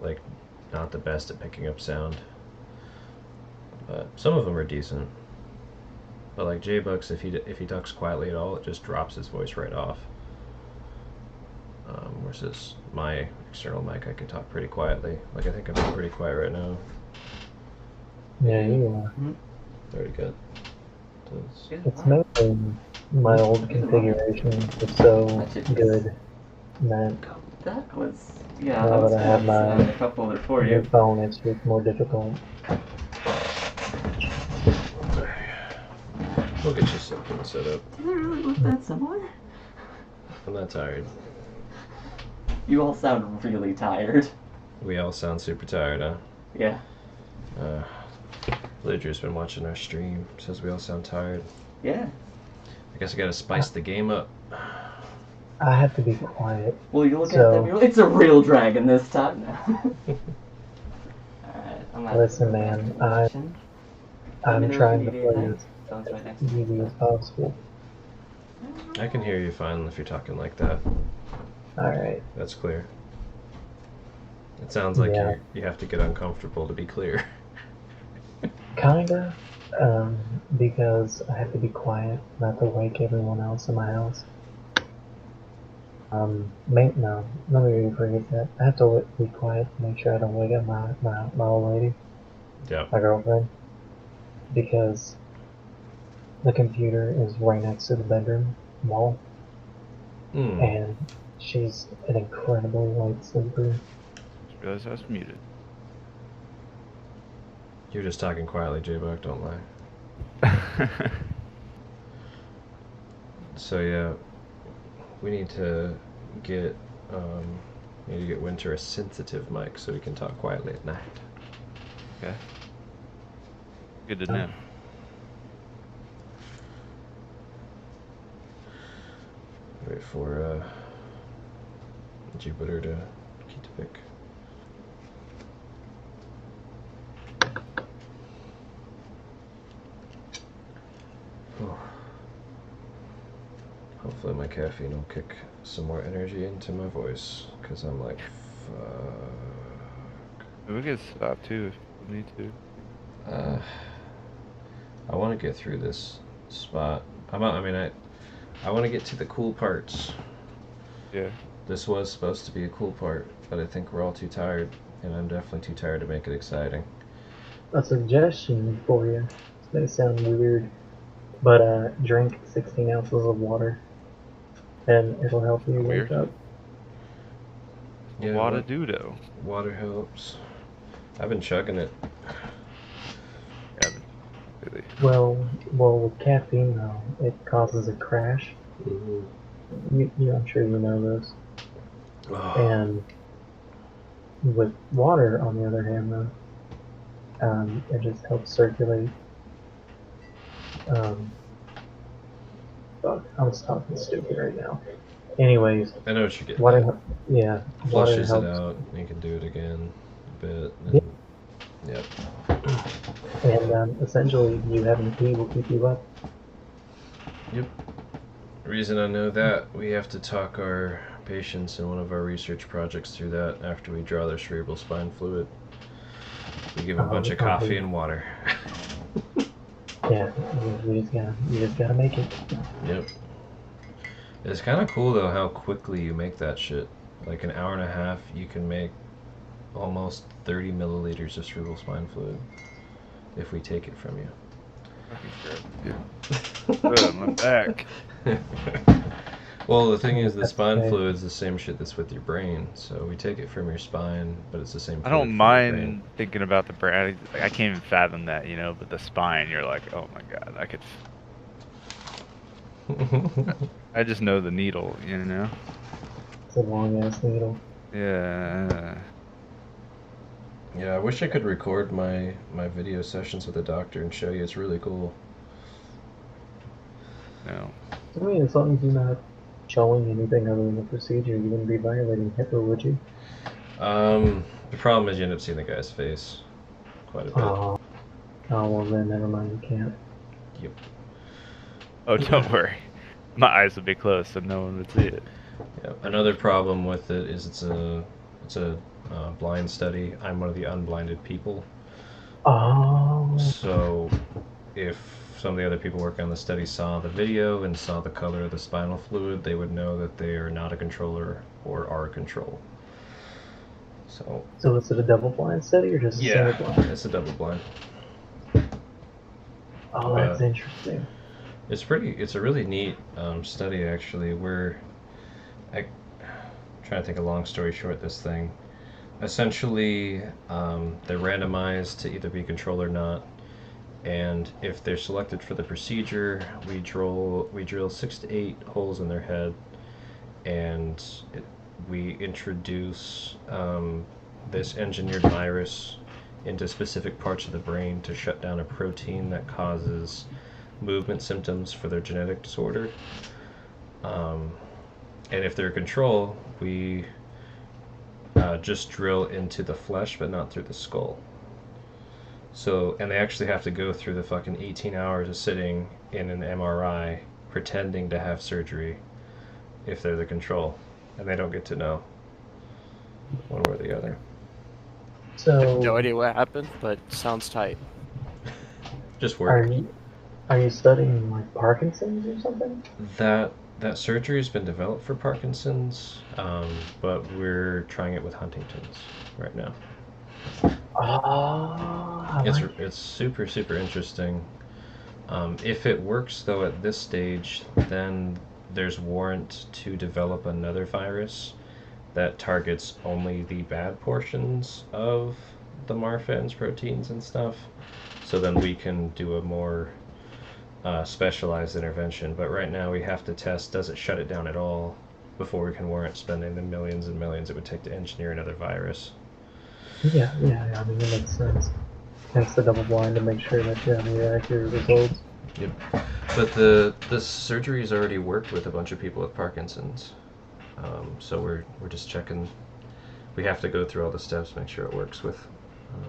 Speaker 2: like not the best at picking up sound. But some of them are decent. But like J-Bucks, if he talks quietly at all, it just drops his voice right off. Versus my external mic, I can talk pretty quietly. Like I think I'm being pretty quiet right now.
Speaker 1: Yeah, you are.
Speaker 2: Very good.
Speaker 1: It's mainly my old configuration was so good that
Speaker 7: That was, yeah,
Speaker 1: now
Speaker 7: I was
Speaker 1: that I have
Speaker 7: gonna
Speaker 1: my
Speaker 7: ask a couple of it for
Speaker 1: new
Speaker 7: you.
Speaker 1: phone, it's just more difficult.
Speaker 2: We'll get you something set up.
Speaker 7: Did I really look that similar?
Speaker 2: I'm not tired.
Speaker 7: You all sound really tired.
Speaker 2: We all sound super tired, huh?
Speaker 7: Yeah.
Speaker 2: Lidger's been watching our stream. Says we all sound tired.
Speaker 7: Yeah.
Speaker 2: I guess I gotta spice the game up.
Speaker 1: I have to be quiet.
Speaker 7: Well, you look
Speaker 1: So-
Speaker 7: at them. It's a real dragon this time now. Alright, I'm not.
Speaker 1: Listen, man, I'm trying to play as
Speaker 7: Phone's right next to me.
Speaker 1: easy as possible.
Speaker 2: I can hear you fine if you're talking like that.
Speaker 1: Alright.
Speaker 2: That's clear. It sounds like
Speaker 1: Yeah.
Speaker 2: you have to get uncomfortable to be clear.
Speaker 1: Kinda. Because I have to be quiet, not to wake everyone else in my house. No, let me rephrase that. I have to be quiet to make sure I don't wake up my old lady,
Speaker 2: Yeah.
Speaker 1: my girlfriend, because the computer is right next to the bedroom wall,
Speaker 2: Hmm.
Speaker 1: and she's an incredibly light sleeper.
Speaker 3: Just realized I was muted.
Speaker 2: You're just talking quietly, J-Buck, don't lie. So yeah, we need to get Winter a sensitive mic so he can talk quietly at night.
Speaker 3: Okay. Good to know.
Speaker 2: Wait for Jupiter to keep the pick. Oh. Hopefully my caffeine will kick some more energy into my voice, because I'm like, fuck.
Speaker 3: We could stop too if we need to.
Speaker 2: I want to get through this spot. I want to get to the cool parts.
Speaker 3: Yeah.
Speaker 2: This was supposed to be a cool part, but I think we're all too tired, and I'm definitely too tired to make it exciting.
Speaker 1: A suggestion for you. This may sound weird, but drink 16 ounces of water, and it'll help you wake
Speaker 3: Weird.
Speaker 1: up.
Speaker 2: Yeah,
Speaker 3: Water doodle.
Speaker 2: Water helps. I've been chugging it.
Speaker 3: Yeah, really.
Speaker 1: Well, with caffeine though, it causes a crash. I'm sure you know this.
Speaker 2: Oh,
Speaker 1: And with water, on the other hand, though, it just helps circulate. Fuck, I'm just talking stupid right now. Anyways,
Speaker 2: I know what you're getting.
Speaker 1: water, yeah, water
Speaker 2: Flushes it
Speaker 1: helps.
Speaker 2: out. You can do it again a bit.
Speaker 1: Yeah.
Speaker 2: Yep.
Speaker 1: And essentially, you having pee will keep you up.
Speaker 2: Yep. Reason I know that, we have to talk our patients in one of our research projects through that after we draw their cerebral spine fluid. We give them a bunch of coffee and water.
Speaker 1: Yeah, you just gotta make it.
Speaker 2: Yep. It's kind of cool though how quickly you make that shit. Like an hour and a half, you can make almost 30 milliliters of cerebral spine fluid if we take it from you.
Speaker 3: Yeah. My back.
Speaker 2: Well, the thing is, the
Speaker 1: That's
Speaker 2: spine
Speaker 1: okay.
Speaker 2: fluid's the same shit that's with your brain. So we take it from your spine, but it's the same.
Speaker 3: I
Speaker 2: fluid
Speaker 3: don't
Speaker 2: from your
Speaker 3: mind thinking about the brain. I can't even fathom that, you know. But the spine, you're like, oh my god, I could.
Speaker 2: brain.
Speaker 3: I just know the needle, you know.
Speaker 1: It's a long ass needle.
Speaker 3: Yeah.
Speaker 2: Yeah, I wish I could record my video sessions with the doctor and show you. It's really cool.
Speaker 3: No.
Speaker 1: I mean, as long as you're not showing anything other than the procedure, you wouldn't be violating HIPAA, would you?
Speaker 2: The problem is you end up seeing the guy's face quite a bit.
Speaker 1: Oh, well then, never mind. You can't.
Speaker 2: Yep.
Speaker 3: Oh, don't worry. My eyes would be closed, so no one would see it.
Speaker 2: Yeah. Another problem with it is it's a blind study. I'm one of the unblinded people.
Speaker 1: Oh.
Speaker 2: So if some of the other people working on the study saw the video and saw the color of the spinal fluid, they would know that they are not a controller or are a control. So
Speaker 1: is it a double-blind study or just a single blind?
Speaker 2: it's a double blind.
Speaker 1: Oh, that's interesting.
Speaker 2: It's a really neat study, actually. I'm trying to think a long story short, this thing. Essentially, they're randomized to either be controlled or not. And if they're selected for the procedure, we drill 6 to 8 holes in their head, and we introduce this engineered virus into specific parts of the brain to shut down a protein that causes movement symptoms for their genetic disorder. And if they're a control, we just drill into the flesh, but not through the skull. So, and they actually have to go through the fucking 18 hours of sitting in an MRI pretending to have surgery if they're the control. And they don't get to know one way or the other.
Speaker 4: I have
Speaker 1: So,
Speaker 4: no idea what happened, but sounds tight.
Speaker 2: Just work.
Speaker 1: are you studying like Parkinson's or something?
Speaker 2: That surgery has been developed for Parkinson's, but we're trying it with Huntington's right now.
Speaker 1: Oh,
Speaker 2: It's super, super interesting. If it works, though, at this stage, then there's warrant to develop another virus that targets only the bad portions of the Marfan's proteins and stuff. So then we can do a more specialized intervention. But right now we have to test, does it shut it down at all, before we can warrant spending the millions and millions it would take to engineer another virus.
Speaker 1: Yeah, I mean, it makes sense. Hence the double blind to make sure that you have the accurate results.
Speaker 2: Yep. But the surgery's already worked with a bunch of people with Parkinson's. So we're just checking. We have to go through all the steps, make sure it works with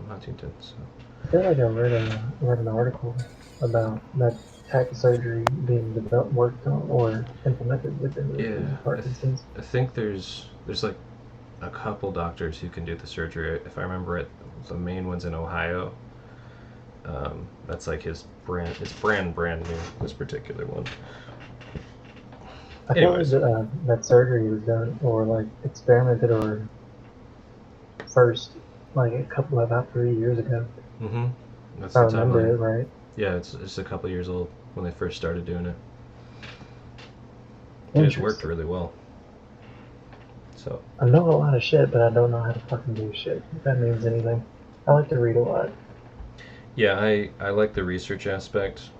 Speaker 2: Huntington's. So.
Speaker 1: I feel like I read an article about that type of surgery being worked on or implemented within Parkinson's.
Speaker 2: I think there's like a couple doctors who can do the surgery. If I remember it, the main one's in Ohio. That's like his brand. It's brand new. This particular one.
Speaker 1: I feel like that surgery was done or like experimented or first like about 3 years ago.
Speaker 2: Mm-hmm. That's
Speaker 1: I
Speaker 2: the
Speaker 1: remember
Speaker 2: timeline.
Speaker 1: it right.
Speaker 2: Yeah, it's a couple years old when they first started doing it. It just worked really well. So
Speaker 1: I know a lot of shit, but I don't know how to fucking do shit. If that means anything. I like to read a lot.
Speaker 2: yeah, I like the research aspect.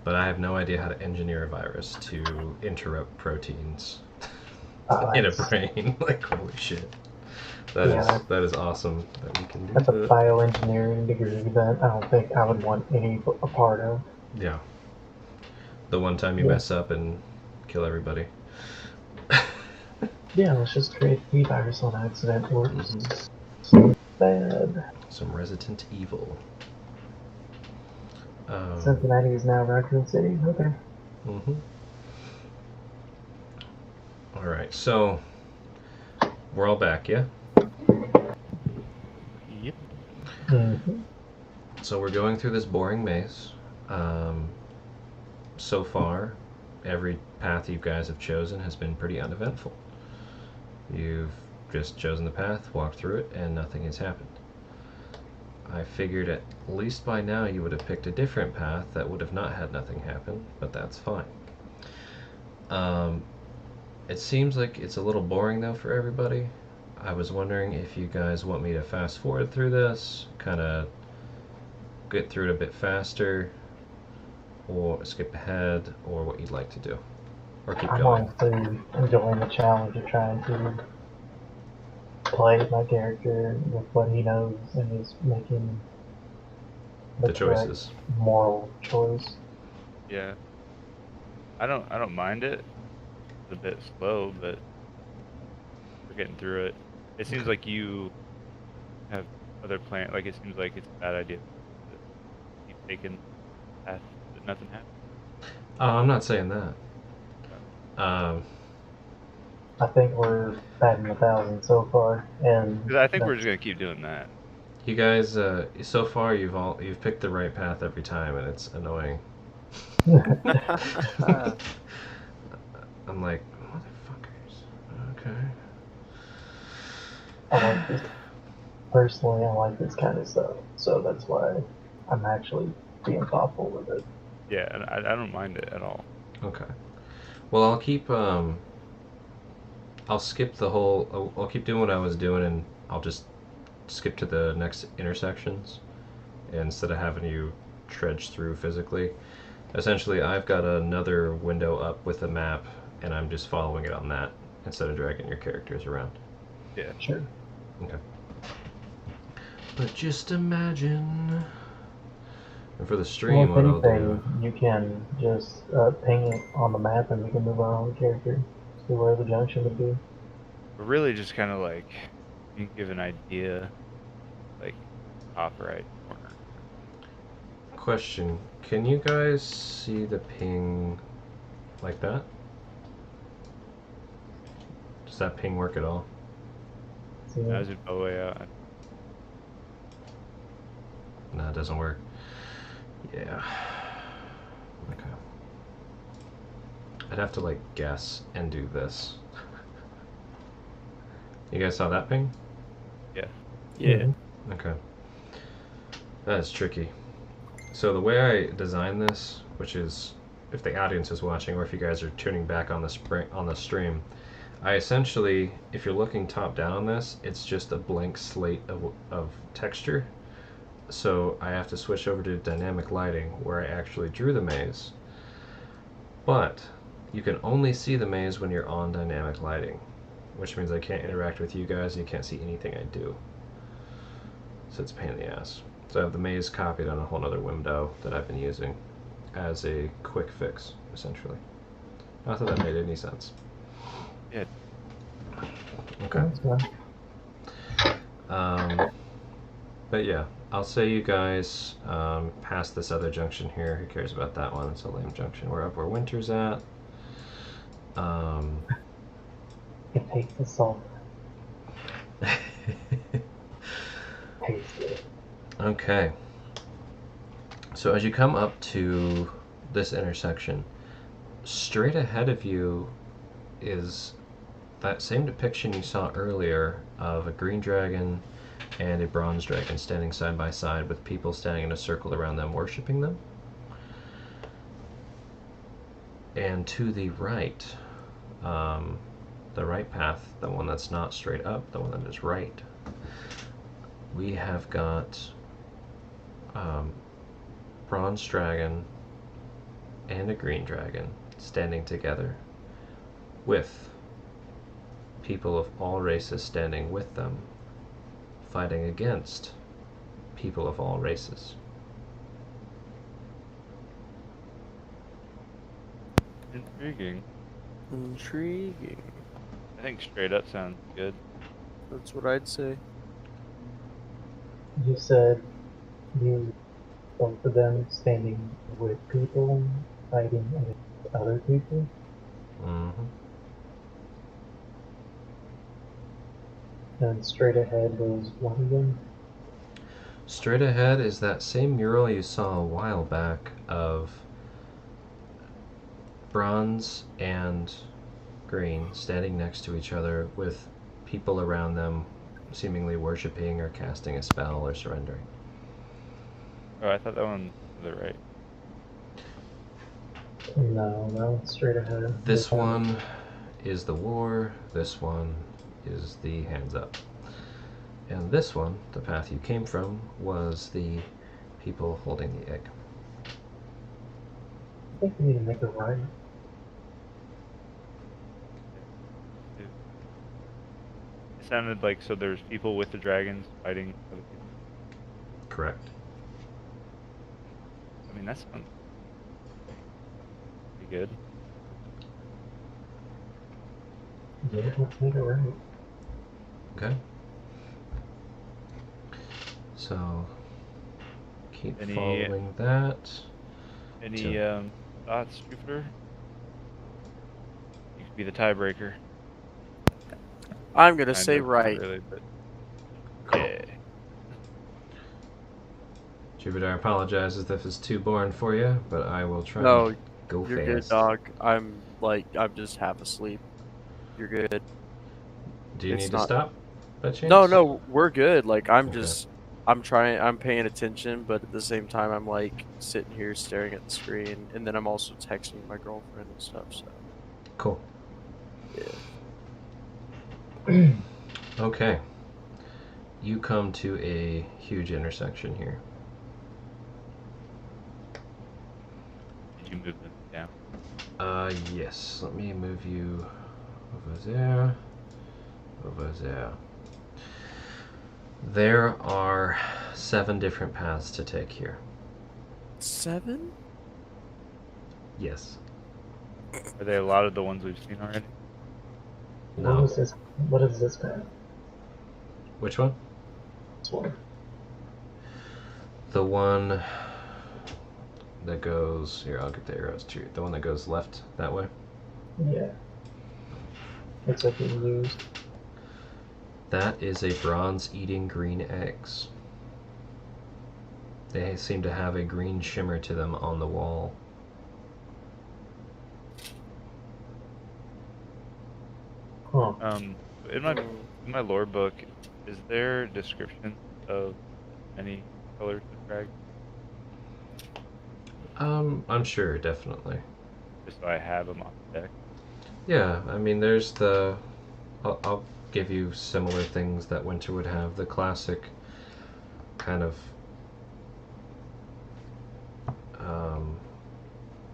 Speaker 2: But I have no idea how to engineer a virus to interrupt proteins in a brain. Like, holy shit. That is awesome that we can do
Speaker 1: That's
Speaker 2: that.
Speaker 1: a bioengineering degree that I don't think I would want any a part of.
Speaker 2: Yeah. The one time you mess up and kill everybody.
Speaker 1: Yeah, let's just create the virus on accident. Works. So bad.
Speaker 2: Some Resident Evil.
Speaker 1: Cincinnati is now Raccoon City. Okay.
Speaker 2: Mm-hmm. All right, so we're all back, yeah?
Speaker 3: Yep.
Speaker 1: Mm-hmm.
Speaker 2: So we're going through this boring maze. So far, every path you guys have chosen has been pretty uneventful. You've just chosen the path, walked through it, and nothing has happened. I figured at least by now you would have picked a different path that would have not had nothing happen, but that's fine. It seems like it's a little boring though for everybody. I was wondering if you guys want me to fast forward through this, kind of get through it a bit faster, or skip ahead, or what you'd like to do, or keep
Speaker 1: I'm
Speaker 2: going.
Speaker 1: honestly enjoying the challenge of trying to play my character with what he knows and is making
Speaker 2: The
Speaker 1: correct
Speaker 2: choices.
Speaker 1: moral choice.
Speaker 3: Yeah. I don't mind it. It's a bit slow, but we're getting through it. It seems like you have other plans. Like, it seems like it's a bad idea to keep taking path that nothing happens.
Speaker 2: Oh, I'm not saying that.
Speaker 1: I think we're batting 1,000 so far, and
Speaker 3: Because I think we're just gonna keep doing that.
Speaker 2: You guys, so far you've picked the right path every time, and it's annoying. I'm like, motherfuckers. Okay.
Speaker 1: I like this. Personally, I like this kind of stuff, so that's why I'm actually being thoughtful with it.
Speaker 3: Yeah, and I don't mind it at all.
Speaker 2: Okay. Well, I'll keep I'll skip the whole. I'll keep doing what I was doing, and I'll just skip to the next intersections instead of having you trudge through physically. Essentially, I've got another window up with a map, and I'm just following it on that instead of dragging your characters around.
Speaker 3: Yeah.
Speaker 1: Sure.
Speaker 2: Okay. But just imagine. And for the
Speaker 1: Well,
Speaker 2: stream,
Speaker 1: if
Speaker 2: what I'll do.
Speaker 1: anything, you can just ping it on the map and we can move our own character to where the junction would be.
Speaker 3: But really just kind of like, you can give an idea, like, top right corner.
Speaker 2: Question: can you guys see the ping like that? Does that ping work at all?
Speaker 1: See?
Speaker 3: As it go way out.
Speaker 2: No, it doesn't work. Yeah. Okay. I'd have to like guess and do this. You guys saw that ping?
Speaker 3: Yeah.
Speaker 4: Yeah.
Speaker 1: Mhm.
Speaker 2: Okay. That's tricky. So the way I designed this, which is if the audience is watching or if you guys are tuning back on the stream, I essentially, if you're looking top down on this, it's just a blank slate of texture. So I have to switch over to dynamic lighting where I actually drew the maze. But you can only see the maze when you're on dynamic lighting, which means I can't interact with you guys and you can't see anything I do. So it's a pain in the ass. So I have the maze copied on a whole other window that I've been using as a quick fix, essentially. Not that that made any sense.
Speaker 3: Yeah.
Speaker 2: Okay.
Speaker 1: That's fine.
Speaker 2: But yeah, I'll say you guys pass this other junction here. Who cares about that one? It's a lame junction. We're up where Winter's at.
Speaker 1: It takes the salt. Taste it.
Speaker 2: Okay. So as you come up to this intersection, straight ahead of you is that same depiction you saw earlier of a green dragon and a bronze dragon standing side by side with people standing in a circle around them worshiping them. And to the right path, the one that's not straight up, the one that is right, we have got bronze dragon and a green dragon standing together with people of all races standing with them, fighting against people of all races.
Speaker 3: Intriguing.
Speaker 4: Intriguing.
Speaker 3: I think straight up sounds good.
Speaker 4: That's what I'd say.
Speaker 1: You said you both of them standing with people fighting against other people.
Speaker 2: Mm-hmm.
Speaker 1: And straight ahead was one of them.
Speaker 2: Straight ahead is that same mural you saw a while back of bronze and green standing next to each other with people around them seemingly worshipping or casting a spell or surrendering.
Speaker 3: Oh, I thought that one to the right.
Speaker 1: No, straight ahead.
Speaker 2: This one is the war, this one is the hands up. And this one, the path you came from, was the people holding the egg.
Speaker 1: I think we need to make it right.
Speaker 3: It sounded like, so there's people with the dragons fighting other people.
Speaker 2: Correct.
Speaker 3: I mean, that sounds pretty good.
Speaker 1: Yeah, let's make it right.
Speaker 2: Okay. So keep
Speaker 3: Any-
Speaker 2: following that.
Speaker 3: Any thoughts, Jupiter? You could be the tiebreaker.
Speaker 4: I'm gonna
Speaker 3: Kind
Speaker 4: say
Speaker 3: of, not
Speaker 4: right.
Speaker 3: really, but
Speaker 2: Cool.
Speaker 3: yeah.
Speaker 2: Jupiter, I apologize if this is too boring for you, but I will try
Speaker 4: No,
Speaker 2: and go
Speaker 4: you're
Speaker 2: fast.
Speaker 4: good, dog. I'm just half asleep. You're good.
Speaker 2: Do you
Speaker 4: It's
Speaker 2: need to
Speaker 4: not.
Speaker 2: stop by chance?
Speaker 4: No, we're good. Like
Speaker 2: Okay.
Speaker 4: I'm paying attention, but at the same time, I'm like sitting here staring at the screen, and then I'm also texting my girlfriend and stuff. So
Speaker 2: Cool.
Speaker 4: yeah.
Speaker 2: Okay. You come to a huge intersection here.
Speaker 3: Did you move them down?
Speaker 2: Yes. Let me move you over there. Over there. There are 7 different paths to take here.
Speaker 4: 7?
Speaker 2: Yes.
Speaker 3: Are they a lot of the ones we've seen already?
Speaker 2: No.
Speaker 1: What is this? What is this path?
Speaker 2: Which one?
Speaker 1: This one.
Speaker 2: The one that goes... Here, I'll get the arrows to you. The one that goes left that way?
Speaker 1: Yeah. Looks like it was used.
Speaker 2: That is a bronze eating green eggs. They seem to have a green shimmer to them on the wall.
Speaker 1: Huh.
Speaker 3: In my lore book, is there a description of any colors of drag?
Speaker 2: I'm sure, definitely.
Speaker 3: Just so I have them on deck.
Speaker 2: Yeah, I mean, there's the... I'll give you similar things that Winter would have. The classic kind of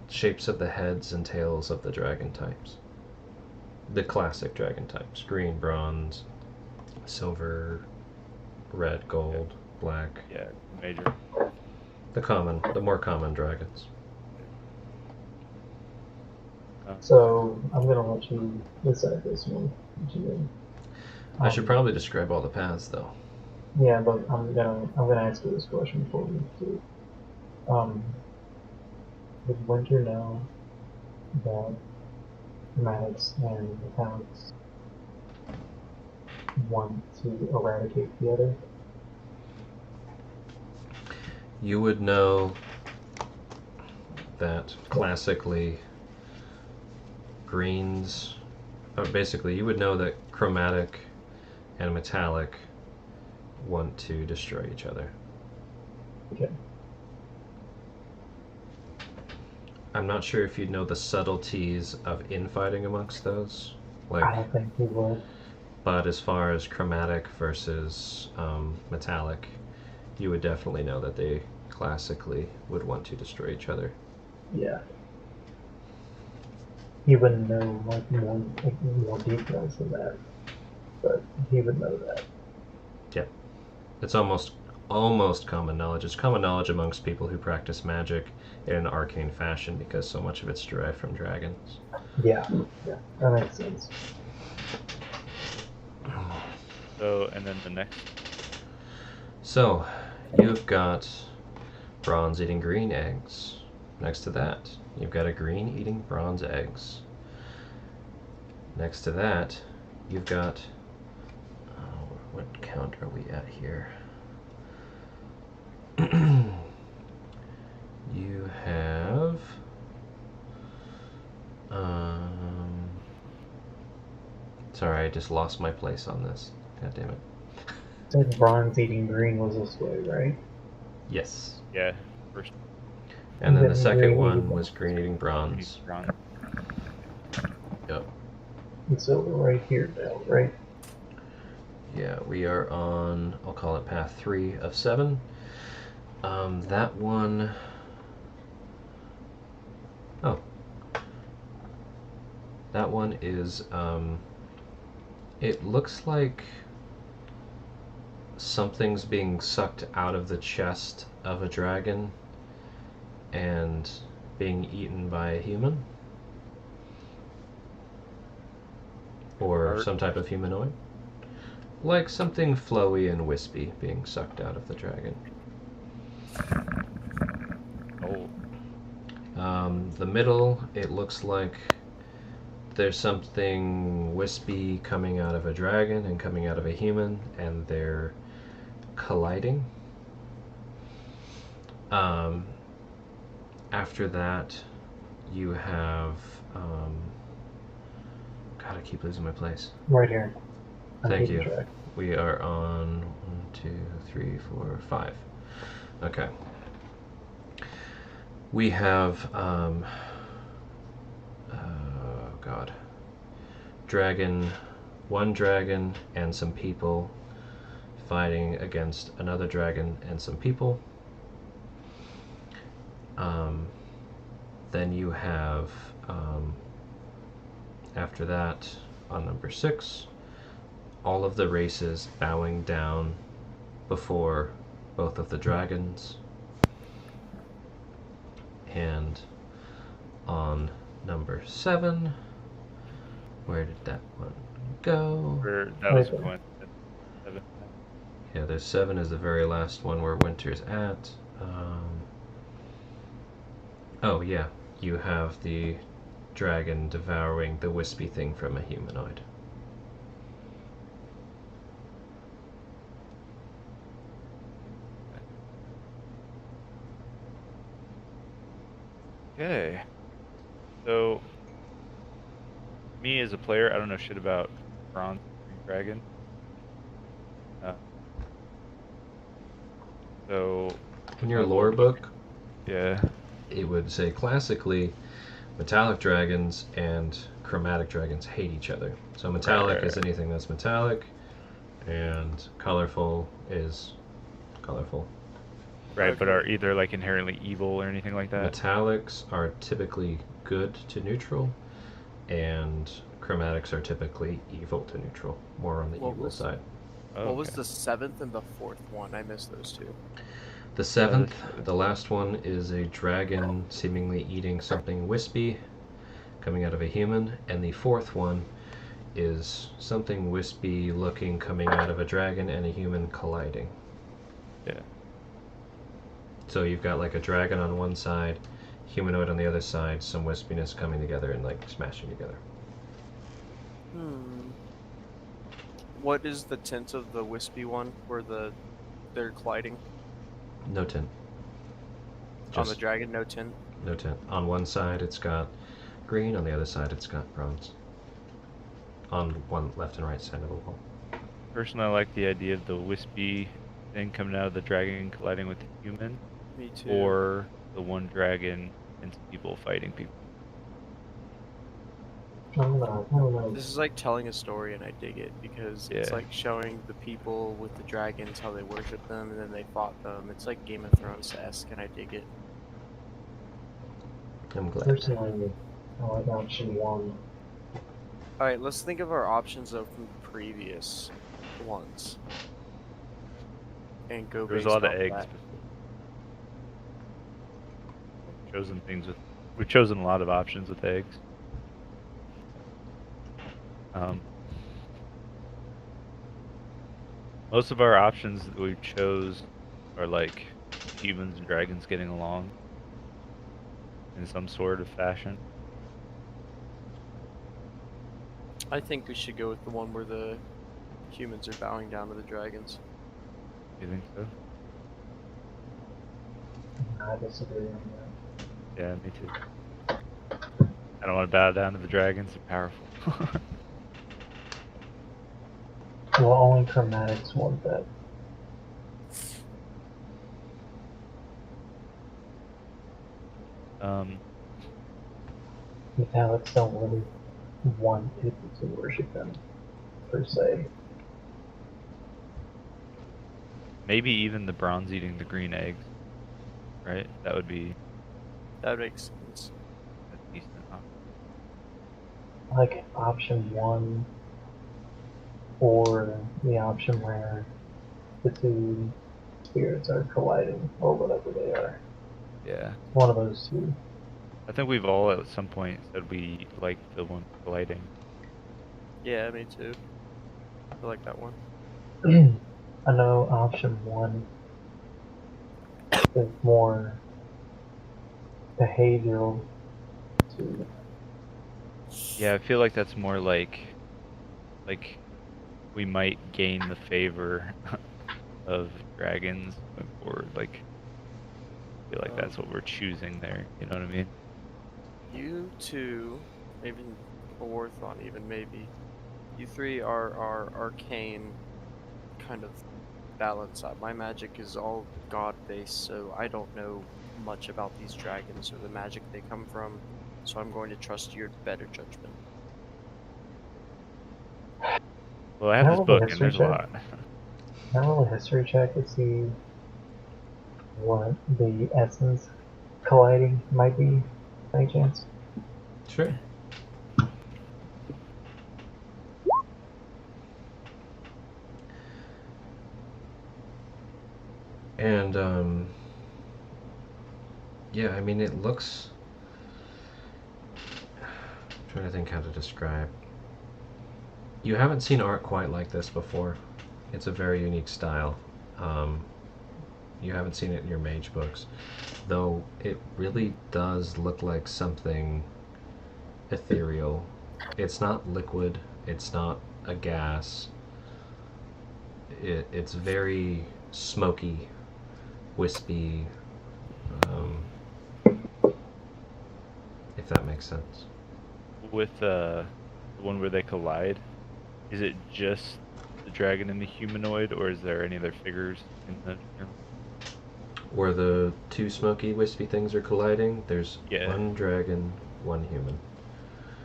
Speaker 2: shapes of the heads and tails of the dragon types. The classic dragon types. Green, bronze, silver, red, gold, black.
Speaker 3: Yeah, major.
Speaker 2: The more common dragons.
Speaker 1: So I'm gonna let you decide this one.
Speaker 2: I should probably describe all the paths, though.
Speaker 1: Yeah, but I'm gonna ask you this question for you too. Would Winter know that Maddox and Alex want to eradicate the other?
Speaker 2: You would know that classically greens, basically you would know that chromatic and metallic want to destroy each other.
Speaker 1: Okay.
Speaker 2: I'm not sure if you'd know the subtleties of infighting amongst those,
Speaker 1: I don't think he would.
Speaker 2: but as far as chromatic versus metallic, you would definitely know that they classically would want to destroy each other.
Speaker 1: Yeah. He wouldn't know more details than that, but he would know that.
Speaker 2: Yep. It's almost common knowledge. It's common knowledge amongst people who practice magic in an arcane fashion because so much of it's derived from dragons.
Speaker 1: Yeah, that makes sense.
Speaker 3: So, and then the next.
Speaker 2: So, you've got bronze eating green eggs. Next to that, you've got a green eating bronze eggs. Next to that, you've got... what count are we at here? You have... Sorry, I just lost my place on this. God damn it.
Speaker 1: So bronze eating green was this way, right?
Speaker 2: Yes.
Speaker 3: Yeah, first.
Speaker 2: And then the
Speaker 1: Then
Speaker 2: second
Speaker 1: green
Speaker 2: one
Speaker 1: eating
Speaker 2: was green eating bronze.
Speaker 3: Bronze.
Speaker 2: Yep.
Speaker 1: And so we're right here now, right?
Speaker 2: Yeah, we are on, I'll call it path 3 of 7. That one... Oh. That one is, it looks like something's being sucked out of the chest of a dragon and being eaten by a human. Or some type of humanoid. Like something flowy and wispy being sucked out of the dragon.
Speaker 3: Oh.
Speaker 2: The middle, it looks like there's something wispy coming out of a dragon and coming out of a human, and they're colliding. After that, you have. God, I keep losing my place.
Speaker 1: Right here. I'm
Speaker 2: Thank
Speaker 1: keeping
Speaker 2: you.
Speaker 1: track.
Speaker 2: We are on 1, 2, 3, 4, 5. Okay. We have. Oh, God. One dragon and some people fighting against another dragon and some people. Then you have, after that, on number 6, all of the races bowing down before both of the dragons. And on number 7, where did that one go?
Speaker 3: That was
Speaker 1: Right there.
Speaker 3: point 7.
Speaker 2: Yeah, there's 7 is the very last one where Winter's at. Oh yeah, you have the dragon devouring the wispy thing from a humanoid.
Speaker 3: Okay. So, me as a player, I don't know shit about Bronze Green Dragon. So,
Speaker 2: In your
Speaker 3: my
Speaker 2: lore book,
Speaker 3: yeah.
Speaker 2: it would say classically metallic dragons and chromatic dragons hate each other. So metallic is anything that's metallic, and colorful is colorful.
Speaker 3: Right, but
Speaker 4: Okay.
Speaker 3: are either like inherently evil or anything like that?
Speaker 2: Metallics are typically good to neutral, and chromatics are typically evil to neutral, more on the
Speaker 4: What
Speaker 2: evil
Speaker 4: was-
Speaker 2: side.
Speaker 3: Oh,
Speaker 4: What was
Speaker 3: okay.
Speaker 4: the 7th and the 4th one? I missed those two.
Speaker 2: The 7th,
Speaker 3: that's-
Speaker 2: the last one, is a dragon seemingly eating something wispy coming out of a human, and the 4th one is something wispy looking coming out of a dragon and a human colliding.
Speaker 3: Yeah.
Speaker 2: So you've got like a dragon on one side, humanoid on the other side, some wispiness coming together and like smashing together.
Speaker 4: What is the tint of the wispy one where they're colliding?
Speaker 2: No tint.
Speaker 4: On the dragon, no tint.
Speaker 2: No tint. On one side it's got green, on the other side it's got bronze. On one left and right side of the wall.
Speaker 3: Personally, I like the idea of the wispy thing coming out of the dragon colliding with the human,
Speaker 4: Me too.
Speaker 3: or the one dragon and some people fighting people.
Speaker 1: I don't know.
Speaker 4: This is like telling a story, and I dig it because it's
Speaker 3: Yeah.
Speaker 4: like showing the people with the dragons how they worship them, and then they fought them. It's like Game of Thrones-esque, and I dig it.
Speaker 2: I'm glad.
Speaker 1: Personally, I like option 1.
Speaker 4: All right, let's think of our options though from the previous ones, and go.
Speaker 3: There was
Speaker 4: based
Speaker 3: a lot of
Speaker 4: off
Speaker 3: eggs.
Speaker 4: that.
Speaker 3: We've chosen a lot of options with eggs. Most of our options that we chose are like humans and dragons getting along in some sort of fashion.
Speaker 4: I think we should go with the one where the humans are bowing down to the dragons.
Speaker 3: You think so?
Speaker 1: I disagree on that.
Speaker 3: Yeah, me too. I don't want to bow down to the dragons. They're powerful.
Speaker 1: Well, only chromatics want that. Metallics don't really want people to worship them, per se.
Speaker 3: Maybe even the bronze eating the green eggs. Right? That would be
Speaker 4: That makes sense.
Speaker 3: a decent option.
Speaker 1: Like option 1, or the option where the two spirits are colliding, or whatever they are.
Speaker 3: Yeah.
Speaker 1: One of those two.
Speaker 3: I think we've all at some point said we like the one colliding.
Speaker 4: Yeah, me too. I like that one.
Speaker 1: I know option 1 is more behavioral to
Speaker 3: Yeah, I feel like that's more like we might gain the favor of dragons, or like feel like that's what we're choosing there. You know what I mean?
Speaker 4: You two, maybe Orthon even maybe. You three are arcane kind of balance. My magic is all god based, so I don't know much about these dragons or the magic they come from. So I'm going to trust your better judgment.
Speaker 3: Well, I have this
Speaker 1: How
Speaker 3: book,
Speaker 1: about
Speaker 3: and there's a
Speaker 1: history
Speaker 3: lot.
Speaker 1: Can I roll a history check to see what the essence colliding might be, by any chance?
Speaker 2: Sure. And yeah, I mean, it looks. I'm trying to think how to describe. You haven't seen art quite like this before. It's a very unique style. You haven't seen it in your mage books, though it really does look like something ethereal. It's not liquid. It's not a gas. It's very smoky, wispy, um, if that makes sense.
Speaker 3: With the one where they collide, is it just the dragon and the humanoid, or is there any other figures in the room?
Speaker 2: Where the two smoky, wispy things are colliding, there's
Speaker 3: Yeah.
Speaker 2: one dragon, one human.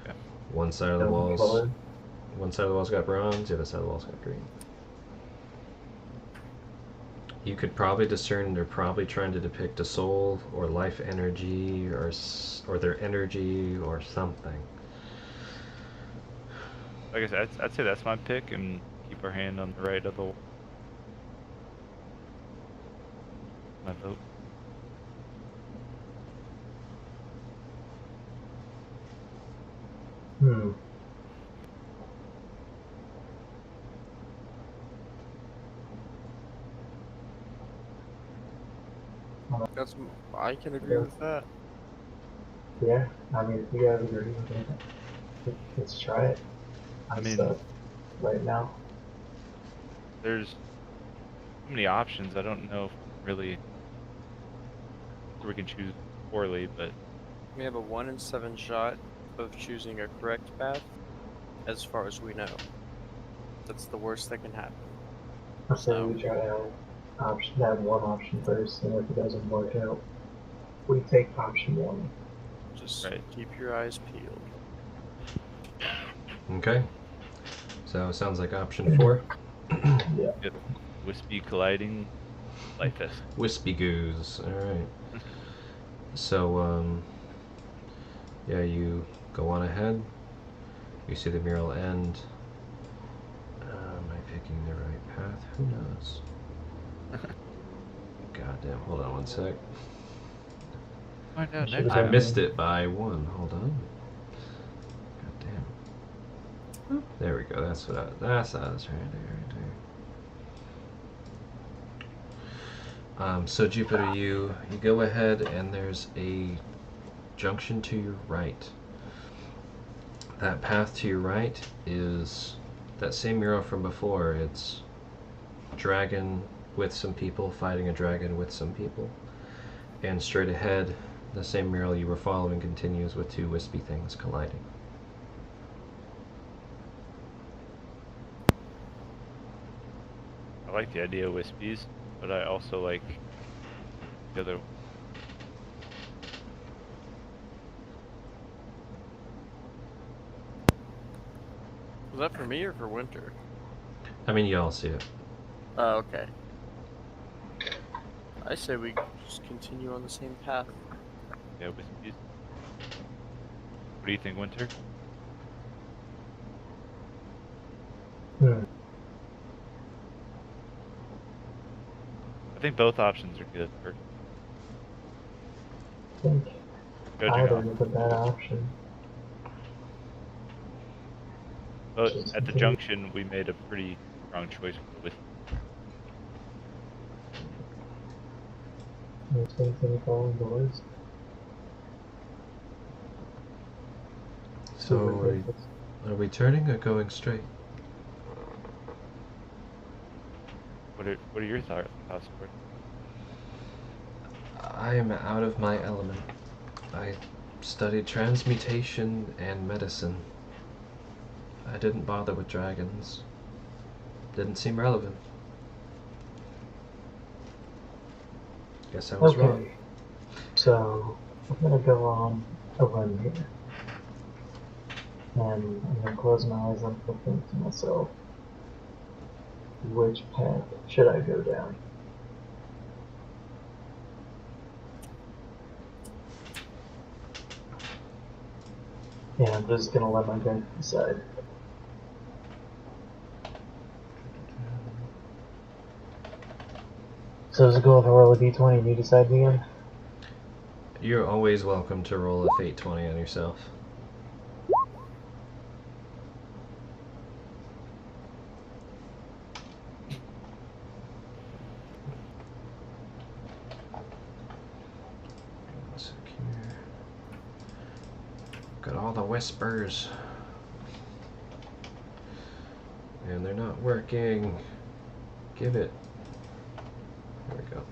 Speaker 3: Okay.
Speaker 2: One side of the walls, one side of the walls got bronze, the other side of the walls got green. You could probably discern they're probably trying to depict a soul or life energy or their energy or something.
Speaker 3: Like I said, I'd say that's my pick, and keep our hand on the right of the. My vote.
Speaker 1: Hmm.
Speaker 4: I can agree with that.
Speaker 1: Yeah, I mean, if you guys agree with it, let's try it.
Speaker 3: I
Speaker 1: I'm
Speaker 3: mean,
Speaker 1: stuck right now.
Speaker 3: there's so many options. I don't know if really we can choose poorly, but
Speaker 4: We have a 1 in 7 shot of choosing a correct path, as far as we know. That's the worst that can happen.
Speaker 1: I say
Speaker 4: So-
Speaker 1: we try to have one option first, and if it doesn't work out, we take option one.
Speaker 4: Just
Speaker 3: Right.
Speaker 4: keep your eyes peeled.
Speaker 2: Okay. So it sounds like option 4.
Speaker 1: Yeah.
Speaker 3: wispy colliding light fest.
Speaker 2: Wispy goos. Alright. So, yeah, you go on ahead. You see the mural end. Am I picking the right path? Who knows? Goddamn, hold on one sec.
Speaker 3: Find out
Speaker 1: Should've
Speaker 3: next
Speaker 2: I
Speaker 3: time.
Speaker 2: missed it by 1. Hold on. Goddamn. There we go. That's what I was trying to do right there. So Jupiter, you go ahead, and there's a junction to your right. That path to your right is that same mural from before. It's dragon with some people fighting a dragon with some people. And straight ahead, the same mural you were following continues with two wispy things colliding.
Speaker 3: I like the idea of wispies, but I also like the other.
Speaker 4: Was that for me or for Winter?
Speaker 2: I mean, you all see it.
Speaker 4: Oh, okay. I say we just continue on the same path.
Speaker 3: Yeah, wispies. What do you think, Winter?
Speaker 1: Hmm.
Speaker 3: I think both options are good.
Speaker 1: I think
Speaker 3: Judging
Speaker 1: either
Speaker 3: off.
Speaker 1: is a bad option.
Speaker 3: But
Speaker 1: Just
Speaker 3: at the
Speaker 1: continue.
Speaker 3: junction, we made a pretty strong choice with.
Speaker 1: Let's continue following the list.
Speaker 2: So are we turning or going straight?
Speaker 3: What are your thoughts?
Speaker 2: I am out of my element. I studied transmutation and medicine. I didn't bother with dragons. Didn't seem relevant. Guess I was wrong.
Speaker 1: Okay. So, I'm gonna go on a run here. And I'm gonna close my eyes and think to myself, which path should I go down? And I'm just gonna let my gut decide. So does it go if I roll a d20 and you decide again?
Speaker 2: You're always welcome to roll a fate 20 on yourself. Got all the whispers. And they're not working. Give it. There we go.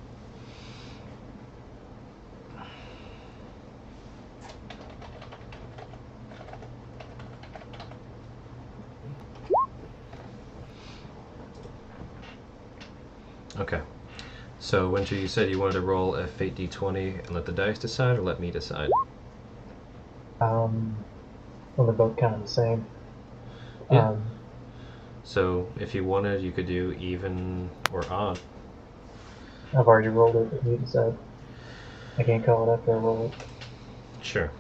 Speaker 2: Okay. So, Winter, you said you wanted to roll a fate d20 and let the dice decide, or let me decide?
Speaker 1: Well, they're both kind of the same.
Speaker 2: Yeah. So, if you wanted, you could do even or odd.
Speaker 1: I've already rolled it, but you decide. I can't call it after I roll it.
Speaker 2: Sure.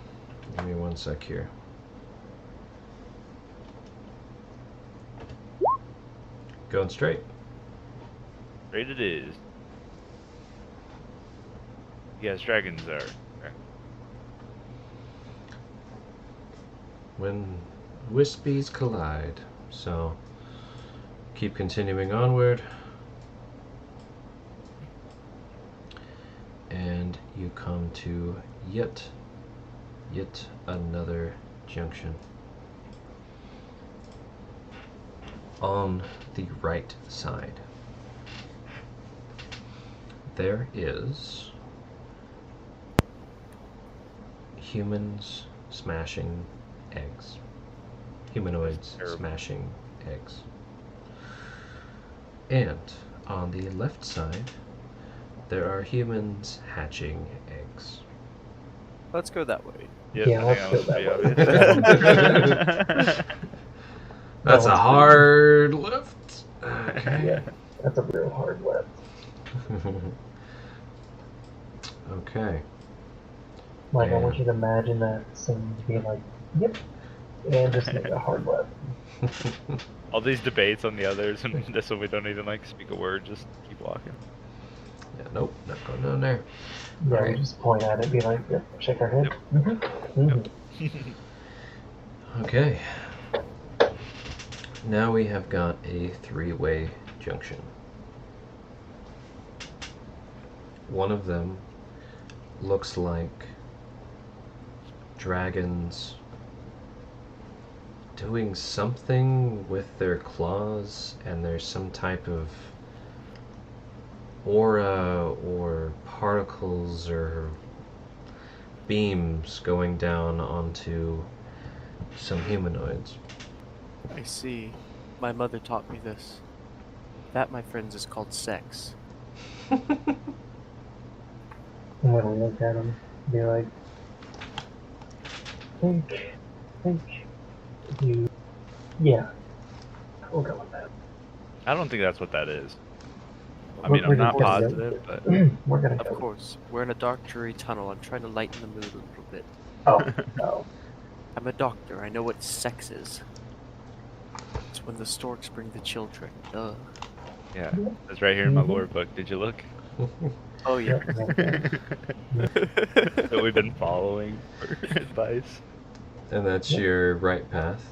Speaker 2: Give me one sec here. Going straight.
Speaker 3: Straight it is. Yes, dragons are.
Speaker 2: When wispies collide. So, keep continuing onward. And you come to yet another junction. On the right side, there is humans smashing eggs. Humanoids smashing eggs. And on the left side, there are humans hatching eggs.
Speaker 4: Let's go that way.
Speaker 3: Yep,
Speaker 1: Yeah,
Speaker 3: I
Speaker 1: let's
Speaker 3: think
Speaker 1: go
Speaker 3: was
Speaker 1: that
Speaker 3: pretty obvious.
Speaker 2: That's a hard left. Okay.
Speaker 1: Yeah, that's a real hard left.
Speaker 2: Okay.
Speaker 1: Like, I want you to imagine that scene being like, yep, and just make a hard left.
Speaker 3: All these debates on the others, and this one we don't even like speak a word, just keep walking.
Speaker 2: Yeah, nope, not going down there.
Speaker 1: Yeah,
Speaker 2: Alright.
Speaker 1: we just point at it, be like, yep, shake our head.
Speaker 3: Yep.
Speaker 2: Okay. Now we have got a three-way junction. One of them looks like dragons doing something with their claws, and there's some type of aura or particles or beams going down onto some humanoids.
Speaker 4: I see. My mother taught me this. That, my friends, is called sex.
Speaker 1: I'm gonna look at him, be like, think you, yeah, we'll go with that.
Speaker 3: I don't think that's what that is. I
Speaker 1: We're-
Speaker 3: mean, I'm
Speaker 1: we're
Speaker 3: not
Speaker 1: gonna go.
Speaker 3: positive, but
Speaker 1: We're gonna
Speaker 4: Of
Speaker 1: go.
Speaker 4: course, we're in a dark, dreary tunnel. I'm trying to lighten the mood a little bit.
Speaker 1: Oh, no.
Speaker 4: I'm a doctor. I know what sex is. It's when the storks bring the children. Duh.
Speaker 3: yeah, it's right here in my
Speaker 1: Mhm.
Speaker 3: lore book. Did you look?
Speaker 4: Oh yeah.
Speaker 3: That we've been following for advice.
Speaker 2: And that's
Speaker 1: Yep.
Speaker 2: your right path.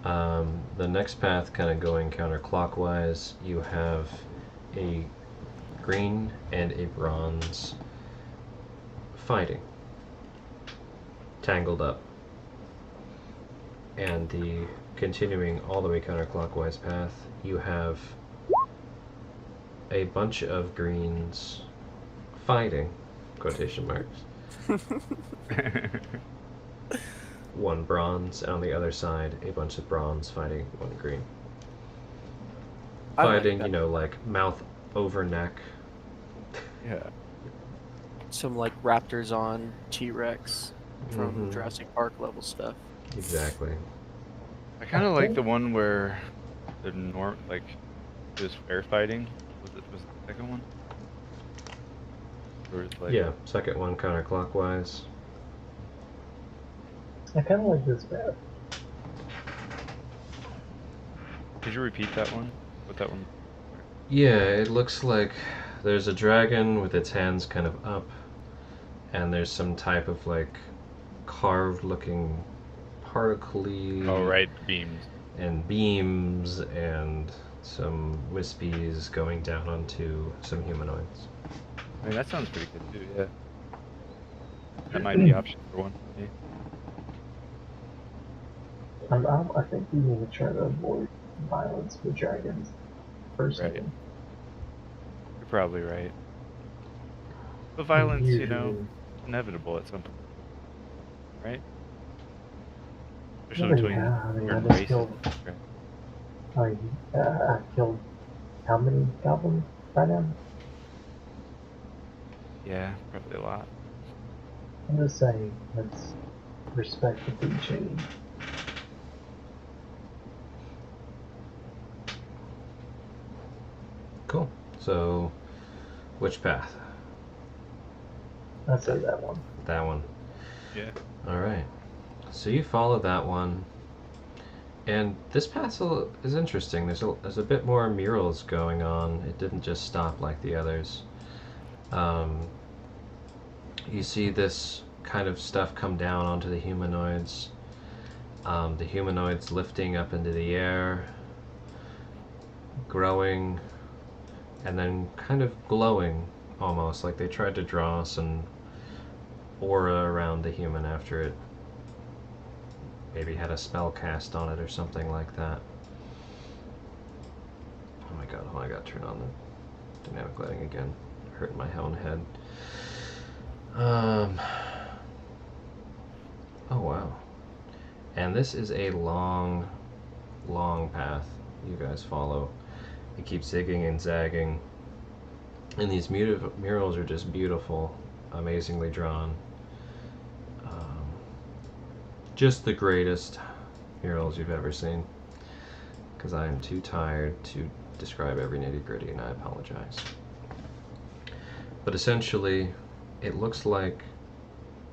Speaker 2: The next path, kind of going counterclockwise, you have a green and a bronze fighting, tangled up. And the continuing all the way counterclockwise path, you have a bunch of greens fighting, quotation marks. 1 bronze, and on the other side, a bunch of bronze fighting 1 green.
Speaker 4: I like
Speaker 2: Fighting,
Speaker 4: that.
Speaker 2: you know, like mouth over neck.
Speaker 3: Yeah.
Speaker 4: Some like Raptors on T-Rex from
Speaker 2: Mhm.
Speaker 4: Jurassic Park level stuff.
Speaker 2: Exactly.
Speaker 3: I kind of like the one where the like it was fair fighting. Was the second one? Or it's like
Speaker 2: Yeah, second one counterclockwise.
Speaker 1: I kind of like this path.
Speaker 3: Could you repeat that one? What that one?
Speaker 2: Yeah, it looks like there's a dragon with its hands kind of up, and there's some type of like carved looking particly
Speaker 3: Oh right, the beams.
Speaker 2: and beams and some wispies going down onto some humanoids.
Speaker 3: I mean that sounds pretty good too. Yeah. That might be option for one. Yeah.
Speaker 1: I think we need to try to avoid violence with dragons. Personally.
Speaker 3: Right. You're probably right. But violence, you know,
Speaker 1: Usually-
Speaker 3: inevitable at some point, right?
Speaker 1: Oh,
Speaker 3: Especially between
Speaker 1: yeah, I mean, I
Speaker 3: certain
Speaker 1: just
Speaker 3: races.
Speaker 1: killed.
Speaker 3: Right.
Speaker 1: I killed how many goblins by now?
Speaker 3: Yeah, probably a lot.
Speaker 1: I'm just saying, let's respect the food chain.
Speaker 2: Cool. So, which path?
Speaker 1: I'd say that one.
Speaker 2: That one.
Speaker 3: Yeah.
Speaker 2: Alright. So you follow that one. And this path is interesting. There's a bit more murals going on. It didn't just stop like the others. You see this kind of stuff come down onto the humanoids. The humanoids lifting up into the air, growing, and then kind of glowing almost, like they tried to draw some aura around the human after it maybe had a spell cast on it or something like that. Oh my god, I gotta turn on the dynamic lighting again. Hurting my own head. Oh wow. And this is a long, long path you guys follow. It keeps zigging and zagging. And these murals are just beautiful, amazingly drawn. Just the greatest murals you've ever seen. Because I am too tired to describe every nitty-gritty, and I apologize. But essentially, it looks like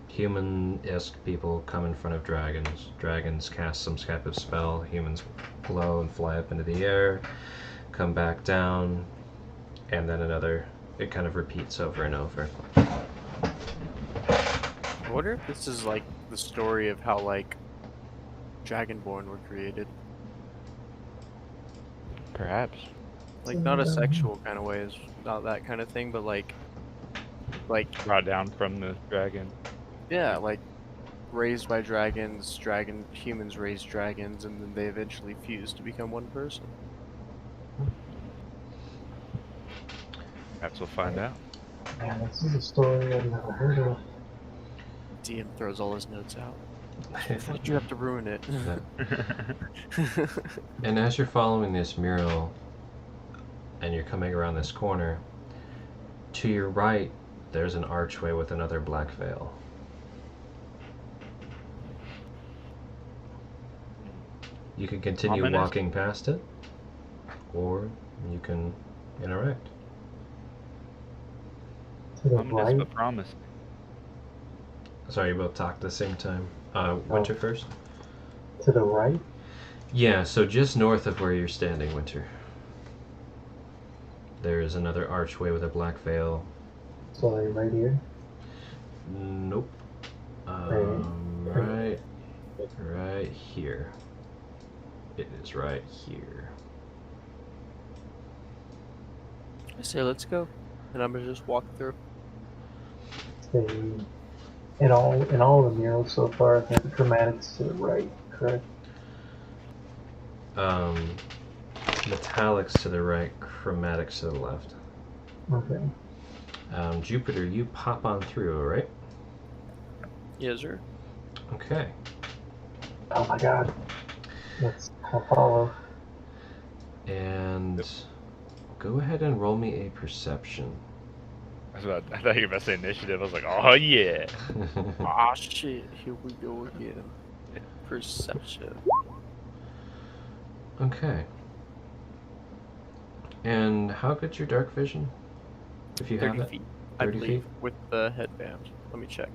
Speaker 2: human-esque people come in front of dragons. Dragons cast some type of spell, humans glow and fly up into the air, come back down, and then it kind of repeats over and over.
Speaker 4: I wonder if this is like the story of how like Dragonborn were created.
Speaker 3: Perhaps.
Speaker 4: Like not a sexual kind of way, is not that kind of thing, but like
Speaker 3: Brought down from the dragon.
Speaker 4: yeah, like raised by dragons, humans raised dragons, and then they eventually fused to become one person.
Speaker 3: Perhaps we'll find out.
Speaker 1: Man, this is a story I've never heard of.
Speaker 4: DM throws all his notes out. Why'd you have to ruin it?
Speaker 2: And as you're following this mural, and you're coming around this corner, to your right, there's an archway with another black veil. You can continue
Speaker 3: Ominous.
Speaker 2: walking past it, or you can interact.
Speaker 1: To the
Speaker 3: Ominous
Speaker 1: right,
Speaker 3: but promise.
Speaker 2: Sorry, you both talked at the same time. Winter first?
Speaker 1: to the right.
Speaker 2: Yeah, so just north of where you're standing, Winter. There is another archway with a black veil.
Speaker 1: So like right here.
Speaker 2: Nope. Right here. It is right here.
Speaker 4: I say let's go, and I'm gonna just walk through.
Speaker 1: In all the murals so far, I think the chromatics to the right, correct?
Speaker 2: Metallics to the right, chromatics to the left.
Speaker 1: Okay.
Speaker 2: Jupiter, you pop on through, all right?
Speaker 4: Yes, sir.
Speaker 2: Okay.
Speaker 1: Oh my god. I'll follow.
Speaker 2: And go ahead and roll me a perception.
Speaker 3: I thought you were about to say initiative. I was like, oh yeah.
Speaker 4: Ah, shit. Here we go again. Perception.
Speaker 2: Okay. And how good's your dark vision? If you have
Speaker 4: 30
Speaker 2: it?
Speaker 4: feet, I
Speaker 2: 30
Speaker 4: believe,
Speaker 2: feet?
Speaker 4: with the headband. Let me check.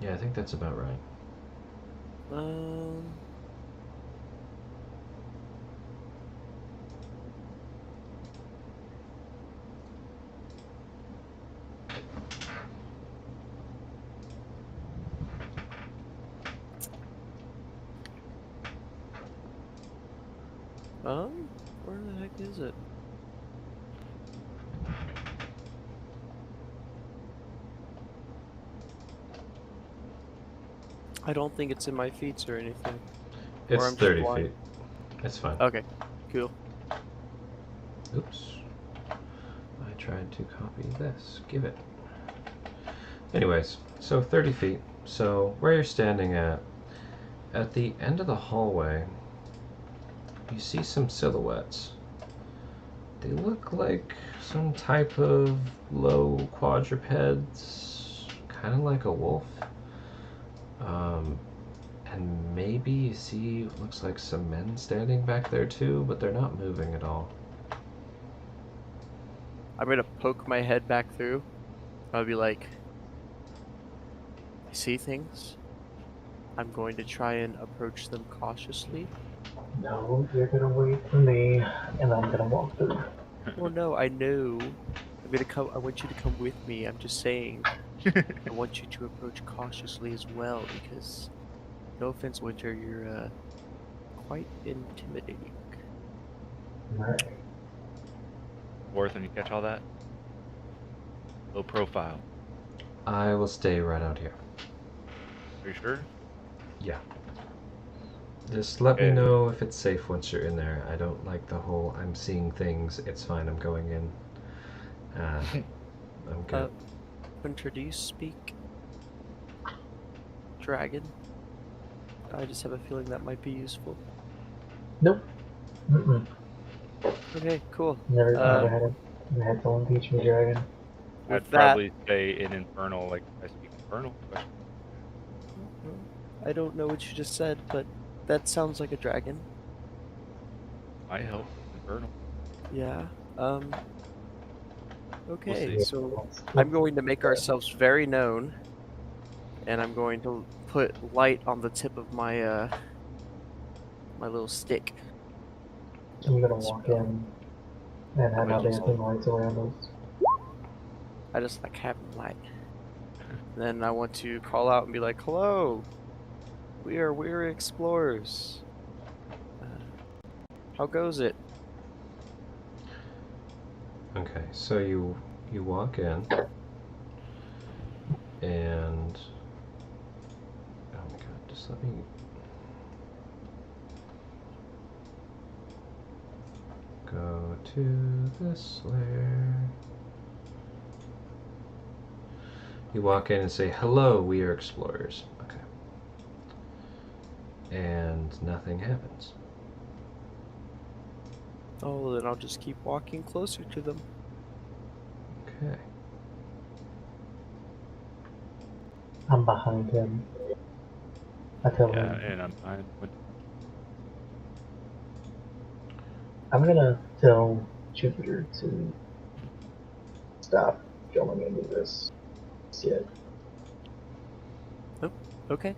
Speaker 2: Yeah, I think that's about right.
Speaker 4: Um. Where the heck is it? I don't think it's in my feats or anything. Or
Speaker 2: It's
Speaker 4: I'm just
Speaker 2: 30
Speaker 4: blind.
Speaker 2: feet. It's fine.
Speaker 4: Okay, cool.
Speaker 2: Oops. I tried to copy this. Give it. Anyways, so 30 feet. So where you're standing at the end of the hallway, you see some silhouettes. They look like some type of low quadrupeds, kind of like a wolf. And maybe you see, looks like some men standing back there too, but they're not moving at all.
Speaker 4: I'm gonna poke my head back through. I'll be like, I see things. I'm going to try and approach them cautiously.
Speaker 1: No, you're gonna wait for me, and I'm gonna walk through.
Speaker 4: Well, no, I know. I'm gonna come. I want you to come with me. I'm just saying. I want you to approach cautiously as well, because, no offense, Winter, you're quite intimidating.
Speaker 1: Alright.
Speaker 3: Worth, when you catch all that? Low profile.
Speaker 2: I will stay right out here.
Speaker 3: Are you sure?
Speaker 2: Yeah. Just let me
Speaker 3: Okay.
Speaker 2: know if it's safe once you're in there. I don't like the whole I'm seeing things, it's fine, I'm going in. I'm good.
Speaker 4: Winter, do you speak dragon? I just have a feeling that might be useful.
Speaker 1: Nope. Mm-mm.
Speaker 4: Okay, cool.
Speaker 1: Never had someone teach me dragon.
Speaker 4: With
Speaker 3: I'd
Speaker 4: that,
Speaker 3: probably say in infernal, like I speak infernal.
Speaker 4: I don't know what you just said, but that sounds like a dragon.
Speaker 3: Might help. Infernal.
Speaker 4: Yeah. Okay,
Speaker 3: see.
Speaker 4: so I'm going to make ourselves very known, and I'm going to put light on the tip of my my little stick.
Speaker 1: I'm gonna walk in and have my
Speaker 3: Might just-
Speaker 1: dancing lights around us.
Speaker 4: I just like having light. Then I want to call out and be like, "Hello, we're explorers. How goes it?"
Speaker 2: Okay, so you walk in, and oh my god, just let me go to this layer. You walk in and say, "Hello, we are explorers." Okay. And nothing happens.
Speaker 4: Oh, then I'll just keep walking closer to them.
Speaker 2: Okay.
Speaker 1: I'm behind him. I tell
Speaker 3: Yeah,
Speaker 1: him,
Speaker 3: and I'm fine.
Speaker 1: I'm gonna tell Jupiter to stop going into this shit.
Speaker 4: Okay.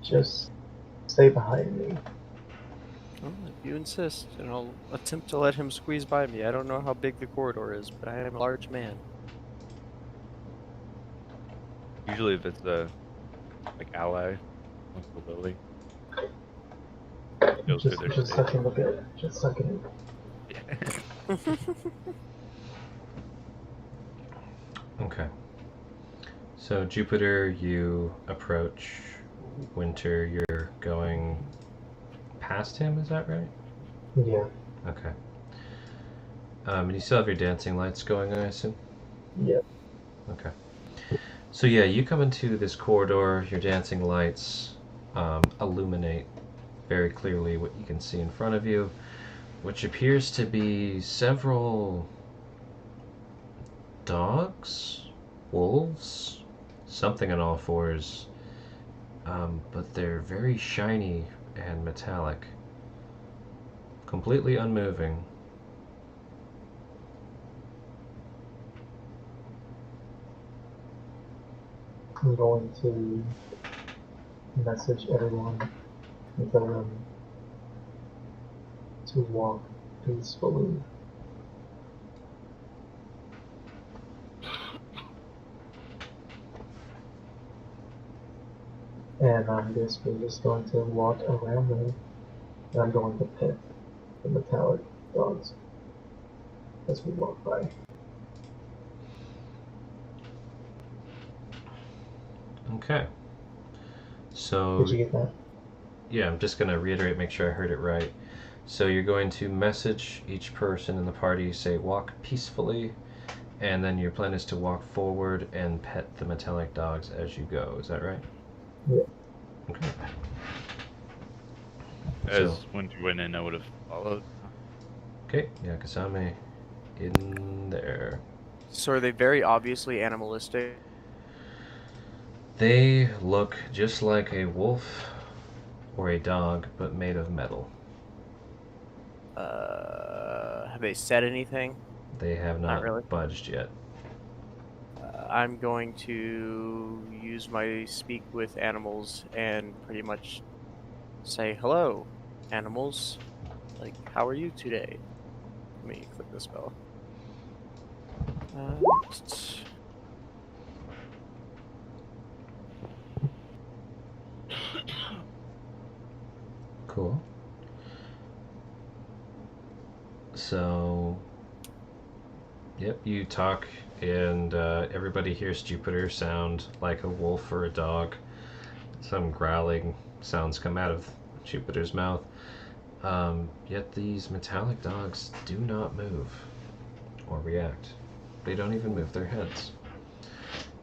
Speaker 1: Just stay behind me.
Speaker 4: Well, if you insist, and I'll attempt to let him squeeze by me. I don't know how big the corridor is, but I am a large man.
Speaker 3: Usually, if it's a like ally, like the Lily, goes through their
Speaker 1: Just
Speaker 3: space.
Speaker 1: suck in the bit. Just suck it in.
Speaker 2: Okay. So Jupiter, you approach Winter. You're going past him. Is that right?
Speaker 1: Yeah.
Speaker 2: Okay. And you still have your dancing lights going, I assume.
Speaker 1: Yeah.
Speaker 2: Okay. So yeah, you come into this corridor. Your dancing lights illuminate very clearly what you can see in front of you, which appears to be several dogs, wolves, something on all fours, but they're very shiny and metallic, completely unmoving.
Speaker 1: I'm going to message everyone and tell them to walk peacefully. And I'm basically just going to walk around them, and I'm going to pet the metallic dogs as we walk by.
Speaker 2: Okay. So
Speaker 1: Did you get that?
Speaker 2: yeah, I'm just gonna reiterate, make sure I heard it right. So you're going to message each person in the party, say walk peacefully, and then your plan is to walk forward and pet the metallic dogs as you go. Is that right?
Speaker 1: Yeah.
Speaker 2: Okay.
Speaker 3: As
Speaker 2: So
Speaker 3: when you went in, I would have followed.
Speaker 2: okay, Yakasame in there.
Speaker 4: So are they very obviously animalistic?
Speaker 2: They look just like a wolf or a dog, but made of metal.
Speaker 4: Have they said anything?
Speaker 2: They have
Speaker 4: Not
Speaker 2: not
Speaker 4: really.
Speaker 2: budged yet.
Speaker 4: I'm going to use my speak with animals and pretty much say, hello, animals. Like, how are you today? Let me click the spell. Next.
Speaker 2: Cool. So, yep, you talk, and everybody hears Jupiter sound like a wolf or a dog. Some growling sounds come out of Jupiter's mouth. Yet these metallic dogs do not move or react. They don't even move their heads.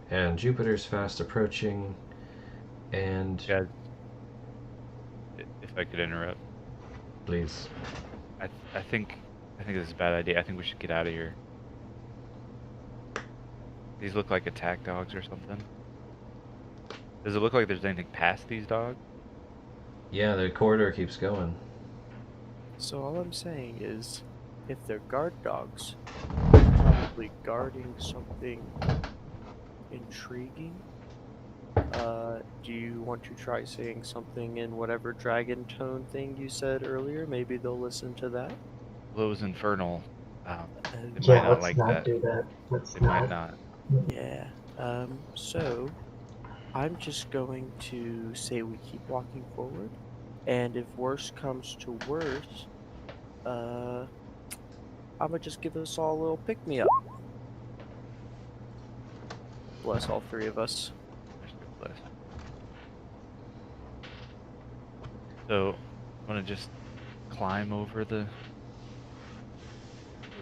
Speaker 2: And Jupiter's fast approaching, and
Speaker 3: Yeah. If I could interrupt,
Speaker 2: please.
Speaker 3: I think this is a bad idea. I think we should get out of here. These look like attack dogs or something. Does it look like there's anything past these dogs?
Speaker 2: Yeah, the corridor keeps going.
Speaker 4: So all I'm saying is, if they're guard dogs, they're probably guarding something intriguing. Do you want to try saying something in whatever dragon tone thing you said earlier? Maybe they'll listen to that.
Speaker 3: Well, it was infernal. They might
Speaker 1: Yeah,
Speaker 3: not
Speaker 1: let's
Speaker 3: like
Speaker 1: not
Speaker 3: that.
Speaker 1: do that. Let's
Speaker 3: They might
Speaker 1: not.
Speaker 3: not.
Speaker 4: Yeah. So I'm just going to say we keep walking forward, and if worse comes to worse, I'm gonna just give us all a little pick me up. Bless all three of us.
Speaker 3: Bless. So, I'm gonna just climb over the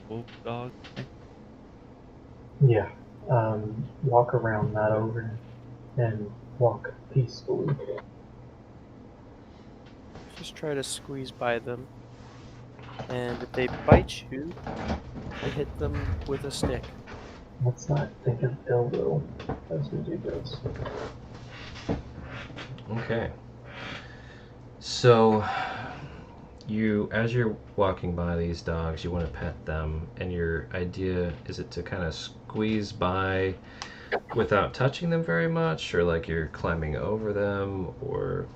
Speaker 3: wolf dog thing.
Speaker 1: Yeah. Walk around, not over, and walk peacefully.
Speaker 4: Just try to squeeze by them, and if they bite you, I hit them with a stick.
Speaker 1: Let's not think of ill will as we do this.
Speaker 2: Okay. So, as you're walking by these dogs, you want to pet them, and your idea is it to kind of squeeze by without touching them very much, or like you're climbing over them, or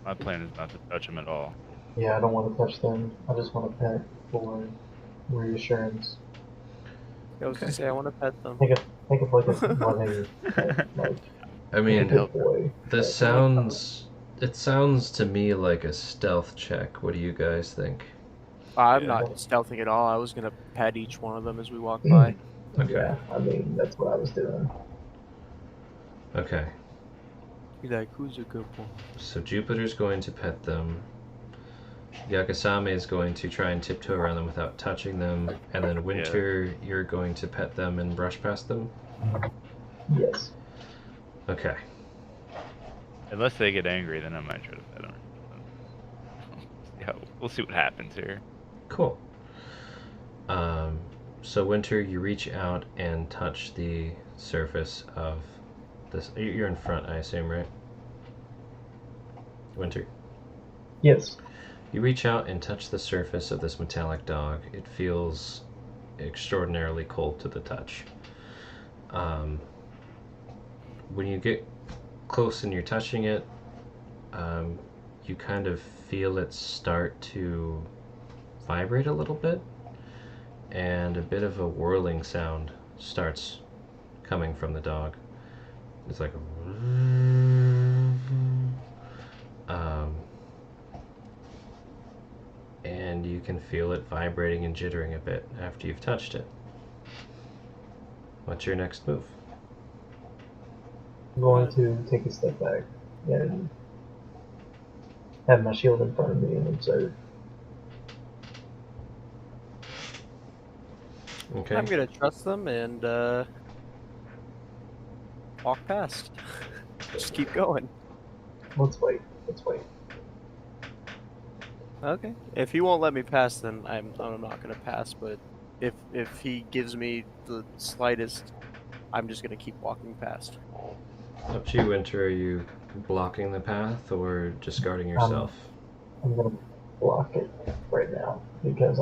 Speaker 3: My plan is not to touch them at all.
Speaker 1: Yeah, I don't want to touch them. I just want to pet for reassurance.
Speaker 4: I was gonna say I want to pet them.
Speaker 1: Think of like a loving pet, like
Speaker 2: I
Speaker 1: a
Speaker 2: mean,
Speaker 1: good boy.
Speaker 2: this sounds. It sounds to me like a stealth check. What do you guys think?
Speaker 4: I'm
Speaker 3: Yeah.
Speaker 4: not stealthing at all. I was gonna pet each one of them as we walk by.
Speaker 2: Okay.
Speaker 1: Yeah, I mean that's what I was doing.
Speaker 2: Okay.
Speaker 4: Be like, who's a good boy?
Speaker 2: So Jupiter's going to pet them. Yakasame is going to try and tiptoe around them without touching them, and then Winter, you're going to pet them and brush past them.
Speaker 1: Yes.
Speaker 2: Okay.
Speaker 3: Unless they get angry, then I might try to pet them. We'll see what happens here.
Speaker 2: Cool. So Winter, you reach out and touch the surface of this. You're in front, I assume, right? Winter.
Speaker 1: Yes.
Speaker 2: You reach out and touch the surface of this metallic dog. It feels extraordinarily cold to the touch. When you get close and you're touching it, you kind of feel it start to vibrate a little bit, and a bit of a whirling sound starts coming from the dog. It's like and you can feel it vibrating and jittering a bit after you've touched it. What's your next move?
Speaker 1: I'm going to take a step back and have my shield in front of me and observe.
Speaker 2: Okay.
Speaker 4: I'm gonna trust them and walk past. Just keep going.
Speaker 1: Let's wait. Let's wait.
Speaker 4: Okay. If he won't let me pass, then I'm not gonna pass. But if he gives me the slightest, I'm just gonna keep walking past.
Speaker 2: Up to you, Winter. Are you blocking the path or discarding yourself?
Speaker 1: I'm gonna block it right now because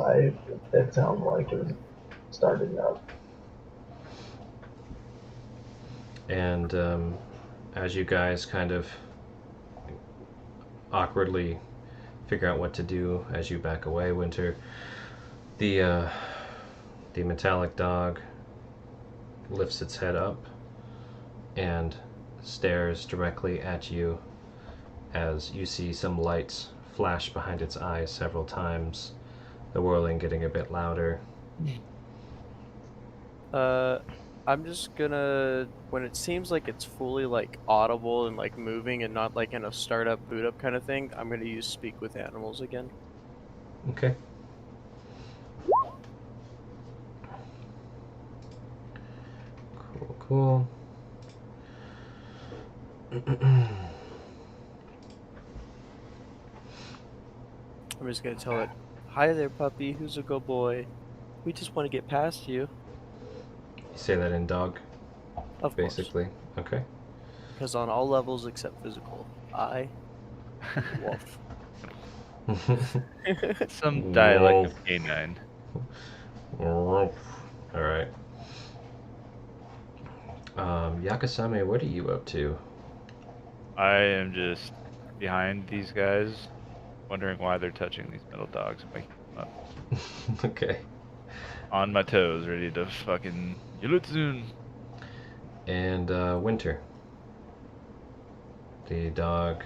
Speaker 1: it sounds like it was starting up.
Speaker 2: And as you guys kind of awkwardly figure out what to do as you back away, Winter, the metallic dog lifts its head up and stares directly at you as you see some lights flash behind its eyes several times, the whirling getting a bit louder.
Speaker 4: I'm just gonna, when it seems like it's fully like audible and like moving and not like in a startup boot up kind of thing, I'm gonna use speak with animals again.
Speaker 2: Okay. Cool.
Speaker 4: I'm just gonna tell it, "Hi there, puppy. Who's a good boy? We just want to get past you."
Speaker 2: You say that in dog,
Speaker 4: Of
Speaker 2: basically.
Speaker 4: course.
Speaker 2: Okay.
Speaker 4: Because on all levels except physical, I wolf.
Speaker 3: Some dialect
Speaker 2: Wolf.
Speaker 3: of canine.
Speaker 2: All right. Yakasame, what are you up to?
Speaker 3: I am just behind these guys, wondering why they're touching these metal dogs, waking them up.
Speaker 2: Okay.
Speaker 3: On my toes, ready to fucking soon.
Speaker 2: And Winter. The dog,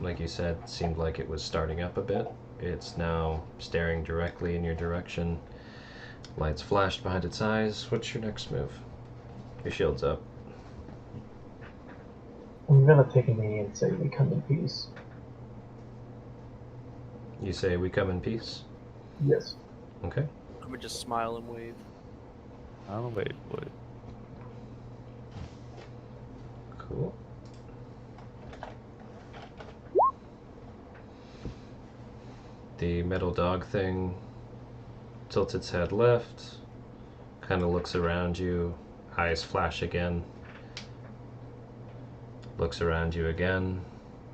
Speaker 2: like you said, seemed like it was starting up a bit. It's now staring directly in your direction. Lights flashed behind its eyes. What's your next move? Your shield's up.
Speaker 1: I'm gonna take a knee and say we come in peace.
Speaker 2: You say we come in peace?
Speaker 1: Yes.
Speaker 2: Okay.
Speaker 4: I would just smile and wave.
Speaker 3: I'll wait, boy.
Speaker 2: Cool. The metal dog thing tilts its head left, kind of looks around you, eyes flash again, looks around you again,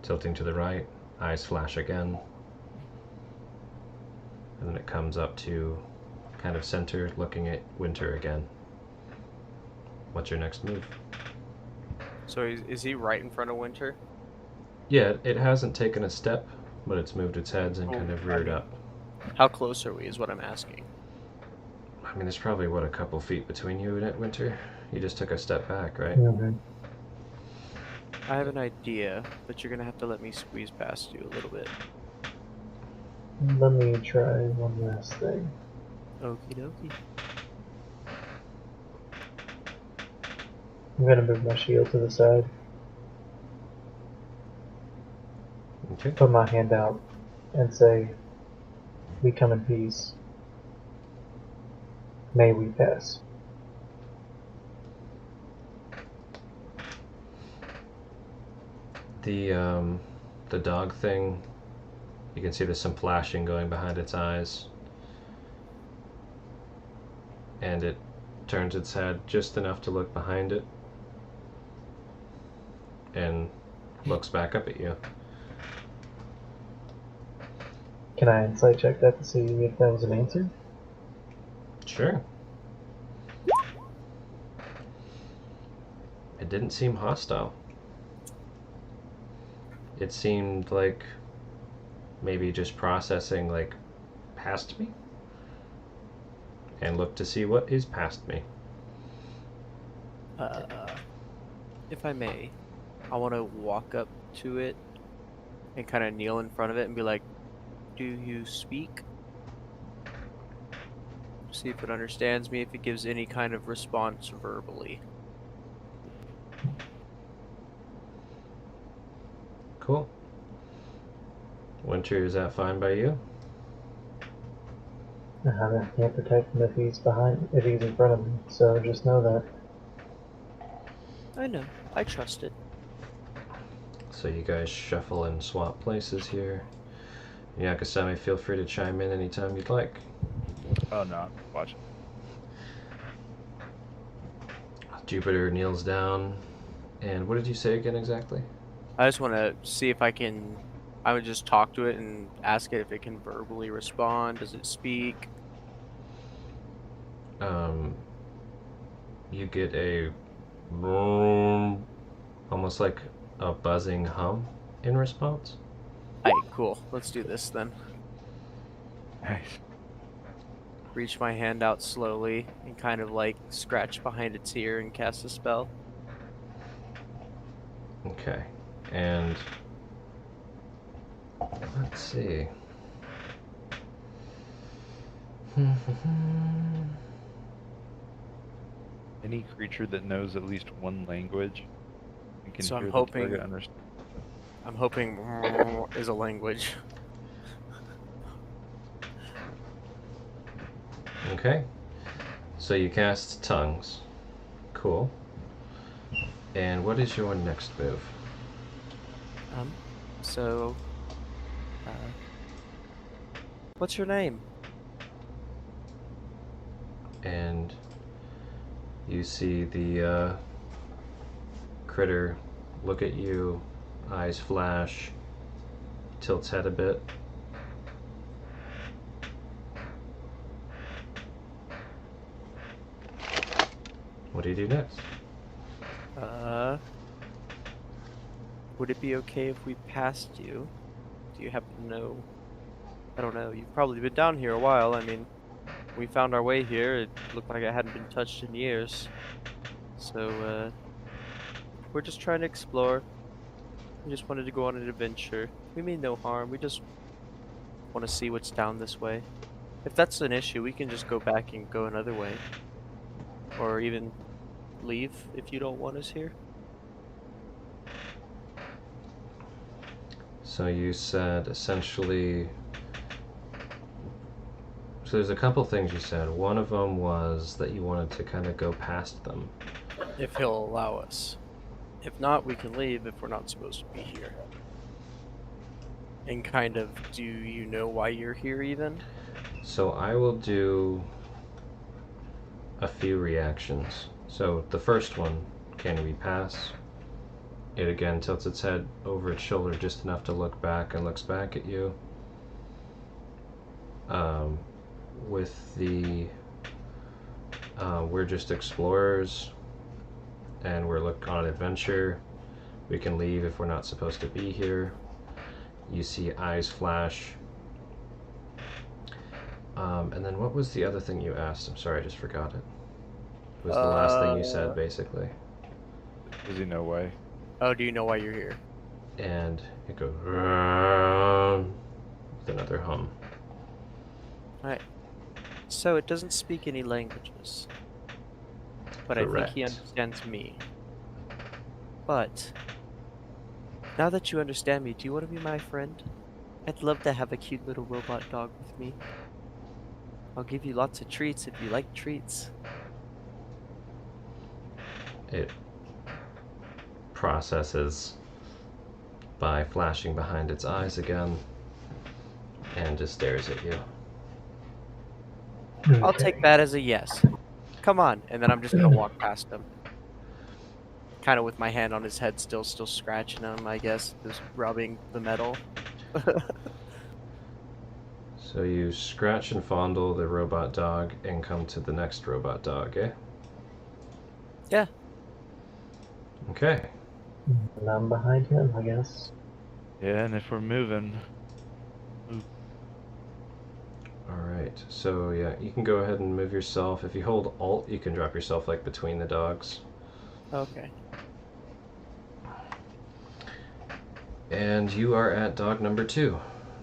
Speaker 2: tilting to the right, eyes flash again, and then it comes up to kind of center, looking at Winter again. What's your next move?
Speaker 4: So is he right in front of Winter?
Speaker 2: Yeah, it hasn't taken a step, but it's moved its heads and kind of reared up.
Speaker 4: How close are we is what I'm asking.
Speaker 2: I mean, there's probably, what, a couple feet between you and it, Winter? You just took a step back, right?
Speaker 1: Mm-hmm.
Speaker 4: I have an idea, but you're gonna have to let me squeeze past you a little bit.
Speaker 1: Let me try one last thing.
Speaker 4: Okie dokie.
Speaker 1: I'm gonna move my shield to the side,
Speaker 2: Okay.
Speaker 1: put my hand out, and say, we come in peace. May we pass.
Speaker 2: the dog thing, you can see there's some flashing going behind its eyes. And it turns its head just enough to look behind it and looks back up at you.
Speaker 1: Can I insight check that to see if that was an answer?
Speaker 2: Sure. It didn't seem hostile. It seemed like maybe just processing, like, past me? And look to see what is past me.
Speaker 4: If I may, I want to walk up to it and kind of kneel in front of it and be like, "Do you speak?" See if it understands me, if it gives any kind of response verbally.
Speaker 2: Cool. Winter, is that fine by you?
Speaker 1: I can't protect him if he's in front of me, so just know that.
Speaker 4: I know. I trust it.
Speaker 2: So you guys shuffle and swap places here. Yakasami, feel free to chime in anytime you'd like.
Speaker 3: Oh no, watch it.
Speaker 2: Jupiter kneels down. And what did you say again exactly?
Speaker 4: I just want to see if I can. I would just talk to it and ask it if it can verbally respond. Does it speak?
Speaker 2: You get a almost like a buzzing hum in response.
Speaker 4: Alright, cool. Let's do this then.
Speaker 3: Nice.
Speaker 4: Reach my hand out slowly and kind of like scratch behind its ear and cast a spell.
Speaker 2: Okay, and let's see.
Speaker 3: Any creature that knows at least one language and can
Speaker 4: So I'm
Speaker 3: hear
Speaker 4: hoping-
Speaker 3: the target understand.
Speaker 4: I'm hoping is a language.
Speaker 2: Okay, so you cast tongues. Cool. And what is your next move?
Speaker 4: So, what's your name?
Speaker 2: And you see the critter look at you, eyes flash, tilts head a bit. What do you do next?
Speaker 4: Would it be okay if we passed you? Do you happen to know? I don't know. You've probably been down here a while. I mean, we found our way here. It looked like it hadn't been touched in years. So, we're just trying to explore. We just wanted to go on an adventure. We mean no harm. We just want to see what's down this way. If that's an issue, we can just go back and go another way. Or even leave if you don't want us here.
Speaker 2: So you said essentially. So there's a couple things you said. One of them was that you wanted to kind of go past them.
Speaker 4: If he'll allow us. If not, we can leave if we're not supposed to be here. And kind of, do you know why you're here even?
Speaker 2: So I will do a few reactions. So the first one, can we pass? It again tilts its head over its shoulder just enough to look back and looks back at you. With the we're just explorers and we're on an adventure. We can leave if we're not supposed to be here. You see eyes flash. And then what was the other thing you asked? I'm sorry, I just forgot it. It was the last thing you said, basically.
Speaker 3: Does he know why?
Speaker 4: Oh, do you know why you're here?
Speaker 2: And it goes with another hum.
Speaker 4: Alright. So it doesn't speak any languages. But I think he
Speaker 2: Correct.
Speaker 4: understands me. But now that you understand me, do you want to be my friend? I'd love to have a cute little robot dog with me. I'll give you lots of treats if you like treats.
Speaker 2: It processes by flashing behind its eyes again and just stares at you.
Speaker 4: I'll take that as a yes. Come on, and then I'm just gonna walk past him, kind of with my hand on his head, still scratching him. I guess just rubbing the metal.
Speaker 2: So you scratch and fondle the robot dog and come to the next robot dog, eh?
Speaker 4: Yeah.
Speaker 2: Okay.
Speaker 1: And I'm behind him, I guess.
Speaker 3: Yeah, and if we're moving,
Speaker 2: Alright, so yeah, you can go ahead and move yourself. If you hold Alt, you can drop yourself like between the dogs.
Speaker 4: Okay.
Speaker 2: And you are at dog number 2.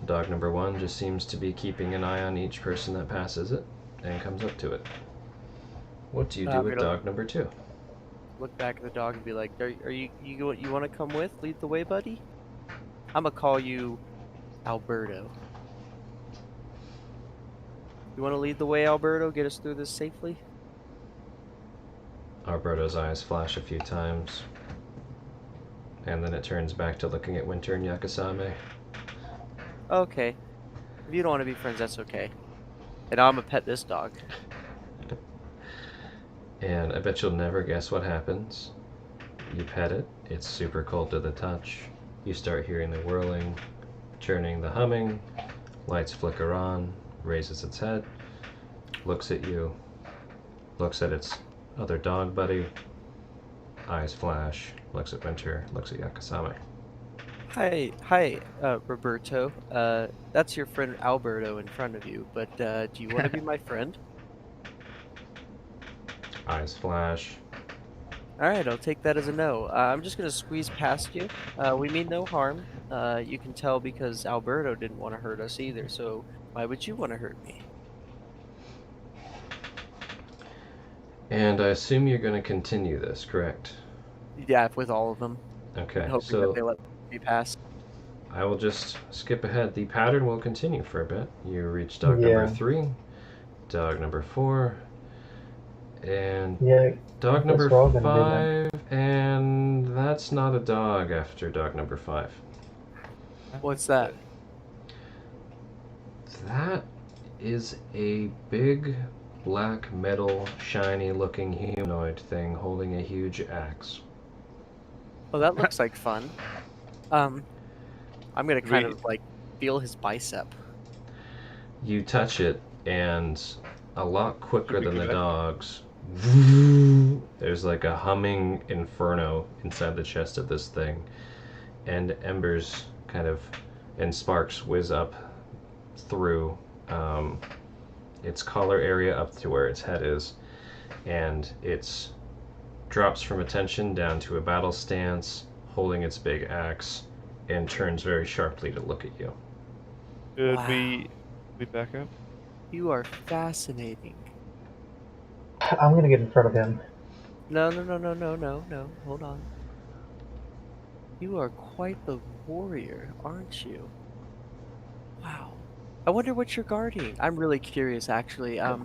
Speaker 2: Dog number 1 just seems to be keeping an eye on each person that passes it and comes up to it. What do you do
Speaker 4: I'm
Speaker 2: with
Speaker 4: gonna
Speaker 2: dog number 2?
Speaker 4: look back at the dog and be like, "Are you want to come with? Lead the way, buddy." I'm gonna call you Alberto. You want to lead the way, Alberto? Get us through this safely.
Speaker 2: Alberto's eyes flash a few times, and then it turns back to looking at Winter and Yakasame.
Speaker 4: Okay. If you don't want to be friends, that's okay. And I'm gonna pet this dog.
Speaker 2: And I bet you'll never guess what happens. You pet it, it's super cold to the touch. You start hearing the whirling, churning, the humming, lights flicker on, raises its head, looks at you, looks at its other dog buddy, eyes flash, looks at Winter, looks at Yakasame.
Speaker 4: Hi, Roberto. That's your friend Alberto in front of you. But do you want to be my friend?
Speaker 2: Eyes flash.
Speaker 4: All right, I'll take that as a no. I'm just gonna squeeze past you. We mean no harm. You can tell because Alberto didn't want to hurt us either. So why would you want to hurt me?
Speaker 2: And I assume you're going to continue this, correct?
Speaker 4: Yeah, with all of them.
Speaker 2: Okay,
Speaker 4: Hoping that they let me pass.
Speaker 2: I will just skip ahead. The pattern will continue for a bit. You reach dog number 3, dog number 4, and
Speaker 1: Yeah,
Speaker 2: dog
Speaker 1: guess
Speaker 2: number
Speaker 1: we're all gonna do
Speaker 2: 5, and that's not a dog after dog number 5.
Speaker 4: What's that?
Speaker 2: That is a big black metal shiny looking humanoid thing holding a huge axe.
Speaker 4: Oh, that looks like fun. I'm gonna kind of like feel his bicep.
Speaker 2: You touch it, and a lot quicker than the dogs, there's like a humming inferno inside the chest of this thing, and embers kind of and sparks whiz up through its collar area up to where its head is, and it's drops from attention down to a battle stance, holding its big axe, and turns very sharply to look at you.
Speaker 3: Should
Speaker 4: Wow.
Speaker 3: we back up?
Speaker 4: You are fascinating.
Speaker 1: I'm gonna get in front of him.
Speaker 4: No. Hold on. You are quite the warrior, aren't you? Wow. I wonder what you're guarding. I'm really curious, actually. I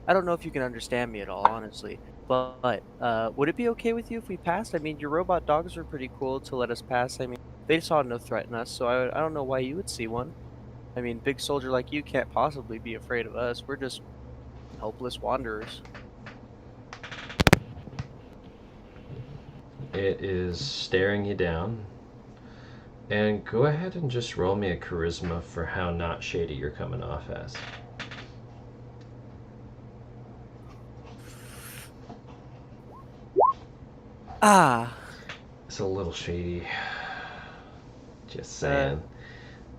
Speaker 4: don't know if you can understand me at all, honestly. But would it be okay with you if we passed? I mean, your robot dogs are pretty cool to let us pass. I mean, they saw no threat in us, so I don't know why you would see one. I mean, big soldier like you can't possibly be afraid of us. We're just helpless wanderers.
Speaker 2: It is staring you down. And go ahead and just roll me a charisma for how not shady you're coming off as.
Speaker 4: Ah.
Speaker 2: It's a little shady. Just saying.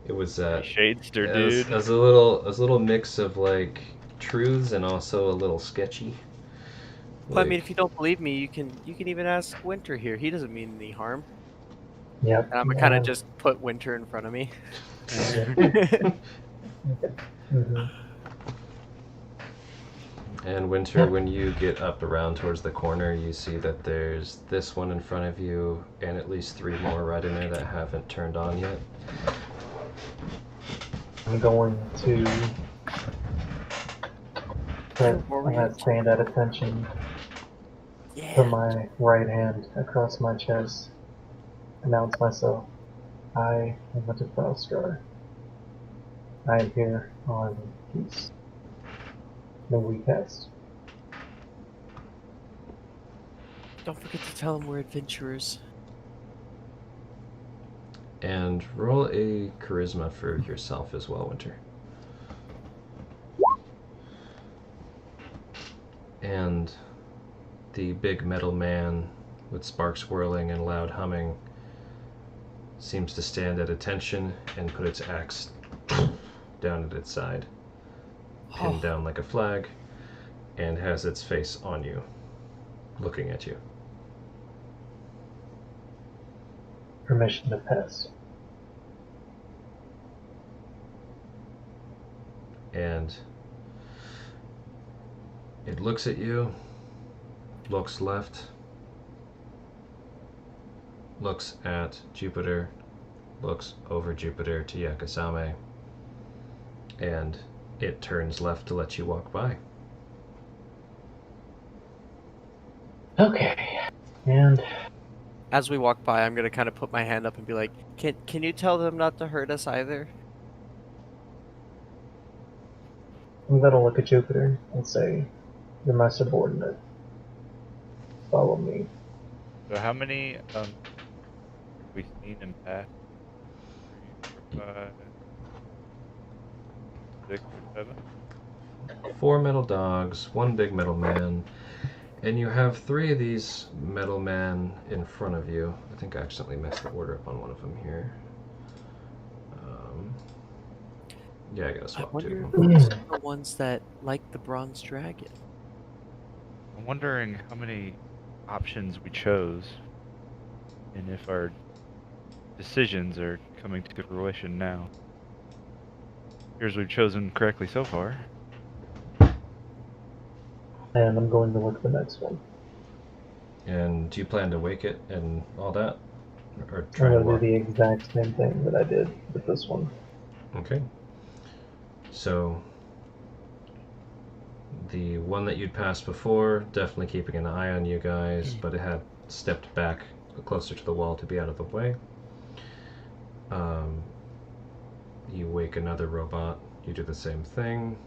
Speaker 2: It was
Speaker 3: Shadester,
Speaker 2: it
Speaker 3: dude.
Speaker 2: was a little mix of like truths and also a little sketchy.
Speaker 4: Well, I mean, if you don't believe me, you can even ask Winter here. He doesn't mean any harm.
Speaker 1: Yep.
Speaker 4: And I'm gonna kind of just put Winter in front of me.
Speaker 1: Mhm.
Speaker 2: And Winter, when you get up around towards the corner, you see that there's this one in front of you and at least 3 more right in there that haven't turned on yet.
Speaker 1: I'm going to stand at attention, put my right hand across my chest, announce myself. I am Winter Froststar. I am here on peace. May we pass.
Speaker 4: Don't forget to tell them we're adventurers.
Speaker 2: And roll a charisma for yourself as well, Winter. And the big metal man with sparks whirling and loud humming seems to stand at attention and put its axe down at its side, pinned down like a flag, and has its face on you, looking at you.
Speaker 1: Permission to pass.
Speaker 2: And it looks at you, looks left, looks at Jupiter, looks over Jupiter to Yakasame, and it turns left to let you walk by.
Speaker 1: Okay. And
Speaker 4: As we walk by, I'm gonna kind of put my hand up and be like, "Can you tell them not to hurt us either?"
Speaker 1: I'm gonna look at Jupiter and say, "You're my subordinate. Follow me."
Speaker 3: So how many have we seen in past? 3, 4, 5, 6, or 7?
Speaker 2: 4 metal dogs, 1 big metal man, and you have 3 of these metal men in front of you. I think I accidentally messed the order up on one of them here. Yeah, I gotta
Speaker 4: I
Speaker 2: swap
Speaker 4: wonder
Speaker 2: 2.
Speaker 4: if those are the ones that like the bronze dragon.
Speaker 3: I'm wondering how many options we chose, and if our decisions are coming to fruition now. Here's we've chosen correctly so far.
Speaker 1: And I'm going to look at the next one.
Speaker 2: And do you plan to wake it and all that? Or
Speaker 1: I'm
Speaker 2: try and
Speaker 1: going to
Speaker 2: walk?
Speaker 1: do the exact same thing that I did with this one.
Speaker 2: Okay. So, the one that you'd passed before, definitely keeping an eye on you guys, but it had stepped back closer to the wall to be out of the way. You wake another robot, you do the same thing.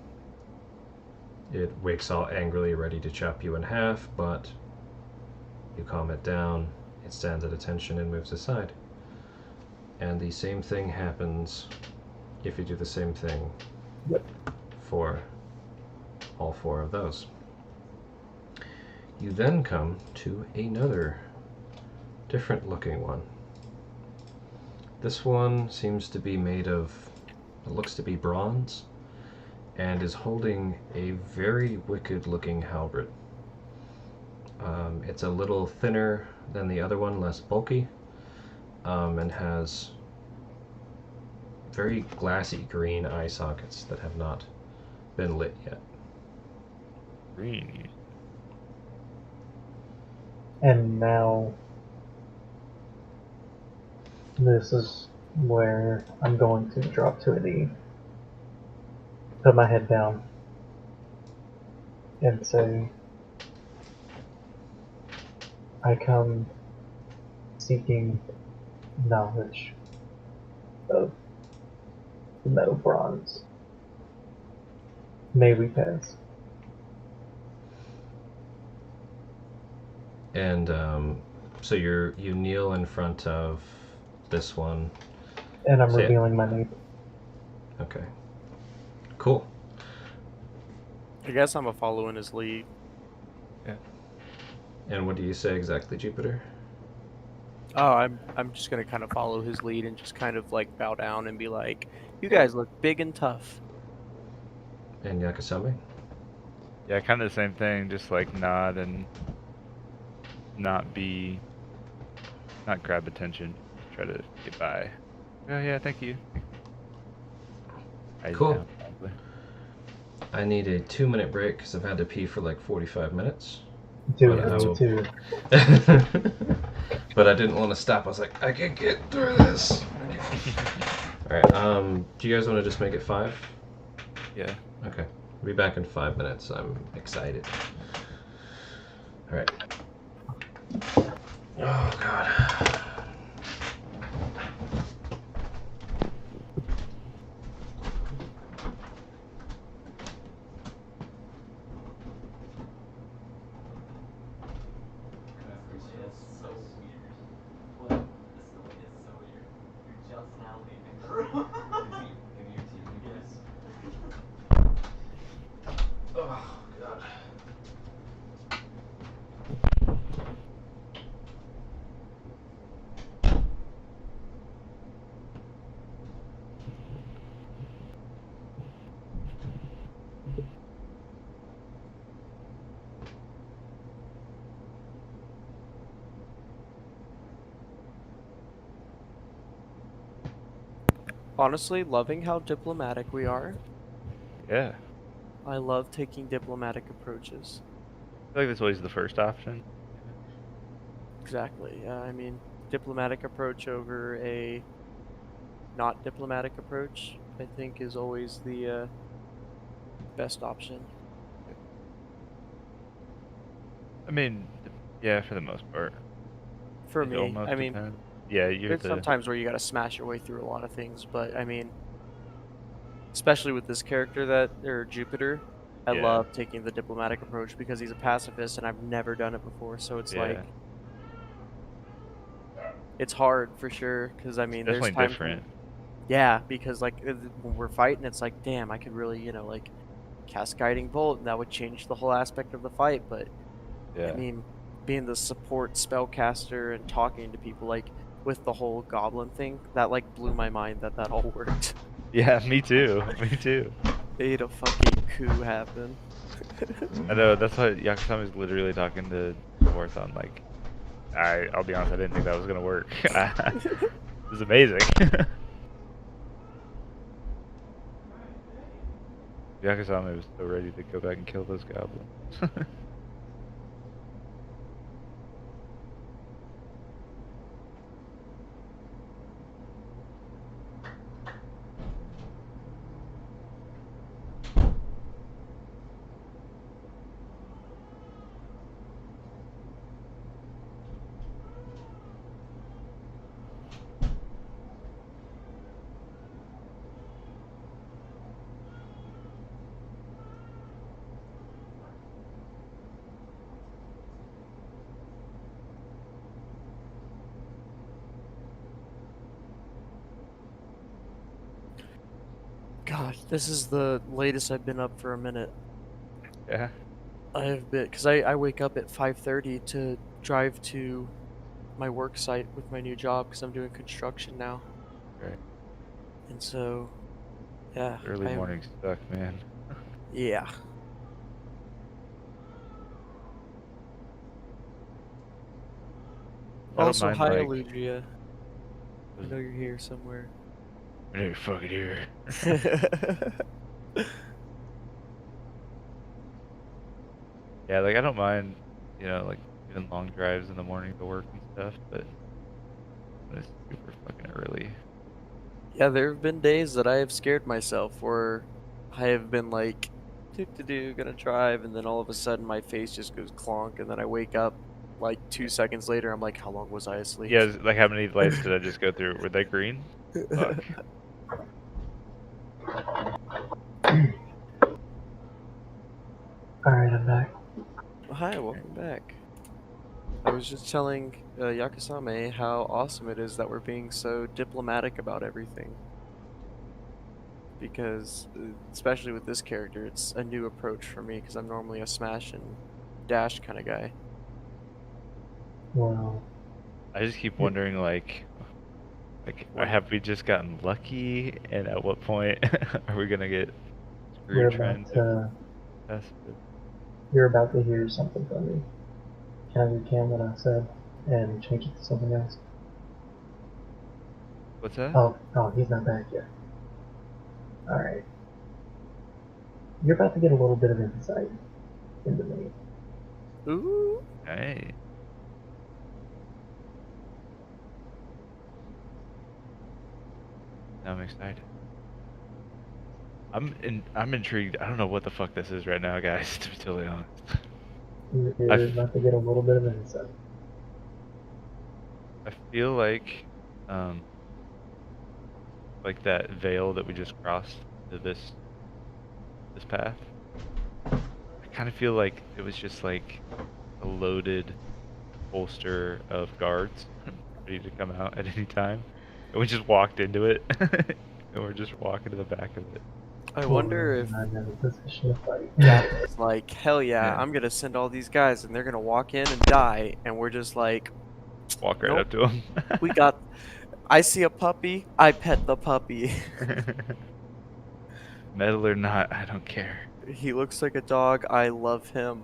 Speaker 2: It wakes all angrily, ready to chop you in half, but you calm it down, it stands at attention and moves aside. And the same thing happens if you do the same thing for all 4 of those. You then come to another different looking one. This one seems to be made of, it looks to be bronze, and is holding a very wicked looking halberd. It's a little thinner than the other one, less bulky, and has very glassy green eye sockets that have not been lit yet.
Speaker 3: Green.
Speaker 1: And now, this is where I'm going to drop to a knee, put my head down, and say, I come seeking knowledge of the metal bronze. May we pass.
Speaker 2: And so you kneel in front of this one.
Speaker 1: And I'm
Speaker 2: Say it.
Speaker 1: revealing my name.
Speaker 2: Okay. Cool.
Speaker 4: I guess I'm a following his lead.
Speaker 2: And what do you say exactly, Jupiter?
Speaker 4: Oh, I'm just gonna kind of follow his lead and just kind of like bow down and be like, "You guys look big and tough."
Speaker 2: And Yakasame?
Speaker 3: Yeah, kind of the same thing. Just like nod and not grab attention. Try to get by. Oh yeah, thank you. Eyes
Speaker 2: Cool.
Speaker 3: down, probably.
Speaker 2: I need a 2-minute break because I've had to pee for like 45 minutes.
Speaker 1: Do
Speaker 2: But I
Speaker 1: it,
Speaker 2: will-
Speaker 1: too.
Speaker 2: But I didn't want to stop. I was like, I can get through this. Alright, do you guys want to just make it 5?
Speaker 3: Yeah.
Speaker 2: Okay. I'll be back in 5 minutes. I'm excited. Alright. Oh, God.
Speaker 4: Honestly, loving how diplomatic we are.
Speaker 3: Yeah.
Speaker 4: I love taking diplomatic approaches.
Speaker 3: I feel like that's always the first option.
Speaker 4: Exactly. I mean, diplomatic approach over a not diplomatic approach, I think, is always the best option.
Speaker 3: I mean, yeah, for the most part.
Speaker 4: For
Speaker 3: It
Speaker 4: me,
Speaker 3: almost
Speaker 4: I mean,
Speaker 3: depends. Yeah, you're
Speaker 4: there's
Speaker 3: the.
Speaker 4: sometimes where you gotta smash your way through a lot of things, but I mean, especially with this character or Jupiter, I
Speaker 3: Yeah.
Speaker 4: love taking the diplomatic approach because he's a pacifist and I've never done it before. So it's
Speaker 3: Yeah.
Speaker 4: like, it's hard for sure. Because I mean, there's
Speaker 3: Definitely
Speaker 4: times when,
Speaker 3: different.
Speaker 4: yeah, because like when we're fighting, it's like, damn, I could really, like cast guiding bolt and that would change the whole aspect of the fight. But I
Speaker 3: Yeah.
Speaker 4: mean, being the support spellcaster and talking to people like with the whole goblin thing, that like blew my mind that all worked.
Speaker 3: Yeah, me too. Me too.
Speaker 4: Made a fucking coup happen.
Speaker 3: I know, that's why Yakusama is literally talking to Warthon, like, I'll be honest, I didn't think that was gonna work. It was amazing. Yakusama was so ready to go back and kill those goblins.
Speaker 4: God, this is the latest I've been up for a minute.
Speaker 3: Yeah.
Speaker 4: I've been because I wake up at 5:30 to drive to my work site with my new job because I'm doing construction now,
Speaker 3: Right.
Speaker 4: and so yeah,
Speaker 3: Early mornings suck, man.
Speaker 4: yeah.
Speaker 3: I don't
Speaker 4: Also,
Speaker 3: mind,
Speaker 4: hi
Speaker 3: like,
Speaker 4: Aludria. I know you're here somewhere.
Speaker 3: I know you're fucking here. Yeah, like, I don't mind, like, even long drives in the morning to work and stuff, but when it's super fucking early.
Speaker 4: Yeah, there have been days that I have scared myself where I have been like, do gonna drive, and then all of a sudden my face just goes clonk, and then I wake up like 2 seconds later. I'm like, how long was I asleep?
Speaker 3: Yeah, like, how many lights did I just go through? Were they green? Fuck.
Speaker 1: Alright, I'm back.
Speaker 4: Hi, welcome back. I was just telling Yakasame how awesome it is that we're being so diplomatic about everything. Because, especially with this character, it's a new approach for me because I'm normally a smash and dash kind of guy.
Speaker 1: Well,
Speaker 3: I just keep wondering, like,
Speaker 4: What?
Speaker 3: have we just gotten lucky, and at what point are we gonna get
Speaker 1: you're
Speaker 3: screwed trying
Speaker 1: about
Speaker 3: to
Speaker 1: to
Speaker 3: test it?
Speaker 1: you're about to hear something from me. Can I recant what I said and change it to something else?
Speaker 3: What's that?
Speaker 1: Oh, he's not back yet. Alright. You're about to get a little bit of insight into me.
Speaker 4: Ooh.
Speaker 3: Hey. Now I'm excited. I'm intrigued. I don't know what the fuck this is right now, guys, to be totally honest.
Speaker 1: You're about to get a little bit of insight.
Speaker 3: I feel like that veil that we just crossed to this path. I kind of feel like it was just like a loaded holster of guards ready to come out at any time, and we just walked into it, and we're just walking to the back of it.
Speaker 4: I
Speaker 1: Well,
Speaker 4: wonder if
Speaker 1: I'm in a position to fight.
Speaker 4: Captain's like, hell yeah,
Speaker 3: Yeah.
Speaker 4: I'm gonna send all these guys and they're gonna walk in and die, and we're just like,
Speaker 3: Walk right
Speaker 4: nope,
Speaker 3: up to him.
Speaker 4: we got. I see a puppy, I pet the puppy.
Speaker 3: Metal or not, I don't care.
Speaker 4: He looks like a dog, I love him.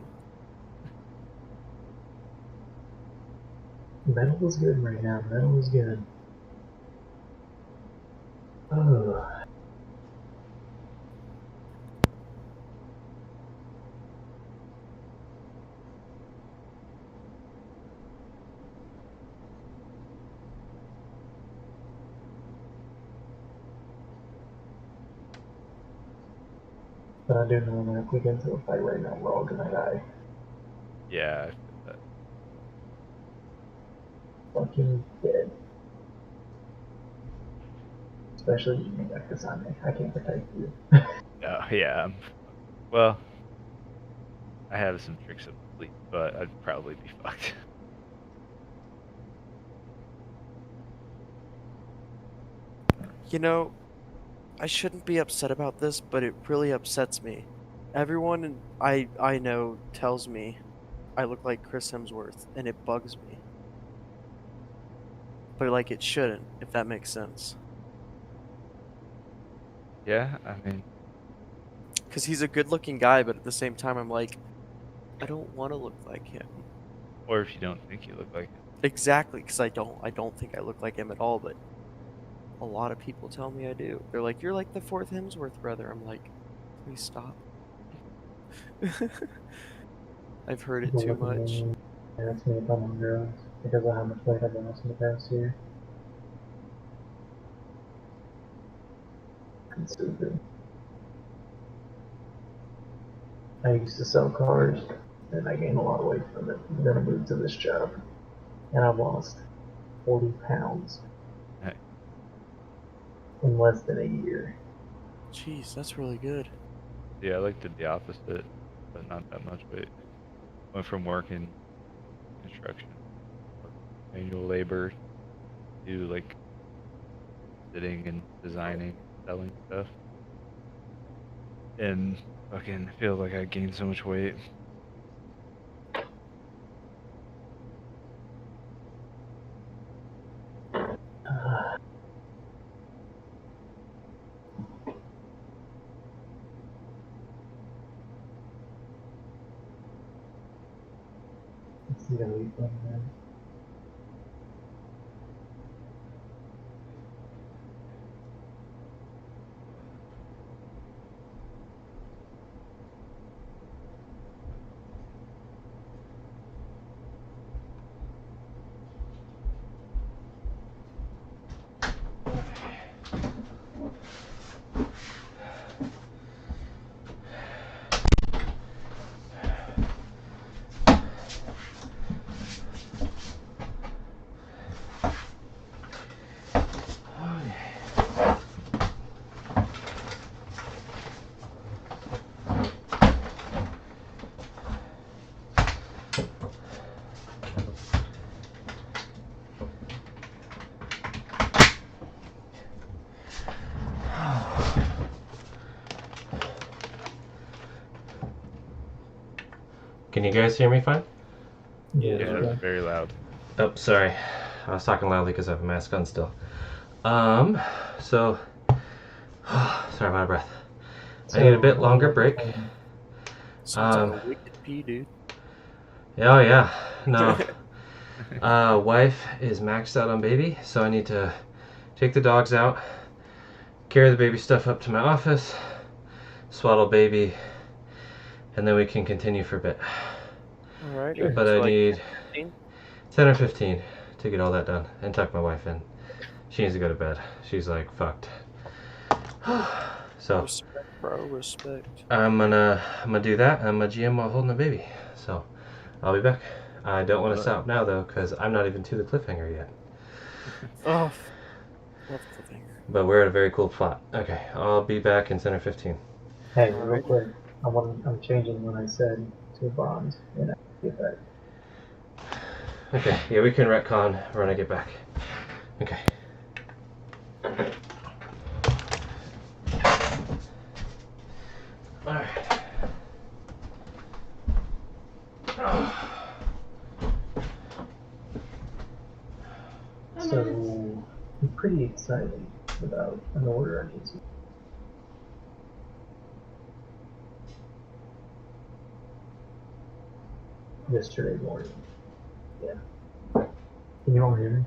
Speaker 1: Metal is good right now. Metal is good. Oh, but I do know that if we get into a fight right now, we're all gonna die.
Speaker 3: Yeah, I feel that.
Speaker 1: Fucking dead. Especially you, Yakasane. I can't protect you.
Speaker 3: Oh, yeah. Well, I have some tricks up my sleeve, but I'd probably be fucked.
Speaker 4: You know, I shouldn't be upset about this, but it really upsets me. Everyone I know tells me I look like Chris Hemsworth, and it bugs me. But like it shouldn't, if that makes sense.
Speaker 3: Yeah, I mean,
Speaker 4: Because he's a good-looking guy, but at the same time, I'm like, I don't want to look like him.
Speaker 3: or if you don't think you look like it.
Speaker 4: Exactly, because I don't think I look like him at all. But a lot of people tell me I do. They're like, "You're like the fourth Hemsworth brother." I'm like, please stop. I've heard it
Speaker 1: People
Speaker 4: too
Speaker 1: look at
Speaker 4: much.
Speaker 1: me and ask me if I'm on drugs because of how much weight I've lost in the past year. It's stupid. I used to sell cars, and I gained a lot of weight from it. Then I moved to this job, and I've lost 40 pounds
Speaker 3: Hey,
Speaker 1: in less than a year.
Speaker 4: Jeez, that's really good.
Speaker 3: yeah, I like did the opposite, but not that much weight. Went from working construction or manual labor to like sitting and designing, selling stuff. And fucking feel like I gained so much weight.
Speaker 1: It's gonna be fun, man.
Speaker 2: Can you guys hear me fine?
Speaker 3: Yeah,
Speaker 1: Yeah,
Speaker 3: it was very loud.
Speaker 2: Oh, sorry. I was talking loudly because I have a mask on still. So, sorry about my breath. I need a bit longer break.
Speaker 4: Sounds like a wicked pee, dude.
Speaker 2: Oh yeah, no. Wife is maxed out on baby, so I need to take the dogs out, carry the baby stuff up to my office, swaddle baby, and then we can continue for a bit.
Speaker 4: Alright.
Speaker 1: Sure.
Speaker 2: But
Speaker 4: So
Speaker 2: I
Speaker 4: like
Speaker 2: need
Speaker 4: 15?
Speaker 2: 10 or 15 to get all that done and tuck my wife in. She needs to go to bed. She's like fucked. So
Speaker 4: Respect, bro. Respect.
Speaker 2: I'm gonna do that. I'm a GM while holding the baby. So I'll be back. I don't want to stop now though, because I'm not even to the cliffhanger yet.
Speaker 4: Oh, love cliffhanger.
Speaker 2: But we're at a very cool spot. Okay, I'll be back in center 15.
Speaker 1: Hey, real
Speaker 4: Alright.
Speaker 1: quick, I'm changing what I said to bronze when I get back.
Speaker 2: Okay, yeah, we can retcon when I get back. Okay. Alright.
Speaker 1: So, I'm pretty excited about an order I need to. Yesterday morning. Yeah. Can you all hear me?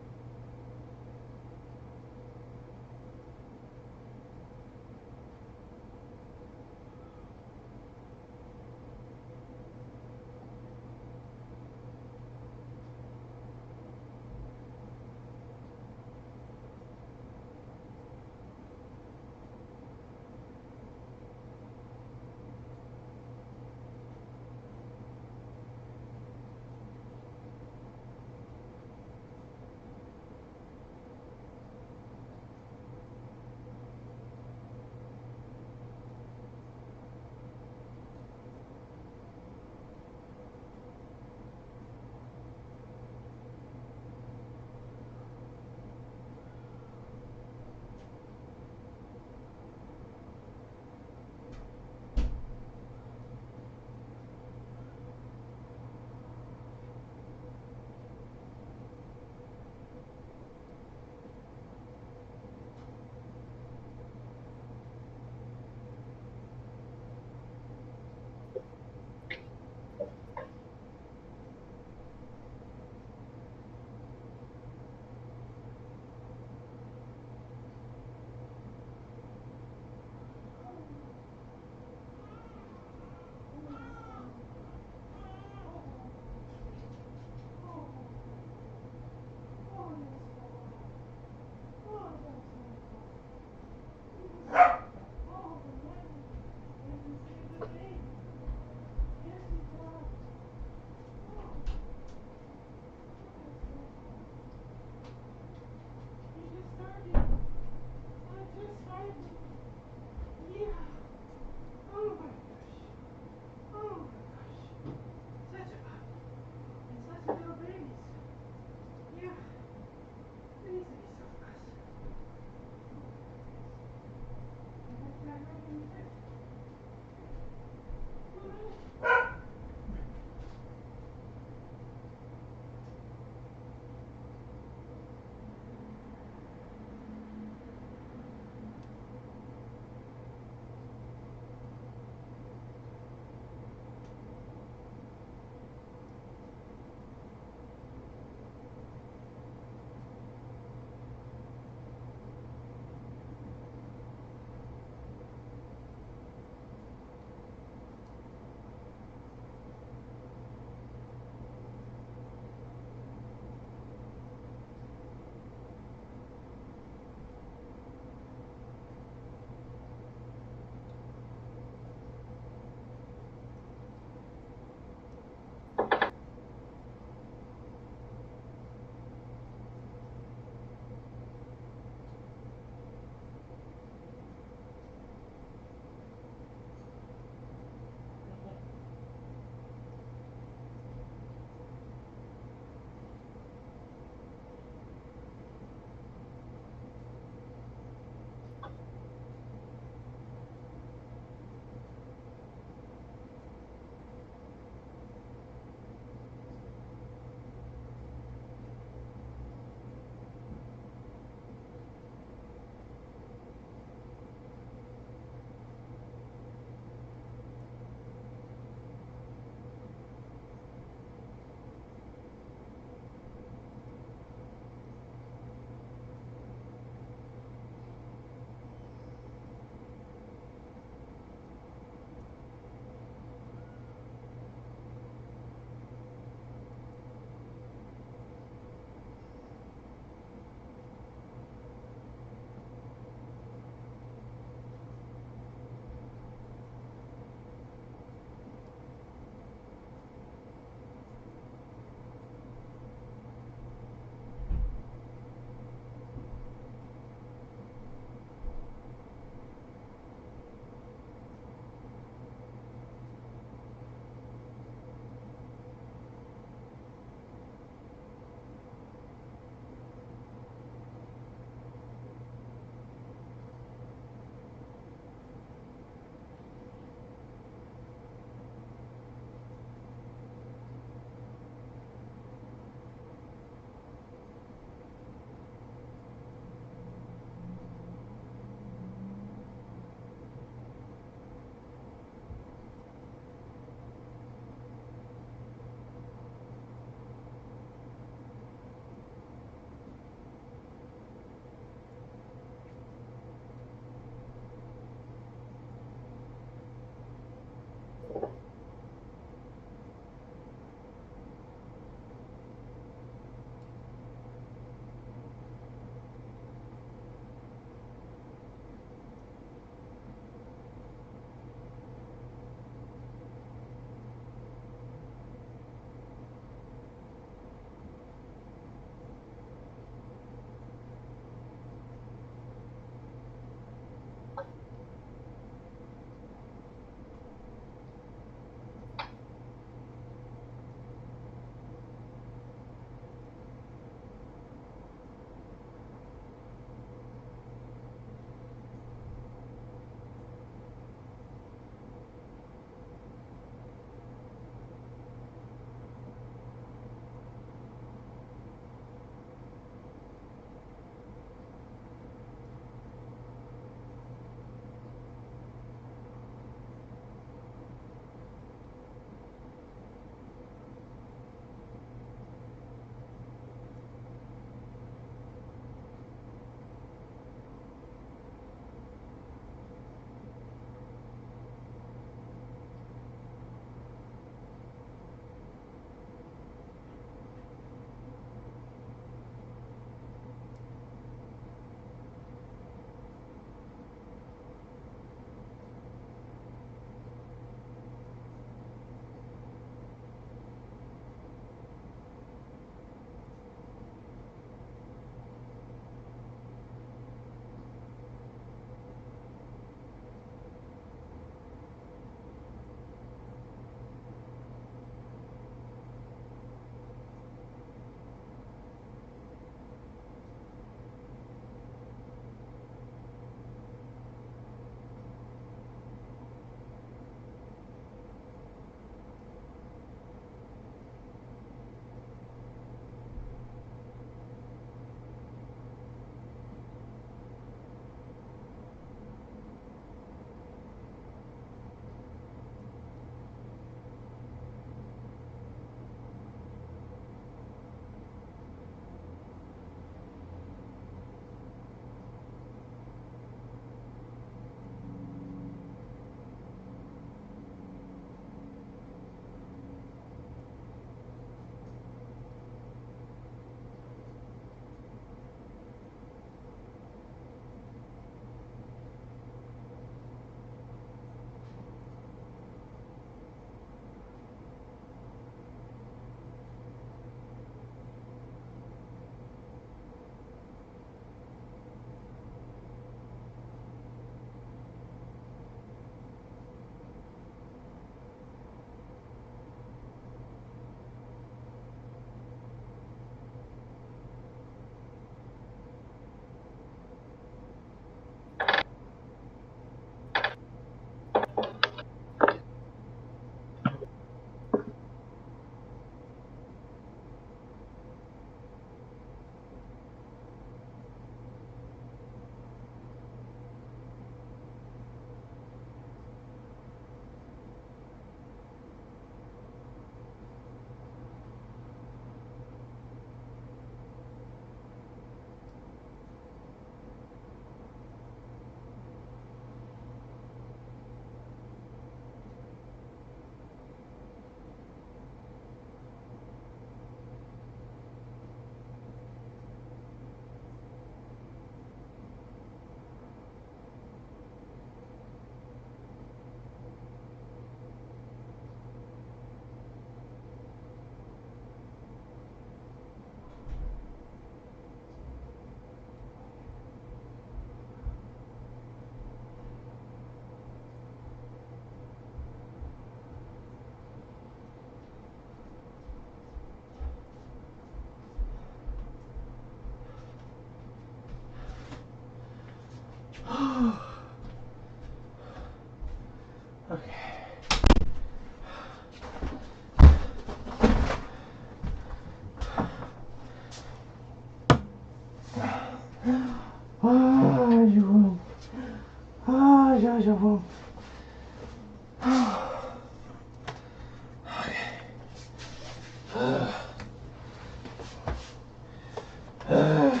Speaker 2: Okay.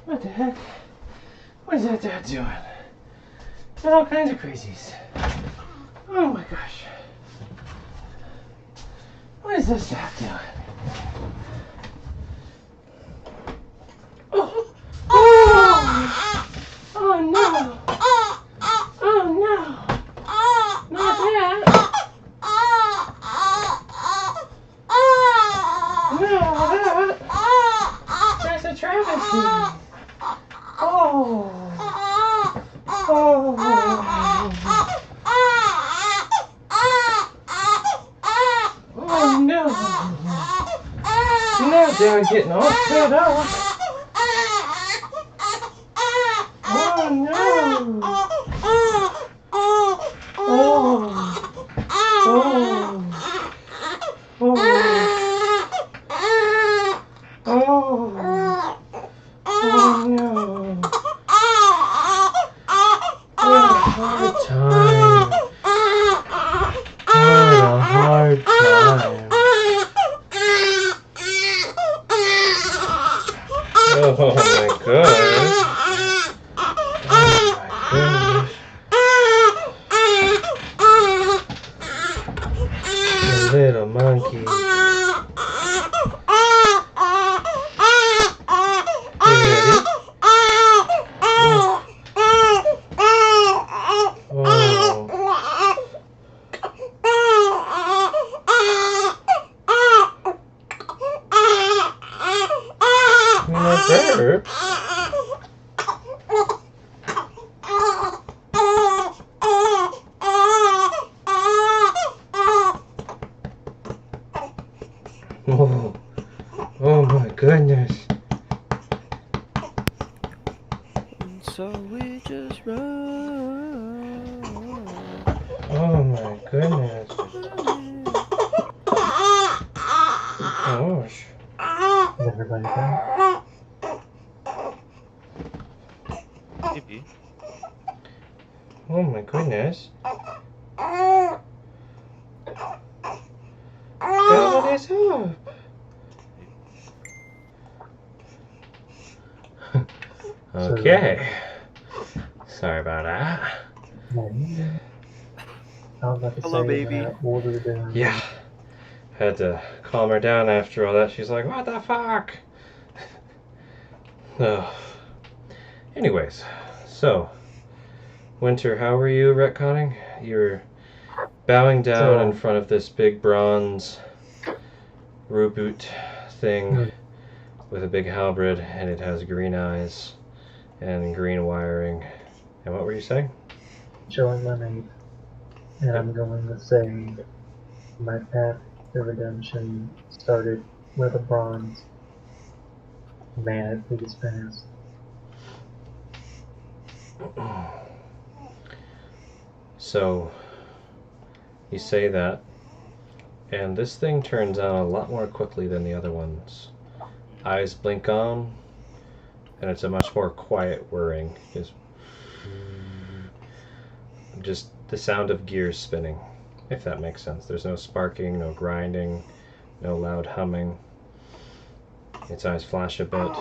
Speaker 2: What the heck? What is that dad doing? Got all kinds of crazies. Oh my gosh. What is this dad doing? Oh! Oh! Oh no! Oh no! Not that! No, that! That's a travesty! Oh! Oh! Oh no! Now Dad's getting all set up! Oh no! Oh! Oh! Oh! Oh! Oh no! What a hard time! What a hard time! Oh my gosh! Oh my goodness! The little monkey. You ready? Oh. No burps. Oh, oh my goodness.
Speaker 4: So we just run.
Speaker 2: Oh my goodness. Gosh.
Speaker 1: Is everybody done?
Speaker 3: Maybe.
Speaker 2: Oh my goodness. God is up. Okay. Sorry about that.
Speaker 1: No, you didn't. I was about to
Speaker 4: Hello,
Speaker 1: say
Speaker 4: baby.
Speaker 1: that I ordered
Speaker 2: Yeah. Had to calm her down after all that. She's like, what the fuck? Oh. Anyways, so, Winter, how were you retconning? You're bowing down in front of this big bronze reboot thing with a big halberd, and it has green eyes and green wiring. And what were you saying?
Speaker 1: showing my name, and I'm going to say my path to redemption started with a bronze man at biggest fast.
Speaker 2: So, you say that, and this thing turns on a lot more quickly than the other ones. Eyes blink on, and it's a much more quiet whirring. Just the sound of gears spinning, if that makes sense. There's no sparking, no grinding, no loud humming. Its eyes flash a bit.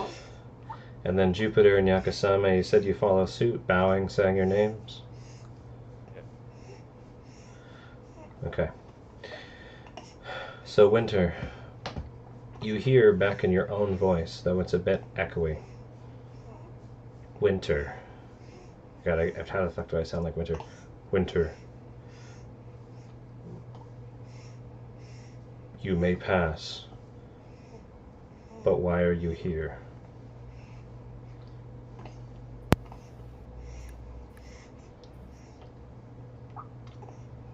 Speaker 2: And then Jupiter and Yakasame, you said you follow suit, bowing, saying your names? Okay. So Winter, you hear back in your own voice, though it's a bit echoey. Winter. God, how the fuck do I sound like Winter? Winter. You may pass, but why are you here?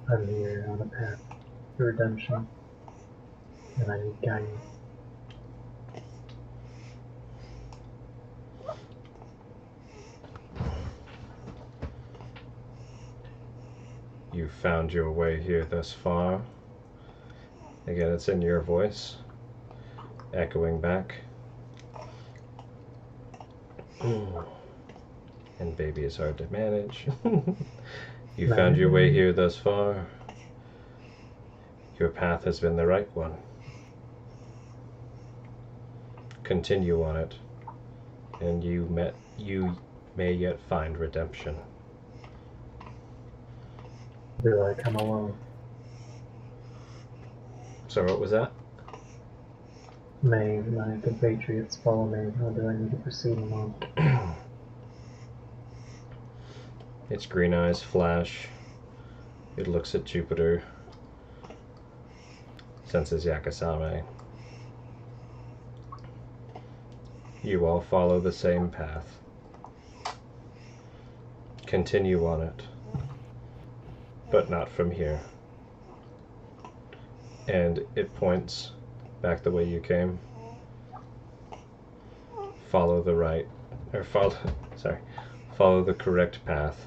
Speaker 1: I'm here on a path to redemption, and I need guidance.
Speaker 2: You found your way here thus far. Again, it's in your voice, echoing back. And baby is hard to manage. You found your way here thus far. Your path has been the right one. Continue on it, and you may yet find redemption.
Speaker 1: Do I come along?
Speaker 2: So what was that?
Speaker 1: May my compatriots follow me, or do I need to proceed along?
Speaker 2: Its green eyes flash. It looks at Jupiter. Senses Yakasame. You all follow the same path. Continue on it. But not from here. And it points back the way you came. Follow the right, or follow the correct path.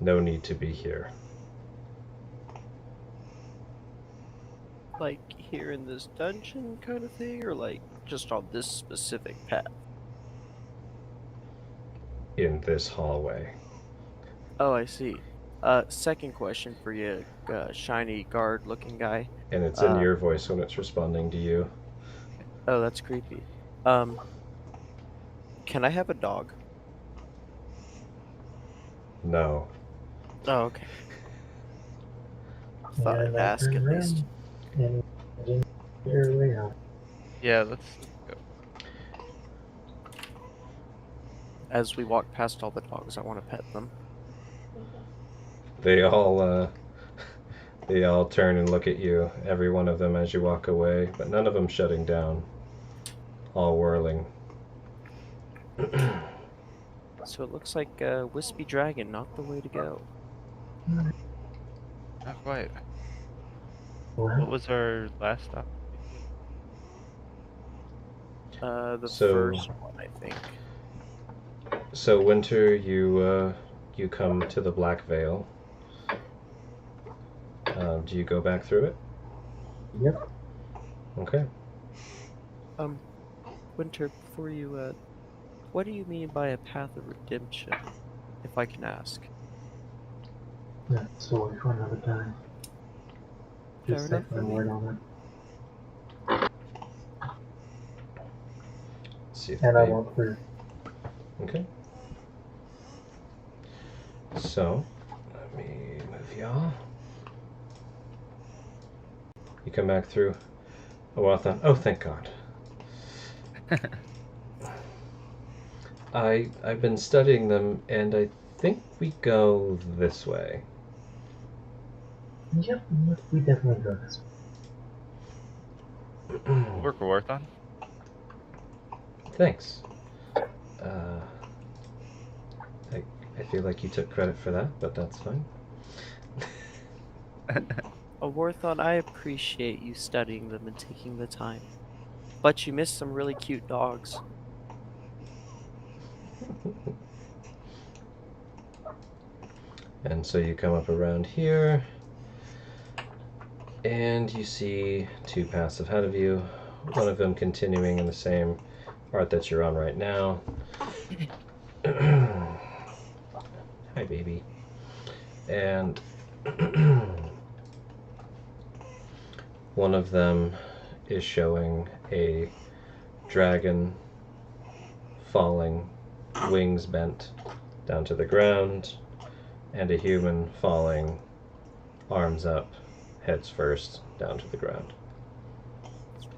Speaker 2: No need to be here.
Speaker 4: Like here in this dungeon kind of thing, or like just on this specific path?
Speaker 2: In this hallway.
Speaker 4: Oh, I see. Second question for you, shiny guard looking guy.
Speaker 2: And it's in your voice when it's responding to you.
Speaker 4: Oh, that's creepy. Can I have a dog?
Speaker 2: No.
Speaker 4: Oh, okay. Thought I'd ask at least.
Speaker 1: And here we are.
Speaker 3: Yeah, let's go.
Speaker 4: As we walk past all the dogs, I want to pet them.
Speaker 2: They all turn and look at you, every one of them as you walk away, but none of them shutting down. All whirling.
Speaker 4: So it looks like Wispy Dragon, not the way to go.
Speaker 3: Not quite.
Speaker 1: Well,
Speaker 3: What was our last stop?
Speaker 4: The
Speaker 2: So-
Speaker 4: first one, I think.
Speaker 2: So Winter, you come to the Black Veil. Do you go back through it?
Speaker 1: yep.
Speaker 2: Okay.
Speaker 4: Winter, before you, what do you mean by a path of redemption, if I can ask?
Speaker 1: That's a story for another time.
Speaker 4: Fair
Speaker 1: Just
Speaker 4: enough,
Speaker 1: second
Speaker 4: I mean.
Speaker 1: word on
Speaker 2: See if
Speaker 1: it. And I
Speaker 2: they-
Speaker 1: walk through.
Speaker 2: Okay. So, let me move y'all. You come back through. Oh, thank God. I've been studying them, and I think we go this way.
Speaker 1: Yep, we definitely go this way.
Speaker 3: Work for Warthon?
Speaker 2: Thanks. I feel like you took credit for that, but that's fine.
Speaker 4: Warthon, I appreciate you studying them and taking the time. But you missed some really cute dogs.
Speaker 2: And so you come up around here, and you see two paths ahead of you. One of them continuing in the same part that you're on right now. Hi, baby. And one of them is showing a dragon falling, wings bent down to the ground, and a human falling, arms up, heads first, down to the ground.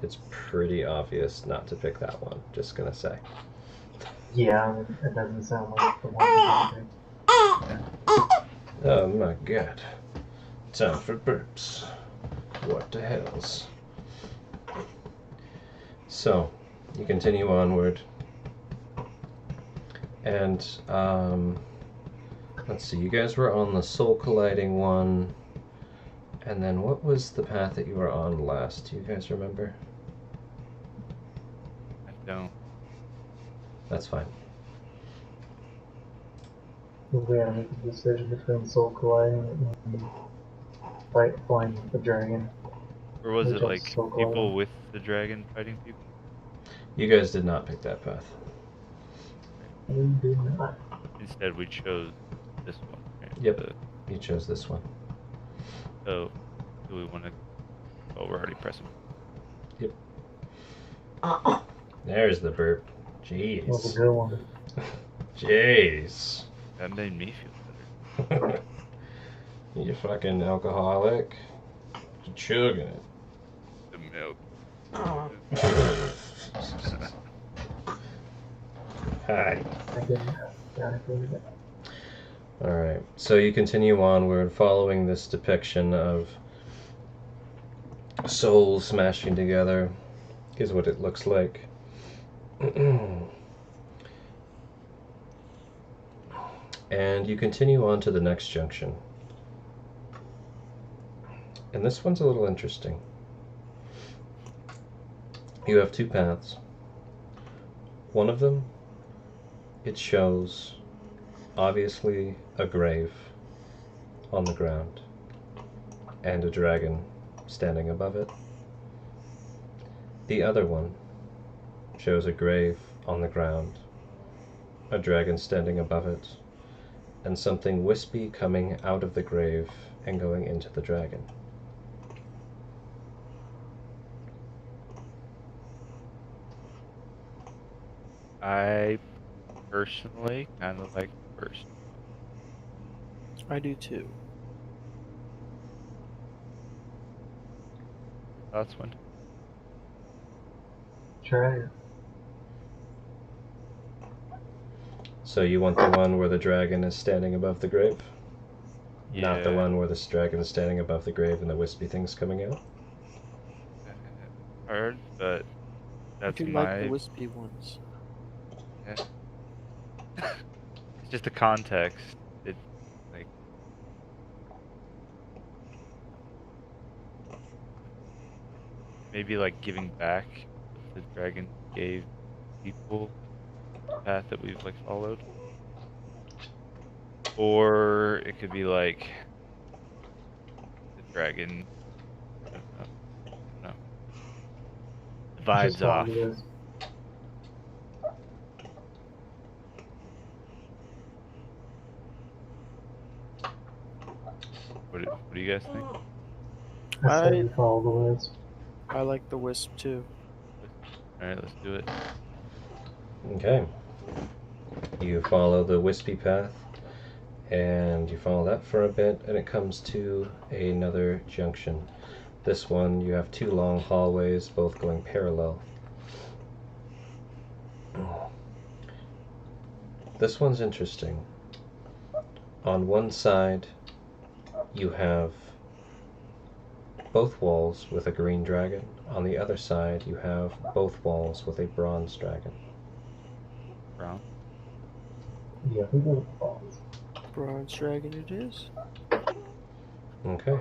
Speaker 2: It's pretty obvious not to pick that one, just gonna say.
Speaker 1: Yeah, it doesn't sound like the one we're going
Speaker 2: Oh my god. Time for burps. What the hells? So, you continue onward. And, let's see, you guys were on the soul colliding one. And then what was the path that you were on last? Do you guys remember?
Speaker 3: I don't.
Speaker 2: That's fine.
Speaker 1: We had to make a decision between soul colliding and flying with the dragon.
Speaker 3: Or was
Speaker 1: Which
Speaker 3: it
Speaker 1: is
Speaker 3: like
Speaker 1: so cool.
Speaker 3: people with the dragon fighting people?
Speaker 2: You guys did not pick that path.
Speaker 1: We do not.
Speaker 3: Instead, we chose this one. Right?
Speaker 2: Yep. You chose this one.
Speaker 3: So, do we want to? Oh, we're already pressing.
Speaker 2: Yep. There's the burp.
Speaker 1: That was a
Speaker 2: Jeez.
Speaker 1: good one.
Speaker 2: Jeez.
Speaker 3: That made me feel better.
Speaker 2: You fucking alcoholic. You're chugging it.
Speaker 3: The milk.
Speaker 2: Hi.
Speaker 1: I didn't. Got it. Really good.
Speaker 2: Alright, so you continue onward following this depiction of souls smashing together, is what it looks like. And you continue on to the next junction. And this one's a little interesting. You have two paths. One of them, it shows obviously a grave on the ground and a dragon standing above it. The other one shows a grave on the ground, a dragon standing above it, and something wispy coming out of the grave and going into the dragon.
Speaker 3: I personally kind of like the first.
Speaker 4: I do too.
Speaker 3: Thoughts one?
Speaker 1: Try it.
Speaker 2: So you want the one where the dragon is standing above the grave? Not the
Speaker 3: Yeah.
Speaker 2: one where the dragon is standing above the grave and the wispy thing's coming out?
Speaker 3: Hard, but
Speaker 4: I
Speaker 3: that's
Speaker 4: do
Speaker 3: my.
Speaker 4: like the wispy ones.
Speaker 3: Yeah. It's just the context. It like maybe like giving back what the dragon gave people the path that we've like followed. Or it could be like the dragon I don't know. The vibes
Speaker 1: Just follow
Speaker 3: off.
Speaker 1: this.
Speaker 3: What do you guys think?
Speaker 1: I say
Speaker 4: I-
Speaker 1: we follow the wisp.
Speaker 4: I like the wisp too.
Speaker 3: Alright, let's do it.
Speaker 2: Okay. You follow the wispy path, and you follow that for a bit, and it comes to another junction. This one, you have two long hallways, both going parallel. This one's interesting. On one side, you have both walls with a green dragon. On the other side, you have both walls with a bronze dragon.
Speaker 3: Brown.
Speaker 1: Yeah, we go with the falls.
Speaker 4: Bronze dragon it is.
Speaker 2: Okay.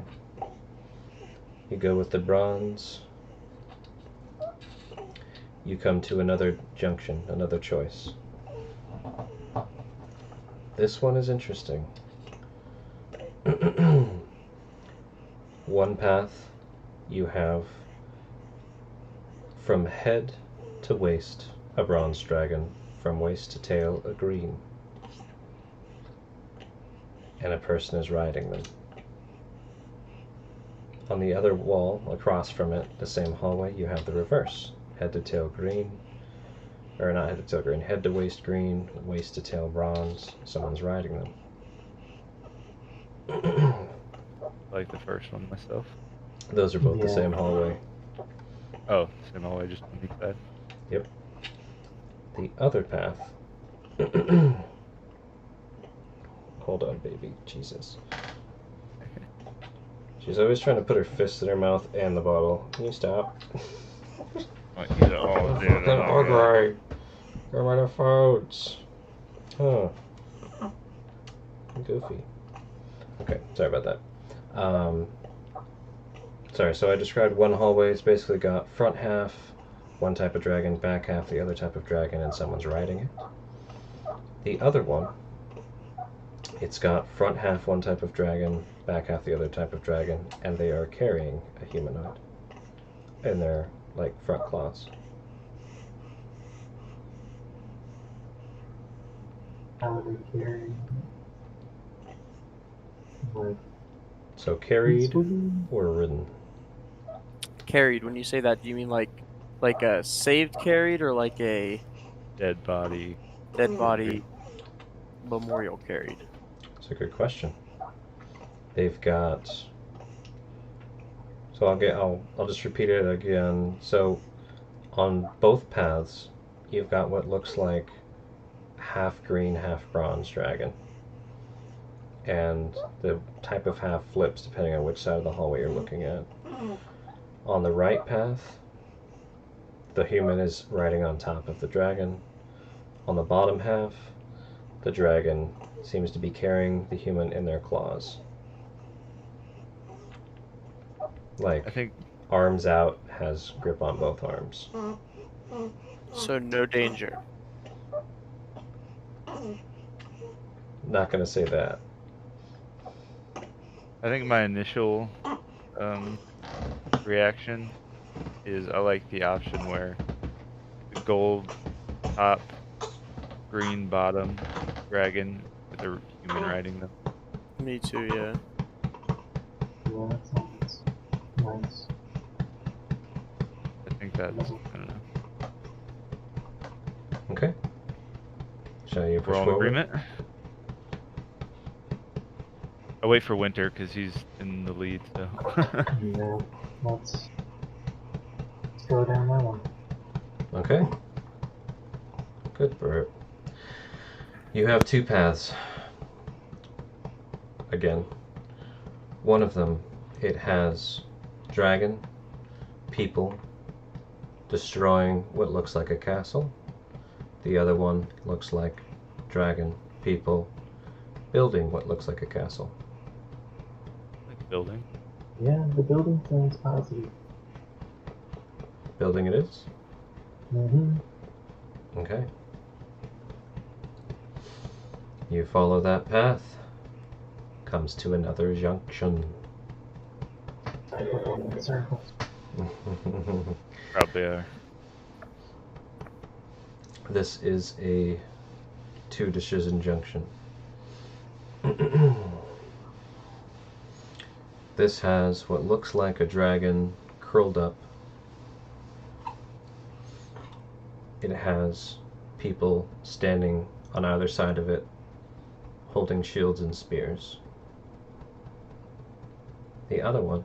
Speaker 2: You go with the bronze. You come to another junction, another choice. This one is interesting. One path, you have from head to waist a bronze dragon, from waist to tail a green, and a person is riding them. On the other wall, across from it, the same hallway, you have the reverse. Head to tail green, or not head to tail green, head to waist green, waist to tail bronze, someone's riding them.
Speaker 3: I like the first one myself.
Speaker 2: Those are both the
Speaker 1: Yeah.
Speaker 2: same hallway.
Speaker 3: Oh, same hallway, just on each side.
Speaker 2: Yep. The other path. Hold on, baby. Jesus. She's always trying to put her fists in her mouth and the bottle. Can you stop?
Speaker 3: Want you to all do
Speaker 2: Fucking
Speaker 3: that.
Speaker 2: ugly. Where are my phones? Huh. Goofy. Okay, sorry about that. Sorry, so I described one hallway. It's basically got front half, one type of dragon, back half, the other type of dragon, and someone's riding it. The other one, it's got front half, one type of dragon, back half, the other type of dragon, and they are carrying a humanoid in their, like, front claws.
Speaker 1: How would they carry? Like,
Speaker 2: So carried
Speaker 1: peacefully?
Speaker 2: or ridden?
Speaker 4: Carried. When you say that, do you mean like a saved carried or like a
Speaker 3: Dead body.
Speaker 4: dead body memorial carried?
Speaker 2: That's a good question. They've got. So I'll just repeat it again. So on both paths, you've got what looks like half green, half bronze dragon. And the type of half flips depending on which side of the hallway you're looking at. On the right path, the human is riding on top of the dragon. On the bottom half, the dragon seems to be carrying the human in their claws. Like,
Speaker 3: I think
Speaker 2: arms out, has grip on both arms.
Speaker 4: So no danger.
Speaker 2: Not gonna say that.
Speaker 3: my initial reaction is I like the option where the gold top, green bottom dragon with a human riding them.
Speaker 4: Me too. Yeah.
Speaker 1: Yeah, that sounds nice.
Speaker 3: I think that's, I don't know.
Speaker 2: Okay. Shall you
Speaker 3: We're
Speaker 2: push
Speaker 3: all in
Speaker 2: forward?
Speaker 3: agreement? I'll wait for Winter because he's in the lead, so.
Speaker 1: Yeah, let's go down that one.
Speaker 2: Okay. Good, Bert. You have two paths. Again. One of them, it has dragon, people, destroying what looks like a castle. The other one looks like dragon, people, building what looks like a castle.
Speaker 3: Like building.
Speaker 1: Yeah, the building sounds positive.
Speaker 2: Building it is?
Speaker 1: Mm-hmm.
Speaker 2: Okay. You follow that path. Comes to another junction.
Speaker 1: Circles.
Speaker 3: Probably are.
Speaker 2: This is a two-decision junction. This has what looks like a dragon curled up. It has people standing on either side of it, holding shields and spears. The other one,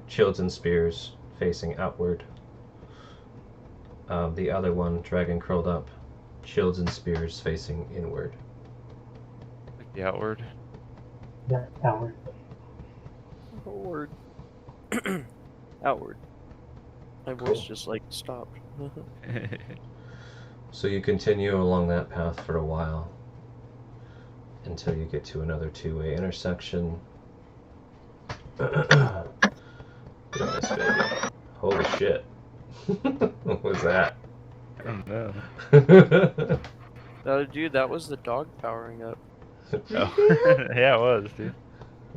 Speaker 2: shields and spears facing outward. The other one, dragon curled up, shields and spears facing inward.
Speaker 3: Like the outward.
Speaker 1: Yeah, outward.
Speaker 4: Outward. Outward. My voice just like stopped.
Speaker 2: So you continue along that path for a while until you get to another two-way intersection. Goodness, baby. Holy shit. What was that?
Speaker 3: I don't know.
Speaker 4: Dude, that was the dog powering up.
Speaker 3: Oh. Yeah, it was, dude.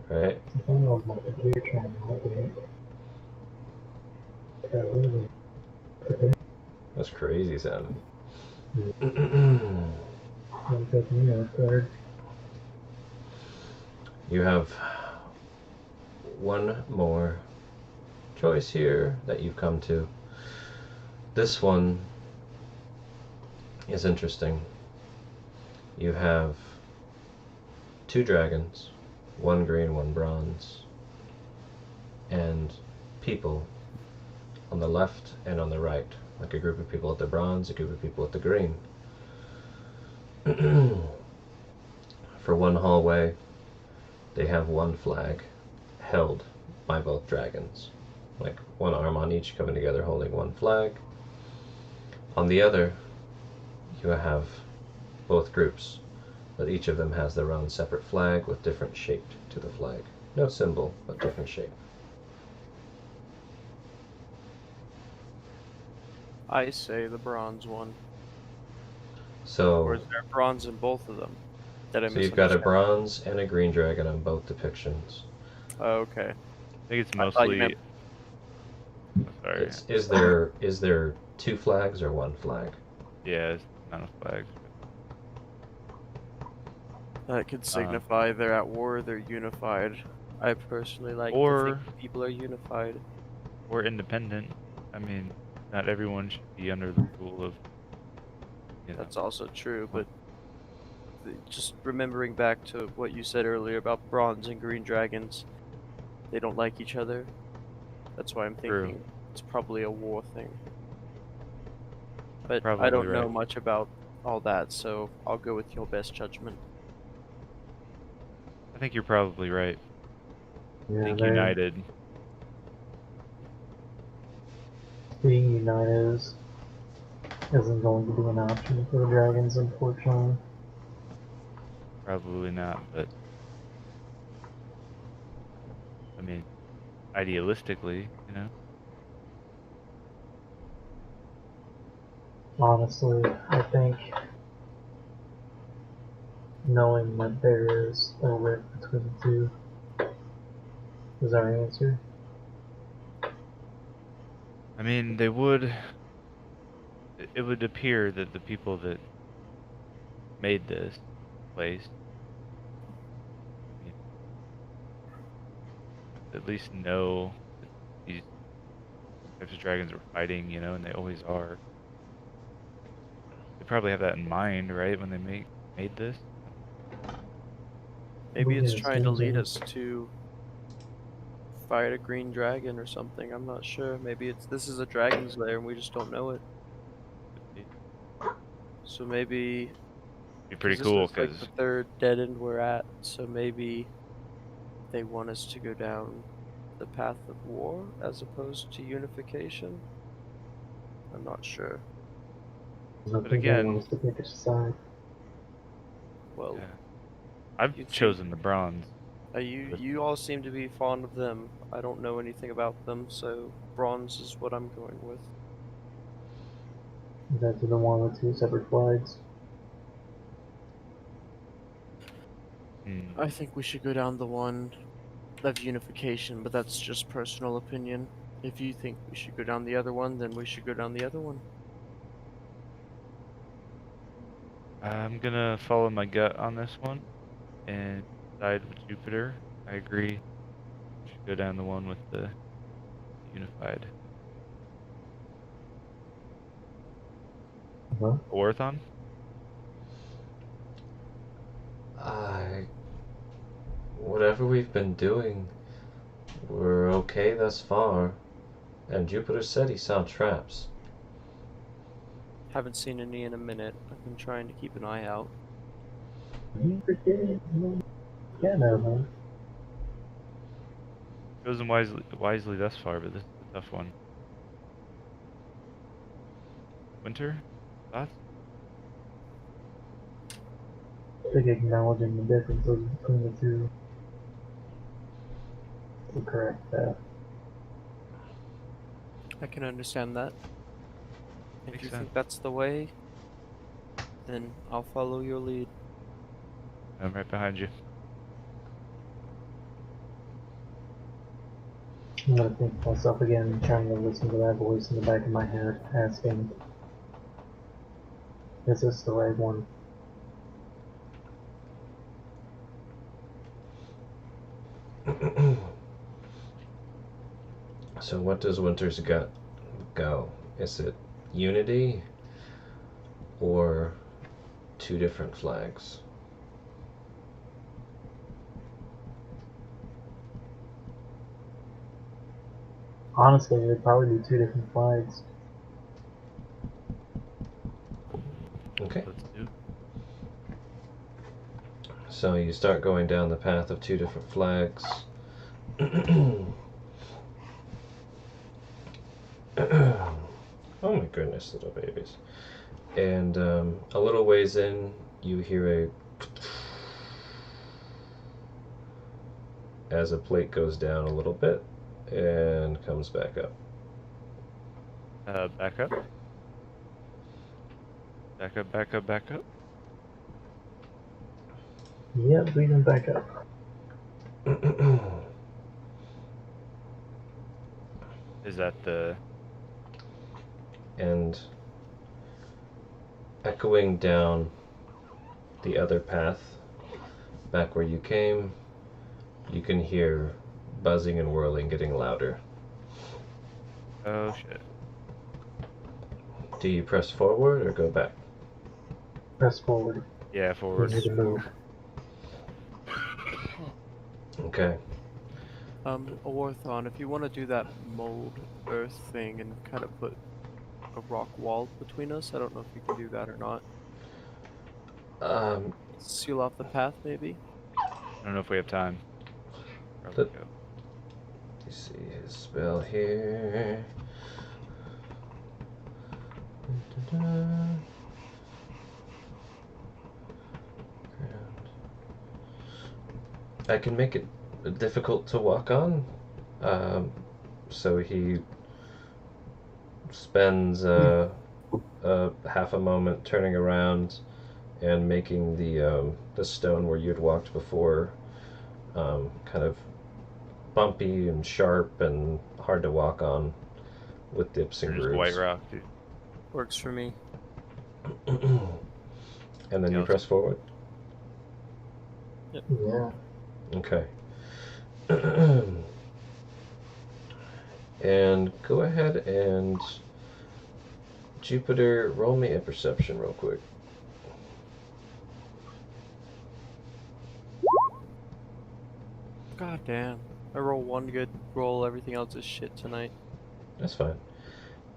Speaker 2: Right?
Speaker 1: I think I was my computer trying to help it.
Speaker 2: That's crazy sounding.
Speaker 1: Don't take me off guard.
Speaker 2: You have one more choice here that you've come to. This one is interesting. You have two dragons, one green, one bronze, and people on the left and on the right, like a group of people at the bronze, a group of people at the green. For one hallway, they have one flag held by both dragons, like one arm on each coming together holding one flag. On the other, you have both groups, but each of them has their own separate flag with different shape to the flag. No symbol, but different shape.
Speaker 4: I say the bronze one.
Speaker 2: So,
Speaker 4: Or is there bronze in both of them? Did I
Speaker 2: so you've got a
Speaker 4: misunderstand?
Speaker 2: bronze and a green dragon on both depictions.
Speaker 4: Oh, okay.
Speaker 3: I think it's
Speaker 4: I thought you
Speaker 3: mostly.
Speaker 4: meant-
Speaker 3: Sorry.
Speaker 2: Is there two flags or one flag?
Speaker 3: Yeah, it's not a flag.
Speaker 4: That could signify they're at war, they're unified. I personally like to
Speaker 3: Or
Speaker 4: think people are unified.
Speaker 3: or independent. I mean, not everyone should be under the rule of, you know.
Speaker 4: That's also true, but just remembering back to what you said earlier about bronze and green dragons, they don't like each other. That's why I'm
Speaker 3: True.
Speaker 4: thinking it's probably a war thing. But
Speaker 3: Probably
Speaker 4: I don't know
Speaker 3: right.
Speaker 4: much about all that, so I'll go with your best judgment.
Speaker 3: I think you're probably right. I
Speaker 1: Yeah,
Speaker 3: think
Speaker 1: they
Speaker 3: united.
Speaker 1: being united isn't going to be an option for the dragons, unfortunately.
Speaker 3: Probably not, but I mean, idealistically, you know.
Speaker 1: Honestly, I think knowing that there is a rift between the two is our answer.
Speaker 3: I mean, they would. It would appear that the people that made this place, you at least know that these types of dragons are fighting, you know, and they always are. They probably have that in mind, right, when they made this.
Speaker 4: Maybe it's
Speaker 1: Yeah,
Speaker 4: trying to lead
Speaker 1: seems
Speaker 4: us to fight a green dragon or something. I'm not sure. Maybe this is a dragon's lair and we just don't know it.
Speaker 3: It'd
Speaker 4: So maybe
Speaker 3: be pretty
Speaker 4: this
Speaker 3: cool
Speaker 4: is like the
Speaker 3: because
Speaker 4: third dead end we're at, so maybe they want us to go down the path of war as opposed to unification. I'm not sure.
Speaker 1: I don't
Speaker 3: But
Speaker 1: think they
Speaker 3: again-
Speaker 1: want us to pick a side.
Speaker 4: Well,
Speaker 3: yeah. I've
Speaker 4: you'd
Speaker 3: chosen the bronze.
Speaker 4: you all seem to be fond of them. I don't know anything about them, so bronze is what I'm going with.
Speaker 1: Is that to the one with two separate flags?
Speaker 3: Hmm.
Speaker 4: I think we should go down the one of unification, but that's just personal opinion. If you think we should go down the other one, then we should go down the other one.
Speaker 3: I'm gonna follow my gut on this one and side with Jupiter. I agree. We should go down the one with the unified.
Speaker 1: Huh?
Speaker 3: Orthon?
Speaker 2: Whatever we've been doing, we're okay thus far. And Jupiter said he saw traps.
Speaker 4: Haven't seen any in a minute. I've been trying to keep an eye out.
Speaker 1: You forget? Yeah, no, man.
Speaker 3: Chosen wisely thus far, but this is a tough one. Winter? Thoughts?
Speaker 1: I think acknowledging the differences between the two is the correct path.
Speaker 4: I can understand that. If
Speaker 3: Makes
Speaker 4: you
Speaker 3: sense.
Speaker 4: think that's the way, then I'll follow your lead.
Speaker 3: I'm right behind you.
Speaker 1: I'm gonna think to myself again, trying to listen to that voice in the back of my head asking, is this the right one?
Speaker 2: So what does Winter's gut go? Is it unity or two different flags?
Speaker 1: Honestly, it'd probably be two different flags.
Speaker 2: Okay.
Speaker 3: Let's do.
Speaker 2: So you start going down the path of two different flags. Oh my goodness, little babies. And a little ways in, you hear as a plate goes down a little bit and comes back up.
Speaker 3: Back up. Back up, back up, back up.
Speaker 1: Yep, lead them back up.
Speaker 3: Is that the...
Speaker 2: And echoing down the other path back where you came, you can hear buzzing and whirling getting louder.
Speaker 3: Oh shit.
Speaker 2: Do you press forward or go back?
Speaker 1: Press forward.
Speaker 3: Yeah,
Speaker 1: We
Speaker 3: forward.
Speaker 1: need to move.
Speaker 2: Okay.
Speaker 4: Orthon, if you want to do that mold earth thing and kind of put a rock wall between us, I don't know if you can do that or not.
Speaker 2: Um,
Speaker 4: Seal off the path, maybe?
Speaker 3: I don't know if we have time. Probably
Speaker 2: The-
Speaker 3: go.
Speaker 2: you see his spell here. Da-da-da. I can make it difficult to walk on. So he spends half a moment turning around and making the stone where you'd walked before kind of bumpy and sharp and hard to walk on with dips and
Speaker 3: Or just white
Speaker 2: grooves.
Speaker 3: rock, dude.
Speaker 4: Works for me.
Speaker 2: And then
Speaker 3: Yeah,
Speaker 2: you press forward.
Speaker 1: Yeah.
Speaker 2: Okay. And go ahead and Jupiter, roll me a perception real quick.
Speaker 4: God damn. I roll one good roll, everything else is shit tonight.
Speaker 2: That's fine.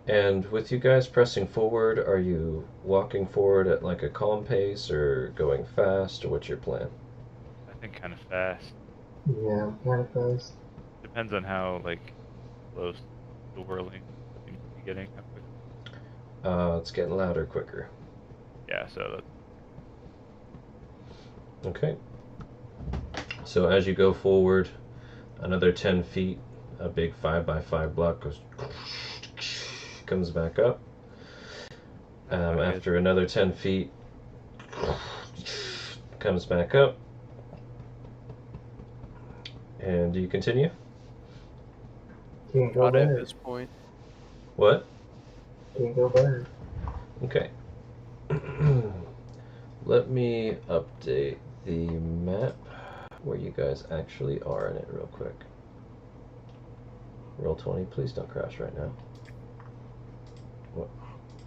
Speaker 2: And with you guys pressing forward, are you walking forward at like a calm pace or going fast, or what's your plan?
Speaker 3: I think kind of fast.
Speaker 1: Yeah, kind of fast.
Speaker 3: Depends on how like close the whirling seems to be getting. How quick.
Speaker 2: It's getting louder quicker.
Speaker 3: Yeah, so
Speaker 2: Okay. So as you go forward, another 10 feet, a big 5x5 block goes, comes back up. After another 10 feet, comes back up. And do you continue?
Speaker 1: Can't go
Speaker 4: Got it at
Speaker 1: back.
Speaker 4: this point.
Speaker 2: What?
Speaker 1: Can't go back.
Speaker 2: Okay. Let me update the map where you guys actually are in it real quick. Roll 20, please don't crash right now. What?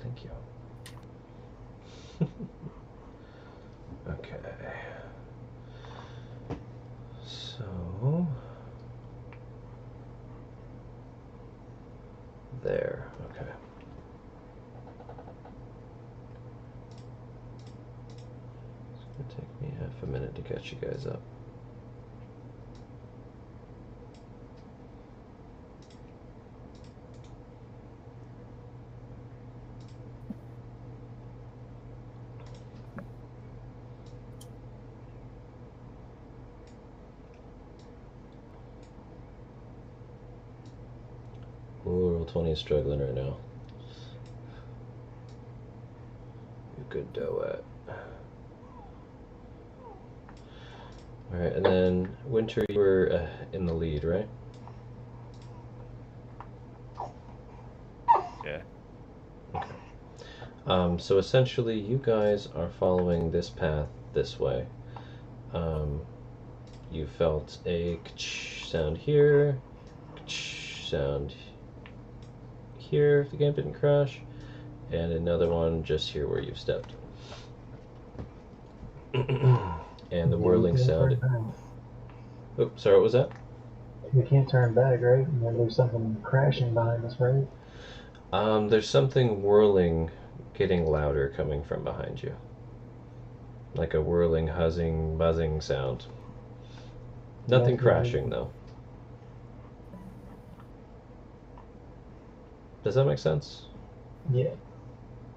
Speaker 2: Thank you. Okay. So there. Okay. It's gonna take me half a minute to catch you guys up. Ooh, roll 20 is struggling right now. You good dough at. Alright, and then Winter, you were in the lead, right?
Speaker 3: yeah.
Speaker 2: So essentially, you guys are following this path this way. You felt a sound here, sound here if the game didn't crash, and another one just here where you've stepped. And the whirling sound. Oh, sorry, what was that?
Speaker 1: We can't turn back, right? And then there's something crashing behind us, right?
Speaker 2: There's something whirling, getting louder coming from behind you. Like a whirling, huzzing, buzzing sound. Nothing
Speaker 1: Yeah,
Speaker 2: crashing, though. Does that make sense?
Speaker 1: Yeah.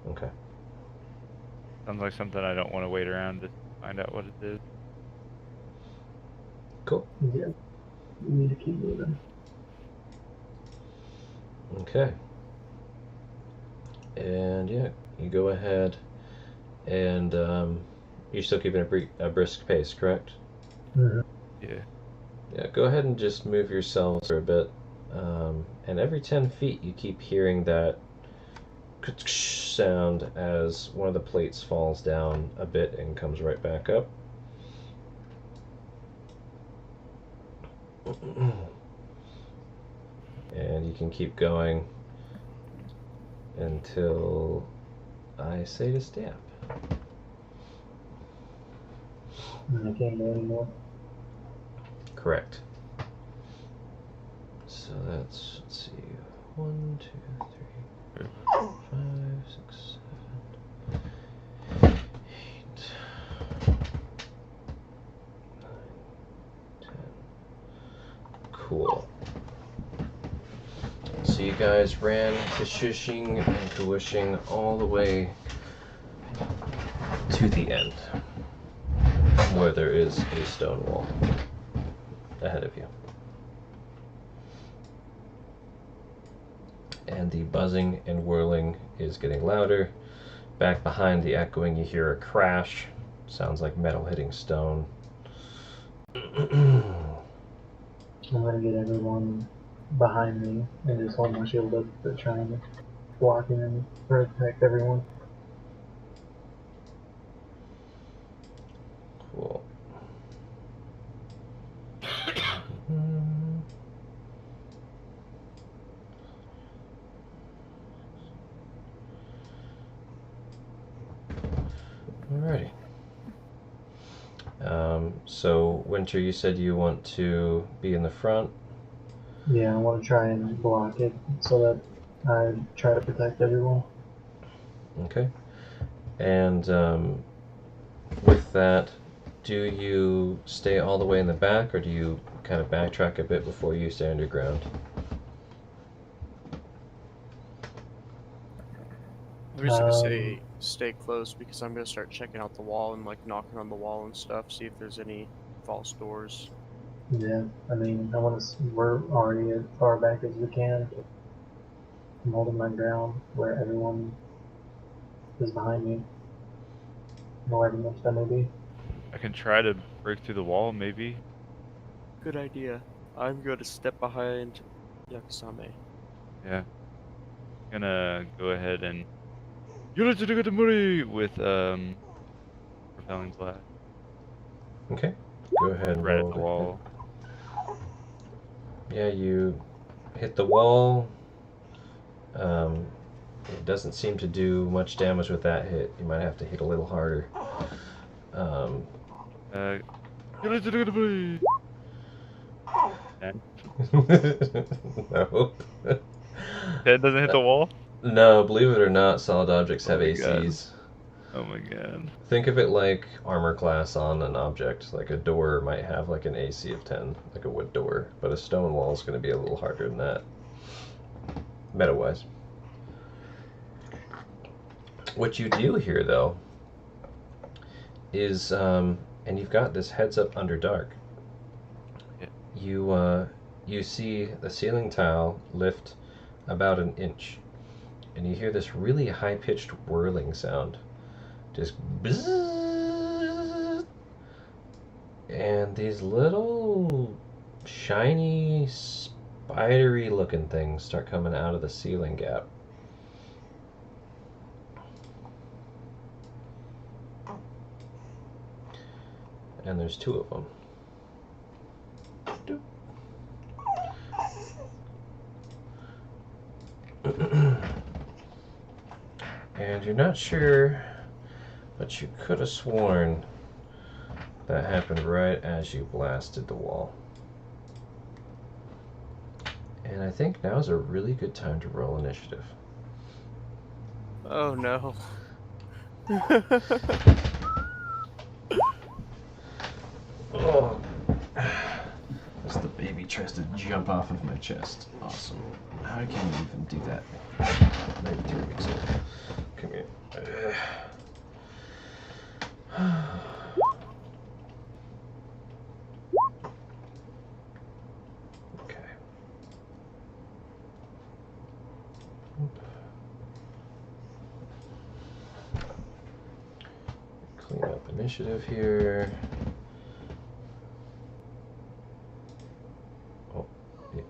Speaker 2: Okay.
Speaker 3: Sounds like something I don't want to wait around to find out what it is.
Speaker 2: Cool.
Speaker 1: Yeah. We need to keep moving.
Speaker 2: Okay. And yeah, you go ahead and you're still keeping a brisk pace, correct?
Speaker 1: Mm-hmm.
Speaker 3: Yeah.
Speaker 2: Yeah, go ahead and just move yourselves for a bit. And every 10 feet you keep hearing that sound as one of the plates falls down a bit and comes right back up. And you can keep going until I say to stop.
Speaker 1: And I can't go anymore.
Speaker 2: Correct. So let's see, 1, 2, 3, 4, 5, 6, 7, 8, 9, 10. Cool. So you guys ran the shushing and kawushing all the way to the end, where there is a stone wall ahead of you. And the buzzing and whirling is getting louder. Back behind the echoing, you hear a crash. Sounds like metal hitting stone.
Speaker 1: I'm gonna get everyone behind me and just hold my shield up, but trying to block it and protect everyone.
Speaker 2: Cool. Alrighty. So, Winter, you said you want to be in the front.
Speaker 1: Yeah, I want to try and block it so that I try to protect everyone.
Speaker 2: Okay. And with that, do you stay all the way in the back, or do you kind of backtrack a bit before you stay underground?
Speaker 4: I'm just gonna say stay close because I'm gonna start checking out the wall and like knocking on the wall and stuff, see if there's any false doors.
Speaker 1: Yeah, I mean, we're already as far back as we can. I'm holding my ground where everyone is behind me, however much that may be.
Speaker 3: I can try to break through the wall, maybe.
Speaker 4: Good idea. I'm going to step behind Yakusame.
Speaker 3: Yeah. Gonna go ahead and with repelling blast
Speaker 2: Okay. Go ahead and
Speaker 3: right
Speaker 2: roll
Speaker 3: at the
Speaker 2: to
Speaker 3: wall.
Speaker 2: hit. Yeah, you hit the wall. It doesn't seem to do much damage with that hit. You might have to hit a little harder.
Speaker 3: And
Speaker 2: No.
Speaker 3: that doesn't hit the wall?
Speaker 2: No, believe it or not, solid objects
Speaker 3: Oh
Speaker 2: have
Speaker 3: my God.
Speaker 2: ACs.
Speaker 3: Oh my God.
Speaker 2: Think of it like armor class on an object. Like a door might have like an AC of 10, like a wood door, but a stone wall is going to be a little harder than that, meta-wise. What you do here, though, is, and you've got this heads up under dark.
Speaker 3: Yeah.
Speaker 2: You see the ceiling tile lift about an inch, and you hear this really high-pitched whirling sound. Just bzzz, and these little shiny, spidery looking things start coming out of the ceiling gap. And there's 2 of them. And you're not sure, but you could have sworn that happened right as you blasted the wall. And I think now's a really good time to roll initiative.
Speaker 4: Oh no.
Speaker 2: Oh, as the baby tries to jump off of my chest. Awesome. How can you even do that? Maybe 3 weeks old. Come here. Okay. Clean up initiative here. Oh, yeah.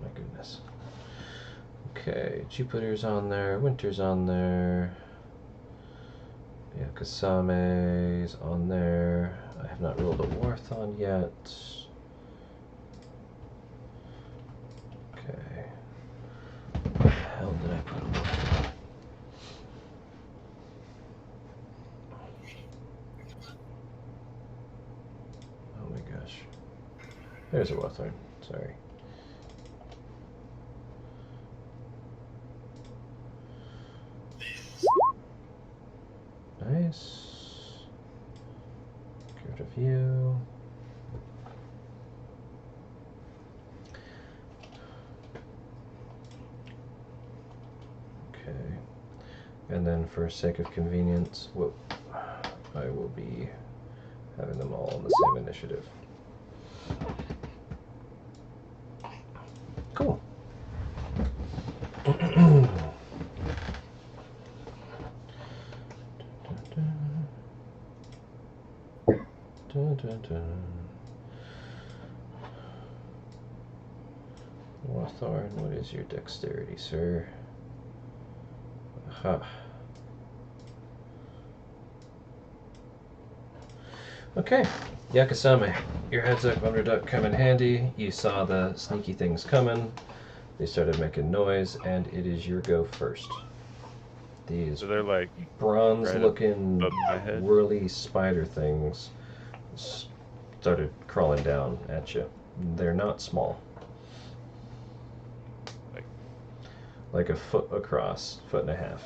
Speaker 2: My goodness. Okay, Jupiter's on there, Winter's on there. Yeah, Kasame's on there. I have not rolled a Warthon yet. There's a Wethorn. Sorry. Nice. Get rid of you. Okay. And then for sake of convenience, I will be having them all on the same initiative. Cool. Wethorn, what is your dexterity, sir? Aha. Okay, Yakasame, your heads up underduck come in handy. You saw the sneaky things coming. They started making noise, and it is your go first. These
Speaker 3: So they're like
Speaker 2: bronze-looking,
Speaker 3: right above my head?
Speaker 2: whirly spider things started crawling down at you. They're not small. Like a foot across, foot and a half.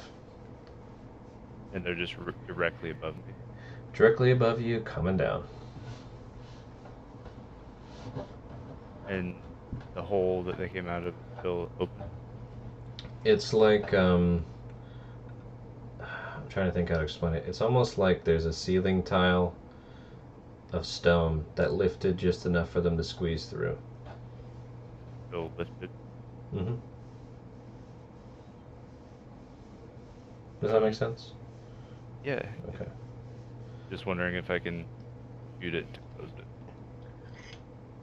Speaker 3: And they're just directly above me.
Speaker 2: Directly above you, coming down.
Speaker 3: And the hole that they came out of is still open.
Speaker 2: It's like, I'm trying to think how to explain it. It's almost like there's a ceiling tile of stone that lifted just enough for them to squeeze through.
Speaker 3: Still lifted.
Speaker 2: Mm-hmm. Does that make sense?
Speaker 3: Yeah.
Speaker 2: Okay.
Speaker 3: Just wondering if I can shoot it to close it.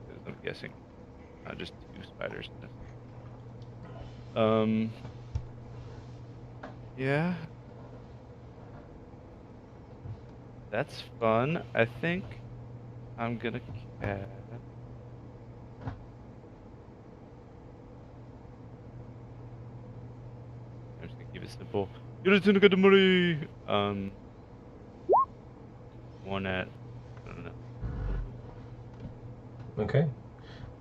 Speaker 3: 'Cause I'm guessing not just two spiders in this. Yeah. That's fun. I think I'm gonna cast. I'm just gonna keep it simple. One at, I don't know.
Speaker 2: Okay.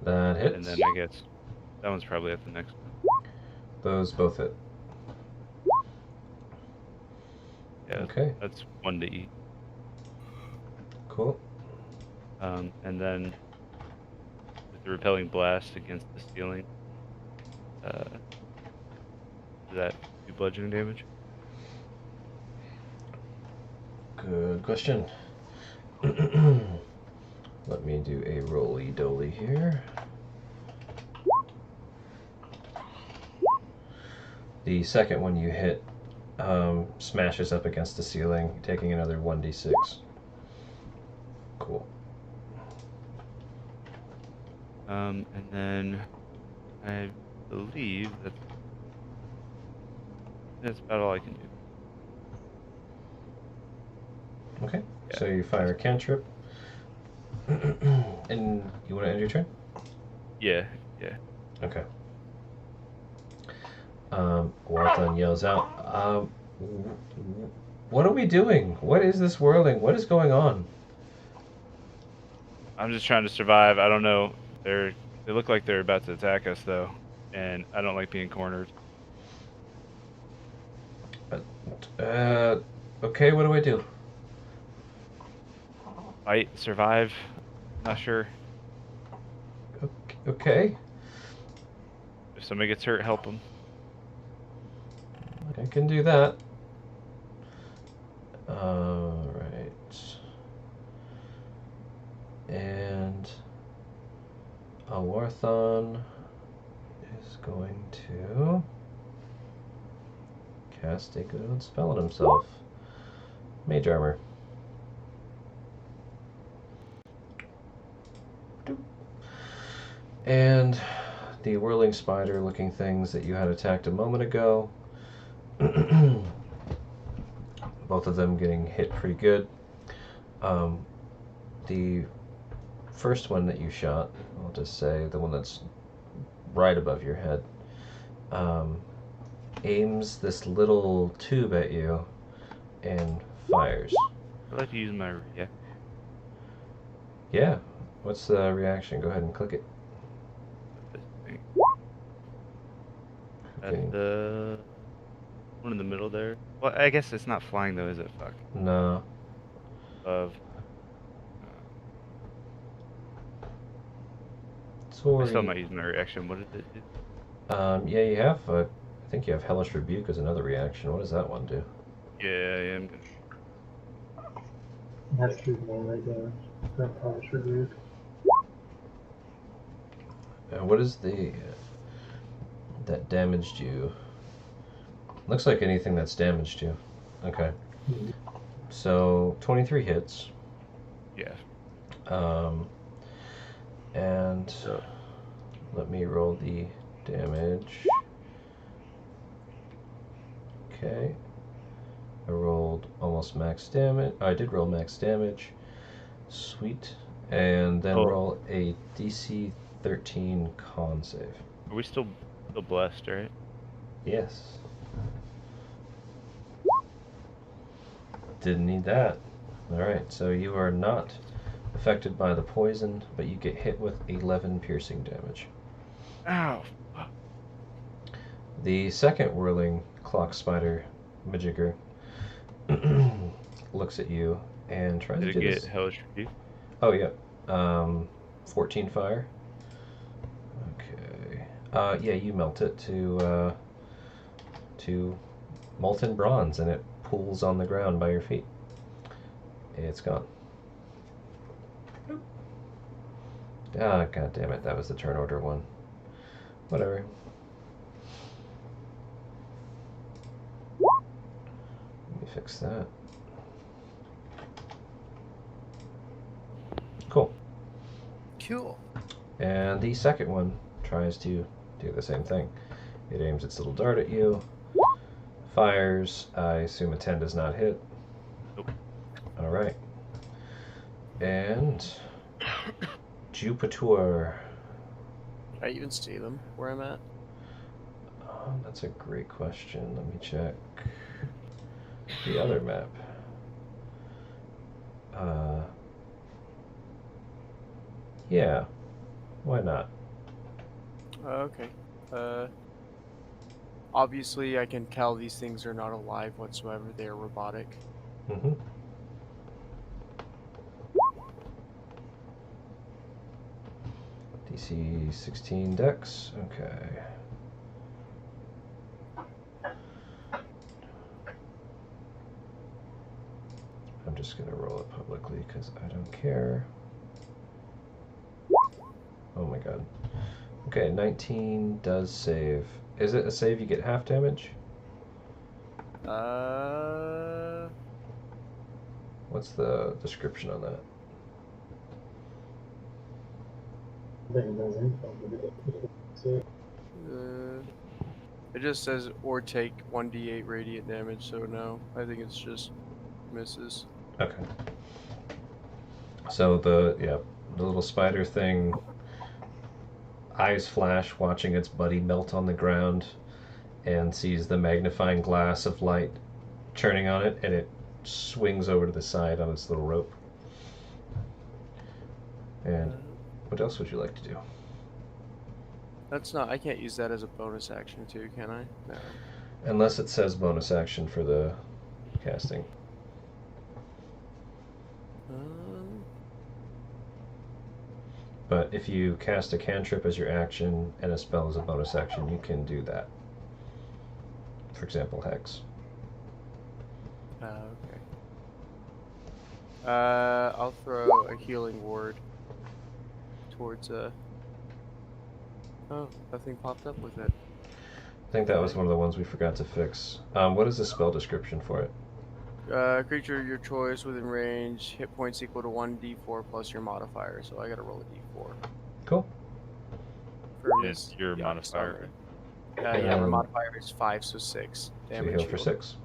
Speaker 2: That hits.
Speaker 3: And then I guess that one's probably at the next one.
Speaker 2: Those both hit.
Speaker 3: Yeah.
Speaker 2: Okay.
Speaker 3: That's 1 to eat.
Speaker 2: Cool.
Speaker 3: And then with the repelling blast against the ceiling, does that do bludgeoning damage?
Speaker 2: Good question. Let me do a roly-doly here. The second one you hit smashes up against the ceiling, taking another 1d6. Cool.
Speaker 3: And then I believe that's about all I can do.
Speaker 2: Okay.
Speaker 3: Yeah.
Speaker 2: So you fire a cantrip. And you want to end your turn?
Speaker 3: Yeah, yeah.
Speaker 2: Okay. Walton yells out, what are we doing? What is this whirling? What is going on?
Speaker 3: I'm just trying to survive. I don't know. They look like they're about to attack us though, and I don't like being cornered.
Speaker 2: Okay, what do I do?
Speaker 3: Fight, survive. Not sure.
Speaker 2: Okay.
Speaker 3: If somebody gets hurt, help them.
Speaker 2: I can do that. Alright. And Awarthon is going to cast a good old spell on himself. Mage Armor. And the whirling spider looking things that you had attacked a moment ago, both of them getting hit pretty good. The first one that you shot, I'll just say, the one that's right above your head, aims this little tube at you and fires.
Speaker 3: I'd like to use my react.
Speaker 2: Yeah, What's the reaction? Go ahead and click it.
Speaker 3: This thing.
Speaker 2: Okay.
Speaker 3: At the one in the middle there. Well, I guess it's not flying though, is it? Fuck.
Speaker 2: No.
Speaker 3: Of.
Speaker 2: It's
Speaker 3: I still
Speaker 2: already.
Speaker 3: might use my reaction. What did it do?
Speaker 2: Yeah, you have. I think you have Hellish Rebuke as another reaction. What does that one do?
Speaker 3: Yeah, I'm gonna.
Speaker 1: That's true, man, right there. That polish rebuke.
Speaker 2: What is the that damaged you? Looks like anything that's damaged you. Okay. So 23 hits.
Speaker 3: Yeah.
Speaker 2: And let me roll the damage. Okay. I rolled almost max damage. I did roll max damage. Sweet. And then
Speaker 3: Oh.
Speaker 2: roll a DC 13 con save.
Speaker 3: Are we still blessed, right?
Speaker 2: Yes. Didn't need that. Alright, so you are not affected by the poison, but you get hit with 11 piercing damage.
Speaker 3: Ow.
Speaker 2: The second whirling clock spider Majigger looks at you and tries
Speaker 3: Did
Speaker 2: to
Speaker 3: it
Speaker 2: do
Speaker 3: get
Speaker 2: this.
Speaker 3: hellish rebuke?
Speaker 2: Oh, yeah. 14 fire. Okay. Yeah, you melt it to molten bronze, and it pools on the ground by your feet. It's gone. Ah, god damn it, that was the turn order one. Whatever. Let me fix that. Cool.
Speaker 4: Cool.
Speaker 2: And the second one tries to do the same thing. It aims its little dart at you, fires. I assume a 10 does not hit.
Speaker 3: Nope.
Speaker 2: Alright. And Jupiter.
Speaker 4: Can I even see them where I'm at?
Speaker 2: That's a great question. Let me check the other map. Yeah, why not?
Speaker 4: Okay. Obviously, I can tell these things are not alive whatsoever. They are robotic.
Speaker 2: Mm-hmm. DC 16 Dex. Okay. I'm just gonna roll it publicly because I don't care. Oh my god. Okay, 19 does save. Is it a save you get half damage? What's the description on that?
Speaker 1: I think it does anything.
Speaker 4: It just says or take 1d8 radiant damage, so no. I think it's just misses.
Speaker 2: Okay. So the little spider thing, eyes flash watching its buddy melt on the ground, and sees the magnifying glass of light churning on it, and it swings over to the side on its little rope. And what else would you like to do?
Speaker 4: That's not. I can't use that as a bonus action too, can I? No.
Speaker 2: Unless it says bonus action for the casting. But if you cast a cantrip as your action and a spell as a bonus action, you can do that. For example, Hex.
Speaker 4: Okay. I'll throw a healing ward towards Oh, nothing popped up with it.
Speaker 2: I think that was one of the ones we forgot to fix. What is the spell description for it?
Speaker 4: Creature of your choice within range, hit points equal to 1d4 plus your modifier, so I gotta roll a d4.
Speaker 2: Cool.
Speaker 4: For
Speaker 3: Yes,
Speaker 4: Miss
Speaker 3: your
Speaker 4: Yakusame.
Speaker 3: modifier.
Speaker 4: Yeah, my modifier is 5, so 6
Speaker 2: So you
Speaker 4: damage.
Speaker 2: heal for 6.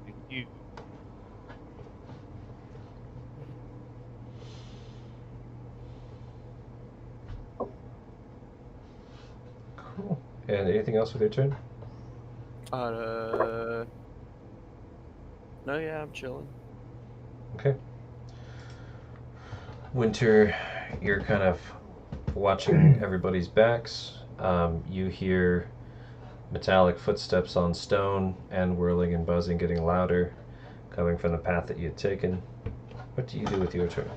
Speaker 3: Thank you.
Speaker 2: Cool. And anything else with your turn?
Speaker 4: No, yeah, I'm chilling.
Speaker 2: Okay. Winter, you're kind of watching everybody's backs. You hear metallic footsteps on stone and whirling and buzzing getting louder, coming from the path that you had taken. What do you do with your turn?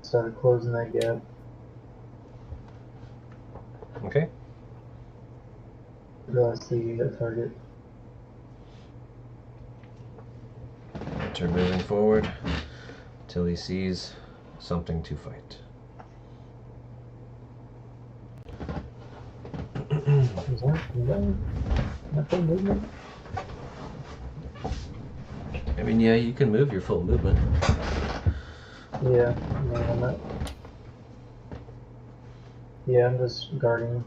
Speaker 1: Started closing that gap.
Speaker 2: Okay.
Speaker 1: Do I see a target?
Speaker 2: Turn moving forward till he sees something to fight.
Speaker 1: Is that my full movement?
Speaker 2: I mean, yeah, you can move your full movement.
Speaker 1: Yeah, I'm not. Yeah, I'm just guarding.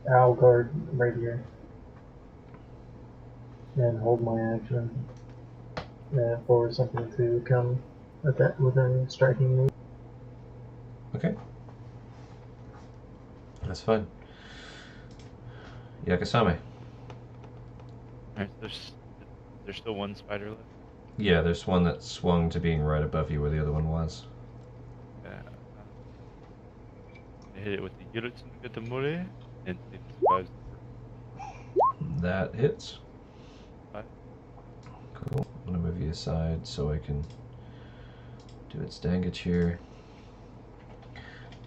Speaker 1: I'll guard right here. And hold my action. For something to come within striking me.
Speaker 2: Okay. That's fine. Yakasame.
Speaker 3: Alright, there's still one spider left.
Speaker 2: Yeah, there's one that swung to being right above you where the other one was.
Speaker 3: Yeah. I hit it with the Yurutsu no Gatamore and it survives.
Speaker 2: That hits.
Speaker 3: Five.
Speaker 2: Cool. I'm gonna move you aside so I can do its damage here.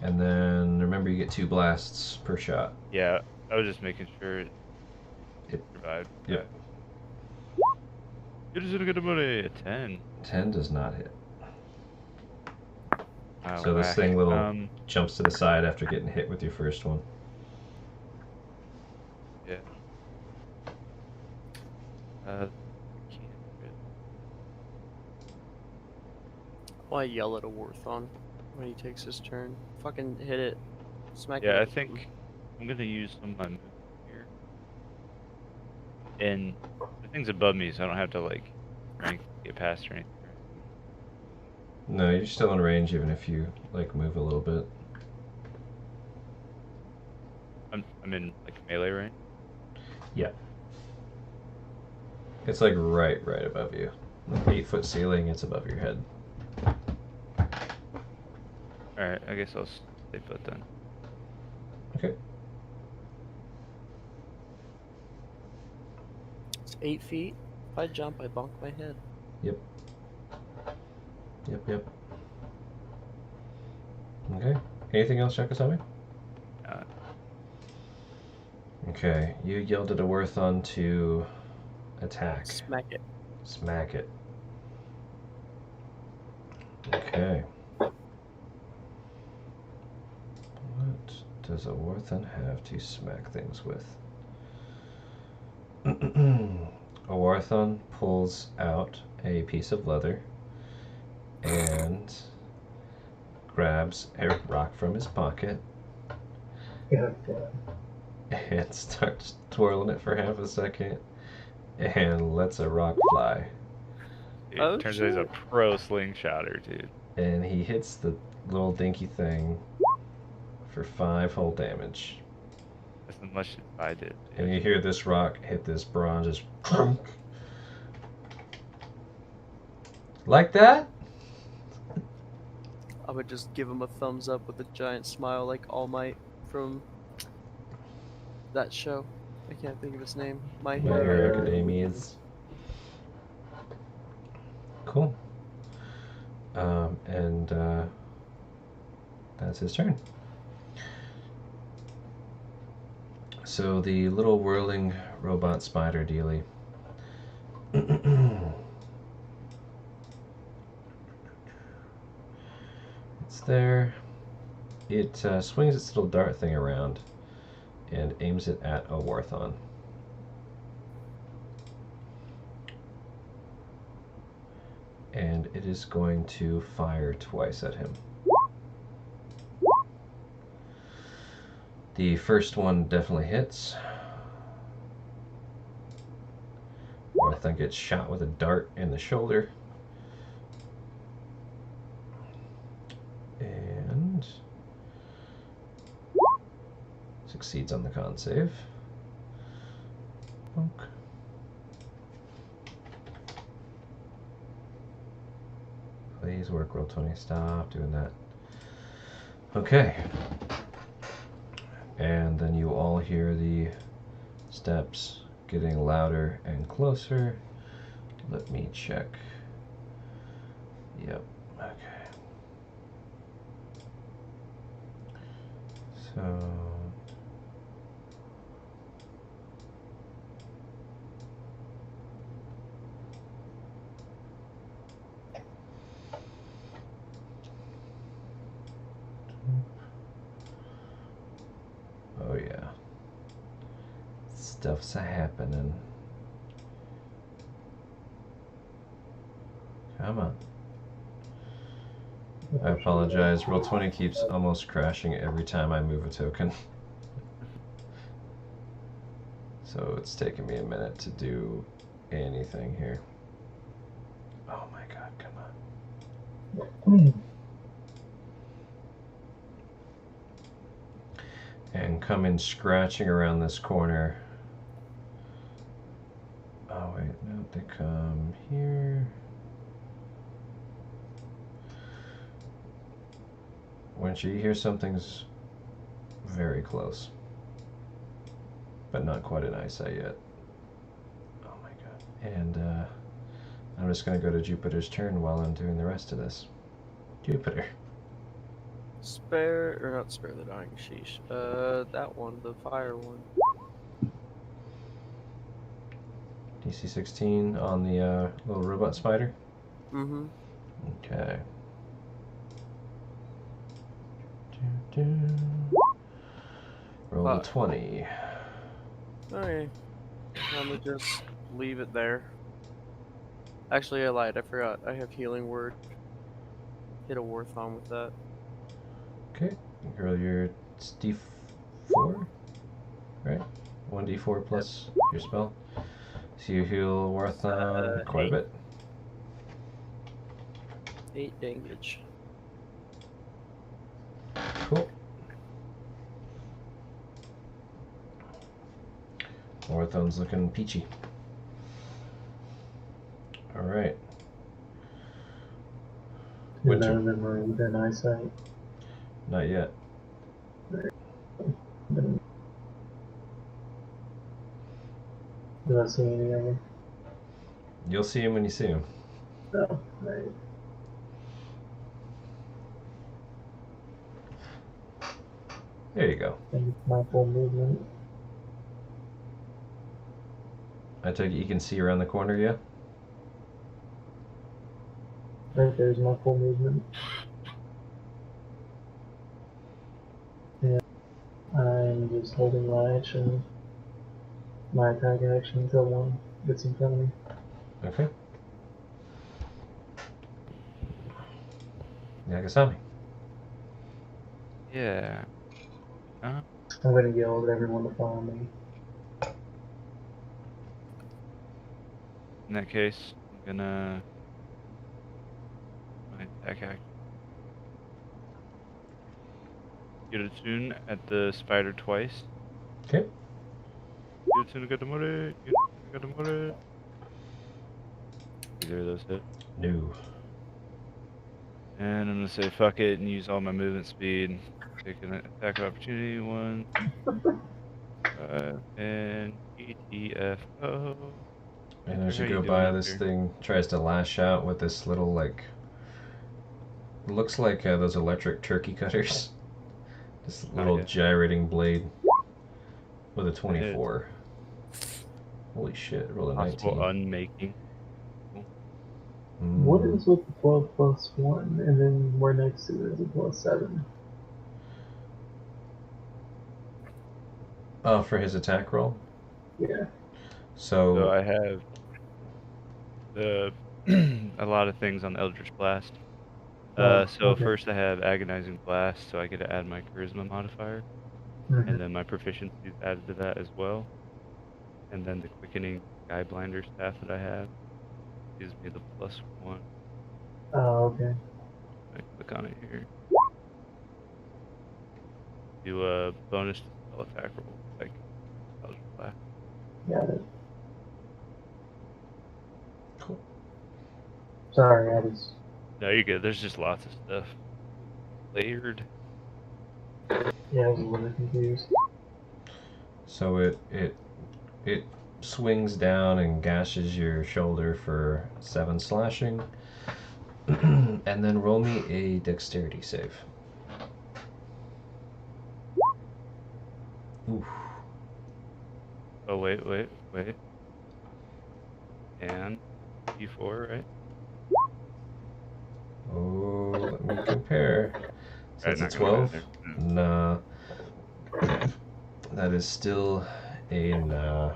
Speaker 2: And then remember you get 2 blasts per shot.
Speaker 3: Yeah, I was just making sure it survived.
Speaker 2: Yep.
Speaker 3: Yurutsu no Gatamore, a 10.
Speaker 2: 10 does not hit.
Speaker 3: Oh,
Speaker 2: So this
Speaker 3: whack.
Speaker 2: thing jumps to the side after getting hit with your first one.
Speaker 3: Yeah. Can't hit.
Speaker 4: Why yell at a Warthon when he takes his turn? Fucking hit it. Smack it.
Speaker 3: Yeah, I
Speaker 4: with the
Speaker 3: think I'm gonna use some of my movement here. And the thing's above me, so I don't have to like get past or anything.
Speaker 2: No, you're still in range even if you like move a little bit.
Speaker 3: I'm in like melee range.
Speaker 2: Yeah. It's like right above you. Like 8-foot ceiling, it's above your head.
Speaker 3: Alright, I guess I'll stay put then.
Speaker 2: Okay.
Speaker 4: It's 8 feet. If I jump, I bonk my head.
Speaker 2: Yep. Okay. Anything else, Shakasami? Okay. You yelled at a Worthon to attack.
Speaker 4: Smack it.
Speaker 2: Smack it. Okay. What does a Worthon have to smack things with? A Warthon pulls out a piece of leather and grabs a rock from his pocket
Speaker 1: God,
Speaker 2: and starts twirling it for half a second and lets a rock fly.
Speaker 3: Dude,
Speaker 4: Oh,
Speaker 3: turns out he's a
Speaker 4: shit.
Speaker 3: pro slingshotter, dude.
Speaker 2: And he hits the little dinky thing for 5 whole damage.
Speaker 3: That's as much as I did.
Speaker 2: And you hear this rock hit this bronze just clunk. Like that?
Speaker 4: I would just give him a thumbs up with a giant smile like All Might from that show. I can't think of his name. My
Speaker 2: My Hero
Speaker 4: Hero.
Speaker 2: Academia's. Cool. And that's his turn. So the little whirling robot spider dealy. It's there. It swings its little dart thing around and aims it at a Warthon. And it is going to fire twice at him. The first one definitely hits. Warthon gets shot with a dart in the shoulder. And succeeds on the con save. Bonk. Please work, roll 20. Stop doing that. Okay. And then you all hear the steps getting louder and closer. Let me check. Yep. Okay. So. Oh yeah. Stuff's a-happening. Come on. I apologize. Roll 20 keeps almost crashing every time I move a token. So it's taking me a minute to do anything here. Oh my god, come on. And come in scratching around this corner. Oh wait, no, they come here. Once you hear something's very close, but not quite in eyesight yet. Oh my god. And I'm just going to go to Jupiter's turn while I'm doing the rest of this. Jupiter.
Speaker 4: Spare, or not spare the dying, sheesh. That one, the fire one.
Speaker 2: DC 16 on the little robot spider?
Speaker 4: Mm-hmm.
Speaker 2: Okay. Roll a 20.
Speaker 4: Okay. I'm gonna just leave it there. Actually, I lied. I forgot. I have healing word. Hit a warthon with that.
Speaker 2: Okay. Roll your D4, right? 1d4 plus your spell. So you heal Warthon quite a bit.
Speaker 4: 8 damage.
Speaker 2: Cool. Warthon's looking peachy. Alright.
Speaker 1: None of them are within eyesight.
Speaker 2: Not yet.
Speaker 1: Do I see any of them?
Speaker 2: You'll see him when you see him.
Speaker 1: No. Right.
Speaker 2: There you go.
Speaker 1: My full movement.
Speaker 2: I take it you can see around the corner, yeah?
Speaker 1: Right there's my full movement. And I'm just holding my action, my attack action until one gets in front of me.
Speaker 2: Okay. Yagasami.
Speaker 3: Yeah.
Speaker 1: I'm gonna yell at everyone to follow me.
Speaker 3: In that case, I'm gonna my attack action. Get a tune at the spider twice.
Speaker 2: Okay.
Speaker 3: Get a tune, got the more. Got the more. Either of those hit.
Speaker 2: No.
Speaker 3: And I'm gonna say fuck it and use all my movement speed. Take an attack of opportunity. 1, and ETFO.
Speaker 2: And as
Speaker 3: How
Speaker 2: you
Speaker 3: you
Speaker 2: go
Speaker 3: doing
Speaker 2: by,
Speaker 3: up
Speaker 2: this
Speaker 3: here?
Speaker 2: thing tries to lash out with this little, like, looks like those electric turkey cutters. This little
Speaker 3: yeah.
Speaker 2: gyrating blade with a
Speaker 3: That hits.
Speaker 2: 24. Holy shit, rolled a
Speaker 3: Possible
Speaker 2: 19.
Speaker 3: unmaking.
Speaker 1: What is with the 12 plus 1, and then we're next to it is a plus 7?
Speaker 2: Oh, for his attack roll?
Speaker 1: Yeah.
Speaker 3: So
Speaker 2: So
Speaker 3: I have a lot of things on Eldritch Blast. So
Speaker 1: okay.
Speaker 3: first I have Agonizing Blast, so I get to add my Charisma modifier, and then my proficiency is added to that as well. And then the Quickening Sky Blinder staff that I have gives me the +1.
Speaker 1: Oh, okay.
Speaker 3: I click on it here. Do a bonus to spell attack roll, like Eldritch Blast.
Speaker 1: Got it.
Speaker 2: cool.
Speaker 1: Sorry, I was
Speaker 3: No, you're good. There's just lots of stuff layered.
Speaker 1: Yeah, I was a little confused.
Speaker 2: So it swings down and gashes your shoulder for 7 slashing. And then roll me a dexterity save. Oof.
Speaker 3: Oh wait. And D4, right?
Speaker 2: Oh, let me compare. So
Speaker 3: Alright,
Speaker 2: it's a
Speaker 3: not gonna
Speaker 2: 12?
Speaker 3: matter.
Speaker 2: Nah. That is still a nah.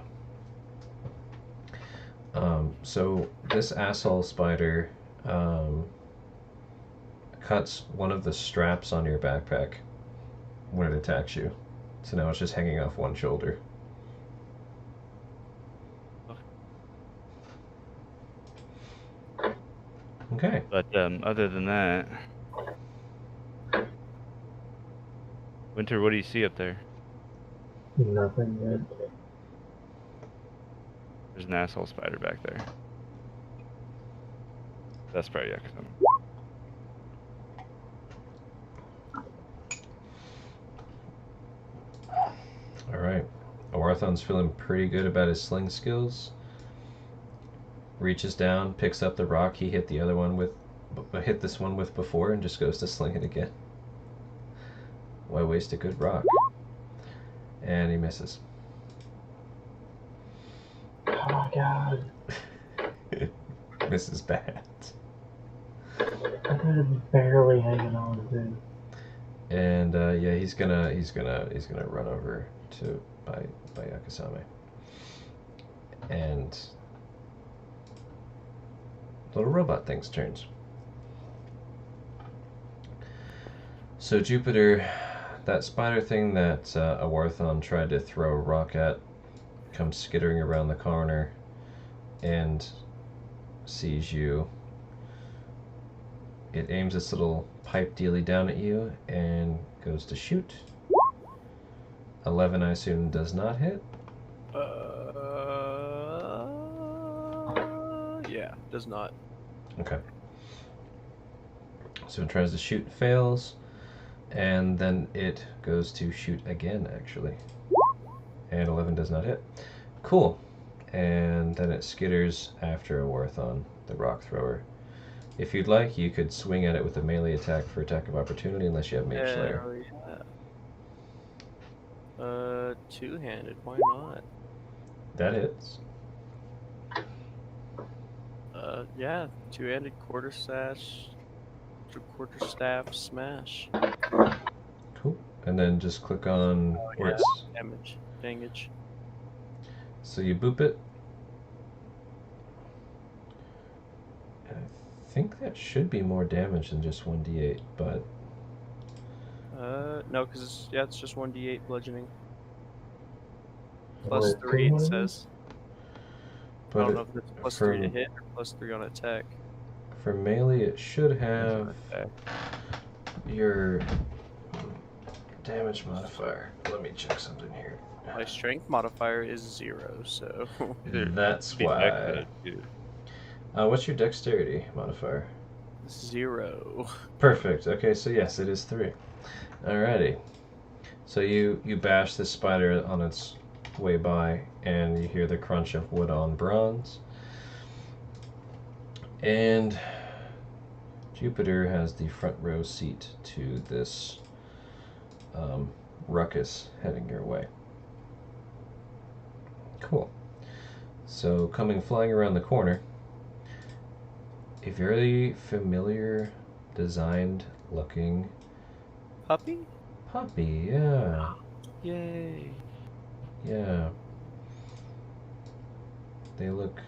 Speaker 2: So this asshole spider cuts one of the straps on your backpack when it attacks you. So now it's just hanging off one shoulder. Okay.
Speaker 3: But other than that, Winter, what do you see up there?
Speaker 1: Nothing yet.
Speaker 3: There's an asshole spider back there. That's probably Yakuza.
Speaker 2: Alright. Orthon's feeling pretty good about his sling skills. Reaches down, picks up the rock he hit hit this one with before, and just goes to sling it again. Why waste a good rock? And he misses.
Speaker 1: Oh my god.
Speaker 2: Misses bad.
Speaker 1: I could have barely hanging on, dude.
Speaker 2: And yeah, he's gonna run over to by Yakasame. And little robot thing's turns. So Jupiter, that spider thing that Awarthon tried to throw a rock at, comes skittering around the corner and sees you. It aims its little pipe dealy down at you and goes to shoot. 11, I assume, does not hit.
Speaker 4: Yeah, does not.
Speaker 2: Okay. So it tries to shoot, fails, and then it goes to shoot again, actually. And 11 does not hit. Cool. And then it skitters after Awarthon, the rock thrower. If you'd like, you could swing at it with a melee attack for attack of opportunity, unless you have Mage Slayer.
Speaker 4: Two-handed, why not?
Speaker 2: That hits.
Speaker 4: Yeah, two-handed quarterstaff smash.
Speaker 2: Cool. And then just click on where it's...
Speaker 4: Damage.
Speaker 2: So you boop it. And I think that should be more damage than just 1d8, but...
Speaker 4: No, because it's just 1d8 bludgeoning.
Speaker 1: Plus
Speaker 4: Plus 3, it says.
Speaker 2: But
Speaker 4: I don't know if it's plus 3 to
Speaker 2: for-
Speaker 4: hit or plus 3 on attack.
Speaker 2: For melee, it should have your damage modifier. Let me check something here.
Speaker 4: My strength modifier is 0, so...
Speaker 2: That's why. What's your dexterity modifier?
Speaker 4: 0.
Speaker 2: Perfect. Okay, so yes, it is 3. Alrighty. So you bash this spider on its way by, and you hear the crunch of wood on bronze. And Jupiter has the front row seat to this ruckus heading your way. Cool. So coming flying around the corner, a very familiar designed looking
Speaker 4: Puppy?
Speaker 2: puppy, yeah.
Speaker 4: Yay.
Speaker 2: Yeah. They look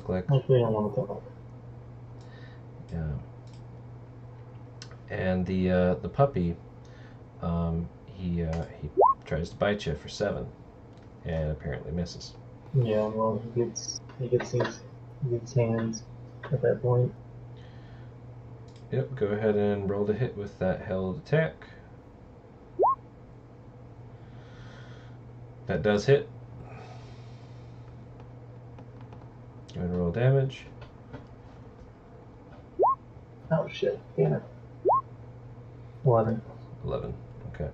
Speaker 2: like,
Speaker 1: Hopefully I don't want to talk.
Speaker 2: yeah. And the puppy, he tries to bite you for 7, and apparently misses.
Speaker 1: Yeah, well, he gets hands at that point.
Speaker 2: Yep, go ahead and roll to hit with that held attack. That does hit. And roll damage.
Speaker 1: Oh shit! Damn it. 11.
Speaker 2: 11. Okay.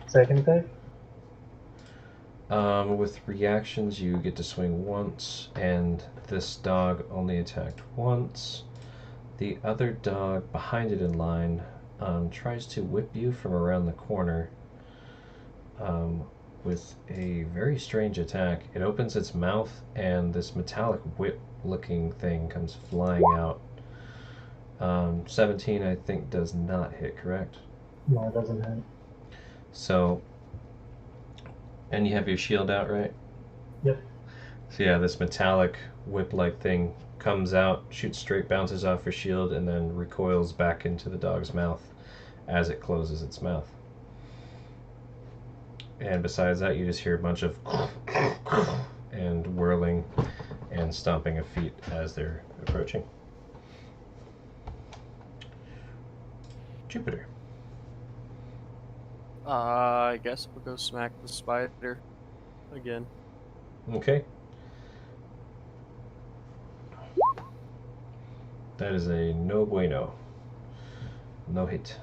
Speaker 1: Second attack.
Speaker 2: With reactions, you get to swing once, and this dog only attacked once. The other dog behind it in line tries to whip you from around the corner with a very strange attack. It opens its mouth, and this metallic whip-looking thing comes flying out. 17, I think, does not hit, correct?
Speaker 1: No, it doesn't hit.
Speaker 2: So, and you have your shield out, right?
Speaker 1: Yep.
Speaker 2: So yeah, this metallic whip-like thing comes out, shoots straight, bounces off your shield, and then recoils back into the dog's mouth as it closes its mouth. And besides that, you just hear a bunch of and whirling and stomping of feet as they're approaching. Jupiter.
Speaker 4: I guess we'll go smack the spider again.
Speaker 2: Okay. That is a no bueno. No hit.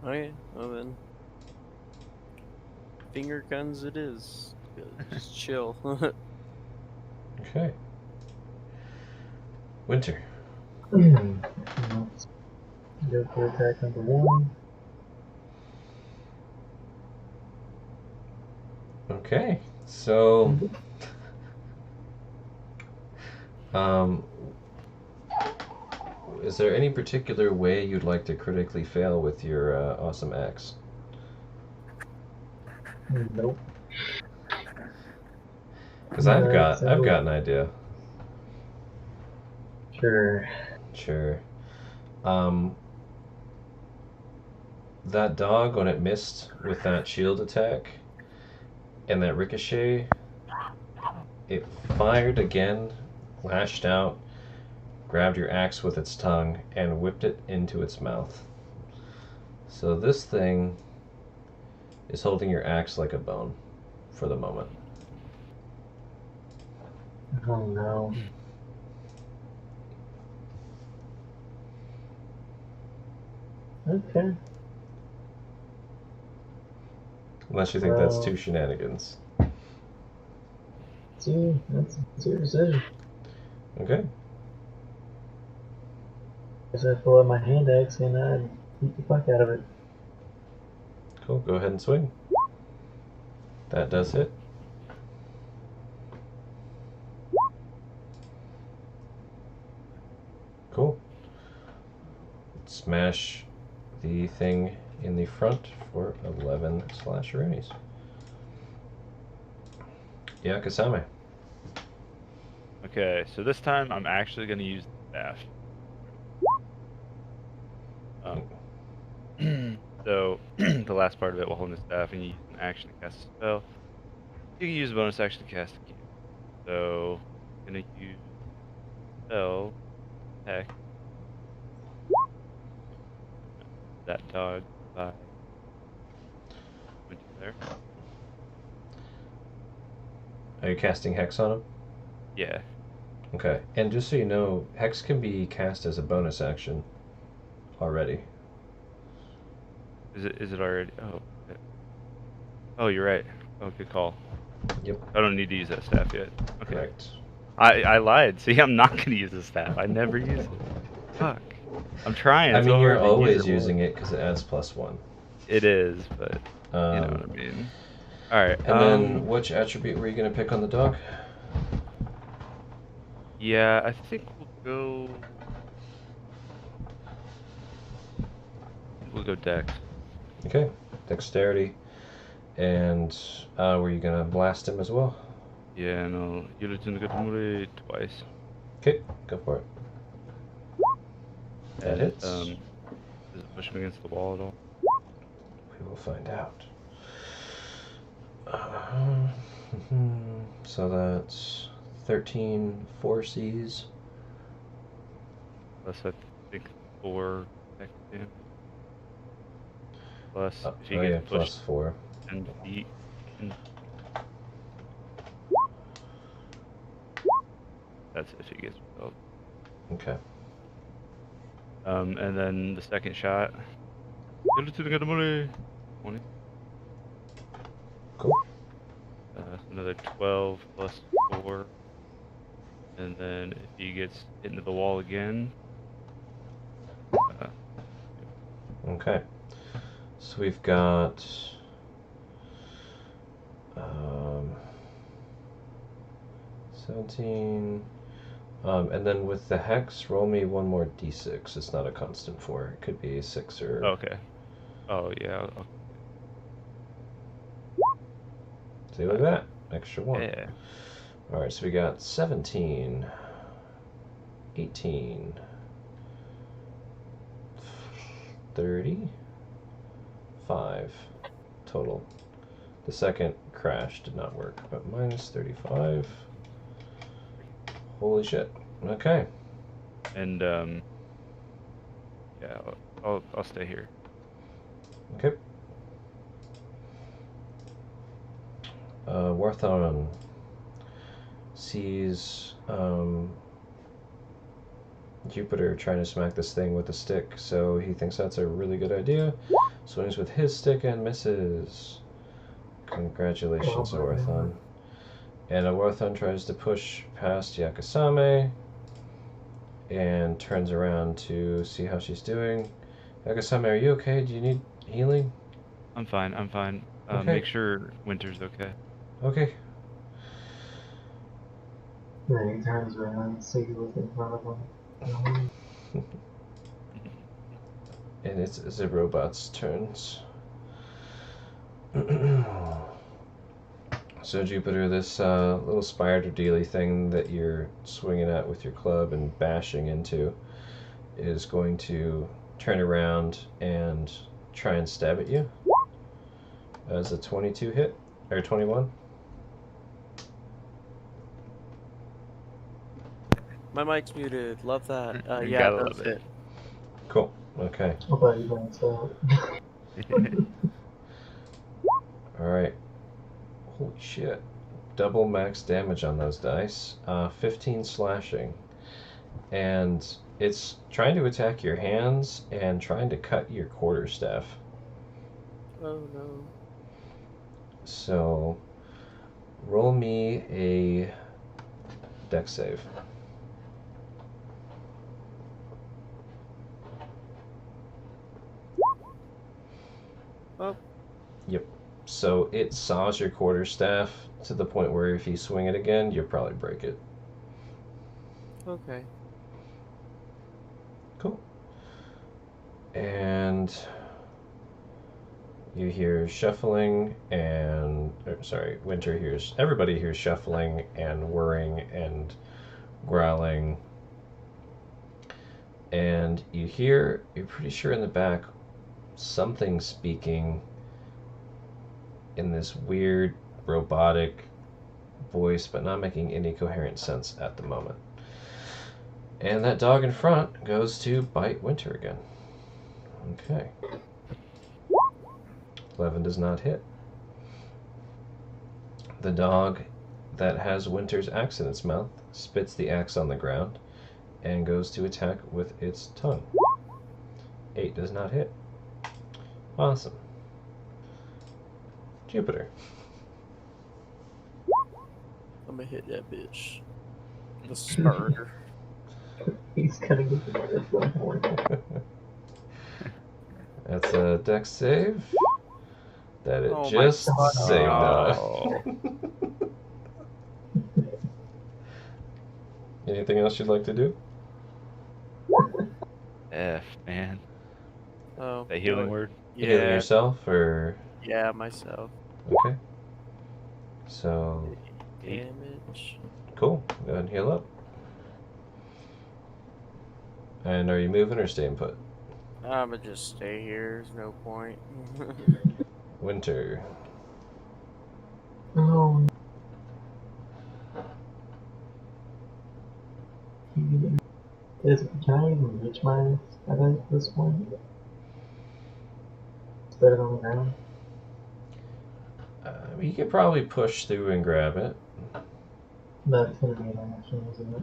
Speaker 4: Okay, well then. Finger guns it is. Just chill.
Speaker 2: Okay. Winter.
Speaker 1: Go for attack number 1.
Speaker 2: Okay. So, is there any particular way you'd like to critically fail with your awesome axe?
Speaker 1: Nope.
Speaker 2: Because I've
Speaker 1: Alright,
Speaker 2: got an idea.
Speaker 1: Sure.
Speaker 2: Sure. That dog, when it missed with that shield attack and that ricochet, it fired again, lashed out, grabbed your axe with its tongue, and whipped it into its mouth. So this thing is holding your axe like a bone for the moment.
Speaker 1: Oh no. Okay.
Speaker 2: Unless you think that's too shenanigans.
Speaker 1: See, that's your decision.
Speaker 2: Okay.
Speaker 1: Guess I pull out my hand axe and I beat the fuck out of it.
Speaker 2: Cool. Go ahead and swing. That does hit. Cool. Smash the thing in the front for 11 slasheroonies. Yeah, Kasame.
Speaker 3: Okay, so this time I'm actually going to use the staff. So, the last part of it, while holding the staff and you use an action to cast a spell, you can use a bonus action to cast a key. So, I'm going to use spell, attack that dog by Winter there.
Speaker 2: Are you casting Hex on him?
Speaker 3: Yeah.
Speaker 2: Okay. And just so you know, Hex can be cast as a bonus action already.
Speaker 3: Is it already? Oh. Okay. Oh, you're right. Oh, good call.
Speaker 2: Yep.
Speaker 3: I don't need to use that staff yet. Okay.
Speaker 2: Correct.
Speaker 3: I lied. See, I'm not going to use the staff. I never use it. Fuck. I'm trying.
Speaker 2: I mean,
Speaker 3: so
Speaker 2: you're
Speaker 3: hard to
Speaker 2: always
Speaker 3: use it
Speaker 2: using
Speaker 3: more.
Speaker 2: it because it adds +1.
Speaker 3: It is, but you know what I mean. Alright.
Speaker 2: And then, which attribute were you going to pick on the dog?
Speaker 3: Yeah, I think we'll go Dex.
Speaker 2: Okay. Dexterity. And were you going to blast him as well?
Speaker 3: Yeah, no. You twice.
Speaker 2: Okay, go for it. That hits.
Speaker 3: Does it push him against the wall at all?
Speaker 2: We will find out. So that's 13 4Cs.
Speaker 3: Plus, I think 4 Dex damage. Plus, if he
Speaker 2: oh yeah,
Speaker 3: gets pushed
Speaker 2: +4.
Speaker 3: 10 feet. That's if he gets repelled.
Speaker 2: Okay.
Speaker 3: And then the second shot. Get it to the money. 20.
Speaker 2: Cool.
Speaker 3: Another 12 plus 4. And then if he gets hit into the wall again.
Speaker 2: Okay. So we've got 17. And then with the hex, roll me one more d6. It's not a constant 4. It could be a 6 or.
Speaker 3: Okay. Oh, yeah.
Speaker 2: See, look at that. Extra 1.
Speaker 3: Yeah.
Speaker 2: Alright, so we got 17, 18, 35 total. The second crash did not work, but minus 35. Holy shit. Okay.
Speaker 3: And, yeah, I'll stay here.
Speaker 2: Okay. Warthon sees Jupiter trying to smack this thing with a stick, so he thinks that's a really good idea. Swings with his stick and misses. Congratulations, Warthon. And Warthon tries to push past Yakasame and turns around to see how she's doing. Yakasame, are you okay? Do you need healing?
Speaker 3: I'm fine.
Speaker 2: Okay.
Speaker 3: Make sure Winter's okay.
Speaker 2: Okay.
Speaker 1: Then he turns around and sees what's in front of him.
Speaker 2: And it's the robot's turns. So Jupiter, this little spider dealy thing that you're swinging at with your club and bashing into is going to turn around and try and stab at you. As a 22 hit, or 21.
Speaker 4: My mic's muted. Love that.
Speaker 3: You
Speaker 4: Yeah,
Speaker 3: gotta
Speaker 4: it
Speaker 3: love
Speaker 4: does
Speaker 3: it.
Speaker 4: hit.
Speaker 2: Cool. Okay.
Speaker 1: I thought you were going to stop.
Speaker 2: Alright. Holy shit. Double max damage on those dice. 15 slashing. And it's trying to attack your hands and trying to cut your quarterstaff.
Speaker 4: Oh no.
Speaker 2: So, roll me a dex save.
Speaker 4: Oh.
Speaker 2: Yep. So it saws your quarterstaff to the point where if you swing it again, you'll probably break it.
Speaker 4: Okay.
Speaker 2: Cool. And you hear shuffling and, sorry, Winter hears, everybody hears shuffling and whirring and growling. And you hear, you're pretty sure in the back, something speaking in this weird robotic voice, but not making any coherent sense at the moment. And that dog in front goes to bite Winter again. Okay. 11 does not hit. The dog that has Winter's axe in its mouth spits the axe on the ground and goes to attack with its tongue. 8 does not hit. Awesome. Jupiter.
Speaker 4: I'm gonna hit that bitch. The spurter.
Speaker 1: He's gonna get the at some point.
Speaker 2: That's a dex save. That it
Speaker 4: Oh my
Speaker 2: just
Speaker 4: God.
Speaker 2: saved
Speaker 3: Oh.
Speaker 2: Anything else you'd like to do?
Speaker 3: F, man.
Speaker 4: Oh.
Speaker 3: That healing word?
Speaker 2: Healing
Speaker 4: Yeah.
Speaker 2: yourself, or
Speaker 4: Yeah, myself.
Speaker 2: okay. So
Speaker 4: Damage.
Speaker 2: cool. Go ahead and heal up. And are you moving or staying put?
Speaker 4: I'ma just stay here. There's no point.
Speaker 2: Winter.
Speaker 1: Oh. Can I even reach my axe at this point? It's better than the ground.
Speaker 2: You could probably push through and grab it.
Speaker 1: That's gonna be an action, isn't it?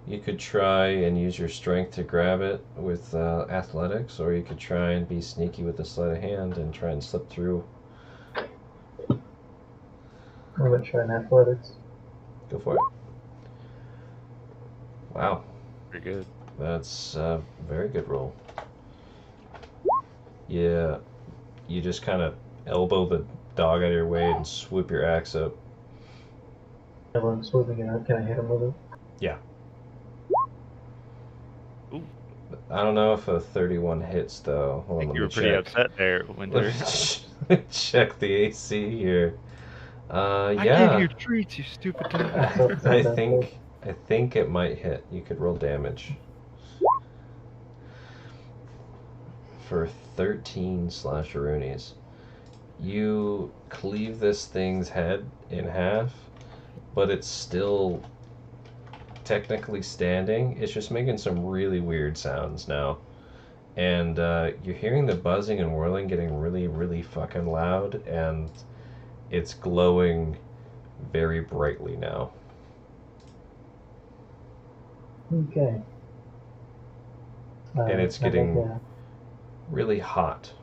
Speaker 2: You could try and use your strength to grab it with athletics, or you could try and be sneaky with the sleight of hand and try and slip through.
Speaker 1: I'm gonna try an athletics.
Speaker 2: Go for it. Wow,
Speaker 3: Pretty good.
Speaker 2: that's a very good roll. Yeah, you just kind of elbow the dog out of your way and swoop your axe up.
Speaker 1: While I'm swooping it up, can I hit him with it?
Speaker 2: Yeah.
Speaker 3: Ooh.
Speaker 2: I don't know if a 31 hits though.
Speaker 3: I
Speaker 2: Hold on,
Speaker 3: think
Speaker 2: let
Speaker 3: you
Speaker 2: me
Speaker 3: were pretty
Speaker 2: check.
Speaker 3: upset there,
Speaker 2: Let
Speaker 3: Winter.
Speaker 2: me check the AC here.
Speaker 3: I gave
Speaker 2: Yeah.
Speaker 3: you treats, you stupid dog.
Speaker 2: I think it might hit. You could roll damage. For 13 slasheroonies. You cleave this thing's head in half, but it's still technically standing. It's just making some really weird sounds now. And you're hearing the buzzing and whirling getting really, really fucking loud, and it's glowing very brightly now.
Speaker 1: Okay.
Speaker 2: And it's getting really hot.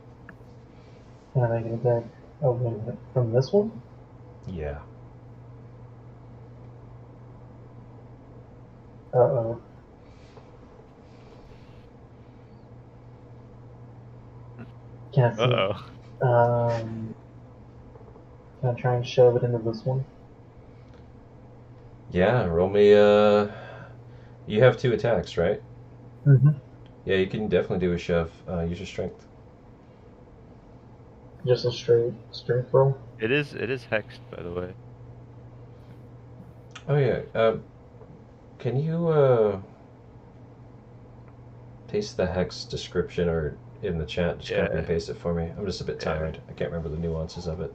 Speaker 1: Can I make an attack? Oh, wait a minute. From this one?
Speaker 2: Yeah.
Speaker 1: Uh-oh. Can I see?
Speaker 3: Uh-oh.
Speaker 1: Can I try and shove it into this one?
Speaker 2: Yeah, roll me, you have 2 attacks, right?
Speaker 1: Mm-hmm.
Speaker 2: Yeah, you can definitely do a shove. Use your strength.
Speaker 1: Just a straight roll?
Speaker 3: It is hexed, by the way.
Speaker 2: Oh yeah, can you, paste the hex description or in the chat, just copy and paste it for me? I'm just a bit tired. I can't remember the nuances of it.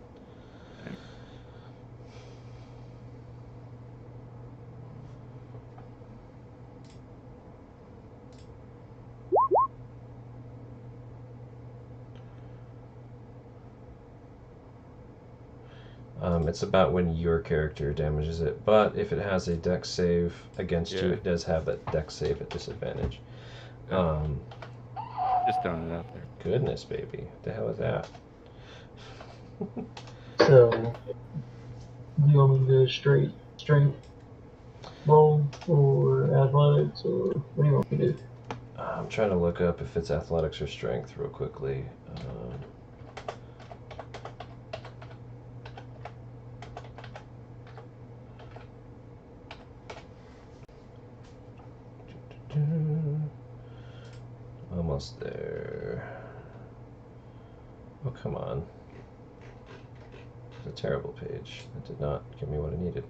Speaker 2: It's about when your character damages it, but if it has a dex save against you, it does have that dex save at disadvantage.
Speaker 3: Just throwing it out there.
Speaker 2: Goodness, baby. What the hell is that?
Speaker 1: So, do you want me to do straight roll or athletics, or what do you want me to do?
Speaker 2: I'm trying to look up if it's athletics or strength real quickly. Almost there. Oh, come on. It's a terrible page. It did not give me what I needed.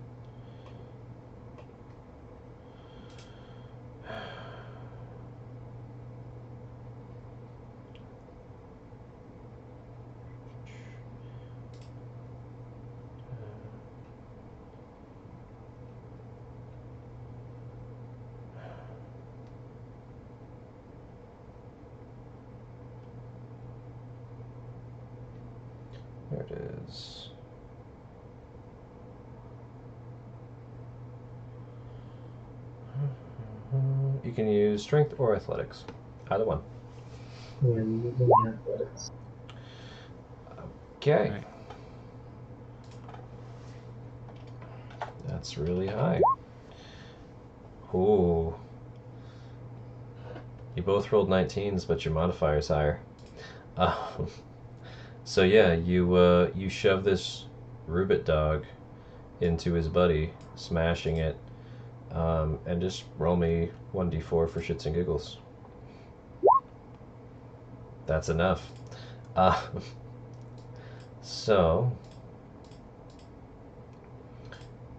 Speaker 2: There it is. You can use strength or athletics. Either one.
Speaker 1: We're using athletics.
Speaker 2: Okay.
Speaker 3: Right.
Speaker 2: That's really high. Ooh. You both rolled 19s, but your modifier's higher. So yeah, you shove this Rubit dog into his buddy, smashing it, and just roll me 1d4 for shits and giggles. That's enough. So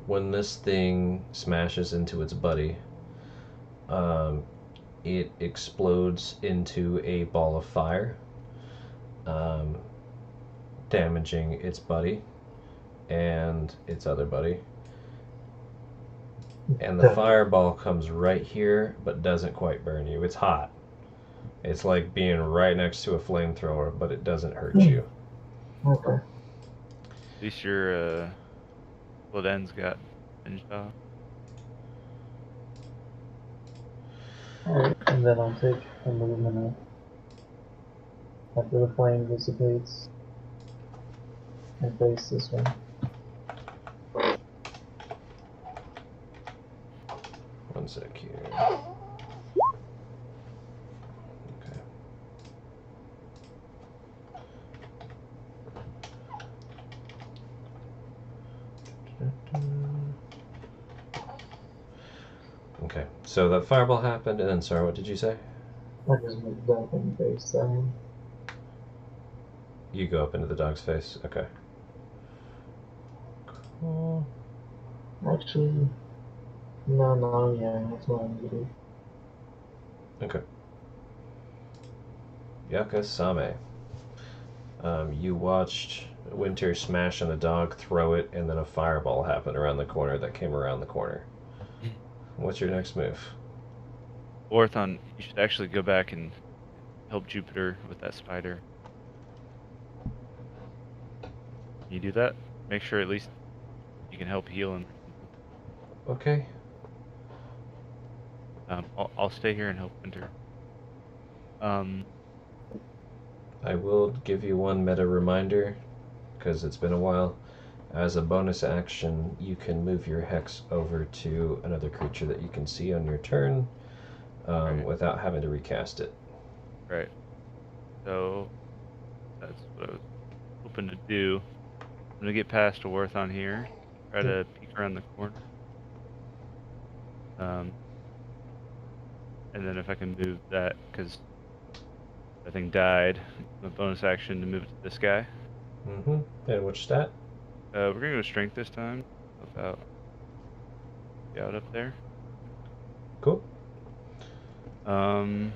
Speaker 2: when this thing smashes into its buddy, it explodes into a ball of fire, damaging its buddy and its other buddy. And the fireball comes right here, but doesn't quite burn you. It's hot. It's like being right next to a flamethrower, but it doesn't hurt you.
Speaker 1: Okay.
Speaker 3: At least your split ends got singed off.
Speaker 1: Alright, and then I'll take a movement after the flame dissipates and face this one.
Speaker 2: One sec here. Okay. Okay, so that fireball happened, and then, sorry, what did you say?
Speaker 1: I just moved up and face that one.
Speaker 2: You go up into the dog's face. Okay. Cool.
Speaker 1: Actually, no, yeah, that's what I'm gonna do.
Speaker 2: Okay. Yakasame. You watched Winter smash on the dog, throw it, and then a fireball happened around the corner that came around the corner. What's your next move?
Speaker 3: Orthon, you should actually go back and help Jupiter with that spider. Can you do that? Make sure at least you can help heal him.
Speaker 2: Okay.
Speaker 3: I'll stay here and help Winter.
Speaker 2: I will give you one meta reminder, because it's been a while. As a bonus action, you can move your hex over to another creature that you can see on your turn
Speaker 3: Right.
Speaker 2: without having to recast it.
Speaker 3: Right. So that's what I was hoping to do. I'm gonna get past Orthon here. Try to peek around the corner. And then if I can move that, because that thing died, a bonus action to move it to this guy.
Speaker 2: Mm-hmm. And which stat?
Speaker 3: We're gonna go strength this time. About out up there.
Speaker 2: Cool.
Speaker 3: And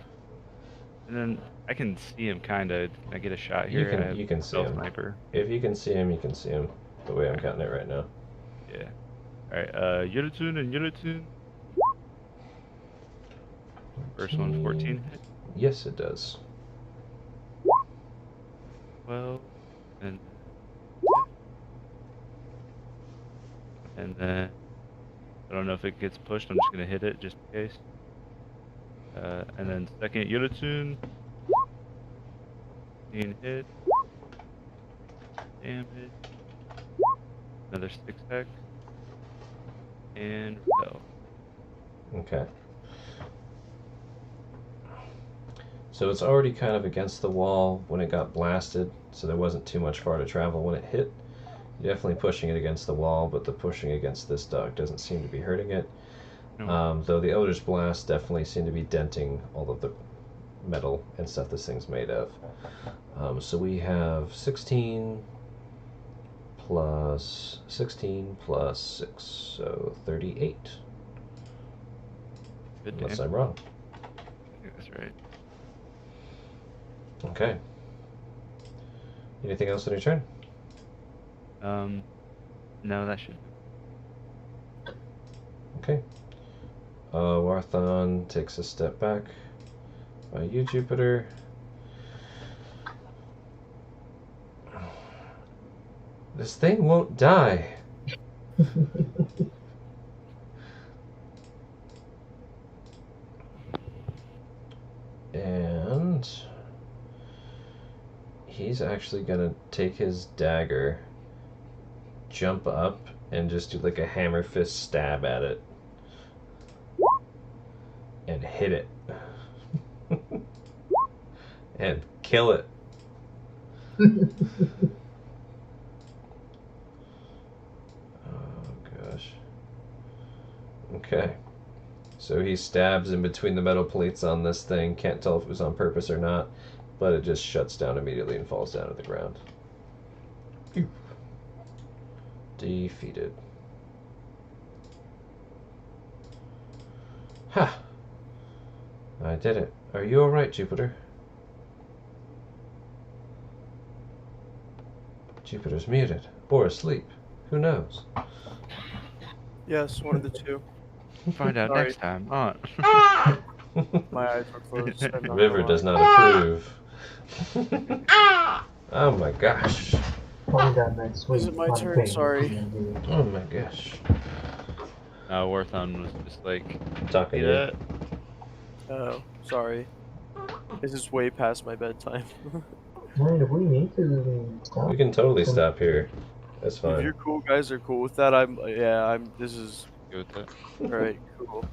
Speaker 3: then I can see him kinda. Can I get a shot here?
Speaker 2: You can see him.
Speaker 3: Sniper.
Speaker 2: If you can see him, you can see him. The way I'm counting it right now.
Speaker 3: Yeah. Alright, Yulitun and Yulitun. First one, 14 hit.
Speaker 2: Yes, it does.
Speaker 3: 12. And then I don't know if it gets pushed. I'm just gonna hit it just in case. And then second Yulitun. 15 hit. Damage. Another 6 hex. And fell.
Speaker 2: Okay. So it's already kind of against the wall when it got blasted, so there wasn't too much far to travel when it hit. You're definitely pushing it against the wall, but the pushing against this dog doesn't seem to be hurting it.
Speaker 3: No.
Speaker 2: Though the Eldritch Blast definitely seemed to be denting all of the metal and stuff this thing's made of. So we have 16 plus 16 plus 6, so 38.
Speaker 3: Good
Speaker 2: Unless
Speaker 3: damn.
Speaker 2: I'm wrong.
Speaker 3: I think that's right.
Speaker 2: Okay. Anything else on your turn?
Speaker 3: No, that should.
Speaker 2: Okay. Warthon takes a step back. By you, Jupiter. This thing won't die. And he's actually gonna take his dagger, jump up, and just do like a hammer fist stab at it. And hit it. And kill it. Oh gosh. Okay. So he stabs in between the metal plates on this thing. Can't tell if it was on purpose or not, but it just shuts down immediately and falls down to the ground. Phew. Defeated. Ha! I did it. Are you alright, Jupiter? Jupiter's muted. Or asleep. Who knows?
Speaker 4: Yes, one of the two.
Speaker 3: Find out
Speaker 4: Sorry.
Speaker 3: next time. On.
Speaker 4: My eyes were closed. I'm not
Speaker 2: River
Speaker 4: gonna
Speaker 2: does
Speaker 4: lie.
Speaker 2: not approve. Oh my gosh.
Speaker 1: Find out next week.
Speaker 4: Is it my
Speaker 1: on
Speaker 4: turn?
Speaker 1: Bang
Speaker 4: Sorry.
Speaker 1: TV.
Speaker 2: Oh my gosh.
Speaker 3: Warthon was just like,
Speaker 2: Talking
Speaker 3: see
Speaker 2: to you.
Speaker 3: that?
Speaker 4: Oh, sorry. This is way past my bedtime.
Speaker 1: Man, if we need to, we can stop.
Speaker 2: We can totally stop here. That's
Speaker 4: If
Speaker 2: fine.
Speaker 4: you cool guys are cool with that, this is
Speaker 3: Good with that.
Speaker 4: alright, cool.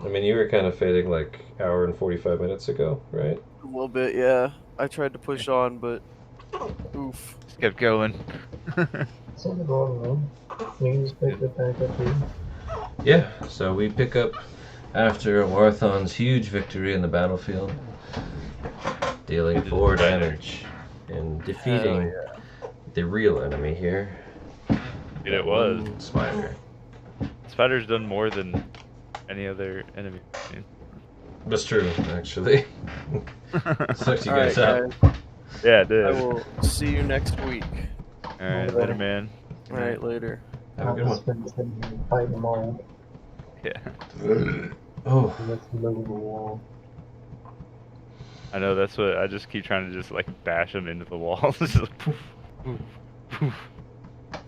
Speaker 2: I mean, you were kind of fading like hour and 45 minutes ago, right?
Speaker 4: A little bit, yeah. I tried to push on, but oof.
Speaker 3: Just kept going.
Speaker 1: Something wrong, man. We can just pick it back up here.
Speaker 2: Yeah, so we pick up after Warthon's huge victory in the battlefield, dealing 4 damage and defeating the real enemy here.
Speaker 3: Dude, it was.
Speaker 2: One spider.
Speaker 3: Spider's done more than any other enemy.
Speaker 2: That's true, actually. Sucked you
Speaker 4: Alright,
Speaker 2: guys out.
Speaker 4: guys.
Speaker 3: Yeah, it did.
Speaker 4: I will see you next week.
Speaker 3: Alright, later, man.
Speaker 4: Alright, later.
Speaker 2: Have a good
Speaker 1: I'll
Speaker 2: one.
Speaker 1: just been sitting here fighting them all.
Speaker 3: Yeah.
Speaker 2: Oh,
Speaker 1: And that's the middle of the wall.
Speaker 3: I know, that's what I just keep trying to just like bash them into the wall. Just like, poof, poof, poof.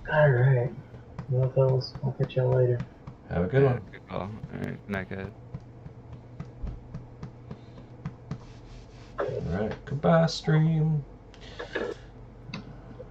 Speaker 1: Alright. Well, fellas, I'll catch y'all later.
Speaker 2: have a good one.
Speaker 3: Good call. Alright, good night, guys.
Speaker 2: Alright, goodbye, stream.